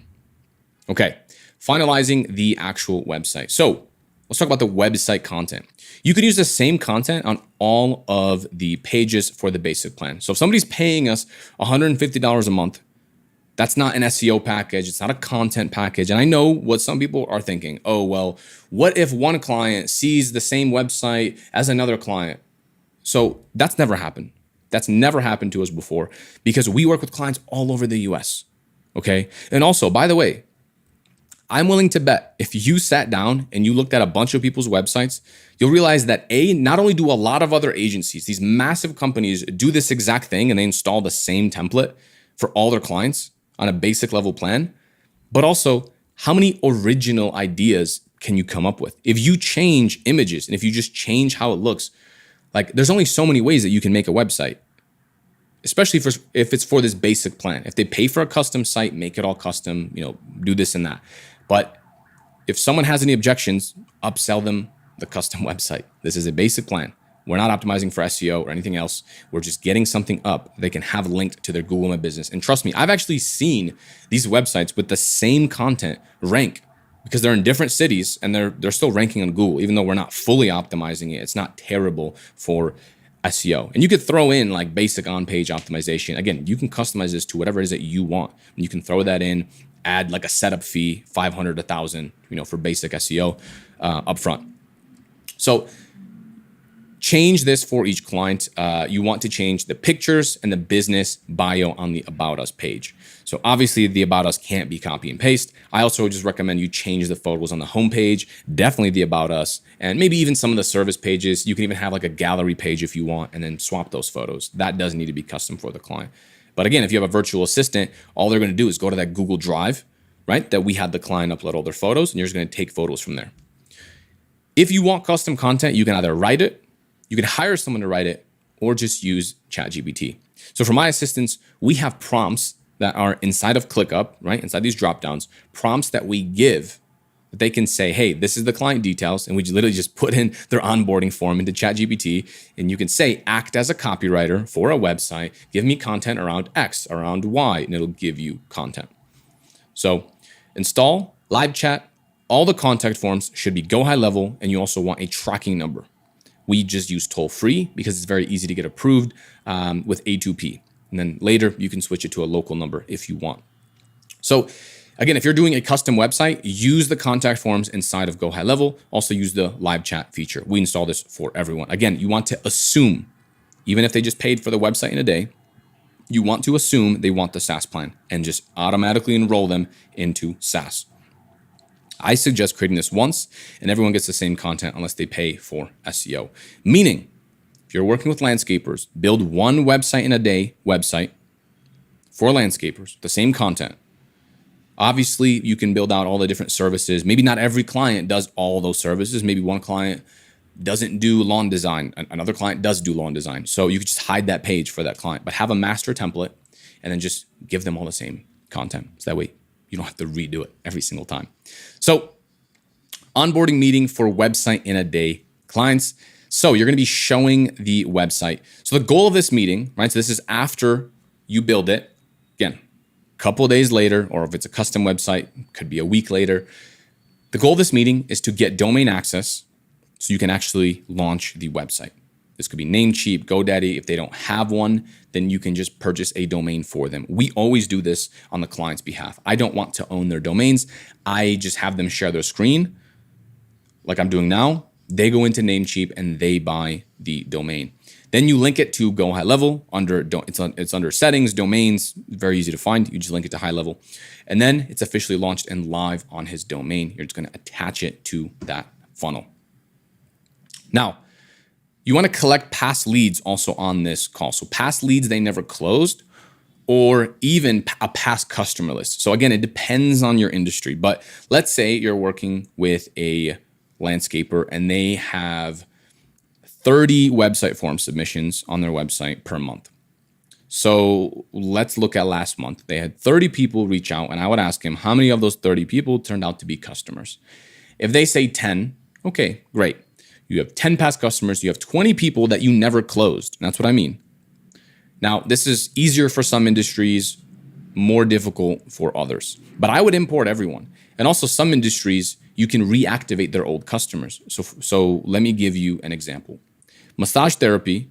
Okay, finalizing the actual website. So let's talk about the website content. You can use the same content on all of the pages for the basic plan. So if somebody's paying us $150 a month, that's not an SEO package. It's not a content package. And I know what some people are thinking. Oh, well, what if one client sees the same website as another client? So that's never happened. That's never happened to us before because we work with clients all over the US. Okay. And also, by the way, I'm willing to bet if you sat down and you looked at a bunch of people's websites, you'll realize that not only do a lot of other agencies, these massive companies do this exact thing and they install the same template for all their clients on a basic level plan, but also how many original ideas can you come up with? If you change images and if you just change how it looks, like there's only so many ways that you can make a website, especially if it's for this basic plan. If they pay for a custom site, make it all custom, do this and that. But if someone has any objections, upsell them the custom website. This is a basic plan. We're not optimizing for SEO or anything else. We're just getting something up they can have linked to their Google My Business. And trust me, I've actually seen these websites with the same content rank because they're in different cities and they're still ranking on Google, even though we're not fully optimizing it. It's not terrible for SEO. And you could throw in like basic on-page optimization. Again, you can customize this to whatever it is that you want. And you can throw that in, add like a setup fee, 500, 1,000, for basic SEO upfront. So change this for each client. You want to change the pictures and the business bio on the About Us page. So obviously the About Us can't be copy and paste. I also just recommend you change the photos on the homepage, definitely the About Us, and maybe even some of the service pages. You can even have like a gallery page if you want, and then swap those photos. That does need to be custom for the client. But again, if you have a virtual assistant, all they're going to do is go to that Google Drive, right, that we had the client upload all their photos, and you're just going to take photos from there. If you want custom content, you can either write it, you can hire someone to write it, or just use ChatGPT. So for my assistants, we have prompts that are inside of ClickUp, right, inside these dropdowns, prompts that we give that they can say, hey, this is the client details, and we literally just put in their onboarding form into ChatGPT, and you can say, act as a copywriter for a website, give me content around X, around Y, and it'll give you content. So install live chat. All the contact forms should be GoHighLevel, and you also want a tracking number. We just use toll free because it's very easy to get approved with A2P. And then later you can switch it to a local number if you want. So again, if you're doing a custom website, use the contact forms inside of GoHighLevel. Also use the live chat feature. We install this for everyone. Again, you want to assume, even if they just paid for the website in a day, you want to assume they want the SaaS plan and just automatically enroll them into SaaS. I suggest creating this once and everyone gets the same content unless they pay for SEO. Meaning, if you're working with landscapers, build one website in a day website for landscapers, the same content. Obviously, you can build out all the different services. Maybe not every client does all those services. Maybe one client doesn't do lawn design. Another client does do lawn design. So you could just hide that page for that client, but have a master template and then just give them all the same content. So that way you don't have to redo it every single time. So onboarding meeting for website in a day clients. So you're going to be showing the website. So the goal of this meeting, right? So this is after you build it. Again, a couple of days later, or if it's a custom website, could be a week later. The goal of this meeting is to get domain access so you can actually launch the website. This could be Namecheap, GoDaddy. If they don't have one, then you can just purchase a domain for them. We always do this on the client's behalf. I don't want to own their domains. I just have them share their screen. like I'm doing now, they go into Namecheap and they buy the domain. Then you link it to GoHighLevel under it's under settings, domains, very easy to find. You just link it to HighLevel. And then it's officially launched and live on his domain. You're just going to attach it to that funnel. Now, you want to collect past leads also on this call. So past leads they never closed, or even a past customer list. So again, it depends on your industry, but let's say you're working with a landscaper and they have 30 website form submissions on their website per month. So let's look at last month. They had 30 people reach out, and I would ask him how many of those 30 people turned out to be customers. If they say 10, okay, great. You have 10 past customers. You have 20 people that you never closed. And that's what I mean. Now, this is easier for some industries, more difficult for others. But I would import everyone. And also some industries, you can reactivate their old customers. So let me give you an example. Massage therapy,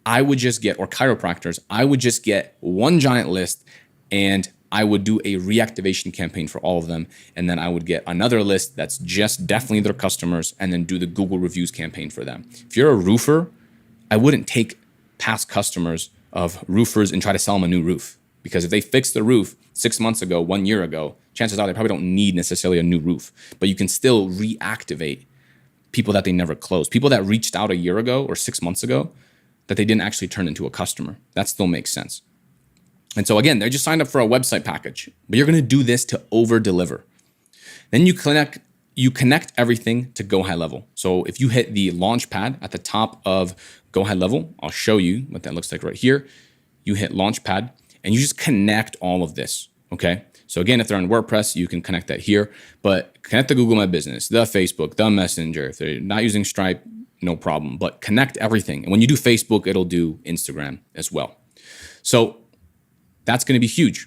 I would just get, or chiropractors, I would just get one giant list and I would do a reactivation campaign for all of them. And then I would get another list that's just definitely their customers and then do the Google reviews campaign for them. If you're a roofer, I wouldn't take past customers of roofers and try to sell them a new roof. Because if they fixed the roof 6 months ago, 1 year ago, chances are they probably don't need necessarily a new roof. But you can still reactivate people that they never closed. People that reached out a year ago or 6 months ago that they didn't actually turn into a customer. That still makes sense. And so again, they just signed up for a website package, but you're going to do this to over deliver. Then you connect everything to GoHighLevel. So if you hit the launch pad at the top of GoHighLevel, I'll show you what that looks like right here. You hit launch pad and you just connect all of this. Okay. So again, if they're on WordPress, you can connect that here, but connect the Google My Business, the Facebook, the Messenger. If they're not using Stripe, no problem, but connect everything. And when you do Facebook, it'll do Instagram as well. So that's going to be huge.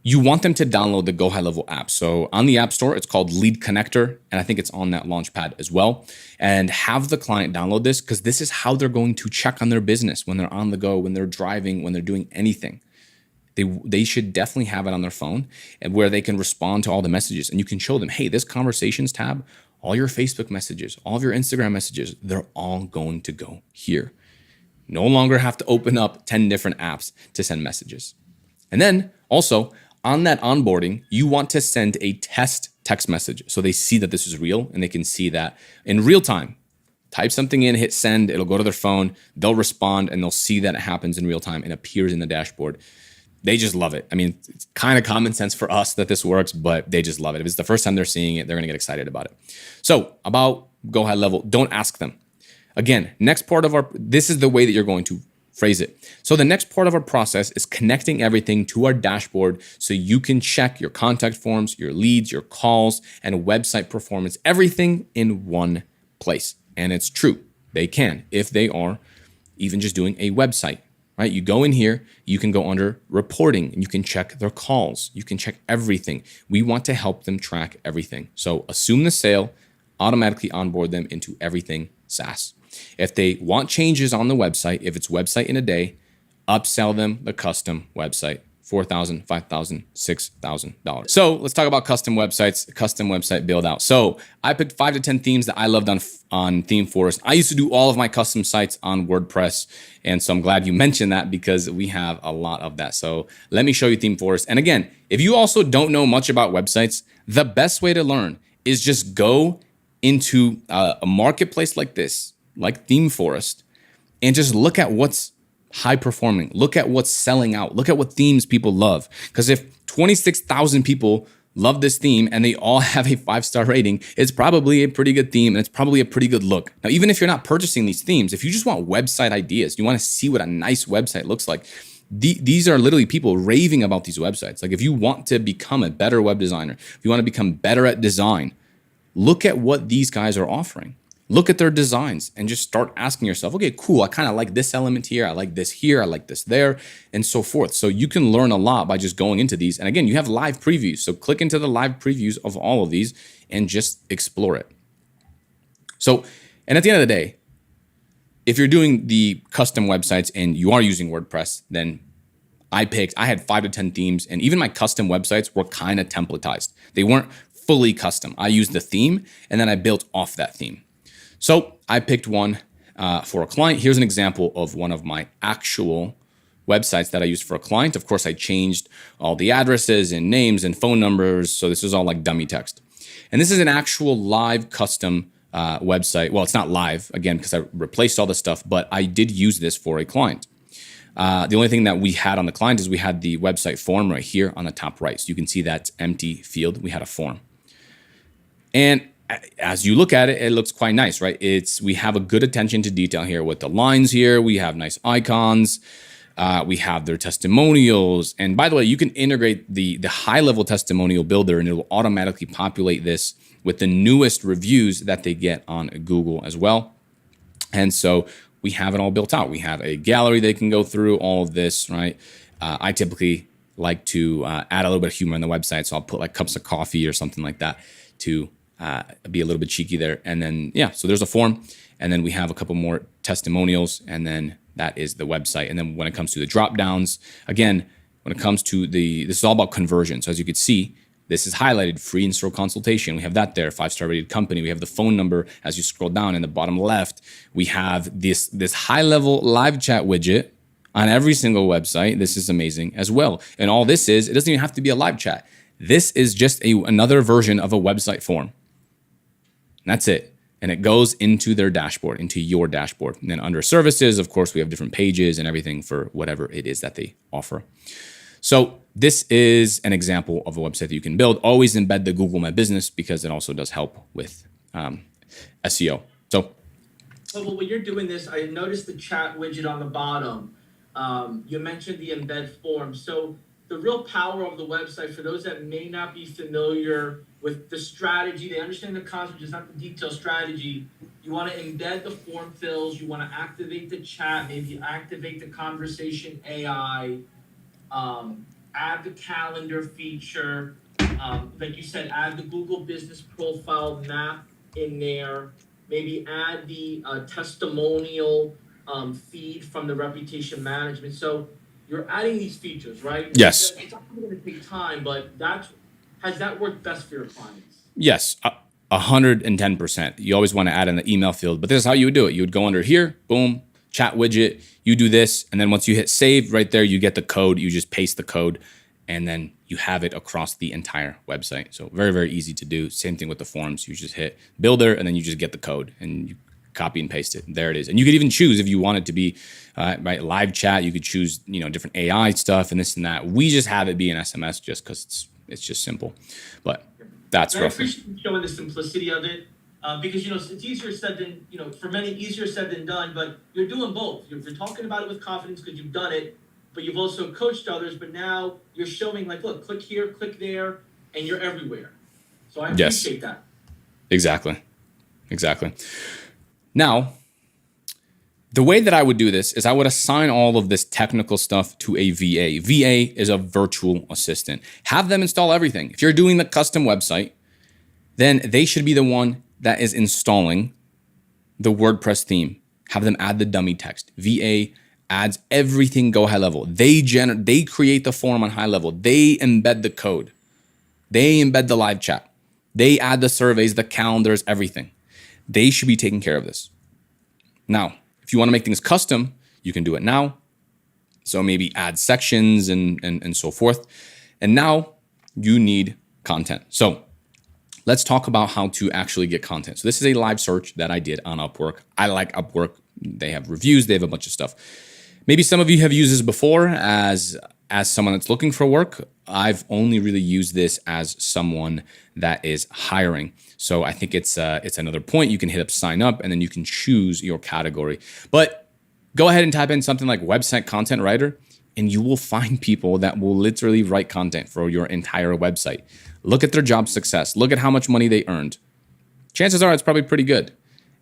You want them to download the GoHighLevel app. So on the App Store, it's called Lead Connector, and I think it's on that Launchpad as well. And have the client download this because this is how they're going to check on their business when they're on the go, when they're driving, when they're doing anything. They should definitely have it on their phone and where they can respond to all the messages. And you can show them, hey, this conversations tab, all your Facebook messages, all of your Instagram messages, they're all going to go here. No longer have to open up 10 different apps to send messages. And then also on that onboarding, you want to send a test text message so they see that this is real and they can see that in real time. Type something in, hit send, it'll go to their phone, they'll respond and they'll see that it happens in real time and appears in the dashboard. They just love it. I mean, it's kind of common sense for us that this works, but they just love it. If it's the first time they're seeing it, they're going to get excited about it. So about GoHighLevel, don't ask them. Again, next part of this is the way that you're going to phrase it. So the next part of our process is connecting everything to our dashboard so you can check your contact forms, your leads, your calls, and website performance, everything in one place. And it's true. They can, if they are even just doing a website. Right? You go in here, you can go under reporting and you can check their calls. You can check everything. We want to help them track everything. So assume the sale, automatically onboard them into everything SaaS. If they want changes on the website, if it's website in a day, upsell them the custom website, $4,000, $5,000, $6,000. So let's talk about custom websites, custom website build out. So I picked 5 to 10 themes that I loved on ThemeForest. I used to do all of my custom sites on WordPress. And so I'm glad you mentioned that because we have a lot of that. So let me show you ThemeForest. And again, if you also don't know much about websites, the best way to learn is just go into a marketplace like this, like ThemeForest, and just look at what's high performing. Look at what's selling out. Look at what themes people love. Because if 26,000 people love this theme and they all have a 5-star rating, it's probably a pretty good theme and it's probably a pretty good look. Now, even if you're not purchasing these themes, if you just want website ideas, you want to see what a nice website looks like, these are literally people raving about these websites. Like if you want to become a better web designer, if you want to become better at design, look at what these guys are offering. Look at their designs and just start asking yourself, okay, cool, I kind of like this element here, I like this here, I like this there, and so forth. So you can learn a lot by just going into these. And again, you have live previews. So click into the live previews of all of these and just explore it. So, and at the end of the day, if you're doing the custom websites and you are using WordPress, then I had 5 to 10 themes, and even my custom websites were kind of templatized. They weren't fully custom. I used the theme and then I built off that theme. So I picked one for a client. Here's an example of one of my actual websites that I used for a client. Of course, I changed all the addresses and names and phone numbers. So this is all like dummy text. And this is an actual live custom website. Well, it's not live, again, because I replaced all the stuff, but I did use this for a client. The only thing that we had on the client is we had the website form right here on the top right. So you can see that empty field. We had a form. And as you look at it, it looks quite nice, right? We have a good attention to detail here with the lines here. We have nice icons. We have their testimonials. And by the way, you can integrate the high-level testimonial builder and it will automatically populate this with the newest reviews that they get on Google as well. And so we have it all built out. We have a gallery they can go through all of this, right? I typically like to add a little bit of humor on the website. So I'll put like cups of coffee or something like that to be a little bit cheeky there. And then, yeah, so there's a form. And then we have a couple more testimonials. And then that is the website. And then when it comes to the drop downs, again, when it comes to this is all about conversion. So as you can see, this is highlighted, free in-store consultation. We have that there, 5-star rated company. We have the phone number. As you scroll down in the bottom left, we have this high-level live chat widget on every single website. This is amazing as well. And all this is, it doesn't even have to be a live chat. This is just another version of a website form. And that's it. And it goes into their dashboard, into your dashboard. And then under services, of course, we have different pages and everything for whatever it is that they offer. So this is an example of a website that you can build. Always embed the Google My Business because it also does help with SEO. So when you're doing this, I noticed the chat widget on the bottom. You mentioned the embed form. So the real power of the website, for those that may not be familiar with the strategy, they understand the concept, just not the detailed strategy. You want to embed the form fills. You want to activate the chat, maybe activate the conversation AI. Add the calendar feature, like you said, add the Google Business Profile map in there, maybe add the testimonial feed from the reputation management. So you're adding these features, right? Yes. It's not going to take time, but has that worked best for your clients? Yes, 110%. You always want to add in the email field, but this is how you would do it. You would go under here, boom, chat widget, you do this, and then once you hit save right there, you get the code, you just paste the code, and then you have it across the entire website. So very, very easy to do. Same thing with the forms. You just hit builder, and then you just get the code, and you copy and paste it. There it is. And you could even choose if you want it to be right, live chat. You could choose, different AI stuff and this and that. We just have it be an SMS just because it's just simple. But that's roughly. I appreciate you showing the simplicity of it. Because it's easier said than for many easier said than done, but you're doing both. You're talking about it with confidence because you've done it, but you've also coached others. But now you're showing like, look, click here, click there, and you're everywhere. So I appreciate that. Exactly. Now, the way that I would do this is I would assign all of this technical stuff to a VA. VA is a virtual assistant. Have them install everything. If you're doing the custom website, then they should be the one that is installing the WordPress theme. Have them add the dummy text. VA adds everything GoHighLevel. They create the form on HighLevel. They embed the code. They embed the live chat. They add the surveys, the calendars, everything. They should be taking care of this. Now, if you want to make things custom, you can do it now. So maybe add sections and so forth. And now you need content. So let's talk about how to actually get content. So this is a live search that I did on Upwork. I like Upwork. They have reviews. They have a bunch of stuff. Maybe some of you have used this before as someone that's looking for work. I've only really used this as someone that is hiring. So I think it's another point. You can hit up sign up and then you can choose your category. But go ahead and type in something like website content writer and you will find people that will literally write content for your entire website. Look at their job success. Look at how much money they earned. Chances are it's probably pretty good.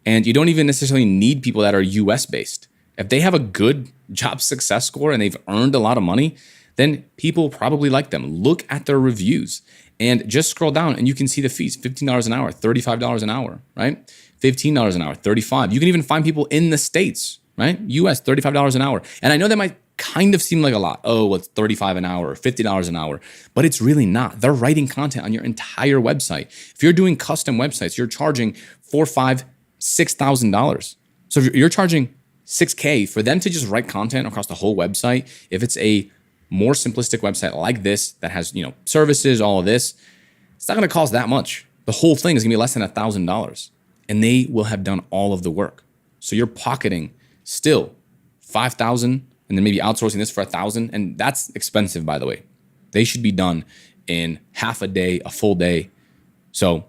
And you don't even necessarily need people that are US based. If they have a good job success score and they've earned a lot of money, then people probably like them. Look at their reviews and just scroll down and you can see the fees. $15 an hour, $35 an hour, right? $15 an hour, $35. You can even find people in the States, right? US, $35 an hour. And I know that might kind of seem like a lot. Oh, well, it's $35 an hour or $50 an hour, but it's really not. They're writing content on your entire website. If you're doing custom websites, you're charging $4,000, $5,000, $6,000. So if you're charging $6K for them to just write content across the whole website, if it's a more simplistic website like this that has, services, all of this, it's not going to cost that much. The whole thing is going to be less than $1,000, and they will have done all of the work. So you're pocketing still $5,000, and then maybe outsourcing this for $1,000, and that's expensive, by the way. They should be done in half a day, a full day. So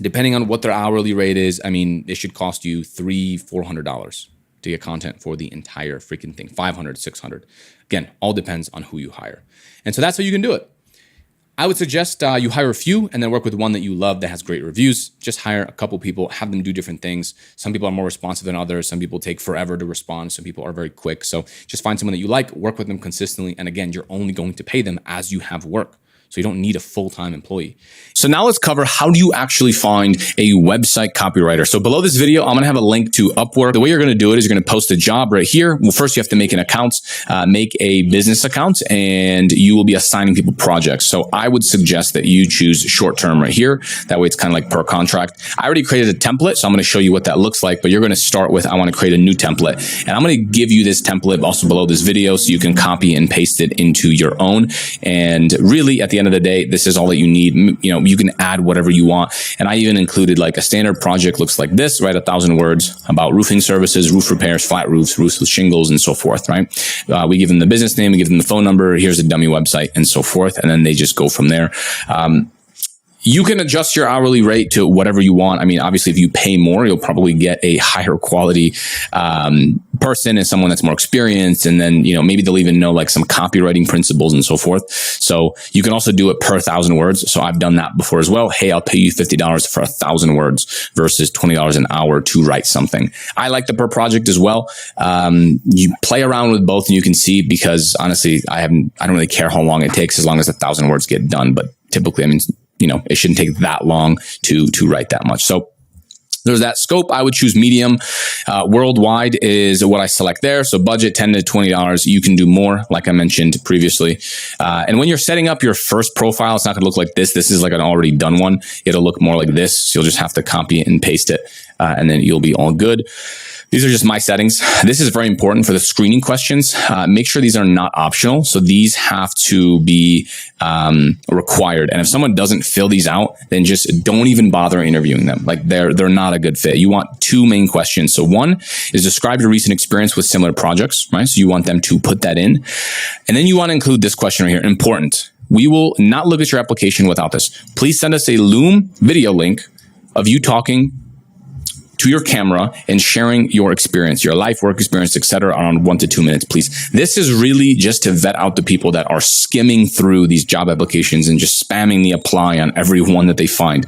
depending on what their hourly rate is, it should cost you $300, $400 to get content for the entire freaking thing. $500, $600. Again, all depends on who you hire. And so that's how you can do it. I would suggest you hire a few and then work with one that you love that has great reviews. Just hire a couple people, have them do different things. Some people are more responsive than others. Some people take forever to respond. Some people are very quick. So just find someone that you like, work with them consistently. And again, you're only going to pay them as you have work. So you don't need a full-time employee. So now let's cover how do you actually find a website copywriter. So below this video, I'm going to have a link to Upwork. The way you're going to do it is you're going to post a job right here. Well, first you have to make an account, make a business account, and you will be assigning people projects. So I would suggest that you choose short-term right here. That way it's kind of like per contract. I already created a template, so I'm going to show you what that looks like, but you're going to start with, I want to create a new template. And I'm going to give you this template also below this video so you can copy and paste it into your own. And really at the end of the day, this is all that you need. You can add whatever you want. And I even included like a standard project looks like this, right? 1,000 words about roofing services, roof repairs, flat roofs, roofs with shingles, and so forth, right? We give them the business name, we give them the phone number, here's a dummy website, and so forth. And then they just go from there. You can adjust your hourly rate to whatever you want. Obviously, if you pay more, you'll probably get a higher quality person and someone that's more experienced. And then, maybe they'll even know like some copywriting principles and so forth. So you can also do it per 1,000 words. So I've done that before as well. Hey, I'll pay you $50 for 1,000 words versus $20 an hour to write something. I like the per project as well. You play around with both and you can see, because honestly, I don't really care how long it takes as long as 1,000 words get done. But typically, it shouldn't take that long to write that much. So there's that scope. I would choose medium. Worldwide is what I select there. So budget $10 to $20. You can do more, like I mentioned previously. And when you're setting up your first profile, it's not going to look like this. This is like an already done one. It'll look more like this. So you'll just have to copy it and paste it, and then you'll be all good. These are just my settings. This is very important for the screening questions. Make sure these are not optional. So these have to be required. And if someone doesn't fill these out, then just don't even bother interviewing them. Like they're not a good fit. You want two main questions. So one is describe your recent experience with similar projects, right? So you want them to put that in. And then you want to include this question right here. Important. We will not look at your application without this. Please send us a Loom video link of you talking to your camera and sharing your experience, your life, work experience, etc., around 1 to 2 minutes, please. This is really just to vet out the people that are skimming through these job applications and just spamming the apply on every one that they find.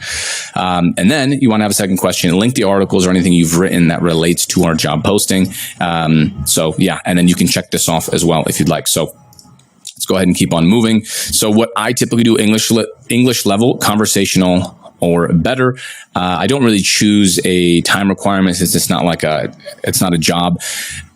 And then you want to have a second question, link the articles or anything you've written that relates to our job posting. So yeah, and then you can check this off as well if you'd like. So let's go ahead and keep on moving. So what I typically do, English level, conversational, or better. I don't really choose a time requirement since it's not a job.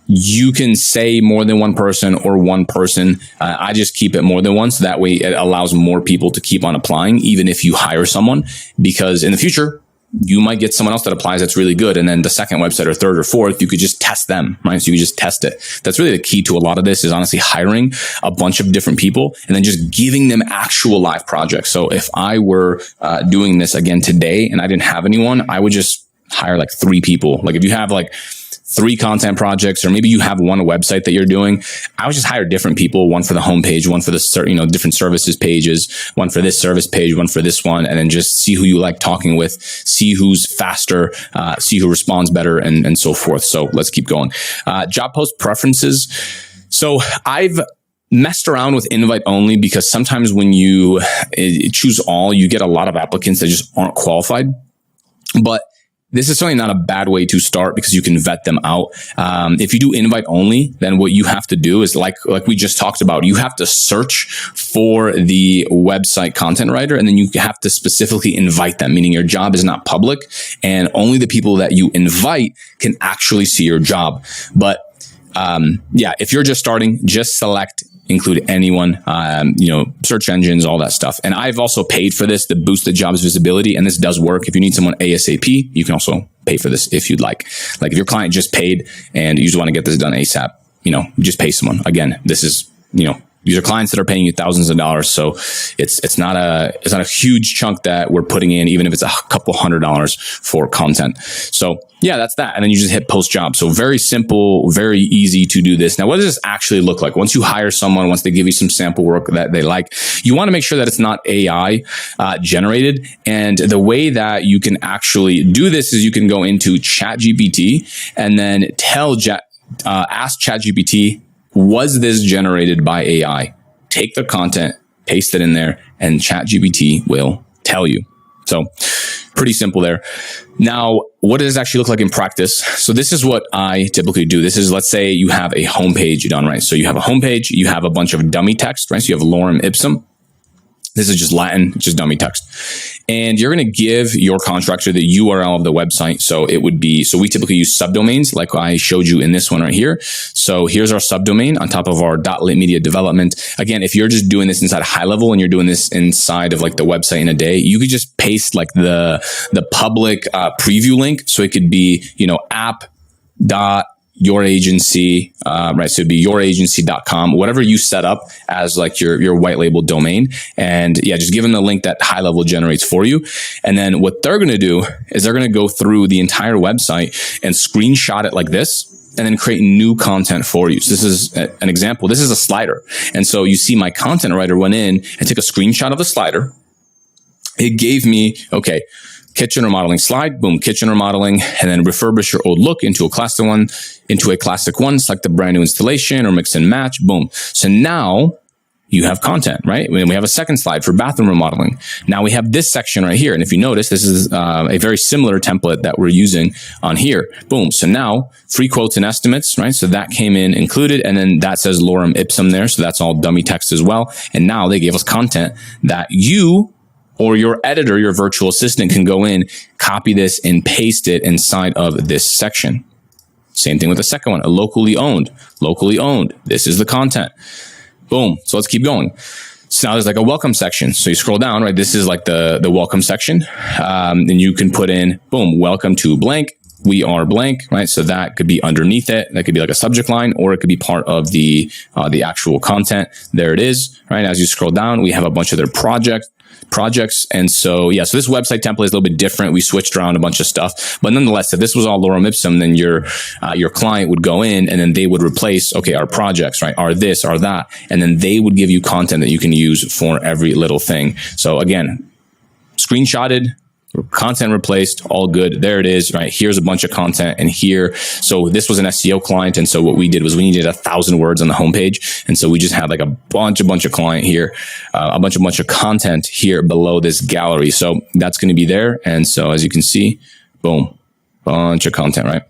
You can say more than one person or one person. I just keep it more than one. So that way it allows more people to keep on applying, even if you hire someone, because in the future, you might get someone else that applies that's really good. And then the second website or third or fourth, you could just test them, right? So you could just test it. That's really the key to a lot of this is honestly hiring a bunch of different people and then just giving them actual live projects. So if I were doing this again today and I didn't have anyone, I would just hire like 3 people. Like if you have like 3 content projects, or maybe you have one website that you're doing, I would just hire different people, one for the homepage, one for the, different services pages, one for this service page, one for this one, and then just see who you like talking with, see who's faster, see who responds better, and so forth. So let's keep going. Job post preferences. So I've messed around with invite only because sometimes when you choose all, you get a lot of applicants that just aren't qualified. But this is certainly not a bad way to start because you can vet them out. If you do invite only, then what you have to do is like we just talked about, you have to search for the website content writer, and then you have to specifically invite them, meaning your job is not public and only the people that you invite can actually see your job. But yeah, if you're just starting, just select include anyone, search engines, all that stuff. And I've also paid for this to boost the job's visibility. And this does work. If you need someone ASAP, you can also pay for this if you'd like. Like if your client just paid and you just want to get this done ASAP, just pay someone. Again, this is, these are clients that are paying you thousands of dollars. So it's not a huge chunk that we're putting in, even if it's a couple $100 for content. So yeah, that's that. And then you just hit post job. So very simple, very easy to do this. Now, what does this actually look like? Once you hire someone, once they give you some sample work that they like, you want to make sure that it's not AI generated. And the way that you can actually do this is you can go into ChatGPT and then ask ChatGPT, was this generated by AI? Take the content, paste it in there, and ChatGPT will tell you. So pretty simple there. Now, what does this actually look like in practice? So this is what I typically do. This is, let's say you have a homepage done, right? So you have a homepage, you have a bunch of dummy text, right? So you have lorem ipsum. This is just Latin, just dummy text. And you're going to give your contractor the URL of the website. So we typically use subdomains like I showed you in this one right here. So here's our subdomain on top of our .lit media development. Again, if you're just doing this inside HighLevel and you're doing this inside of like the website in a day, you could just paste like the public preview link. So it could be, app.your agency, right? So it'd be youragency.com, whatever you set up as like your white label domain. And yeah, just give them the link that HighLevel generates for you. And then what they're going to do is they're going to go through the entire website and screenshot it like this, and then create new content for you. So this is an example. This is a slider. And so you see my content writer went in and took a screenshot of the slider. It gave me, okay, kitchen remodeling slide, boom, kitchen remodeling, and then refurbish your old look into a classic one, select the brand new installation or mix and match, boom. So now you have content, right? We have a second slide for bathroom remodeling. Now we have this section right here. And if you notice, this is a very similar template that we're using on here. Boom. So now free quotes and estimates, right? So that came in included. And then that says lorem ipsum there. So that's all dummy text as well. And now they gave us content that you or your editor, your virtual assistant, can go in, copy this, and paste it inside of this section. Same thing with the second one, locally owned. This is the content. Boom. So let's keep going. So now there's like a welcome section. So you scroll down, right? This is like the welcome section. And you can put in, boom, welcome to blank. We are blank, right? So that could be underneath it. That could be like a subject line, or it could be part of the actual content. There it is, right? As you scroll down, we have a bunch of their projects. And so, yeah, so this website template is a little bit different. We switched around a bunch of stuff, but nonetheless, if this was all lorem ipsum, then your client would go in and then they would replace, okay, our projects, right? Are this, are that. And then they would give you content that you can use for every little thing. So again, screenshotted, content replaced, all good. There it is, right? Here's a bunch of content and here. So this was an SEO client. And so what we did was we needed 1,000 words on the homepage. And so we just had like a bunch of client here, a bunch of content here below this gallery. So that's going to be there. And so as you can see, boom, bunch of content, right?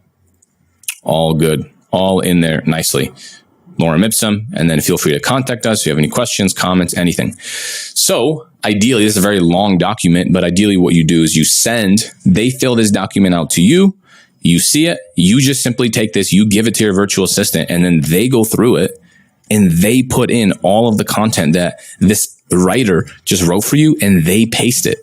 All good, all in there nicely. Lorem ipsum, and then feel free to contact us if you have any questions, comments, anything. So ideally, this is a very long document, but ideally what you do is they fill this document out to you, you see it, you just simply take this, you give it to your virtual assistant, and then they go through it and they put in all of the content that this writer just wrote for you, and they paste it.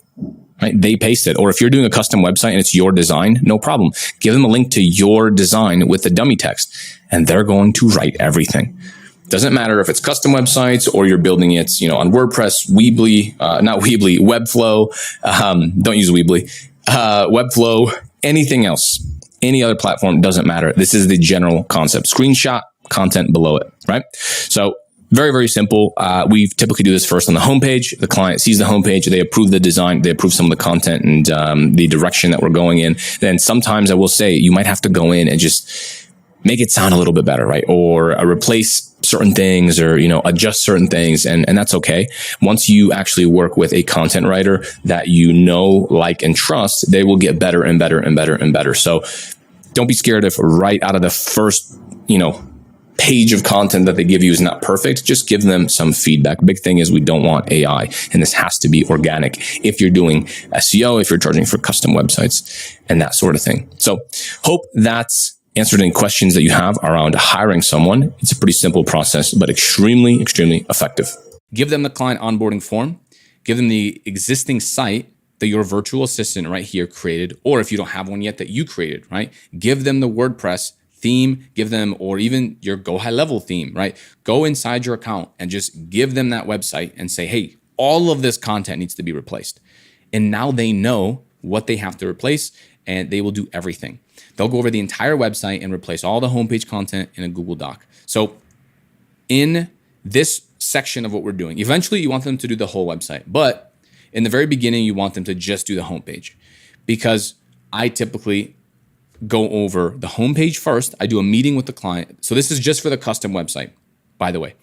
Right? They paste it. Or if you're doing a custom website and it's your design, no problem. Give them a link to your design with the dummy text, and they're going to write everything. Doesn't matter if it's custom websites or you're building it, on WordPress, Webflow. Don't use Weebly. Webflow, anything else, any other platform, doesn't matter. This is the general concept. Screenshot, content below it, right? So very, very simple. We typically do this first on the homepage. The client sees the homepage. They approve the design. They approve some of the content and the direction that we're going in. Then sometimes I will say you might have to go in and just make it sound a little bit better, right? Or replace certain things or, adjust certain things. And that's okay. Once you actually work with a content writer that like, and trust, they will get better and better and better and better. So don't be scared if right out of the first, page of content that they give you is not perfect. Just give them some feedback. Big thing is we don't want AI, and this has to be organic if you're doing SEO, if you're charging for custom websites and that sort of thing. So hope that's answered any questions that you have around hiring someone. It's a pretty simple process, but extremely, extremely effective. Give them the client onboarding form. Give them the existing site that your virtual assistant right here created, or if you don't have one yet that you created, right? Give them the WordPress theme, give them, or even your GoHighLevel theme, right? Go inside your account and just give them that website and say, hey, all of this content needs to be replaced. And now they know what they have to replace, and they will do everything. They'll go over the entire website and replace all the homepage content in a Google Doc. So in this section of what we're doing, eventually you want them to do the whole website, but in the very beginning, you want them to just do the homepage, because I typically go over the homepage first. I do a meeting with the client. So this is just for the custom website, by the way.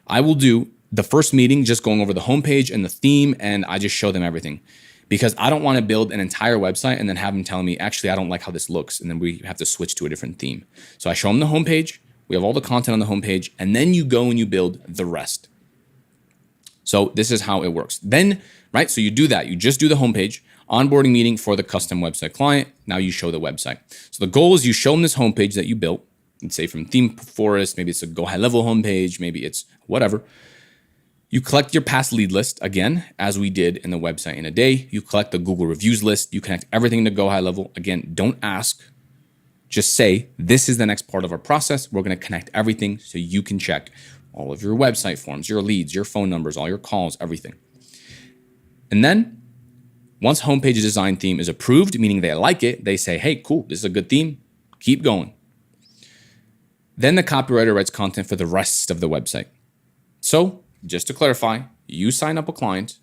I will do the first meeting just going over the homepage and the theme, and I just show them everything, because I don't want to build an entire website and then have them tell me, actually, I don't like how this looks, and then we have to switch to a different theme. So I show them the homepage. We have all the content on the homepage, and then you go and you build the rest. So this is how it works. Then, right, so you do that. You just do the homepage, onboarding meeting for the custom website client. Now you show the website. So the goal is you show them this homepage that you built, let's say from Theme Forest, maybe it's a GoHighLevel homepage, maybe it's whatever. You collect your past lead list, again, as we did in the website in a day. You collect the Google reviews list. You connect everything to GoHighLevel. Again, don't ask. Just say, this is the next part of our process. We're going to connect everything so you can check all of your website forms, your leads, your phone numbers, all your calls, everything. And then once homepage design theme is approved, meaning they like it, they say, hey, cool, this is a good theme. Keep going. Then the copywriter writes content for the rest of the website. So just to clarify, you sign up a client.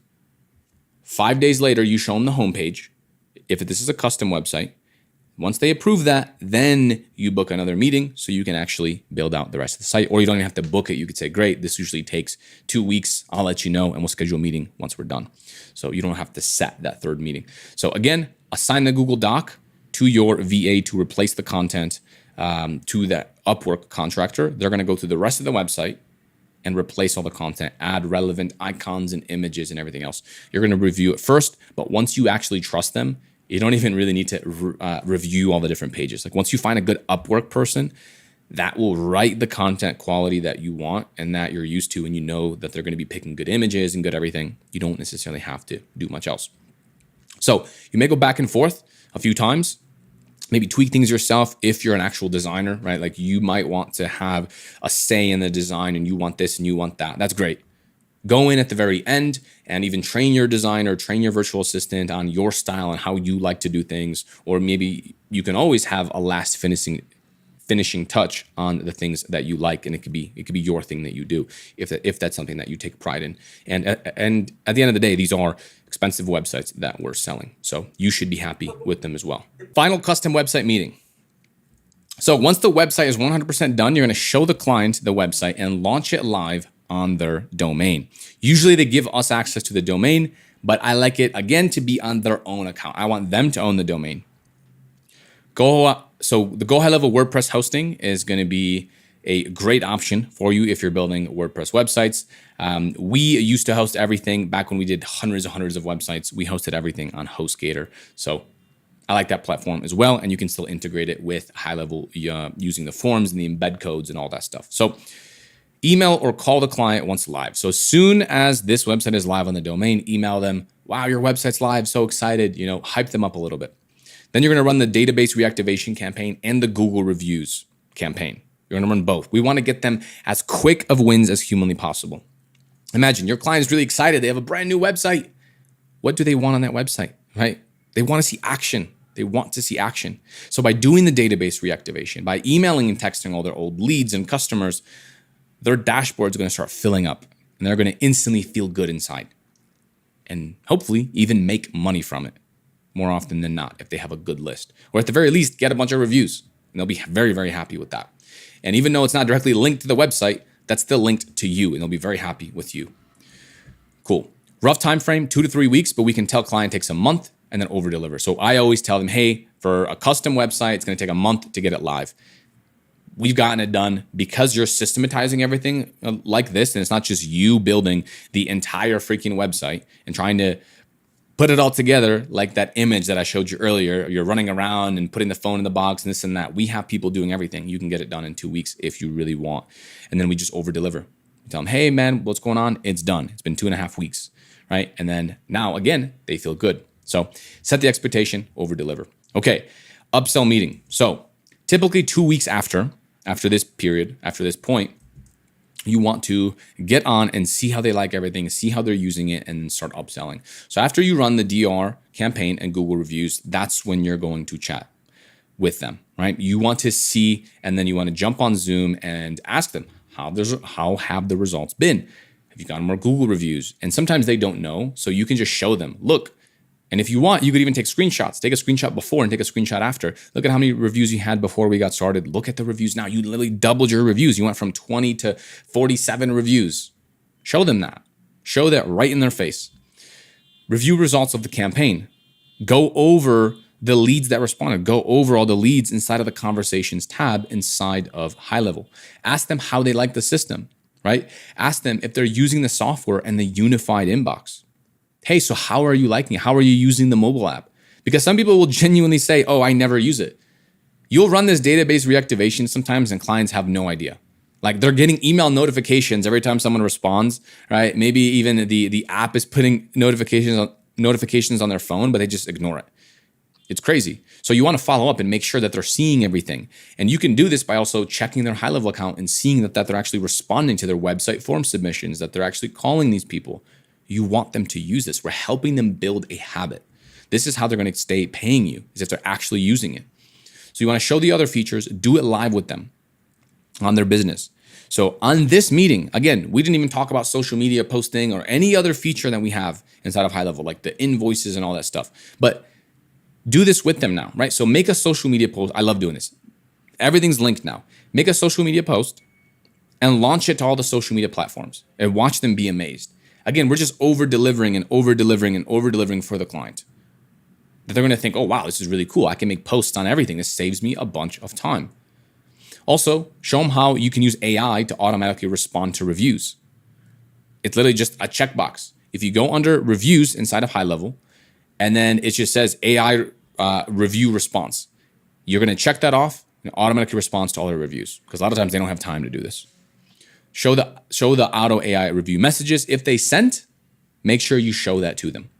5 days later, you show them the homepage. If this is a custom website, once they approve that, then you book another meeting so you can actually build out the rest of the site, or you don't even have to book it. You could say, great, this usually takes 2 weeks. I'll let you know, and we'll schedule a meeting once we're done. So you don't have to set that third meeting. So again, assign the Google Doc to your VA to replace the content to that Upwork contractor. They're going to go through the rest of the website and replace all the content, add relevant icons and images and everything else. You're going to review it first, but once you actually trust them, you don't even really need to review all the different pages. Like once you find a good Upwork person, that will write the content quality that you want and that you're used to, and you know that they're going to be picking good images and good everything. You don't necessarily have to do much else. So you may go back and forth a few times, maybe tweak things yourself if you're an actual designer, right? Like you might want to have a say in the design and you want this and you want that. That's great. Go in at the very end and even train your designer, train your virtual assistant on your style and how you like to do things. Or maybe you can always have a last finishing touch on the things that you like, and it could be your thing that you do if that's something that you take pride in. And at the end of the day, these are expensive websites that we're selling, so you should be happy with them as well. Final custom website meeting. So once the website is 100% done, you're going to show the client the website and launch it live on their domain. Usually they give us access to the domain, but I like it again to be on their own account. I want them to own the domain. So the GoHighLevel WordPress hosting is going to be a great option for you if you're building WordPress websites. We used to host everything back when we did hundreds of websites. We hosted everything on HostGator. So I like that platform as well. And you can still integrate it with HighLevel using the forms and the embed codes and all that stuff. So email or call the client once live. So as soon as this website is live on the domain, email them, wow, your website's live, so excited, hype them up a little bit. Then you're going to run the database reactivation campaign and the Google reviews campaign. You're going to run both. We want to get them as quick of wins as humanly possible. Imagine your client is really excited. They have a brand new website. What do they want on that website, right? They want to see action. They want to see action. So by doing the database reactivation, by emailing and texting all their old leads and customers, their dashboard is going to start filling up, and they're going to instantly feel good inside and hopefully even make money from it more often than not if they have a good list, or at the very least get a bunch of reviews, and they'll be very, very happy with that. And even though it's not directly linked to the website, that's still linked to you, and they'll be very happy with you. Cool. Rough time frame, 2 to 3 weeks, but we can tell client takes a month and then over deliver. So I always tell them, hey, for a custom website, it's going to take a month to get it live. We've gotten it done because you're systematizing everything like this, and it's not just you building the entire freaking website and trying to put it all together like that image that I showed you earlier. You're running around and putting the phone in the box and this and that. We have people doing everything. You can get it done in 2 weeks if you really want. And then we just over deliver. You tell them, hey man, what's going on? It's done. It's been 2.5 weeks, right? And then now again, they feel good. So set the expectation, over deliver. Okay, upsell meeting. So typically 2 weeks after this period, after this point, you want to get on and see how they like everything, see how they're using it, and start upselling. So after you run the DR campaign and Google reviews, that's when you're going to chat with them, right? You want to see, and then you want to jump on Zoom and ask them, how have the results been? Have you gotten more Google reviews? And sometimes they don't know, so you can just show them, look. And if you want, you could even take screenshots. Take a screenshot before and take a screenshot after. Look at how many reviews you had before we got started. Look at the reviews now. You literally doubled your reviews. You went from 20 to 47 reviews. Show them that. Show that right in their face. Review results of the campaign. Go over the leads that responded. Go over all the leads inside of the conversations tab inside of GoHighLevel. Ask them how they like the system, right? Ask them if they're using the software and the unified inbox. Hey, so how are you liking it? How are you using the mobile app? Because some people will genuinely say, oh, I never use it. You'll run this database reactivation sometimes and clients have no idea. Like they're getting email notifications every time someone responds, right? Maybe even the app is putting notifications on their phone, but they just ignore it. It's crazy. So you want to follow up and make sure that they're seeing everything. And you can do this by also checking their GoHighLevel account and seeing that they're actually responding to their website form submissions, that they're actually calling these people. You want them to use this. We're helping them build a habit. This is how they're going to stay paying you, is if they're actually using it. So you want to show the other features, do it live with them on their business. So on this meeting, again, we didn't even talk about social media posting or any other feature that we have inside of GoHighLevel, like the invoices and all that stuff. But do this with them now, right? So make a social media post. I love doing this. Everything's linked now. Make a social media post and launch it to all the social media platforms and watch them be amazed. Again, we're just over-delivering and over-delivering and over-delivering for the client. That they're going to think, oh, wow, this is really cool. I can make posts on everything. This saves me a bunch of time. Also, show them how you can use AI to automatically respond to reviews. It's literally just a checkbox. If you go under reviews inside of GoHighLevel, and then it just says AI review response, you're going to check that off and automatically responds to all their reviews. Because a lot of times they don't have time to do this. Show the auto AI review messages. If they sent, make sure you show that to them.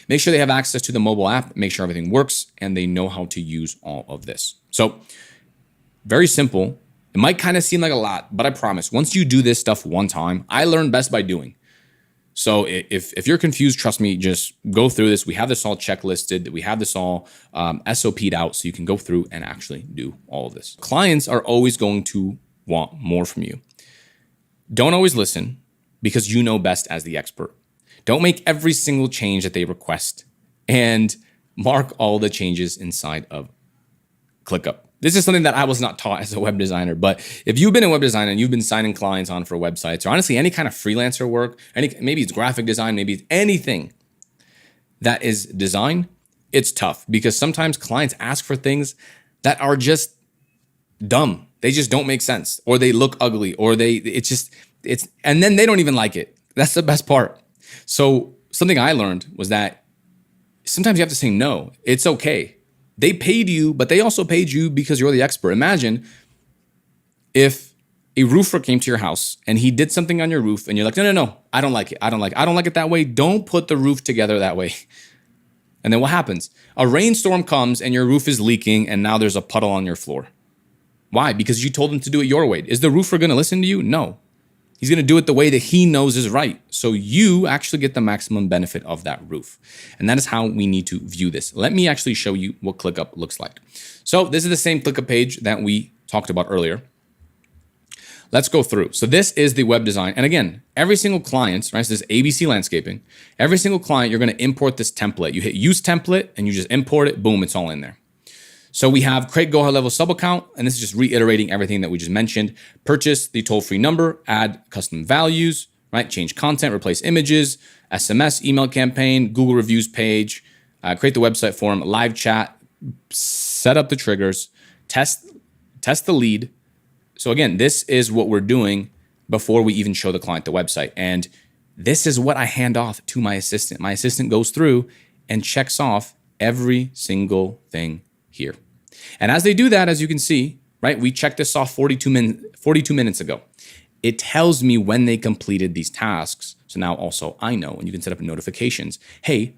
Make sure they have access to the mobile app. Make sure everything works and they know how to use all of this. So very simple. It might kind of seem like a lot, but I promise, once you do this stuff one time, I learn best by doing. So if you're confused, trust me, just go through this. We have this all checklisted. We have this all SOP'd out so you can go through and actually do all of this. Clients are always going to want more from you. Don't always listen because you know best as the expert. Don't make every single change that they request and mark all the changes inside of ClickUp. This is something that I was not taught as a web designer, but if you've been a web designer and you've been signing clients on for websites or honestly any kind of freelancer work, maybe it's graphic design, maybe it's anything that is design, it's tough because sometimes clients ask for things that are just dumb. They just don't make sense, or they look ugly, or and then they don't even like it. That's the best part. So something I learned was that sometimes you have to say no. It's okay. They paid you, but they also paid you because you're the expert. Imagine if a roofer came to your house and he did something on your roof and you're like, no, I don't like it. I don't like it that way. Don't put the roof together that way. And then what happens? A rainstorm comes and your roof is leaking and now there's a puddle on your floor. Why? Because you told him to do it your way. Is the roofer going to listen to you? No. He's going to do it the way that he knows is right. So you actually get the maximum benefit of that roof. And that is how we need to view this. Let me actually show you what ClickUp looks like. So this is the same ClickUp page that we talked about earlier. Let's go through. So this is the web design. And again, every single client, right? So this is ABC Landscaping. Every single client, you're going to import this template. You hit use template and you just import it. Boom, it's all in there. So we have create GoHighLevel sub account, and this is just reiterating everything that we just mentioned. Purchase the toll-free number, add custom values, right? Change content, replace images, SMS, email campaign, Google reviews page, create the website form, live chat, set up the triggers, test the lead. So again, this is what we're doing before we even show the client the website. And this is what I hand off to my assistant. My assistant goes through and checks off every single thing here. And as they do that, as you can see, right, we checked this off 42 minutes ago. It tells me when they completed these tasks. So now also I know, and you can set up notifications. Hey,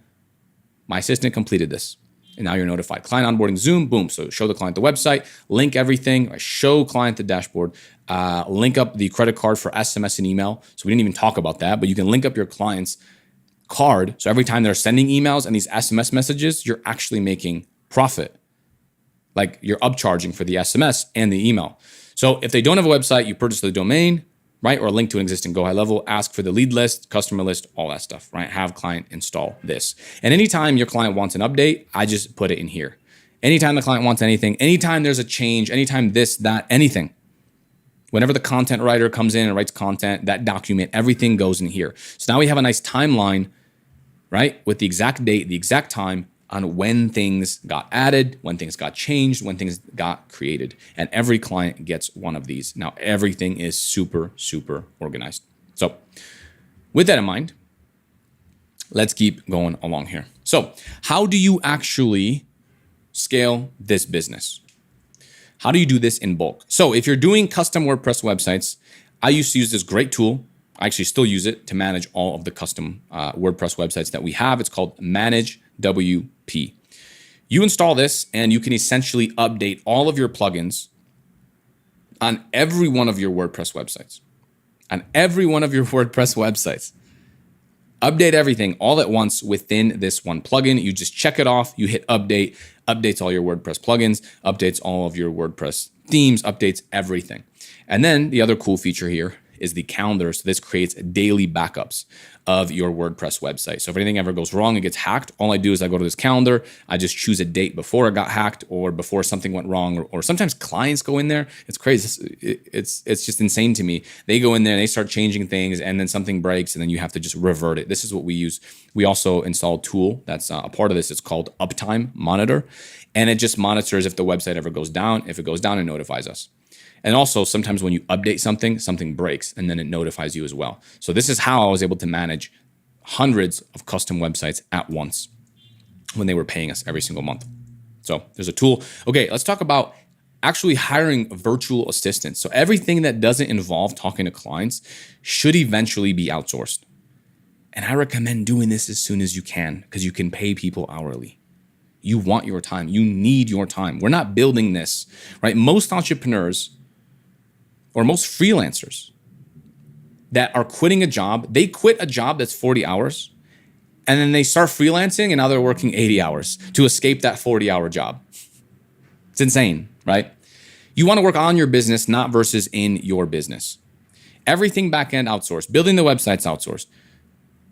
my assistant completed this. And now you're notified. Client onboarding Zoom, boom. So show the client the website, link everything, show client the dashboard, link up the credit card for SMS and email. So we didn't even talk about that, but you can link up your client's card. So every time they're sending emails and these SMS messages, you're actually making profit. Like you're upcharging for the SMS and the email. So if they don't have a website, you purchase the domain, right? Or a link to an existing GoHighLevel, ask for the lead list, customer list, all that stuff, right? Have client install this. And anytime your client wants an update, I just put it in here. Anytime the client wants anything, anytime there's a change, anytime this, that, anything. Whenever the content writer comes in and writes content, that document, everything goes in here. So now we have a nice timeline, right? With the exact date, the exact time on when things got added, when things got changed, when things got created. And every client gets one of these. Now, everything is super, super organized. So with that in mind, let's keep going along here. So how do you actually scale this business? How do you do this in bulk? So if you're doing custom WordPress websites, I used to use this great tool. I actually still use it to manage all of the custom WordPress websites that we have. It's called Manage WP. You install this and you can essentially update all of your plugins on every one of your WordPress websites. On every one of your WordPress websites. Update everything all at once within this one plugin. You just check it off, you hit update, updates all your WordPress plugins, updates all of your WordPress themes, updates everything. And then the other cool feature here is the calendar. So this creates daily backups of your WordPress website. So if anything ever goes wrong, it gets hacked, all I do is I go to this calendar, I just choose a date before it got hacked or before something went wrong, or sometimes clients go in there. It's crazy. It's just insane to me. They go in there and they start changing things and then something breaks and then you have to just revert it. This is what we use. We also install a tool that's a part of this. It's called Uptime Monitor. And it just monitors if the website ever goes down. If it goes down, it notifies us. And also sometimes when you update something, something breaks and then it notifies you as well. So this is how I was able to manage hundreds of custom websites at once when they were paying us every single month. So there's a tool. Okay, let's talk about actually hiring virtual assistants. So everything that doesn't involve talking to clients should eventually be outsourced. And I recommend doing this as soon as you can because you can pay people hourly. You want your time. You need your time. We're not building this, right? Most entrepreneurs or most freelancers that are quitting a job, they quit a job that's 40 hours and then they start freelancing and now they're working 80 hours to escape that 40-hour job. It's insane, right? You want to work on your business, not versus in your business. Everything backend outsourced. Building the website's outsourced.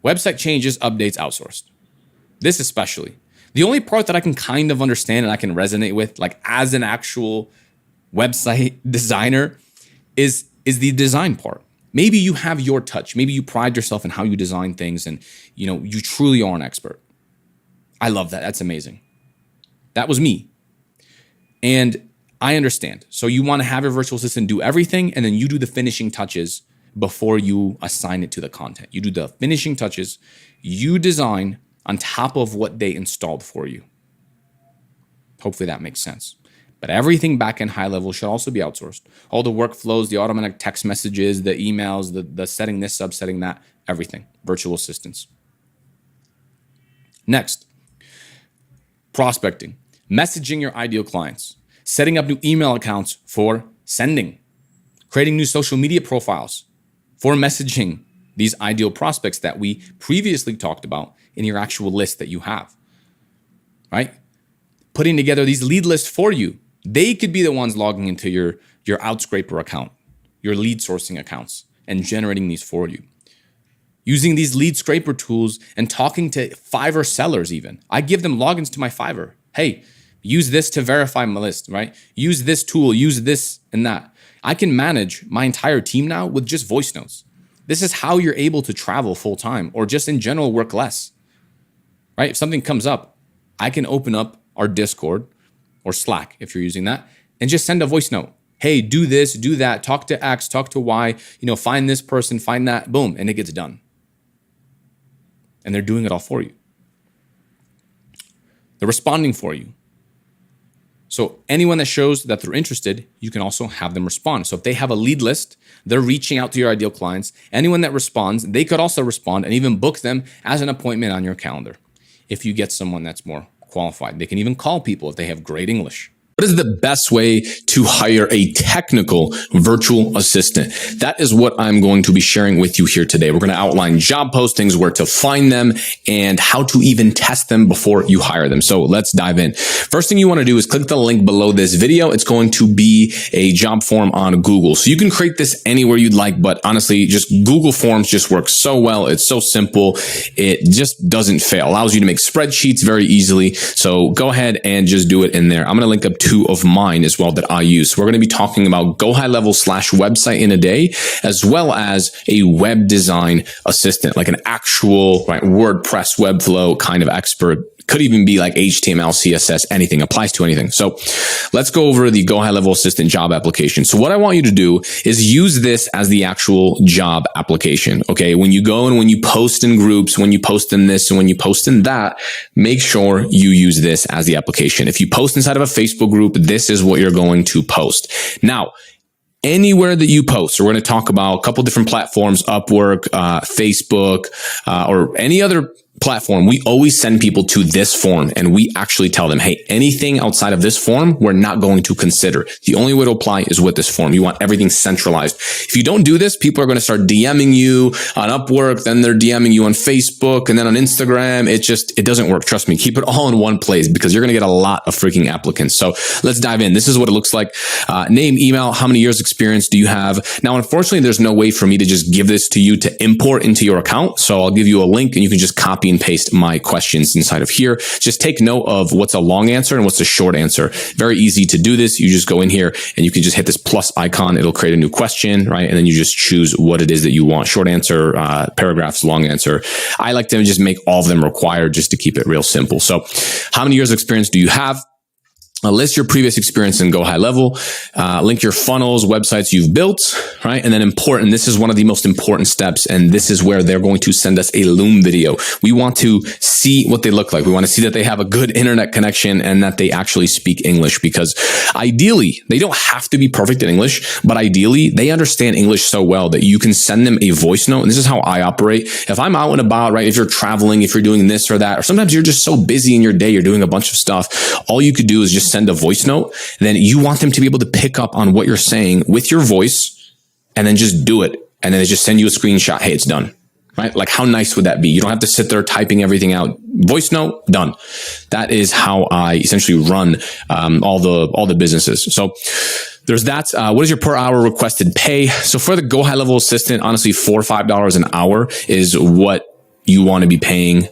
Website changes, updates outsourced. This especially. The only part that I can kind of understand and I can resonate with, like as an actual website designer, is the design part. Maybe you have your touch. Maybe you pride yourself in how you design things and you truly are an expert. I love that. That's amazing. That was me. And I understand. So you want to have your virtual assistant do everything and then you do the finishing touches before you assign it to the content. You do the finishing touches, you design on top of what they installed for you. Hopefully that makes sense. But everything back in high level should also be outsourced. All the workflows, the automatic text messages, the emails, the setting this up, setting that, everything. Virtual assistants. Next, prospecting. Messaging your ideal clients. Setting up new email accounts for sending. Creating new social media profiles for messaging these ideal prospects that we previously talked about in your actual list that you have. Right? Putting together these lead lists for you. They could be the ones logging into your Outscraper account, your lead sourcing accounts, and generating these for you. Using these lead scraper tools and talking to Fiverr sellers even. I give them logins to my Fiverr. Hey, use this to verify my list, right? Use this tool, use this and that. I can manage my entire team now with just voice notes. This is how you're able to travel full time or just in general work less, right? If something comes up, I can open up our Discord or Slack if you're using that and just send a voice note. Hey, do this, do that, talk to X, talk to Y, find this person, find that, boom, and it gets done. And they're doing it all for you. They're responding for you. So anyone that shows that they're interested, you can also have them respond. So if they have a lead list, they're reaching out to your ideal clients. Anyone that responds, they could also respond and even book them as an appointment on your calendar. If you get someone that's more qualified, they can even call people if they have great English. What is the best way to hire a technical virtual assistant? That is what I'm going to be sharing with you here today. We're going to outline job postings, where to find them, and how to even test them before you hire them. So let's dive in. First thing you want to do is click the link below this video. It's going to be a job form on Google. So you can create this anywhere you'd like, but honestly, just Google Forms just works so well. It's so simple. It just doesn't fail. Allows you to make spreadsheets very easily. So go ahead and just do it in there. I'm going to link up two of mine as well that I use. So we're going to be talking about GoHighLevel / website in a day, as well as a web design assistant, like an actual WordPress Webflow kind of expert. Could even be like HTML, CSS, anything, applies to anything. So let's go over the GoHighLevel Assistant job application. So what I want you to do is use this as the actual job application. Okay. When you go and when you post in groups, when you post in this and when you post in that, make sure you use this as the application. If you post inside of a Facebook group, this is what you're going to post. Now, anywhere that you post, so we're going to talk about a couple different platforms, Upwork, Facebook, or any other platform, we always send people to this form and we actually tell them, hey, anything outside of this form, we're not going to consider. The only way to apply is with this form. You want everything centralized. If you don't do this, people are going to start DMing you on Upwork, then they're DMing you on Facebook, and then on Instagram. It doesn't work. Trust me, keep it all in one place because you're going to get a lot of freaking applicants. So let's dive in. This is what it looks like. Name, email, how many years experience do you have? Now, unfortunately, there's no way for me to just give this to you to import into your account. So I'll give you a link and you can just copy and paste my questions inside of here. Just take note of what's a long answer and what's a short answer. Very easy to do this. You just go in here and you can just hit this plus icon. It'll create a new question, right? And then you just choose what it is that you want. Short answer, paragraphs, long answer. I like to just make all of them required just to keep it real simple. So how many years of experience do you have? List your previous experience in GoHighLevel, link your funnels, websites you've built, right? And then important, this is one of the most important steps. And this is where they're going to send us a Loom video. We want to see what they look like. We want to see that they have a good internet connection and that they actually speak English, because ideally they don't have to be perfect in English, but ideally they understand English so well that you can send them a voice note. And this is how I operate. If I'm out and about, right? If you're traveling, if you're doing this or that, or sometimes you're just so busy in your day, you're doing a bunch of stuff. All you could do is just send a voice note. Then you want them to be able to pick up on what you're saying with your voice and then just do it. And then they just send you a screenshot. Hey, it's done. Right? Like, how nice would that be? You don't have to sit there typing everything out. Voice note, done. That is how I essentially run all the businesses. So there's that. What is your per hour requested pay? So for the GoHighLevel assistant, honestly, $4 or $5 an hour is what you want to be paying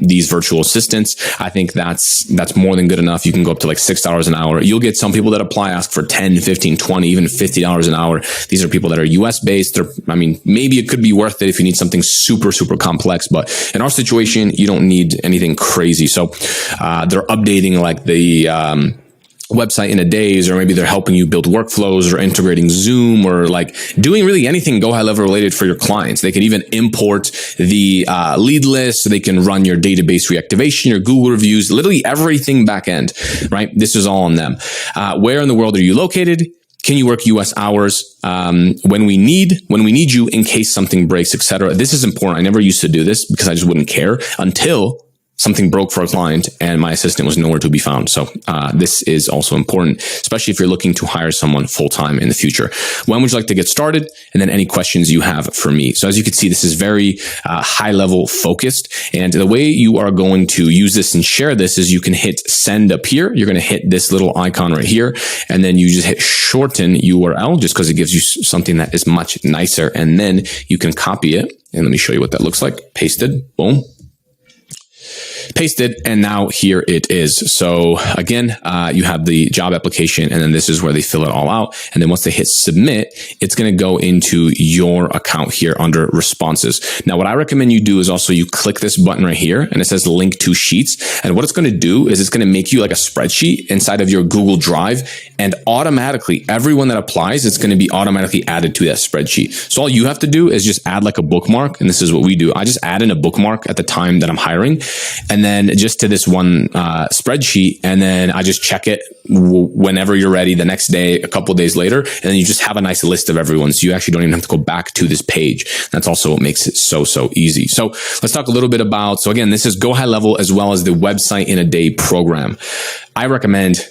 these virtual assistants. I think that's more than good enough. You can go up to like $6 an hour. You'll get some people that apply, ask for 10, 15, 20, even $50 an hour. These are people that are US based. Maybe it could be worth it if you need something super, super complex, but in our situation, you don't need anything crazy. So they're updating like the website in a days, or maybe they're helping you build workflows or integrating Zoom, or like doing really anything GoHighLevel related for your clients. They can even import the lead list, so they can run your database reactivation, your Google reviews, literally everything back end, right? This is all on them. Where in the world are you located? Can you work US hours when we need you in case something breaks, etc. This is important. I never used to do this because I just wouldn't care until something broke for a client and my assistant was nowhere to be found. So this is also important, especially if you're looking to hire someone full-time in the future. When would you like to get started? And then any questions you have for me. So as you can see, this is very high-level focused. And the way you are going to use this and share this is you can hit send up here. You're going to hit this little icon right here. And then you just hit shorten URL just because it gives you something that is much nicer. And then you can copy it. And let me show you what that looks like. Pasted. Boom. Pasted, and now here it is. So again, you have the job application, and then this is where they fill it all out. And then once they hit submit, it's going to go into your account here under responses. Now, what I recommend you do is also you click this button right here, and it says link to sheets. And what it's going to do is it's going to make you like a spreadsheet inside of your Google Drive, and automatically everyone that applies, it's going to be automatically added to that spreadsheet. So all you have to do is just add like a bookmark, and this is what we do. I just add in a bookmark at the time that I'm hiring, and then just to this one spreadsheet, and then I just check it whenever you're ready the next day, a couple of days later, and then you just have a nice list of everyone. So you actually don't even have to go back to this page. That's also what makes it so easy. So let's talk a little bit about, so again, this is GoHighLevel as well as the Website in a Day program. I recommend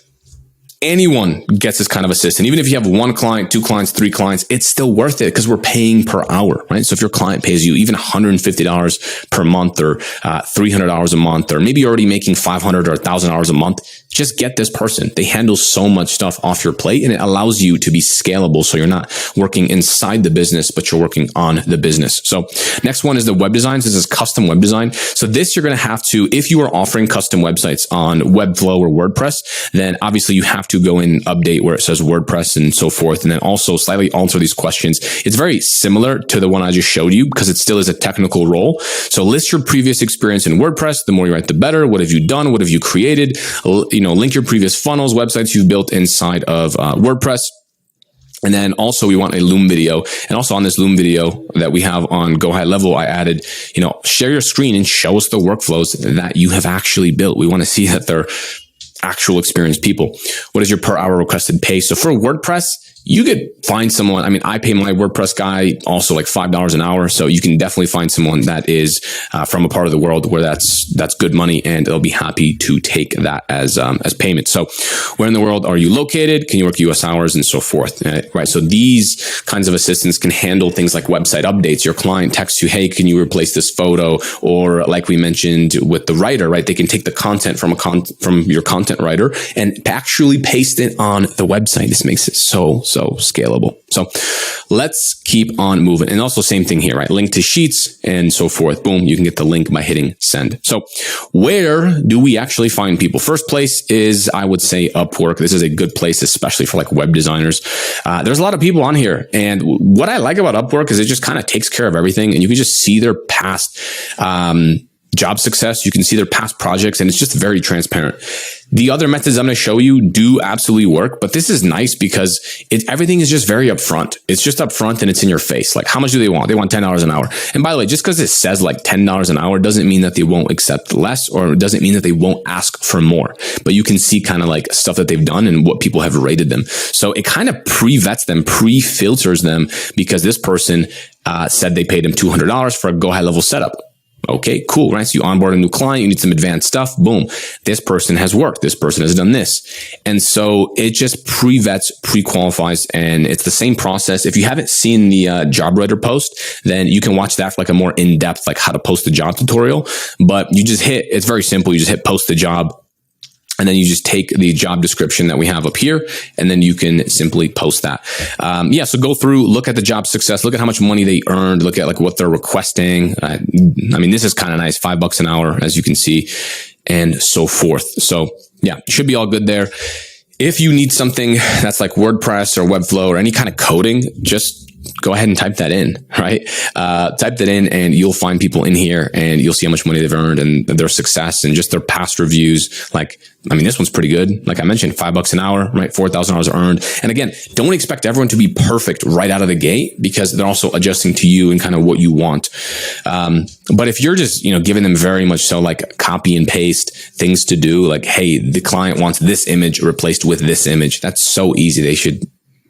anyone gets this kind of assistant. Even if you have 1 client, 2 clients, 3 clients, it's still worth it because we're paying per hour, right? So if your client pays you even $150 per month or $300 a month, or maybe you're already making $500 or $1,000 a month, just get this person. They handle so much stuff off your plate, and it allows you to be scalable. So you're not working inside the business, but you're working on the business. So next one is the web designs. This is custom web design. So this you're going to have to, if you are offering custom websites on Webflow or WordPress, then obviously you have to go in, update where it says WordPress and so forth, and then also slightly alter these questions. It's very similar to the one I just showed you because it still is a technical role. So list your previous experience in WordPress. The more you write, the better. What have you done? What have you created? Link your previous funnels, websites you've built inside of WordPress. And then also we want a Loom video. And also on this Loom video that we have on GoHighLevel, I added, share your screen and show us the workflows that you have actually built. We want to see that they're actual experienced people. What is your per hour requested pay? So for WordPress, you could find someone. I mean, I pay my WordPress guy also like $5 an hour. So you can definitely find someone that is from a part of the world where that's good money, and they'll be happy to take that as payment. So where in the world are you located? Can you work US hours and so forth? Right. So these kinds of assistants can handle things like website updates. Your client texts you, hey, can you replace this photo? Or like we mentioned with the writer, right? They can take the content from your content writer and actually paste it on the website. This makes it so scalable. So let's keep on moving. And also same thing here, right? Link to sheets and so forth. Boom. You can get the link by hitting send. So where do we actually find people? First place is, I would say, Upwork. This is a good place, especially for like web designers. There's a lot of people on here. And what I like about Upwork is it just kind of takes care of everything. And you can just see their past, job success. You can see their past projects, and it's just very transparent. The other methods I'm going to show you do absolutely work, but this is nice because everything is just very upfront. It's just upfront and it's in your face. Like, how much do they want? They want $10 an hour. And by the way, just because it says like $10 an hour doesn't mean that they won't accept less, or it doesn't mean that they won't ask for more. But you can see kind of like stuff that they've done and what people have rated them. So it kind of pre-vets them, pre-filters them, because this person said they paid him $200 for a GoHighLevel setup. Okay, cool, right? So you onboard a new client, you need some advanced stuff. Boom. This person has worked. This person has done this. And so it just pre-vets, pre-qualifies, and it's the same process. If you haven't seen the job writer post, then you can watch that for like a more in-depth, like how to post a job tutorial. But you just it's very simple. You just hit post the job. And then you just take the job description that we have up here, and then you can simply post that. So go through, look at the job success, look at how much money they earned, look at like what they're requesting. I mean, this is kind of nice, $5 an hour, as you can see, and so forth. So yeah, should be all good there. If you need something that's like WordPress or Webflow or any kind of coding, just go ahead and type that in, right? Type that in and you'll find people in here, and you'll see how much money they've earned and their success and just their past reviews. Like, I mean, this one's pretty good. Like I mentioned, $5 an hour, right? $4,000 earned. And again, don't expect everyone to be perfect right out of the gate, because they're also adjusting to you and kind of what you want. But if you're just, giving them very much so like copy and paste things to do, like, hey, the client wants this image replaced with this image. That's so easy. They should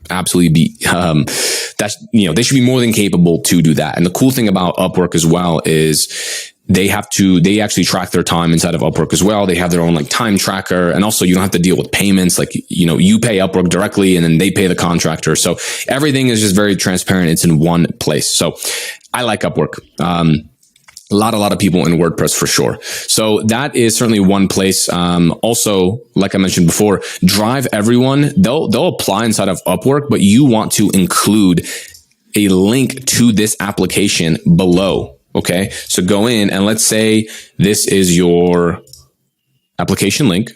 absolutely be, they should be more than capable to do that. And the cool thing about Upwork as well is they actually track their time inside of Upwork as well. They have their own like time tracker. And also you don't have to deal with payments. Like, you pay Upwork directly and then they pay the contractor. So everything is just very transparent. It's in one place. So I like Upwork. A lot of people in WordPress for sure. So that is certainly one place. Also, like I mentioned before, Drive Everyone, they'll apply inside of Upwork, but you want to include a link to this application below. Okay. So go in and let's say this is your application link.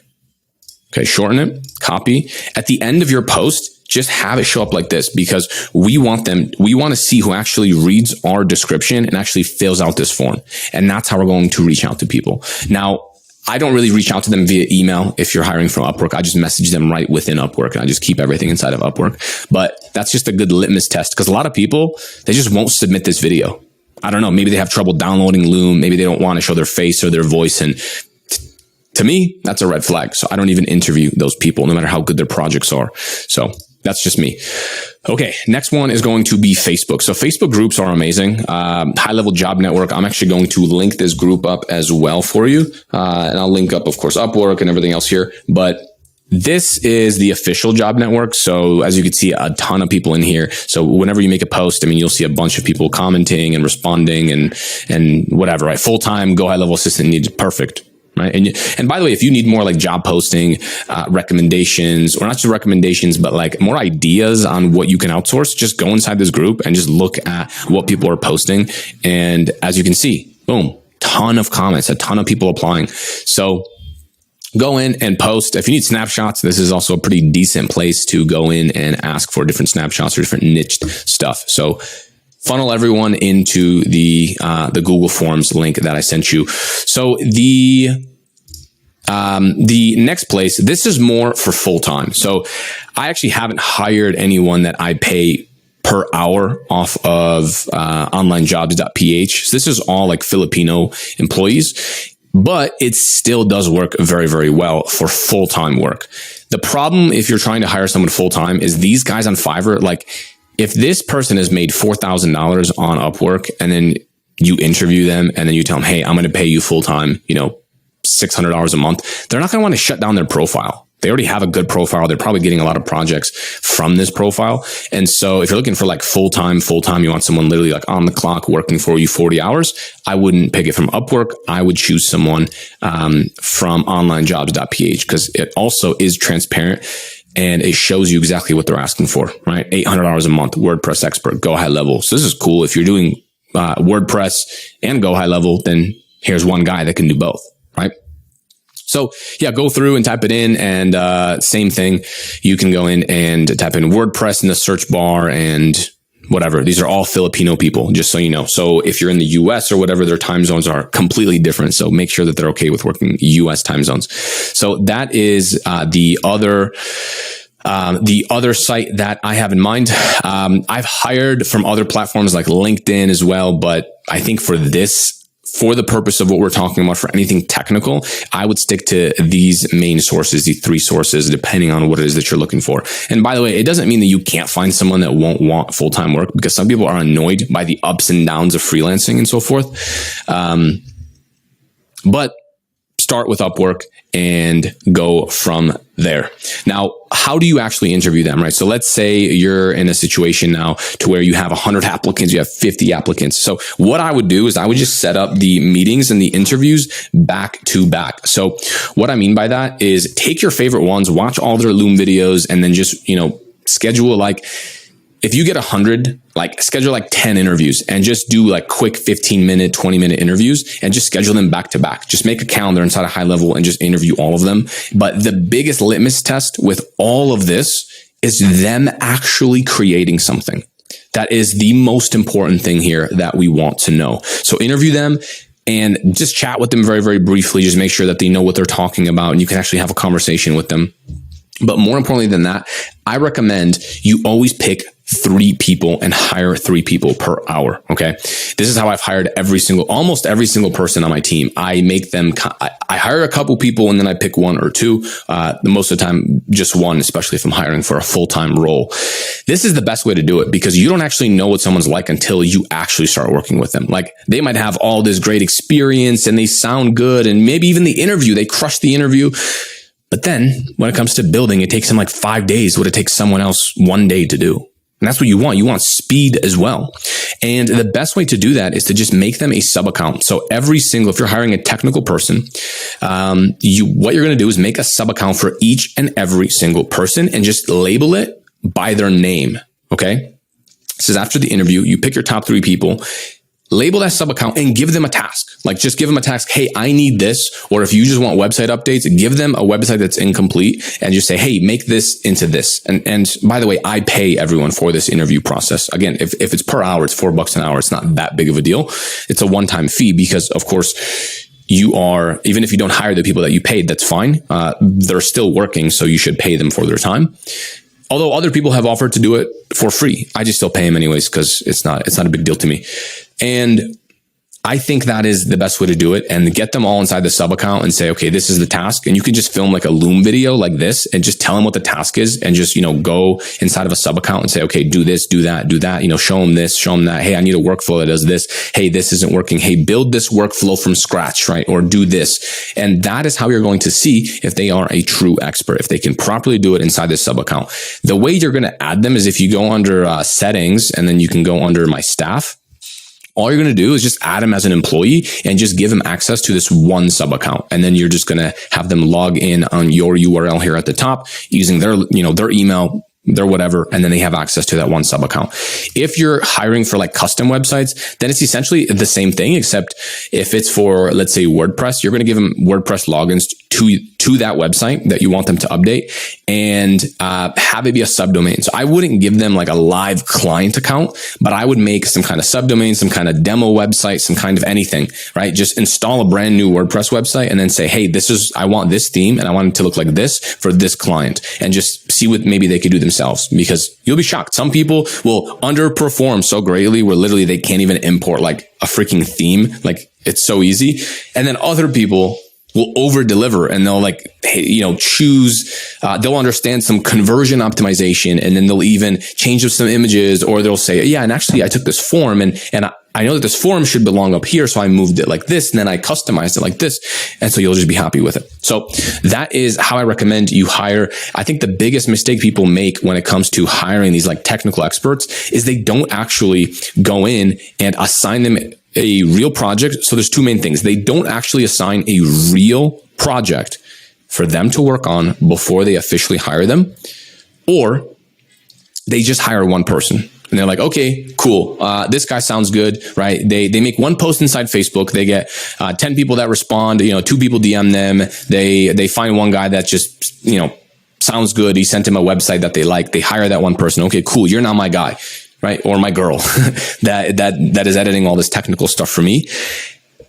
Okay. Shorten it, copy. At the end of your post, just have it show up like this, because we want to see who actually reads our description and actually fills out this form. And that's how we're going to reach out to people. Now, I don't really reach out to them via email. If you're hiring from Upwork, I just message them right within Upwork, and I just keep everything inside of Upwork. But that's just a good litmus test, because a lot of people, they just won't submit this video. I don't know. Maybe they have trouble downloading Loom. Maybe they don't want to show their face or their voice. And To me, that's a red flag. So I don't even interview those people, no matter how good their projects are. So that's just me. Okay, next one is going to be Facebook. So Facebook groups are amazing. High Level Job Network. I'm actually going to link this group up as well for you. And I'll link up, of course, Upwork and everything else here. But this is the official job network. So as you can see, a ton of people in here. So whenever you make a post, I mean, you'll see a bunch of people commenting and responding and whatever, right? Full-time GoHighLevel assistant needed. Perfect. Right. And by the way, if you need more like job posting, recommendations, or not just recommendations, but like more ideas on what you can outsource, just go inside this group and just look at what people are posting. And as you can see, boom, ton of comments, a ton of people applying. So go in and post. If you need snapshots, this is also a pretty decent place to go in and ask for different snapshots or different niched stuff. So funnel everyone into the Google Forms link that I sent you. So the next place, this is more for full time. So I actually haven't hired anyone that I pay per hour off of onlinejobs.ph. So this is all like Filipino employees, but it still does work very, very well for full-time work. The problem if you're trying to hire someone full-time is these guys on Fiverr, like if this person has made $4,000 on Upwork and then you interview them and then you tell them, hey, I'm going to pay you full-time, $600 a month, they're not going to want to shut down their profile. They already have a good profile. They're probably getting a lot of projects from this profile. And so if you're looking for like full-time, you want someone literally like on the clock working for you 40 hours, I wouldn't pick it from Upwork. I would choose someone from onlinejobs.ph because it also is transparent and it shows you exactly what they're asking for, right? $800 a month, WordPress expert, GoHighLevel. So this is cool. If you're doing WordPress and GoHighLevel, then here's one guy that can do both, right? So yeah, go through and type it in and same thing. You can go in and type in WordPress in the search bar and whatever. These are all Filipino people, just so you know. So if you're in the US or whatever, their time zones are completely different. So make sure that they're okay with working US time zones. So that is the other site that I have in mind. I've hired from other platforms like LinkedIn as well, but I think for the purpose of what we're talking about, for anything technical, I would stick to these main sources, these three sources, depending on what it is that you're looking for. And by the way, it doesn't mean that you can't find someone that won't want full-time work, because some people are annoyed by the ups and downs of freelancing and so forth. But start with Upwork and go from there. Now, how do you actually interview them, right? So let's say you're in a situation now to where you have 100 applicants, you have 50 applicants. So what I would do is I would just set up the meetings and the interviews back to back. So what I mean by that is take your favorite ones, watch all their Loom videos, and then just, schedule like, if you get 100, like schedule like 10 interviews and just do like quick 15-minute, 20-minute interviews and just schedule them back to back. Just make a calendar inside of HighLevel and just interview all of them. But the biggest litmus test with all of this is them actually creating something. That is the most important thing here that we want to know. So interview them and just chat with them very, very briefly. Just make sure that they know what they're talking about and you can actually have a conversation with them. But more importantly than that, I recommend you always pick 3 people and hire 3 people per hour. Okay. This is how I've hired almost every single person on my team. I hire a couple people and then I pick 1 or 2. Most of the time, just 1, especially if I'm hiring for a full-time role. This is the best way to do it because you don't actually know what someone's like until you actually start working with them. Like they might have all this great experience and they sound good. And maybe even the interview, they crush the interview. But then when it comes to building, it takes them like 5 days what it takes someone else 1 day to do. And that's what you want. You want speed as well. And the best way to do that is to just make them a sub account. So if you're hiring a technical person, what you're going to do is make a sub account for each and every single person and just label it by their name. Okay. This is after the interview. You pick your top 3 people, label that sub account and give them a task. Like just give them a task. Hey, I need this. Or if you just want website updates, give them a website that's incomplete and just say, hey, make this into this. And by the way, I pay everyone for this interview process. Again, if it's per hour, it's $4 an hour. It's not that big of a deal. It's a one-time fee because of course even if you don't hire the people that you paid, that's fine. They're still working. So you should pay them for their time. Although other people have offered to do it for free. I just still pay them anyways because it's not a big deal to me. And I think that is the best way to do it, and get them all inside the sub account and say, okay, this is the task. And you can just film like a Loom video like this and just tell them what the task is, and just, go inside of a sub account and say, okay, do this, do that, show them this, show them that. Hey, I need a workflow that does this. Hey, this isn't working. Hey, build this workflow from scratch, right? Or do this. And that is how you're going to see if they are a true expert, if they can properly do it inside the sub account. The way you're going to add them is if you go under settings, and then you can go under my staff. All you're going to do is just add them as an employee and just give them access to this one sub account. And then you're just going to have them log in on your URL here at the top using their email, their whatever, and then they have access to that one sub account. If you're hiring for like custom websites, then it's essentially the same thing, except if it's for, let's say, WordPress, you're going to give them WordPress logins to that website that you want them to update, and have it be a subdomain. So I wouldn't give them like a live client account, but I would make some kind of subdomain, some kind of demo website, some kind of anything, right? Just install a brand new WordPress website and then say, hey, I want this theme and I want it to look like this for this client, and just see what maybe they could do themselves, because you'll be shocked. Some people will underperform so greatly where literally they can't even import like a freaking theme. Like, it's so easy. And then other people will over deliver, and they'll they'll understand some conversion optimization, and then they'll even change up some images, or they'll say, yeah, and actually I took this form and I know that this form should belong up here, so I moved it like this, and then I customized it like this. And so you'll just be happy with it. So that is how I recommend you hire. I think the biggest mistake people make when it comes to hiring these like technical experts is they don't actually go in and assign them a real project. So there's two main things. They don't actually assign a real project for them to work on before they officially hire them, or they just hire one person. And they're like, okay, cool. This guy sounds good, right? They make one post inside Facebook. They get 10 people that respond. 2 people DM them. They find one guy that just, sounds good. He sent him a website that they like. They hire that one person. Okay, cool. You're now my guy, right? Or my girl that is editing all this technical stuff for me.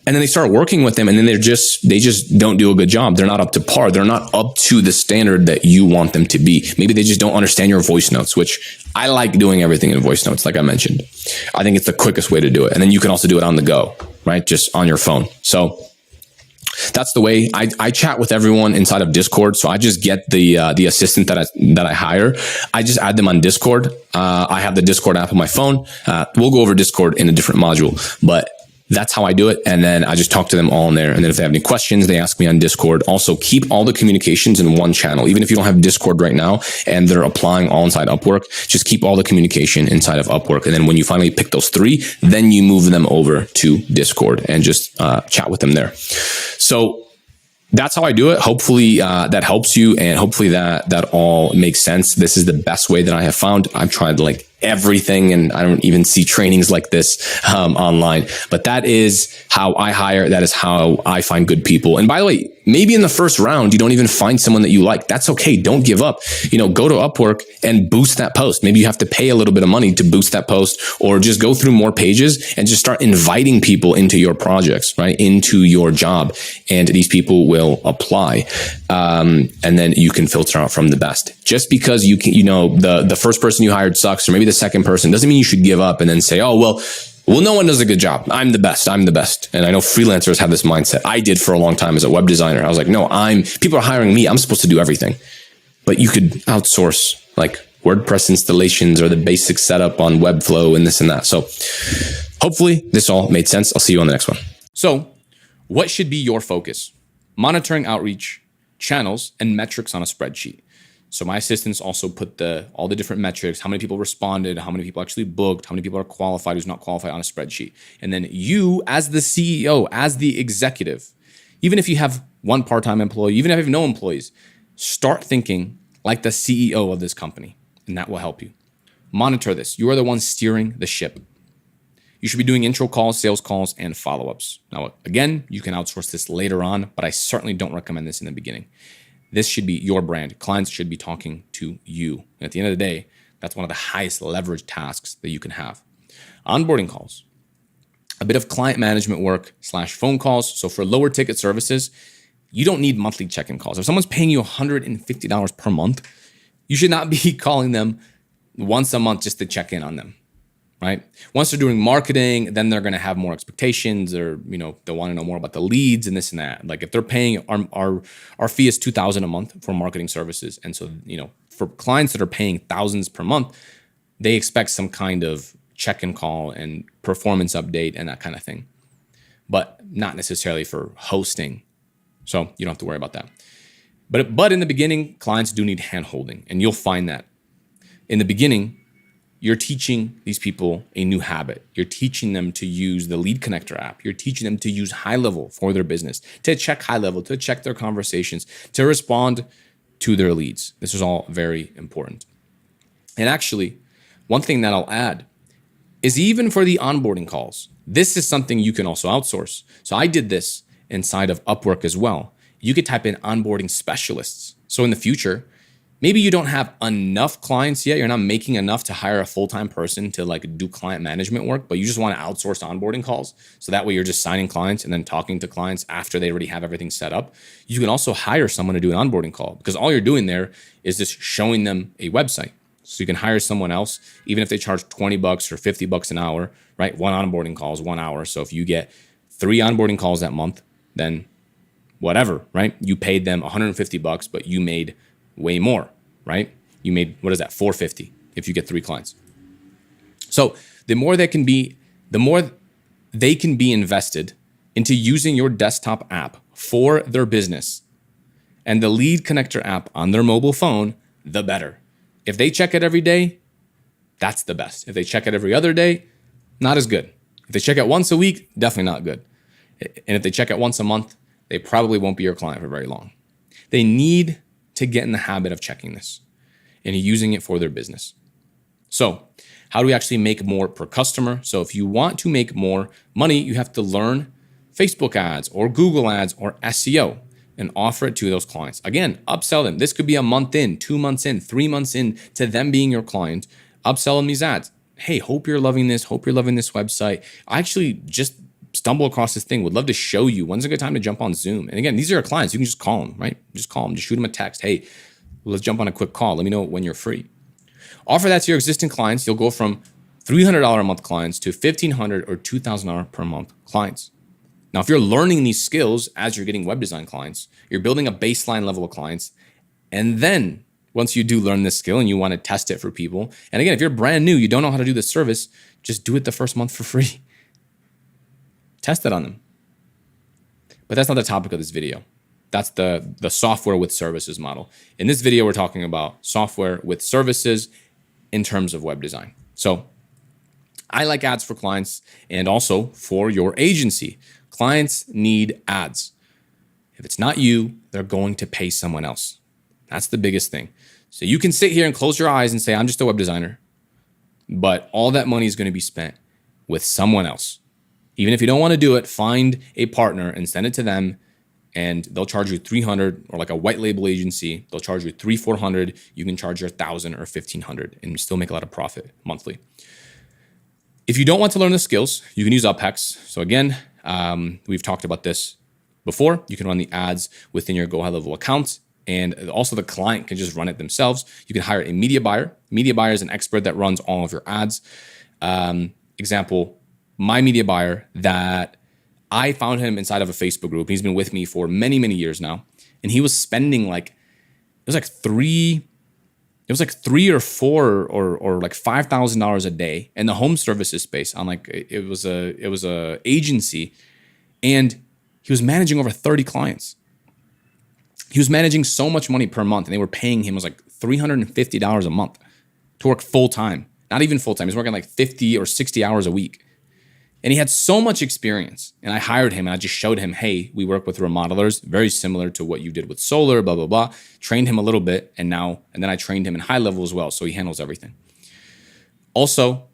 And then they start working with them, and then they just don't do a good job. They're not up to par. They're not up to the standard that you want them to be. Maybe they just don't understand your voice notes, which I like doing everything in voice notes, like I mentioned. I think it's the quickest way to do it. And then you can also do it on the go, right? Just on your phone. So that's the way I chat with everyone inside of Discord. So I just get the assistant that I hire. I just add them on Discord. I have the Discord app on my phone. We'll go over Discord in a different module, but that's how I do it. And then I just talk to them all in there. And then if they have any questions, they ask me on Discord. Also, keep all the communications in one channel. Even if you don't have Discord right now and they're applying all inside Upwork, just keep all the communication inside of Upwork. And then when you finally pick those 3, then you move them over to Discord and just chat with them there. So that's how I do it. Hopefully that helps you, and hopefully that all makes sense. This is the best way that I have found. I've tried like everything, and I don't even see trainings like this online, but that is how I hire. That is how I find good people. And by the way, maybe in the first round, you don't even find someone that you like. That's okay. Don't give up. Go to Upwork and boost that post. Maybe you have to pay a little bit of money to boost that post, or just go through more pages and just start inviting people into your projects, right? Into your job. And these people will apply. And then you can filter out from the best. Just because you can, the first person you hired sucks, or maybe the second person, doesn't mean you should give up and then say, oh, well, no one does a good job. I'm the best. And I know freelancers have this mindset. I did for a long time as a web designer. I was like, no, people are hiring me. I'm supposed to do everything. But you could outsource like WordPress installations or the basic setup on Webflow and this and that. So hopefully this all made sense. I'll see you on the next one. So what should be your focus? Monitoring outreach, channels, and metrics on a spreadsheet. So my assistants also put all the different metrics, how many people responded, how many people actually booked, how many people are qualified, who's not qualified, on a spreadsheet. And then you, as the CEO, as the executive, even if you have one part-time employee, even if you have no employees, start thinking like the CEO of this company, and that will help you. Monitor this. You are the one steering the ship. You should be doing intro calls, sales calls, and follow-ups. Now, again, you can outsource this later on, but I certainly don't recommend this in the beginning. This should be your brand. Clients should be talking to you. And at the end of the day, that's one of the highest leverage tasks that you can have. Onboarding calls, a bit of client management work / phone calls. So for lower ticket services, you don't need monthly check-in calls. If someone's paying you $150 per month, you should not be calling them once a month just to check in on them, right? Once they're doing marketing, then they're going to have more expectations, or they'll want to know more about the leads and this and that. Like if they're paying our fee is $2,000 a month for marketing services, and so for clients that are paying thousands per month, they expect some kind of check and call and performance update and that kind of thing, but not necessarily for hosting. So you don't have to worry about that. But in the beginning, clients do need hand holding, and you'll find that in the beginning, you're teaching these people a new habit. You're teaching them to use the Lead Connector app. You're teaching them to use HighLevel for their business, to check HighLevel, to check their conversations, to respond to their leads. This is all very important. And actually, one thing that I'll add is even for the onboarding calls, this is something you can also outsource. So I did this inside of Upwork as well. You could type in onboarding specialists. So in the future, maybe you don't have enough clients yet. You're not making enough to hire a full-time person to like do client management work, but you just want to outsource onboarding calls. So that way you're just signing clients and then talking to clients after they already have everything set up. You can also hire someone to do an onboarding call, because all you're doing there is just showing them a website. So you can hire someone else, even if they charge $20 or $50 an hour, right? One onboarding call is 1 hour. So if you get 3 onboarding calls that month, then whatever, right? You paid them $150, but you made way more, right? You made, what is that, $450 if you get 3 clients. So the more they can be invested into using your desktop app for their business and the Lead Connector app on their mobile phone, the better. If they check it every day, that's the best. If they check it every other day, not as good. If they check it once a week, definitely not good. And if they check it once a month, they probably won't be your client for very long. They need to get in the habit of checking this and using it for their business. So how do we actually make more per customer? So if you want to make more money, you have to learn Facebook ads or Google ads or SEO and offer it to those clients. Again, upsell them. This could be a month in, 2 months in, 3 months in to them being your client. Upsell them these ads. Hey, hope you're loving this. Hope you're loving this website. I actually just stumble across this thing. Would love to show you. When's a good time to jump on Zoom? And again, these are your clients. You can just call them, right? Just call them. Just shoot them a text. Hey, let's jump on a quick call. Let me know when you're free. Offer that to your existing clients. You'll go from $300 a month clients to $1,500 or $2,000 per month clients. Now, if you're learning these skills as you're getting web design clients, you're building a baseline level of clients. And then once you do learn this skill and you want to test it for people, and again, if you're brand new, you don't know how to do this service, just do it the first month for free. Test it on them. But that's not the topic of this video. That's the software with services model. In this video, we're talking about software with services in terms of web design. So I like ads for clients and also for your agency. Clients need ads. If it's not you, they're going to pay someone else. That's the biggest thing. So you can sit here and close your eyes and say, I'm just a web designer, but all that money is going to be spent with someone else. Even if you don't want to do it, find a partner and send it to them, and they'll charge you $300, or like a white label agency, they'll charge you $300-$400. You can charge your $1,000 or $1,500 and still make a lot of profit monthly. If you don't want to learn the skills, you can use UpHex. So again, we've talked about this before. You can run the ads within your GoHighLevel account, and also the client can just run it themselves. You can hire a media buyer. Media buyer is an expert that runs all of your ads. Example, my media buyer that I found him inside of a Facebook group. He's been with me for many, many years now. And he was spending it was like $3 or $4 or like $5,000 a day in the home services space on it was a agency, and he was managing over 30 clients. He was managing so much money per month, and they were paying him, it was like $350 a month to work full time. Not even full time. He was working like 50 or 60 hours a week. And he had so much experience, and I hired him and I just showed him, hey, we work with remodelers, very similar to what you did with solar, blah, blah, blah. Trained him a little bit, and then I trained him in HighLevel as well, so he handles everything. Also,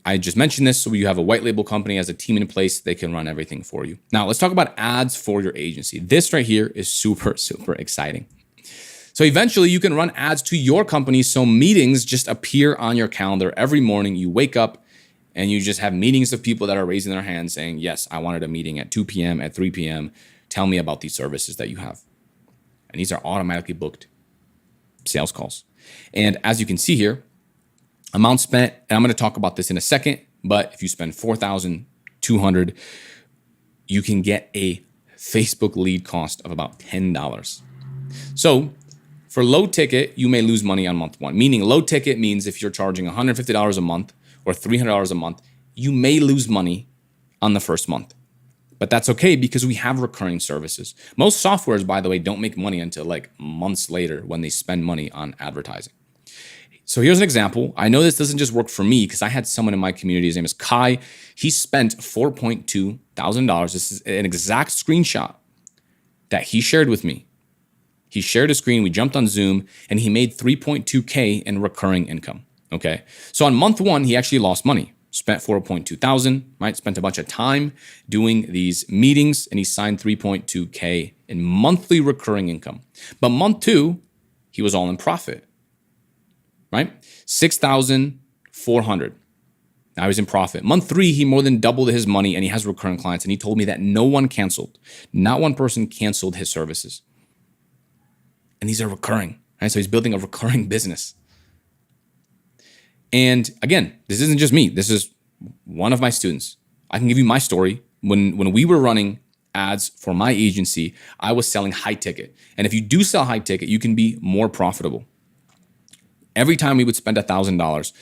I just mentioned this, so you have a white label company as a team in place, they can run everything for you. Now, let's talk about ads for your agency. This right here is super, super exciting. So eventually you can run ads to your company, so meetings just appear on your calendar every morning. You wake up and you just have meetings of people that are raising their hands saying, yes, I wanted a meeting at 2 p.m., at 3 p.m. Tell me about these services that you have. And these are automatically booked sales calls. And as you can see here, amount spent, and I'm going to talk about this in a second, But if you spend $4,200, you can get a Facebook lead cost of about $10. So for low ticket, you may lose money on month one, meaning low ticket means if you're charging $150 a month or $300 a month, you may lose money on the first month. But that's okay because we have recurring services. Most softwares, by the way, don't make money until like months later when they spend money on advertising. So here's an example. I know this doesn't just work for me because I had someone in my community. His name is Kai. He spent $4,200. This is an exact screenshot that he shared with me. He shared a screen. We jumped on Zoom and he made $3.2K in recurring income. Okay. So on month one, he actually lost money. Spent $4,200, right? Spent a bunch of time doing these meetings and he signed $3.2K in monthly recurring income. But month two, he was all in profit, right? $6,400. Now he's in profit. Month three, he more than doubled his money and he has recurring clients. And he told me that no one canceled. Not one person canceled his services. And these are recurring, right? So he's building a recurring business. And again, this isn't just me. This is one of my students. I can give you my story. When we were running ads for my agency, I was selling high ticket. And if you do sell high ticket, you can be more profitable. Every time we would spend $1,000,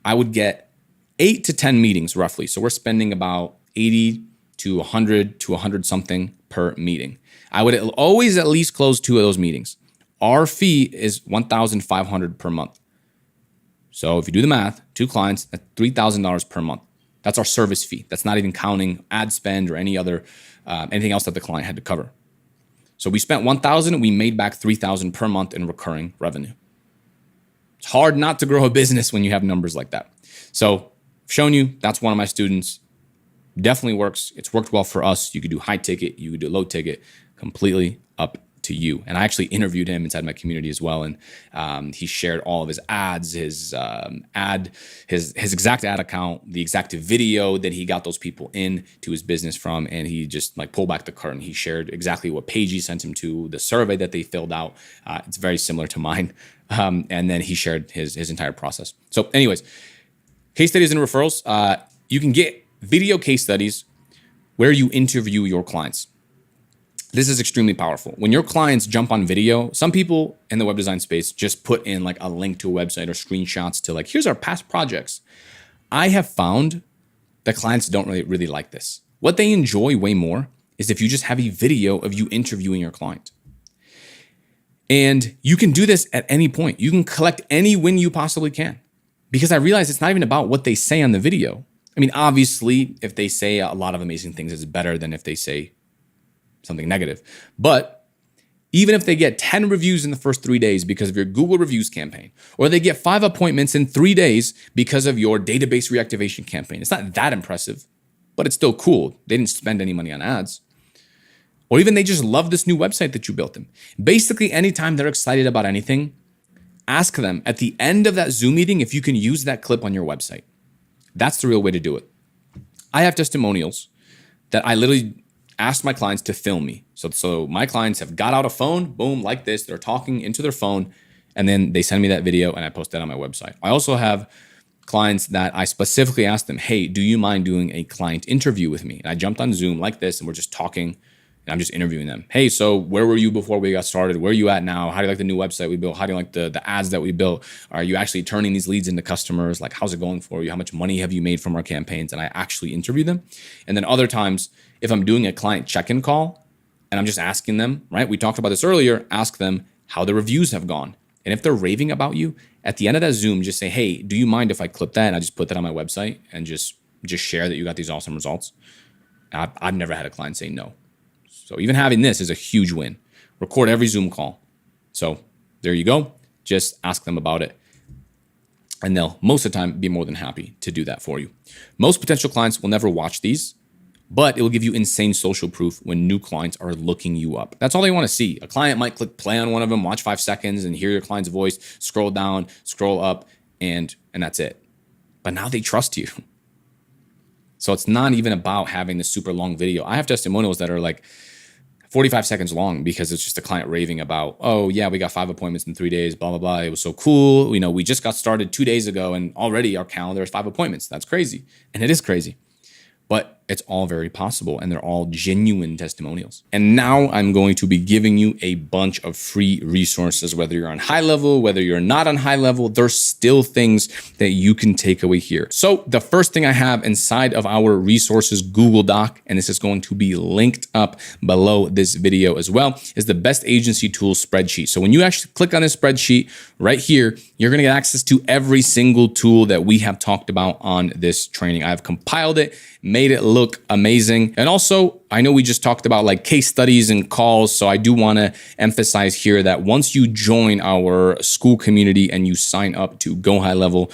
I would get 8 to 10 meetings roughly. So we're spending about 80 to 100 to 100 something per meeting. I would always at least close 2 of those meetings. Our fee is $1,500 per month. So if you do the math, 2 clients, that's $3,000 per month. That's our service fee. That's not even counting ad spend or anything else that the client had to cover. So we spent $1,000 and we made back $3,000 per month in recurring revenue. It's hard not to grow a business when you have numbers like that. So I've shown you, that's one of my students. Definitely works. It's worked well for us. You could do high ticket, you could do low ticket, completely up to you. And I actually interviewed him inside my community as well. And he shared all of his ads, his exact ad account, the exact video that he got those people in to his business from. And he just like pulled back the curtain. He shared exactly what page he sent him to, the survey that they filled out. It's very similar to mine. And then he shared his entire process. So anyways, case studies and referrals. You can get video case studies where you interview your clients. This is extremely powerful. When your clients jump on video, some people in the web design space just put in like a link to a website or screenshots to like, here's our past projects. I have found that clients don't really like this. What they enjoy way more is if you just have a video of you interviewing your client. And you can do this at any point. You can collect any win you possibly can. Because I realize it's not even about what they say on the video. I mean, obviously, if they say a lot of amazing things, it's better than if they say something negative. But even if they get 10 reviews in the first 3 days because of your Google reviews campaign, or they get 5 appointments in 3 days because of your database reactivation campaign, it's not that impressive, but it's still cool. They didn't spend any money on ads. Or even they just love this new website that you built them. Basically, anytime they're excited about anything, ask them at the end of that Zoom meeting if you can use that clip on your website. That's the real way to do it. I have testimonials that I literally asked my clients to film me. So my clients have got out a phone, boom, like this. They're talking into their phone, and then they send me that video and I post that on my website. I also have clients that I specifically asked them, hey, do you mind doing a client interview with me? And I jumped on Zoom like this and we're just talking and I'm just interviewing them. Hey, so where were you before we got started? Where are you at now? How do you like the new website we built? How do you like the ads that we built? Are you actually turning these leads into customers? Like, how's it going for you? How much money have you made from our campaigns? And I actually interview them. And then other times, if I'm doing a client check-in call and I'm just asking them, right? We talked about this earlier, ask them how the reviews have gone. And if they're raving about you, at the end of that Zoom, just say, hey, do you mind if I clip that and I just put that on my website and just share that you got these awesome results? I've never had a client say no. So even having this is a huge win. Record every Zoom call. So there you go. Just ask them about it. And they'll most of the time be more than happy to do that for you. Most potential clients will never watch these, but it will give you insane social proof when new clients are looking you up. That's all they want to see. A client might click play on one of them, watch 5 seconds and hear your client's voice, scroll down, scroll up, and that's it. But now they trust you. So it's not even about having this super long video. I have testimonials that are like 45 seconds long because it's just a client raving about, oh yeah, we got 5 appointments in 3 days, blah, blah, blah. It was so cool. You know, we just got started 2 days ago and already our calendar is 5 appointments. That's crazy. And it is crazy. But it's all very possible and they're all genuine testimonials. And now I'm going to be giving you a bunch of free resources, whether you're on high level, whether you're not on high level, there's still things that you can take away here. So the first thing I have inside of our resources Google Doc, and this is going to be linked up below this video as well, is the best agency tool spreadsheet. So when you actually click on this spreadsheet right here, you're going to get access to every single tool that we have talked about on this training. I've compiled it, made it look amazing. And also, I know we just talked about like case studies and calls. So I do want to emphasize here that once you join our school community and you sign up to GoHighLevel,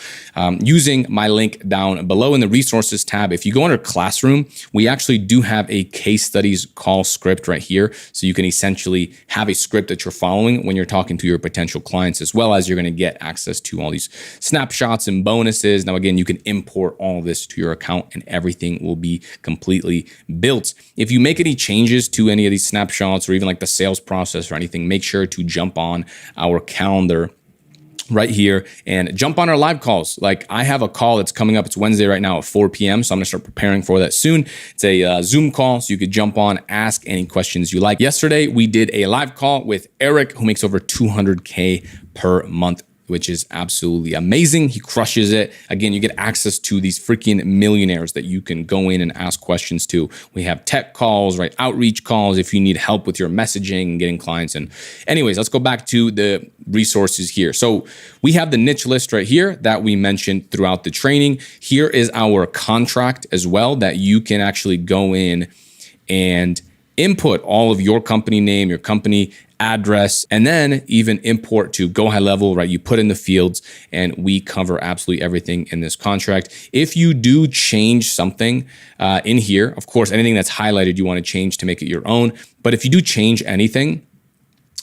using my link down below in the resources tab, if you go under classroom, we actually do have a case studies call script right here. So you can essentially have a script that you're following when you're talking to your potential clients, as well as you're going to get access to all these snapshots and bonuses. Now, again, you can import all of this to your account and everything will be completely built. If you make any changes to any of these snapshots or even like the sales process or anything, make sure to jump on our calendar right here and jump on our live calls. Like I have a call that's coming up. It's Wednesday right now at 4 p.m. So I'm gonna start preparing for that soon. It's a Zoom call. So you could jump on, ask any questions you like. Yesterday, we did a live call with Eric, who makes over 200K per month, which is absolutely amazing. He crushes it. Again, you get access to these freaking millionaires that you can go in and ask questions to. We have tech calls, right? Outreach calls if you need help with your messaging and getting clients. And anyways, let's go back to the resources here. So we have the niche list right here that we mentioned throughout the training. Here is our contract as well that you can actually go in and input all of your company name, your company address, and then even import to GoHighLevel, right? You put in the fields and we cover absolutely everything in this contract. If you do change something in here, of course, anything that's highlighted, you want to change to make it your own. But if you do change anything,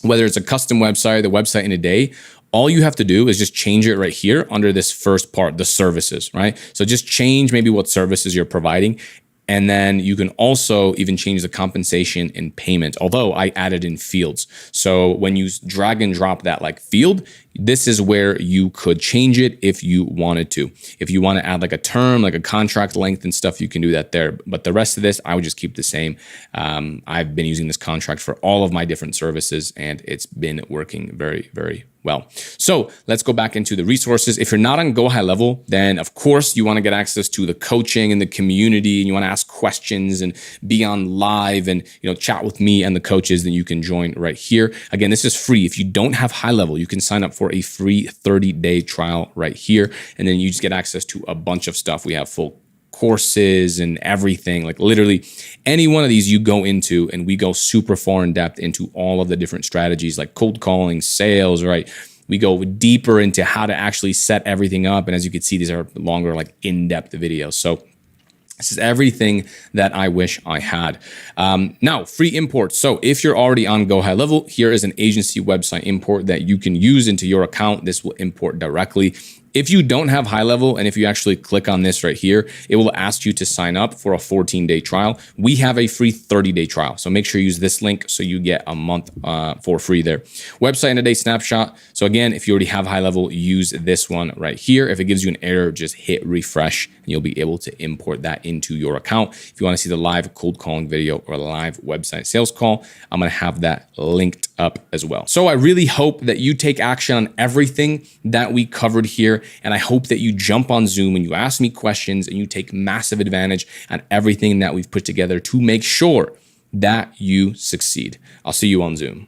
whether it's a custom website, the website in a day, all you have to do is just change it right here under this first part, the services, right? So just change maybe what services you're providing. And then you can also even change the compensation and payment, although I added in fields. So when you drag and drop that like field, this is where you could change it if you wanted to. If you want to add like a term, like a contract length and stuff, you can do that there. But the rest of this, I would just keep the same. I've been using this contract for all of my different services and it's been working very, very well. So let's go back into the resources. If you're not on GoHighLevel, then of course you want to get access to the coaching and the community and you want to ask questions and be on live and, chat with me and the coaches, then you can join right here. Again, this is free. If you don't have high level, you can sign up for a free 30-day trial right here. And then you just get access to a bunch of stuff. We have full courses and everything, like literally any one of these you go into and we go super far in depth into all of the different strategies like cold calling, sales, right? We go deeper into how to actually set everything up. And as you can see, these are longer, like in-depth videos. So this is everything that I wish I had. Now, free imports. So if you're already on GoHighLevel, here is an agency website import that you can use into your account. This will import directly. If you don't have high level, and if you actually click on this right here, it will ask you to sign up for a 14-day trial. We have a free 30-day trial. So make sure you use this link so you get a month for free there. Website in a day snapshot. So again, if you already have high level, use this one right here. If it gives you an error, just hit refresh and you'll be able to import that into your account. If you want to see the live cold calling video or live website sales call, I'm going to have that linked up as well. So I really hope that you take action on everything that we covered here. And I hope that you jump on Zoom and you ask me questions and you take massive advantage on everything that we've put together to make sure that you succeed. I'll see you on Zoom.